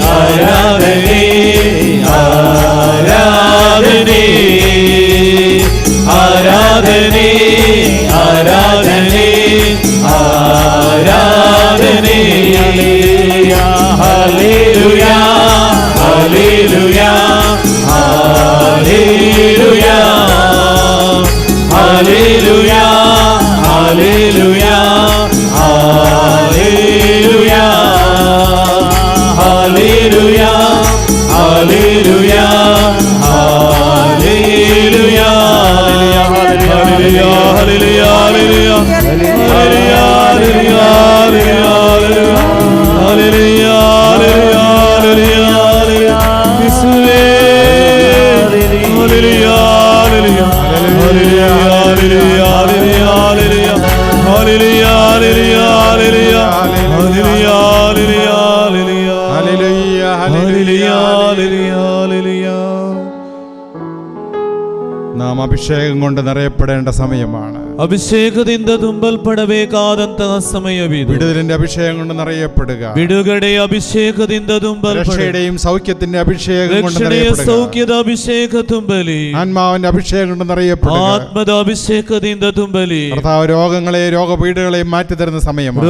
S4: ಆರಾಧನೆ ಆರಾಧನೆ ಆರಾಧನೆ ಆರಾಧನೆ ಆರಾಧನೆ. Hallelujah hallelujah hallelujah hallelujah hallelujah hallelujah hallelujah hallelujah hallelujah hallelujah
S5: നാം നാം അഭിഷേകം കൊണ്ട് നിറയപ്പെടേണ്ട സമയമാണ്.
S6: ಅಭಿಷೇಕದಿಂದ ತುಂಬಲ್ಪಡಬೇಕಾದಂತಹ ಸಮಯವಿದು.
S5: വിടുതലിന്റെ അഭിഷേകം കൊണ്ട് നിറയപ്പെടുക.
S6: ಬಿಡುಗಡೆಯ ಅಭಿಷೇಕದಿಂದ ತುಂಬಲ್ಪಡ.
S5: രക്ഷയുടെയും സൗഖ്യത്തിന്റെ അഭിഷേകം കൊണ്ട് നിറയപ്പെടുക.
S6: ಸೌಖ್ಯದ ಅಭಿಷೇಕ ತುಂಬಲಿ.
S5: ആത്മാവിന്റെ അഭിഷേകം കൊണ്ട് നിറയപ്പെടുക.
S6: ಆತ್ಮದ ಅಭಿಷೇಕದಿಂದ ತುಂಬಲಿ.
S5: കർത്താവ് രോഗങ്ങളെയും രോഗപീഠകളെയും മാറ്റിത്തരുന്ന സമയമാണ്.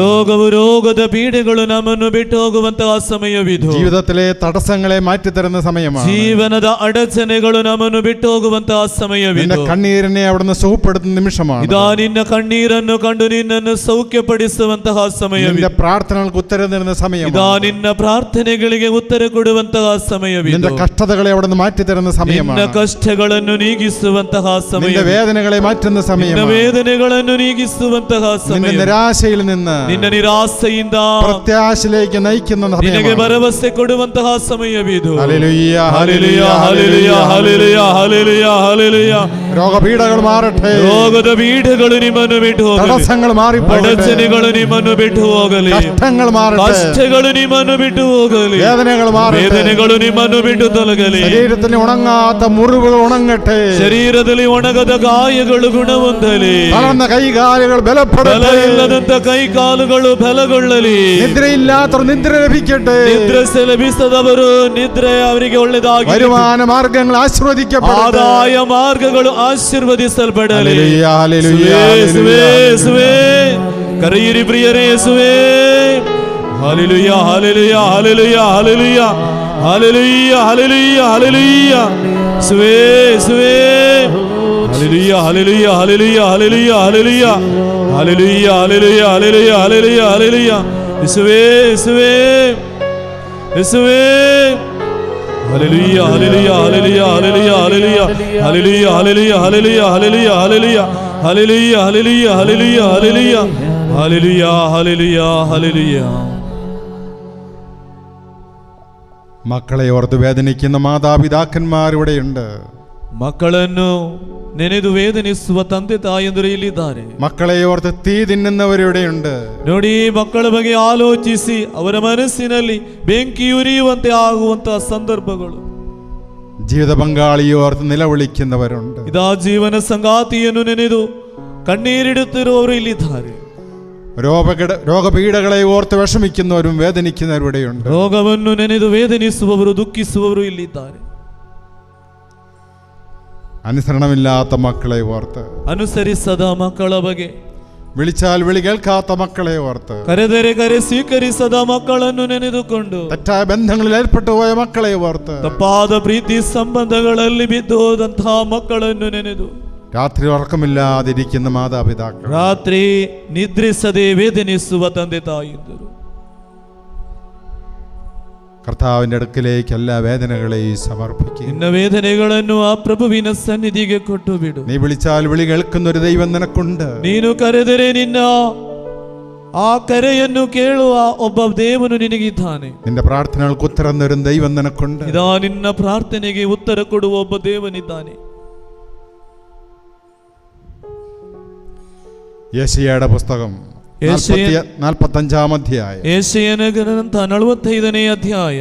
S6: രോഗದ ಪೀಡೆಗಳು ನಮ್ಮನ್ನು ಬಿಟ್ಟು ಹೋಗುವಂತಹ ಸಮಯವಿದು.
S5: ജീവിതത്തിലെ തടസ്സങ്ങളെ മാറ്റിത്തരുന്ന സമയമാണ്.
S6: ಜೀವನದ ಅಡಚಣೆಗಳು ನಮ್ಮನ್ನು ಬಿಟ್ಟು ಹೋಗುವಂತಹ ಸಮಯವಿದು.
S5: നിന്റെ കണ്ണീരിനെ അവിടുന്ന് സുഖപ്പെടുത്തുന്ന നിമിഷമാണ്.
S6: ನಿನ್ನ ಕಣ್ಣೀರನ್ನು ಕಂಡು ನಿನ್ನನ್ನು ಸೌಖ್ಯಪಡಿಸುವಂತಹ ಸಮಯವಿದು.
S5: നിന്റെ പ്രാർത്ഥനകൾക്ക് ഉത്തരം തരുന്ന സമയമാണ്.
S6: ನಿನ್ನ ಪ್ರಾರ್ಥನೆಗಳಿಗೆ ಉತ್ತರ ಕೊಡುವಂತಹ ಸಮಯವಿದು.
S5: നിന്റെ കഷ്ടതകളെ അവിടുന്ന് മാറ്റിത്തരുന്ന സമയമാണ്.
S6: ನಿನ್ನ ಕಷ್ಟಗಳನ್ನು ನೀಗಿಸುವಂತಹ ಸಮಯ.
S5: നിന്റെ വേദനകളെ മാറ്റുന്ന സമയമാണ്.
S6: ನಿನ್ನ ವೇದನೆಗಳನ್ನು ನೀಗಿಸುವಂತಹ ಸಮಯ.
S5: നിന്റെ നിരാശയിൽ നിന്ന്
S6: ನಿನ್ನ ನಿರಾಸೆಯಿಂದ
S5: പ്രത്യാശയിലേക്ക് നയിക്കുന്ന
S6: ನಿನಗೆ
S5: സമയമാണ്.
S6: ಭರವಸೆ ಕೊಡುವಂತಹ ಸಮಯವಿದು.
S5: ഹല്ലേലൂയ
S6: ഹല്ലേലൂയ ഹല്ലേലൂയ ഹല്ലേലൂയ ഹല്ലേലൂയ ഹല്ലേലൂയ.
S5: രോഗപീഠകൾ മാറട്ടെ.
S6: ರೋಗದ ಪೀಡೆಗಳು ನಿಮ್ಮನ್ನು ಬಿಟ್ಟು ಹೋಗಲಿ.
S5: തടസ്സങ്ങൾ മാറിപ്പോകട്ടെ.
S6: ಅಡಚಣೆಗಳು ನಿಮ್ಮನ್ನು ಬಿಟ್ಟು ಹೋಗಲಿ.
S5: കഷ്ടങ്ങൾ മാറട്ടെ.
S6: ಕಷ್ಟಗಳು ನಿಮ್ಮನ್ನು ಬಿಟ್ಟು ಹೋಗಲಿ.
S5: വേദനകൾ മാറട്ടെ.
S6: ವೇದನೆಗಳು ನಿಮ್ಮನ್ನು ಬಿಟ್ಟು ತೊಲಗಲಿ.
S5: ശരീരത്തിൽ ഉണങ്ങാത്ത മുറിവുകൾ ഉണങ്ങട്ടെ.
S6: ಶರೀರದಲ್ಲಿ ಒಣಗದ ಗಾಯಗಳು ಗುಣಹೊಂದಲಿ.
S5: തളർന്ന കൈകാലുകൾ ബലപ്പെടട്ടെ.
S6: ಬಲ ಇಲ್ಲದಂತ ಕೈ ಕಾಲುಗಳು ಬಲಗೊಳ್ಳಲಿ.
S5: നിദ്രയില്ലാത്തവർ നിദ്ര ലഭിക്കട്ടെ.
S6: ನಿದ್ರೆ ಲಭಿಸದವರು ನಿದ್ರೆ ಅವರಿಗೆ ಒಳ್ಳೆದಾಗಿ.
S5: വരുമാന മാർഗങ്ങൾ ആശീർവദിക്കപ്പെടട്ടെ.
S6: ಆದಾಯ ಮಾರ್ಗಗಳು ಆಶೀರ್ವದಿಸಲ್ಪಡಲಿ.
S5: ഹല്ലേലൂയ
S6: ಯೇಸುವೇ ಕರೆಯಿರಿ ಪ್ರಿಯರೇ ಯೇಸುವೇ. ಹಲ್ಲೆಲೂಯ ಹಲ್ಲೆಲೂಯ ಹಲ್ಲೆಲೂಯ ಹಲ್ಲೆಲೂಯ ಹಲ್ಲೆಲೂಯ ಹಲ್ಲೆಲೂಯ ಹಲ್ಲೆಲೂಯ. ಯೇಸುವೇ ಯೇಸುವೇ ಹಲ್ಲೆಲೂಯ ಹಲ್ಲೆಲೂಯ ಹಲ್ಲೆಲೂಯ ಹಲ್ಲೆಲೂಯ ಹಲ್ಲೆಲೂಯ ಹಲ್ಲೆಲೂಯ ಹಲ್ಲೆಲೂಯ ಹಲ್ಲೆಲೂಯ ಹಲ್ಲೆಲೂಯ ಹಲ್ಲೆಲೂಯ. ಯೇಸುವೇ ಯೇಸುವೇ ಯೇಸುವೇ ഹല്ലേലൂയ ഹല്ലേലൂയ ഹല്ലേലൂയ ഹല്ലേലൂയ ഹല്ലേലൂയ ഹല്ലേലൂയ ഹല്ലേലൂയ ഹല്ലേലൂയ ഹല്ലേലൂയ ഹല്ലേലൂയ ഹല്ലേലൂയ ഹല്ലേലൂയ ഹല്ലേലൂയ ഹല്ലേലൂയ ഹല്ലേലൂയ ഹല്ലേലൂയ.
S5: മക്കളെ ഓർത്ത് വേദനിക്കുന്ന മാതാപിതാക്കന്മാർ ഇവിടെയുണ്ട്.
S6: ಮಕ್ಕಳನ್ನು ನೆನೆದು ವೇದನಿಸುವ ತಂದೆ ತಾಯಂದಿರು ಇಲ್ಲಿದ್ದಾರೆ.
S5: മക്കളെ ഓർത്ത് തീ തിന്നുന്നവരിവിടെയുണ്ട്.
S6: ನೋಡಿ, ಮಕ್ಕಳ ಬಗ್ಗೆ ಆಲೋಚಿಸಿ ಅವರ ಮನಸ್ಸಿನಲ್ಲಿ ಬೆಂಕಿ ಉರಿಯುವಂತೆ ಆಗುವಂತಹ ಸಂದರ್ಭಗಳು.
S5: ജീവിത പങ്കാളിയെ ഓർത്ത് നിലവിളിക്കുന്നവരുണ്ട്.
S6: ಇದಾ ಜೀವನ ಸಂಗಾತಿಯನ್ನು ನೆನೆದು ಕಣ್ಣೀರಿಡುತ್ತಿರುವವರು ಇಲ್ಲಿದ್ದಾರೆ.
S5: രോഗപീഠകളെ ഓർത്ത് വിഷമിക്കുന്നവരും വേദനിക്കുന്നവരിവിടെയുണ്ട്.
S6: ರೋಗವನ್ನು ನೆನೆದು ವೇದನಿಸುವವರು ದುಃಖಿಸುವವರು ಇಲ್ಲಿದ್ದಾರೆ.
S5: അനുസരണമില്ലാത്ത മക്കളെ ഓർത്ത്,
S6: ಅನುಸರಿಸದ ಮಕ್ಕಳ ಬಗ್ಗೆ,
S5: വിളിച്ചാൽ വിളി കേൾക്കാത്ത മക്കളെ ഓർത്ത്,
S6: ಕರೆದರೆ ಕರೆ ಸ್ವೀಕರಿಸದ ಮಕ್ಕಳನ್ನು ನೆನೆದುಕೊಂಡು,
S5: തെറ്റായ ബന്ധങ്ങളിൽ ഏർപ്പെട്ടു പോയ മക്കളെ ഓർത്ത്,
S6: ತಪ್ಪಾದ ಪ್ರೀತಿ ಸಂಬಂಧಗಳಲ್ಲಿ ಬಿದ್ದು ಹೋದಂತಹ ಮಕ್ಕಳನ್ನು ನೆನೆದು,
S5: രാത്രി ഉറക്കമില്ലാതിരിക്കുന്ന മാതാപിതാക്കൾ,
S6: ರಾತ್ರಿ ನಿದ್ರಿಸದೆ ವೇದನಿಸುವ ತಂದೆ ತಾಯಿಯಂದರು,
S5: കർത്താവിന്റെ അടുക്കലേക്ക് എല്ലാ വേദനകളെയും സമർപ്പിക്കുക.
S6: ನಿನ್ನ ವೇದನೆಗಳನ್ನು ಆ ಪ್ರಭುವಿನ ಸನ್ನಿಧಿಗೆ ಕೊಟ್ಟು ಬಿಡು.
S5: നീ വിളിച്ചാൽ വിളി കേൾക്കുന്ന ഒരു ദൈവം നിനക്കുണ്ട്.
S6: ನೀನು ಕರೆದರೆ ನಿನ್ನ ಆ ಕರೆಯನ್ನು ಕೇಳುವ ಒಬ್ಬ ದೇವನು ನಿನಗಿದ್ದಾನೆ.
S5: നിന്റെ പ്രാർത്ഥനകൾക്ക് ഉത്തരം തരും ദൈവം നിനക്കുണ്ട്.
S6: ಇದಾ ನಿನ್ನ ಪ್ರಾರ್ಥನೆಗೆ ಉತ್ತರ ಕೊಡುವ ಒಬ್ಬ ದೇವನಿದ್ದಾನೆ.
S5: യെശയ്യായുടെ പുസ്തകം 45-ാം അധ്യായം,
S6: ಯೆಶಾಯನ ಗ್ರಂಥ 45ನೇ ಅಧ್ಯಾಯ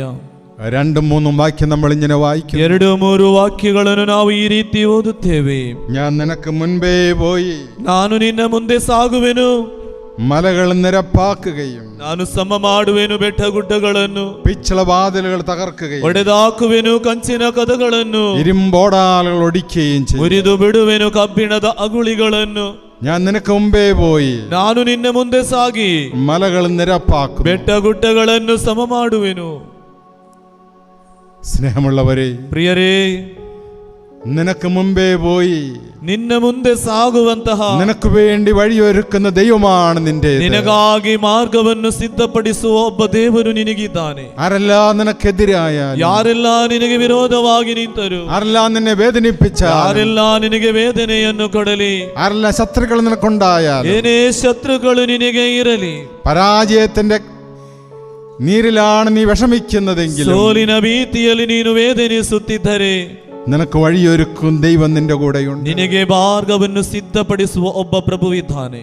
S5: 2-3 വാക്യം നമ്മൾ ഇങ്ങനെ വായിക്കും.
S6: 2-3 ವಾಕ್ಯಗಳನ್ನು ನಾವು ಈ ರೀತಿ ಓದುತ್ತೇವೆ.
S5: ഞാൻ നിനക്ക് മുൻപേ പോയി,
S6: ನಾನು ನಿನ್ನ ಮುಂದೆ ಸಾಗುವೆನು,
S5: മലകൾ നിരപ്പാക്കുകയും
S6: ನಾನು ಸಮ ಮಾಡುವೆನು ಬೆಟ್ಟ ಗುಡ್ಡಗಳನ್ನು,
S5: പിച്ചള വാതിലുകൾ തകർക്കുകയും
S6: ಒಡೆದಾಕುವೆನು ಕಂಚಿನ ಕದಗಳನ್ನು,
S5: ഇരുമ്പോടാലുകൾ ഒടിക്കുകയും ചെയ്യും.
S6: ಮುರಿದು ಬಿಡುವೆನು ಕಬ್ಬಿಣದ ಅಗುಳಿಗಳನ್ನು.
S5: ഞാൻ നിനക്ക് മുമ്പേ പോയി,
S6: ನಾನು ನಿನ್ನ ಮುಂದೆ ಸಾಗಿ
S5: മലകൾ നിരപ്പാക്കും.
S6: ಬೆಟ್ಟ ಗುಡ್ಡಗಳನ್ನು ಸಮ ಮಾಡುವೆನು.
S5: സ്നേഹമുള്ളവരെ,
S6: ಪ್ರಿಯರೇ,
S5: നിനക്ക് മുമ്പേ പോയി
S6: ನಿನ್ನ ಮುಂದೆ ಸಾಗುವಂತಹ,
S5: നിനക്ക് വേണ്ടി വഴിയൊരുക്കുന്ന ദൈവമാണ് നിന്റെ.
S6: ನಿನಗಾಗಿ ಮಾರ್ಗವನ್ನು ಸಿದ್ಧಪಡಿಸುವ ಒಬ್ಬ ದೇವರು ನಿನಗಿದ್ದಾನೆ.
S5: ആരെല്ലാം നിനക്കെതിരായാലും,
S6: ಯಾರೆಲ್ಲ ನಿನಗೆ ವಿರೋಧವಾಗಿ ನಿಂತರು,
S5: ആരെല്ലാം നിന്നെ വേദനിപ്പിച്ചാലും,
S6: ಯಾರೆಲ್ಲ ನಿನಗೆ ವೇದನೆಯನ್ನು ಕೊಡಲಿ,
S5: ആരെല്ലാം ശത്രുക്കൾ നിനക്കുണ്ടായാലും,
S6: ಏನೇ ಶತ್ರುಗಳು ನಿನಗೆ ಇರಲಿ,
S5: പരാജയത്തിന്റെ നീരിലാണ് നീ വിഷമിക്കുന്നതെങ്കിലും,
S6: ಸೋಲಿನ ಭೀತಿಯಲ್ಲಿ ನೀನು ವೇದನಿಸುತ್ತಿದ್ದರೆ,
S5: നിനക്ക് വഴിയൊരുക്കും ദൈവം നിന്റെ കൂടെയുണ്ട്.
S6: ನಿನಗೆ ಮಾರ್ಗವನ್ನು ಸಿದ್ಧಪಡಿಸುವ ಒಬ್ಬ ಪ್ರಭುವಿದ್ದಾನೆ.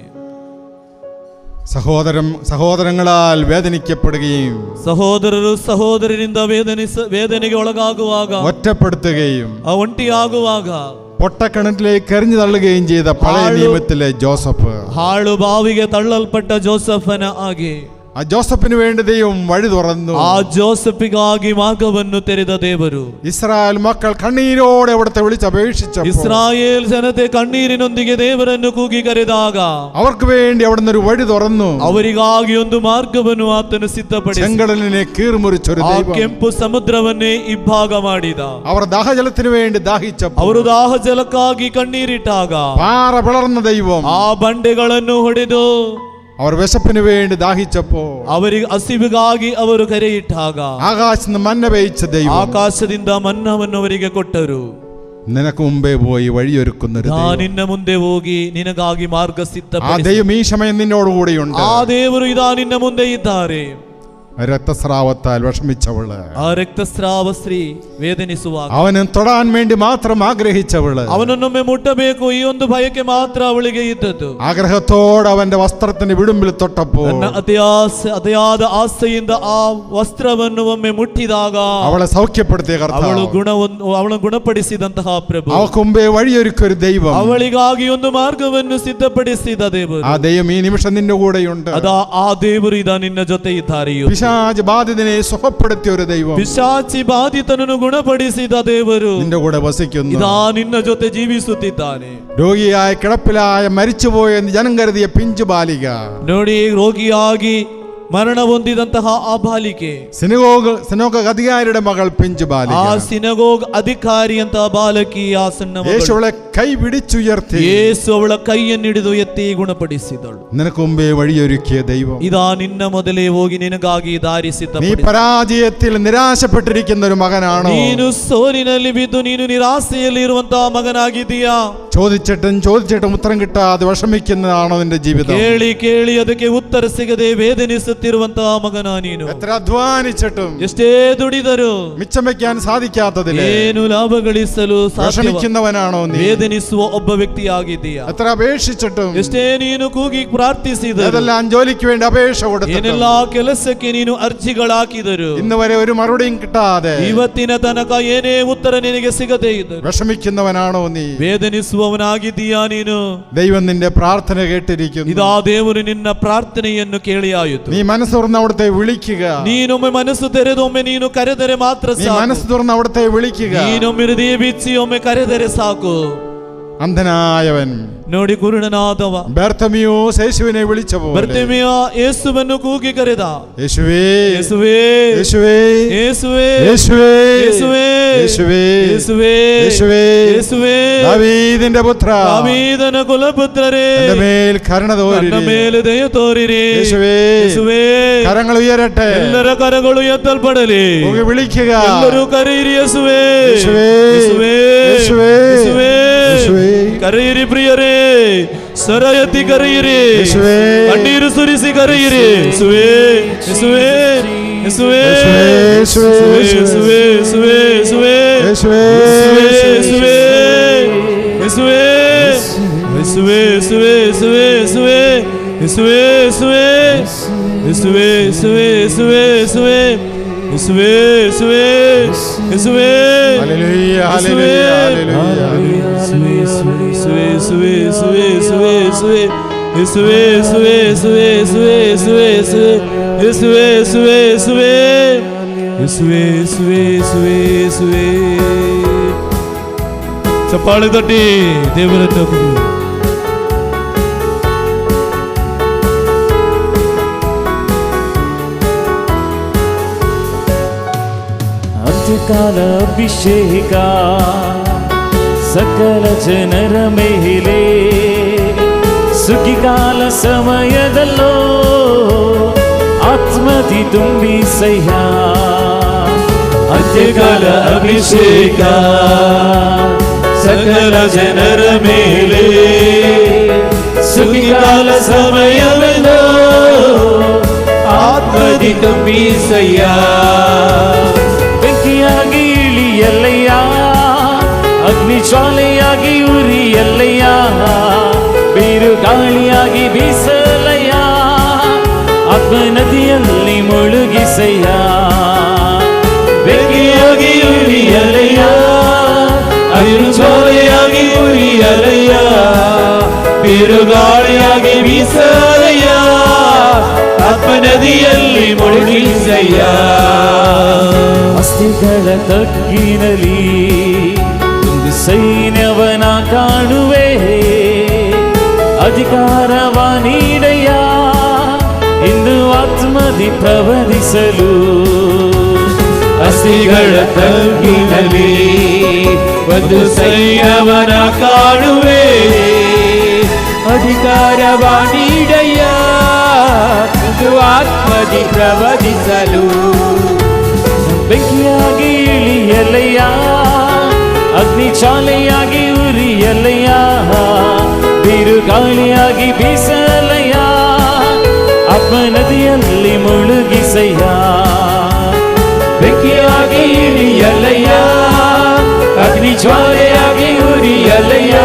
S5: സഹോദരങ്ങളാൽ വേദനിക്കപ്പെടുകയും,
S6: ಸಹೋದರರು ಸಹೋದರರಿಂದ ವೇದನೆಗೆ ಒಳಗಾಗುವಾಗ,
S5: ഒറ്റപ്പെടുത്തുകയും,
S6: ಒಂಟಿಯಾಗುವಾಗ,
S5: പൊട്ടക്കിണറ്റിലേക്ക് എറിഞ്ഞു തള്ളുകയും ചെയ്ത പഴയ നിയമത്തിലെ ജോസഫ്.
S6: ಹಾಳುಬಾವಿಗೆ ತಳ್ಳಲ್ಪಟ್ಟ ಜೋಸಫನ ಹಾಗೆ
S5: ആ ജോസഫിന് വേണ്ടി ദൈവം വഴി തുറന്നു.
S6: ಆ ಜೋಸಫಿಗಾಗಿ ಮಾರ್ಗವನ್ನು ತೆರೆದ ದೇವರು.
S5: ഇസ്രായേൽ മക്കൾ കണ്ണീരോടെ അവിടുത്തെ വിളിച്ചപേക്ഷിച്ചപ്പോൾ,
S6: ಇಸ್ರಾಯೇಲ್ ಜನತೆ ಕಣ್ಣೀರಿನೊಂದಿಗೆ ದೇವರನ್ನು ಕೂಗಿ ಕರೆದಾಗ
S5: അവർക്ക് വേണ്ടി അവിടുന്ന് ഒരു വഴി തുറന്നു.
S6: ಅವರಿಗಾಗಿ ಒಂದು ಮಾರ್ಗವನ್ನು ಆತನು ಸಿದ್ಧಪಡಿಸಿ
S5: ചെങ്കടലിനെ കീറുമുറിച്ചൊരു
S6: ಆ
S5: ദൈവം.
S6: ಕೆಂಪು ಸಮುದ್ರವನ್ನೇ ಇಬ್ಬಾಗ ಮಾಡಿದ.
S5: അവർ ദാഹജലത്തിന് വേണ്ടി ദാഹിച്ചപ്പോൾ,
S6: ಅವರು ದಾಹ ಜಲಕ್ಕಾಗಿ ಕಣ್ಣೀರಿಟ್ಟಾಗ
S5: പാറ പിളർന്ന ദൈവം.
S6: ಆ ಬಂಡೆಗಳನ್ನು ಹೊಡೆದು
S5: അവർ വിശപ്പിന് വേണ്ടി ദാഹിച്ചപ്പോൾ,
S6: ಅವರಿಗೆ ಹಸಿವಿಗಾಗಿ ಅವರು ಕರೆಯಿಟ್ಟಾಗ
S5: ആകാശത്ത് മന്ന പെയ്ച്ച ദൈവം
S6: ಆಕಾಶದಿಂದ ಮನ್ನವನ್ನು ಅವರಿಗೆ ಕೊಟ್ಟರು.
S5: നിനക്ക് മുമ്പേ പോയി വഴിയൊരുക്കുന്നൊരു ദൈവം.
S6: ನಿನ್ನ ಮುಂದೆ ಹೋಗಿ ನಿನಗಾಗಿ ಮಾರ್ಗ
S5: ആ
S6: ಸಿದ್ಧಪಡಿಸಿ
S5: ദൈവം ഈ സമയം നിന്നോടുകൂടിയുണ്ട്.
S6: ಆ ದೇವರು ಇದಾ ನಿನ್ನ ಮುಂದೆ ಇದ್ದಾರೆ.
S5: രക്തസ്രാവത്താൽ വിഷമിച്ചവള്,
S6: ಆ ರಕ್ತಸ್ರಾವ ಸ್ತ್ರೀ ವೇದನಿಸುವಾಗ
S5: അവനെ തൊടാൻ വേണ്ടി മാത്രം ആഗ്രഹിച്ചവള്,
S6: ಅವನನ್ನೊಮ್ಮೆ ಮುಟ್ಟಬೇಕು ಈ ಒಂದು ಭಯಕ್ಕೆ ಮಾತ್ರ ಅವಳಿಗೆ ಇದ್ದದ್ದು.
S5: ആഗ്രഹത്തോടെ അവന്റെ വസ്ത്രത്തിന്റെ വിടുമ്പിൽ തൊട്ടപ്പോൾ,
S6: ನನ್ನ ಅತಿಯಾದ ಆಸೆಯಿಂದ ಆ ವಸ್ತ್ರವನ್ನು ಒಮ್ಮೆ ಮುಟ್ಟಿದಾಗ
S5: അവളെ സൗഖ്യപ്പെടുത്തിയ കർത്താവ്,
S6: ಅವಳನ್ನು ಗುಣಪಡಿಸಿದಂತಹ ಪ್ರಭು,
S5: അവൾക്ക് മുമ്പേ വഴിയൊരുക്കൊരു ദൈവം,
S6: ಅವಳಿಗಾಗಿ ಒಂದು ಮಾರ್ಗವನ್ನು ಸಿದ್ಧಪಡಿಸಿದ ದೇವರು,
S5: ആ ദൈവം ഈ നിമിഷം നിന്റെ കൂടെയുണ്ട്.
S6: ಅದಾ ಆ ದೇವರು ಇದಾ ನಿನ್ನ ಜೊತೆ ಇದ್ದಾರೆಯೋ.
S5: പിശാച് ബാധിതനെ സുഖപ്പെടുത്തിയ ഒരു ദൈവം,
S6: ಪಿಶಾಚಿ ಬಾಧಿತನನ್ನು ಗುಣಪಡಿಸಿದ ದೇವರು
S5: നിന്റെ കൂടെ വസിക്കുന്നു.
S6: ಇದಾ ನಿನ್ನ ಜೊತೆ ಜೀವಿಸುತ್ತಿದ್ದಾನೆ.
S5: രോഗിയായ കിടപ്പിലായ മരിച്ചുപോയെന്ന് ജനം കരുതിയ പിഞ്ചു ബാലിക,
S6: ನೋಡಿ ರೋಗಿಯಾಗಿ ಮರಣ ಹೊಂದಿದಂತಹ ಆ ಬಾಲಿಕೆ,
S5: സിനഗോഗ് അധികാരിയുടെ മകൾ പിഞ്ചു ബാലിക,
S6: ಆ ಸಿನಗೋಗ್ ಅಧಿಕಾರಿ ಅಂತ ಬಾಲಕಿ, ಆ ಸಣ್ಣ ಮಗಳು.
S5: യേശു അവളെ കൈ പിടിച്ചുയർത്തി,
S6: ಯೇಸು ಅವಳ ಕೈಯನ್ನು ಹಿಡಿದು ಎತ್ತಿ ಗುಣಪಡಿಸಿದಳು.
S5: നിനക്ക് മുമ്പേ വഴിയൊരുക്കിയ ദൈവം,
S6: ಇದಾ ನಿನ್ನ ಮೊದಲೇ ಹೋಗಿ ನಿನಗಾಗಿ ದಾರಿ
S5: നീ
S6: ಸಿದ್ಧಪಡಿಸಿ.
S5: പരാജയത്തിൽ നിരാശപ്പെട്ടിരിക്കുന്ന ഒരു മകനാണോ?
S6: ನೀನು ಸೋಲಿನಲ್ಲಿ ಬಿದ್ದು ನೀನು ನಿರಾಸೆಯಲ್ಲಿ ಇರುವಂತಹ ಮಗನಾಗಿದ್ದೀಯಾ?
S5: ചോദിച്ചിട്ടും ഉത്തരം കിട്ടാതെ വിഷമിക്കുന്നതാണോ നിന്റെ ജീവിതം?
S6: ಕೇಳಿ ಕೇಳಿ ಅದಕ್ಕೆ ಉತ್ತರ ಸಿಗದೆ ವೇದನಿಸುತ್ತಿರುವಂತಹ ಮಗನ ನೀನು?
S5: എത്ര അധ്വാനിച്ചിട്ടും
S6: ಎಷ್ಟೇ ದುಡಿದರೂ
S5: മിച്ചം വെക്കാൻ സാധിക്കാത്തതിൽ
S6: ಏನು ಲಾಭ ಗಳಿಸಲು
S5: വിഷമിക്കുന്നവനാണോ നീ?
S6: ವೇದನಿಸುವ ಒಬ್ಬ ವ್ಯಕ್ತಿಯಾಗಿದ್ದೀಯಾ?
S5: എത്ര അപേക്ഷിച്ചിട്ടും
S6: ಎಷ್ಟೇ ನೀನು ಕೂಗಿ ಪ್ರಾರ್ಥಿಸಿದರು,
S5: ഏതെല്ലാം ജോലിക്ക് വേണ്ടി അപേക്ഷ കൊടുത്തിട്ടും
S6: ಏನೆಲ್ಲಾ ಕೆಲಸಕ್ಕೆ ನೀನು ಅರ್ಜಿಗಳಾಕಿದರು,
S5: ഇന്ന് വരെ ഒരു മറുപടിയും കിട്ടാതെ
S6: ಇವತ್ತಿನ ತನಕ ಏನೇ ಉತ್ತರ ನಿನಗೆ ಸಿಗದೇ ಇದ್ದರು
S5: വിഷമിക്കുന്നവനാണോ നീ?
S6: ವೇದನಿಸುವವನಾಗಿದ್ದೀಯಾ ನೀನು?
S5: ദൈവം നിന്റെ പ്രാർത്ഥന കേട്ടിരിക്കുന്നു.
S6: ಇದಾ ದೇವರು ನಿನ್ನ ಪ್ರಾರ್ಥನೆಯನ್ನು ಕೇಳಿಯಾಯಿತು.
S5: നീ മനസ്സ് തുറന്ന് അവിടുത്തെ വിളിക്കുക.
S6: ನೀನೊಮ್ಮೆ ಮನಸ್ಸು ತೆರೆದು ಒಮ್ಮೆ ನೀನು ಕರೆದರೆ ಮಾತ್ರ
S5: നീ
S6: ಸಾಕು.
S5: മനസ്സ് തുറന്ന് അവിടുത്തെ വിളിക്കുക.
S6: ನೀನೊಮ್ಮೆ ಹೃದಯ ಬಿಚ್ಚಿ ಒಮ್ಮೆ ಕರೆದರೆ ಸಾಕು.
S5: അന്ധനായവൻ
S6: ನೋಡಿ ಕುರುಡನಾದವ
S5: ബർത്തമിയോസ് യേശുവിനെ വിളിച്ച പോലെ
S6: ಬರ್ತಿಮೆಯ ಯೇಸುವನ್ನು ಕೂಗಿ ಕರೆದ.
S5: യേശുവേ
S6: ಯೇಸುವೇ
S5: യേശുവേ
S6: ಯೇಸುವೇ
S5: യേശുവേ
S6: ಯೇಸುವೇ
S5: യേശുവേ
S6: ಯೇಸುವೇ
S5: യേശുവേ
S6: ಯೇಸುವೇ
S5: ദാവീദിന്റെ പുത്ര
S6: ದಾವೀದನ ಕುಲಪುತ್ರರೇ,
S5: എന്റെ മേൽ കരുണ
S6: ನನ್ನ
S5: തോരിരി.
S6: ಮೇಲೆ ದಯ ತೋರಿರಿ.
S5: യേശുവേ
S6: ಯೇಸುವೇ
S5: കരങ്ങൾ ഉയരട്ടെ.
S6: ಎಲ್ಲರ ಕರಗಳು ಎತ್ತಲ್ಪಡಲಿ.
S5: കൂകി വിളിക്കുക.
S6: ಎಲ್ಲರೂ ಕರೆಯಿರಿ ಯೇಸುವೇ
S5: യേശുവേ
S6: ಯೇಸುವೇ
S5: യേശുവേ
S6: ಯೇಸುವೇ
S5: യേശുവೇ
S6: ಕರೆಯಿರಿ ಪ್ರಿಯರೇ, ಸ್ವರ ಎತ್ತಿ ಕರೆಯಿರಿ,
S5: ಯೇಸುವೇ
S6: ಕಣ್ಣೀರು ಸುರಿಸಿ ಕರೆಯಿರಿ. ಯೇಸುವೇ ಯೇಸುವೇ ಯೇಸುವೇ
S5: യേശുവേ
S6: ಯೇಸುವೇ ಯೇಸುವೇ ಯೇಸುವೇ
S5: യേശുവേ
S6: ಯೇಸುವೇ ಯೇಸುವೇ ಯೇಸುವೇ ಯೇಸುವೇ ಯೇಸುವೇ ಯೇಸುವೇ ಯೇಸುವೇ ಯೇಸುವೇ ಯೇಸುವೇ ಯೇಸುವೇ ಯೇಸುವೇ ಯೇಸುವೇ ಯೇಸುವೇ
S5: ഹല്ലേലൂയ ഹല്ലേലൂയ ഹല്ലേലൂയ.
S6: ಚಪ್ಪಾಳೆ ತಟ್ಟಿ ದೇವರನ್ನು
S3: ಅಂತ್ಯಕಾಲ ಅಭಿಷೇಕ ಸಕಲ ಜನರ ಮೇಲೆ ಸುಗ್ಗಿಕಾಲ ಸಮಯದಲ್ಲೋ ಆತ್ಮದಿ ತುಂಬಿ ಸಹ್ಯ.
S6: ಅಂತ್ಯಕಾಲ ಅಭಿಷೇಕ ಸಕಲ ಜನರ ಮೇಲೆ ಸುಗ್ಗಿಕಾಲ ಸಮಯವೆಲ್ಲೋ ಆತ್ಮದಿ ತುಂಬೀಸಯ್ಯ.
S3: ಬೆಂಕಿಯಾಗಿ ಇಳಿಯಲ್ಲಯ್ಯ, ಅಗ್ನಿ ಜ್ವಾಲೆಯಾಗಿ ಉರಿಯಲ್ಲಯ್ಯ, ಬಿರುಗಾಳಿಯಾಗಿ ಬೀಸಲಯ್ಯ, ಆತ್ಮ ನದಿಯಲ್ಲಿ ಮುಳುಗಿಸಯ್ಯ. ಬೆಂಕಿಯಾಗಿ ಉರಿಯಲ್ಲಯ್ಯ, ಅಗ್ನಿ ಜ್ವಾಲೆಯಾಗಿ ಬಿರುಗಾಳಿಯಾಗಿ ಬೀಸಲಯ್ಯ, ಆತ್ಮನದಿಯಲ್ಲಿ ಮುಳುಗಿಸಯ್ಯ. ಅಸ್ಥಿಗಳ ತಗ್ಗಿನಲ್ಲಿ ಒಂದು ಸೈನ್ಯವನ ಕಾಣುವೆ, ಅಧಿಕಾರವ ನೀಡಯ್ಯ ಇಂದು ಆತ್ಮದಿ ಪ್ರವದಿಸಲು. ಅಸ್ಥಿಗಳ ತಗ್ಗಿನಲ್ಲಿ ಒಂದು ಸೈನ್ಯವನ ಕಾಣುವೆ, ಅಧಿಕಾರವ ನೀಡಯ್ಯ ಇಂದು ಆತ್ಮದಿ ಪ್ರವದಿಸಲು. ಬೆಂಕಿಯಾಗಿ ಇಳಿಯಲಯ್ಯ, ಅಗ್ನಿ ಜ್ವಾಲೆಯಾಗಿ ಉರಿಯಲಯ್ಯ, ಬಿರುಗಾಳಿಯಾಗಿ ಬೀಸಲಯ್ಯ, ಆತ್ಮನದಿಯಲ್ಲಿ ಮುಳುಗಿಸಯ್ಯ. ಬೆಂಕಿಯಾಗಿ ಇಳಿಯಲಯ್ಯ, ಅಗ್ನಿ ಜ್ವಾಲೆಯಾಗಿ ಉರಿಯಲಯ್ಯ,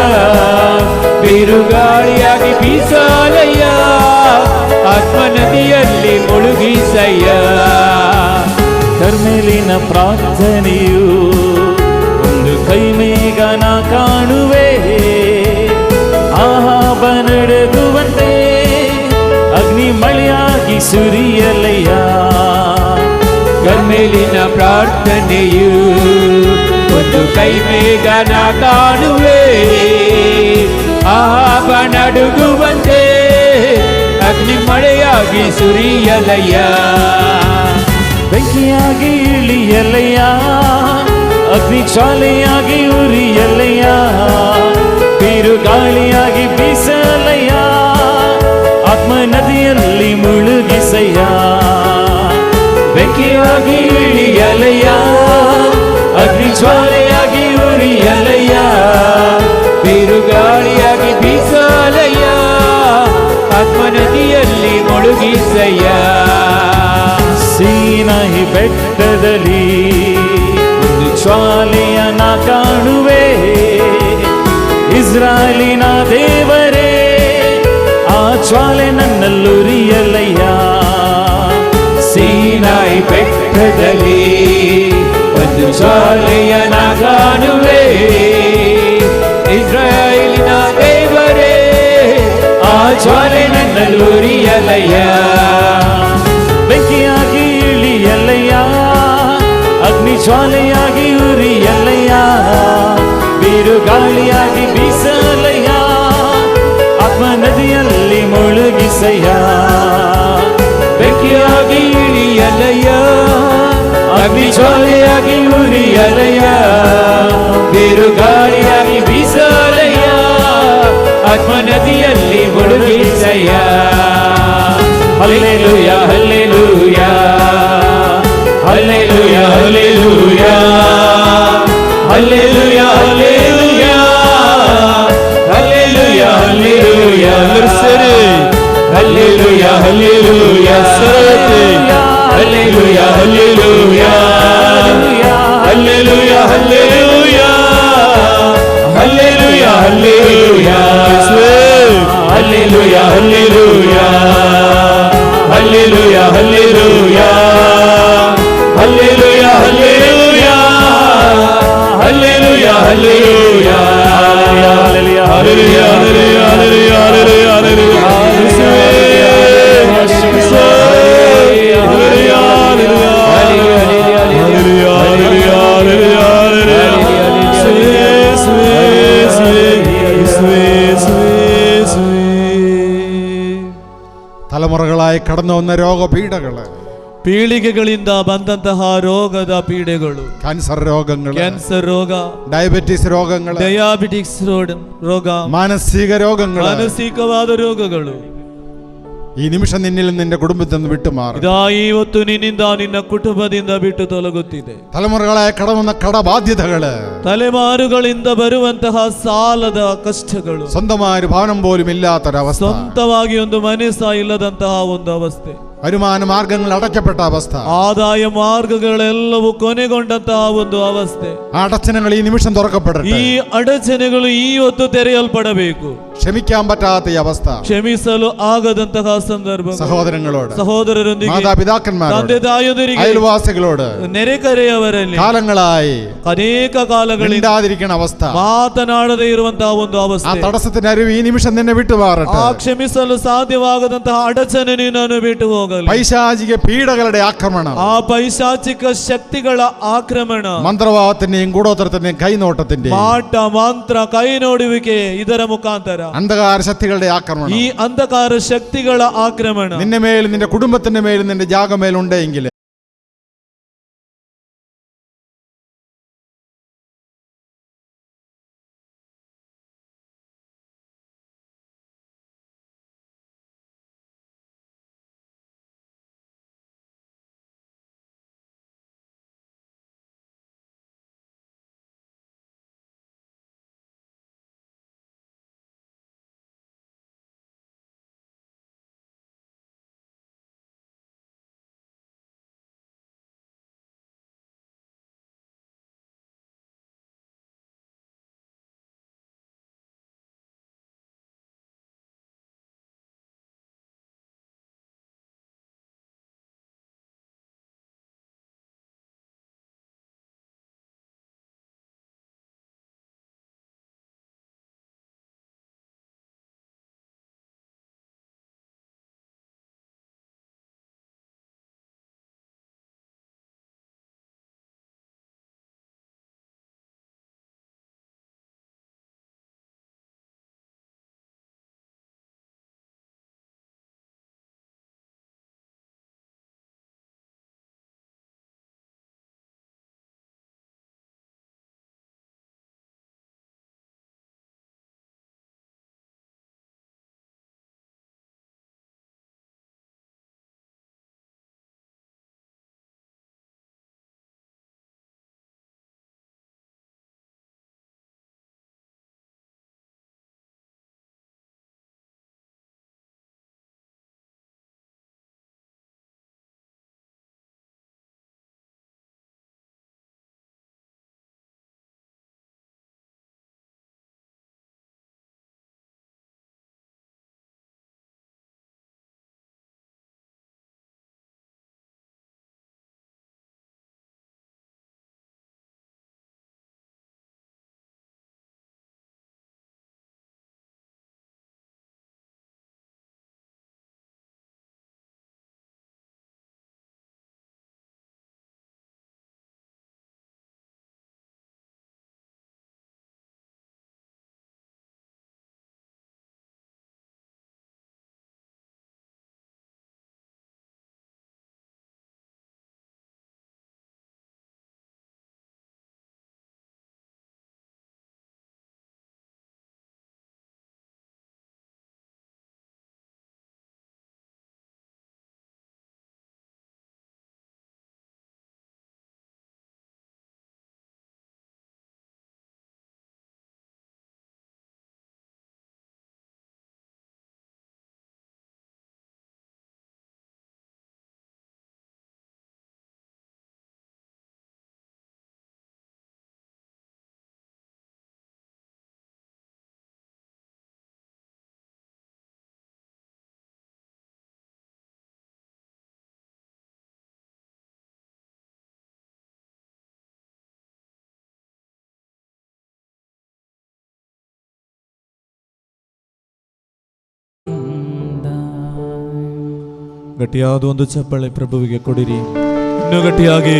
S3: ಬಿರುಗಾಳಿಯಾಗಿ ಬೀಸಲಯ್ಯ, ಆತ್ಮನದಿಯಲ್ಲಿ ಮುಳುಗಿಸಯ್ಯ. ಕರ್ಮೆಲಿನ ಪ್ರಾರ್ಥನೆಯು ಒಂದು ಕೈಮೇಘನ ಕಾಣುವೆ, ಆಹಾಬ ನಡೆದುವಂತೆ ಅಗ್ನಿ ಮಳೆಯಾಗಿ ಸುರಿಯಲಯ್ಯ. ಕರ್ಮೆಲಿನ ಪ್ರಾರ್ಥನೆಯು ಒಂದು ಕೈಮೇಘನ ಕಾಣುವೆ, ಆಹಾಬ ನಡುಗುವಂತೆ ಅಗ್ನಿ ಮಳೆಯಾಗಿ ಸುರಿಯಲಯ್ಯ. ಬೆಂಕಿಯಾಗಿ ಇಳಿಯಲಯ್ಯ, ಅಗ್ನಿ ಜ್ವಾಲೆಯಾಗಿ ಉರಿಯಲಯ್ಯ, ಬಿರುಗಾಳಿಯಾಗಿ ಬೀಸಲಯ್ಯ, ಆತ್ಮನದಿಯಲ್ಲಿ ಮುಳುಗಿಸಯ್ಯ. ಬೆಂಕಿಯಾಗಿ ಇಳಿಯಲಯ್ಯ, ಅಗ್ನಿ ಜ್ವಾಲೆಯಾಗಿ ಉರಿಯಲಯ್ಯ, ಬಿರುಗಾಳಿಯಾಗಿ ಬೀಸಲಯ್ಯ, ಆತ್ಮನದಿಯಲ್ಲಿ ಮುಳುಗಿಸಯ್ಯ. ಸೀನಾಯಿ ಬೆಟ್ಟದಲ್ಲಿ ಒಂದು ಜ್ವಾಲೆಯನ ಕಾಣುವೆ, ಇಸ್ರಾಯೇಲಿನ ದೇವರೇ ಆ ಜ್ವಾಲೆ ನನ್ನಲ್ಲುರಿಯಲಯ್ಯ. ಸೀನಾಯಿ ಬೆಟ್ಟದಲ್ಲಿ ಒಂದು ಜ್ವಾಲೆಯನ ಕಾಣುವೆ, ಇಸ್ರಾಯೇಲಿನ ದೇವರೇ ಆ ಜ್ವಾಲೆ ನನ್ನಲ್ಲುರಿಯಲಯ್ಯ. ಬೆಂಕಿಯಾಗಿ ಇಳಿಯಲಯ್ಯ, ಅಗ್ನಿ ಜ್ವಾಲೆಯಾಗಿ ಉರಿಯಲಯ್ಯ, ಬಿರುಗಾಳಿಯಾಗಿ ಬೀಸಲಯ್ಯ, ಆತ್ಮನದಿಯಲ್ಲಿ ಮುಳುಗಿಸಯ್ಯ. ಬೆಂಕಿಯಾಗಿ ಇಳಿಯಲಯ್ಯ, ಅಗ್ನಿ ಜ್ವಾಲೆಯಾಗಿ ಉರಿಯಲಯ್ಯ, ಬಿರುಗಾಳಿಯಾಗಿ ಬೀಸಲಯ್ಯ, ಆತ್ಮನದಿಯಲ್ಲಿ ಮುಳುಗಿಸಯ್ಯ. Hallelujah hallelujah hallelujah hallelujah hallelujah hallelujah hallelujah hallelujah ಸರಿ ಹಲ್ಲೆಲೂಯಾ ಹಲ್ಲೆಲೂಯಾ ಸರಿ hallelujah hallelujah hallelujah hallelujah hallelujah hallelujah hallelujah hallelujah hallelujah hallelujah hallelujah hallelujah hallelujah hallelujah hallelujah hallelujah hallelujah hallelujah
S5: തലമുറകളായി കടന്നു വന്ന രോഗപീഠകള്,
S6: ಪೀಳಿಗೆಗಳಿಂದ ಬಂದಂತಹ ರೋಗದ ಪೀಡೆಗಳು,
S5: ಕ್ಯಾನ್ಸರ್ രോഗങ്ങൾ,
S6: ಕ್ಯಾನ್ಸರ್ ರೋಗ,
S5: ಡಯಾಬಿಟಿಸ್ ರೋಗങ്ങൾ,
S6: ಡಯಾಬಿಟಿಕ್ಸ್ ರೋಗ,
S5: മാനസിക രോഗങ്ങൾ,
S6: ಮಾನಸಿಕವಾದ ರೋಗಗಳು
S5: ഈ നിമിഷം നിന്നിൽ നിന്ന് നിന്റെ കുടുംബത്തിൽ നിന്ന് വിട്ടുമാറും.
S6: ಇದಾ ಇವತ್ತು ನಿನ್ನಿಂದ ನಿನ್ನ ಕುಟುಂಬದಿಂದ ಬಿಟ್ಟು ತೊಲಗುತ್ತಿದೆ.
S5: തലമുറകളായി കടന്നു വന്ന കടബാധ്യതകള്,
S6: ತಲೆಮಾರುಗಳಿಂದ ಬರುವಂತಹ ಸಾಲದ ಕಷ್ಟಗಳು,
S5: സ്വന്തമായ ഒരു ഭവനം പോലും ഇല്ലാത്തൊരവസ്ഥ,
S6: ಸ್ವಂತವಾಗಿ ಒಂದು ಮನೆ ಸಹ ಇಲ್ಲದಂತಹ ಒಂದು ಅವಸ್ಥೆ,
S5: വരുമാന മാർഗങ്ങൾ അടയ്ക്കപ്പെട്ട അവസ്ഥ,
S6: ಆದಾಯ ಮಾರ್ಗಗಳೆಲ್ಲವೂ ಕೊನೆಗೊಂಡಂತಹ ಒಂದು ಅವಸ್ಥೆ.
S5: ആ അടച്ചനകൾ ഈ നിമിഷം തുറക്കപ്പെടട്ടെ.
S6: ಈ ಅಡಚಣೆಗಳು ಈ ಹೊತ್ತು ತೆರೆಯಲ್ಪಡಬೇಕು.
S5: ക്ഷമിക്കാൻ പറ്റാത്ത ഈ അവസ്ഥ,
S6: ಕ್ಷಮಿಸಲು ಆಗದಂತಹ ಸಂದರ್ಭ,
S5: സഹോദരങ്ങളോട്,
S6: ಸಹೋದರರೊಂದಿಗೆ,
S5: മാതാപിതാക്കന്മാരോട്,
S6: ತಂದೆ ತಾಯಿಯೊಂದಿಗೆ,
S5: അയൽവാസികളോട്
S6: ನೆರೆಕರೆಯವರಲ್ಲಿ
S5: കാലങ്ങളായി
S6: ಅನೇಕ ಕಾಲಗಳಿಂದ
S5: മിണ്ടാതിരിക്കുന്ന അവസ്ഥ,
S6: ಮಾತನಾಡದೇ ಇರುವಂತಹ ಒಂದು
S5: ആ
S6: ಅವಸ್ಥೆ,
S5: തടസ്സത്തിന്റെ അരുവ് ഈ നിമിഷം നിന്നെ വിട്ടുമാറട്ടെ.
S6: ಆ ಕ್ಷಮಿಸಲು ಸಾಧ್ಯವಾಗದಂತಹ ಅಡಚಣೆ ನೀನನ್ನು ಬಿಟ್ಟು ಹೋಗಲಿ.
S5: പൈശാചിക പീഡകളുടെ ആക്രമണം,
S6: ಆ ಪೈಶಾಚಿಕ ಶಕ್ತಿಗಳ ಆಕ್ರಮಣ,
S5: മന്ത്രവാദത്തിന്റെയും കൂടോത്രത്തിന്റെയും കൈനോട്ടത്തിന്റെയും,
S6: ಮಾಟ ಮಂತ್ರ, ಕೈ ನೋಡುವಿಕೆ, ಇದರ ಮುಖಾಂತರ
S5: അന്ധകാര ശക്തികളുടെ ആക്രമണം
S6: ಈ ಅಂಧಕಾರ ಶಕ್ತಿಗಳ ಆಕ್ರಮಣ
S5: നിന്റെ മേലും നിന്റെ കുടുംബത്തിന്റെ മേലും നിന്റെ ജാഗമേലുണ്ടെങ്കിൽ
S6: ಗಟ್ಟಿಯಾದ ಒಂದು ಚಪ್ಪಳೆ ಪ್ರಭುವಿಗೆ ಕೊಡಿರಿ. ಇನ್ನು ಗಟ್ಟಿಯಾಗಿ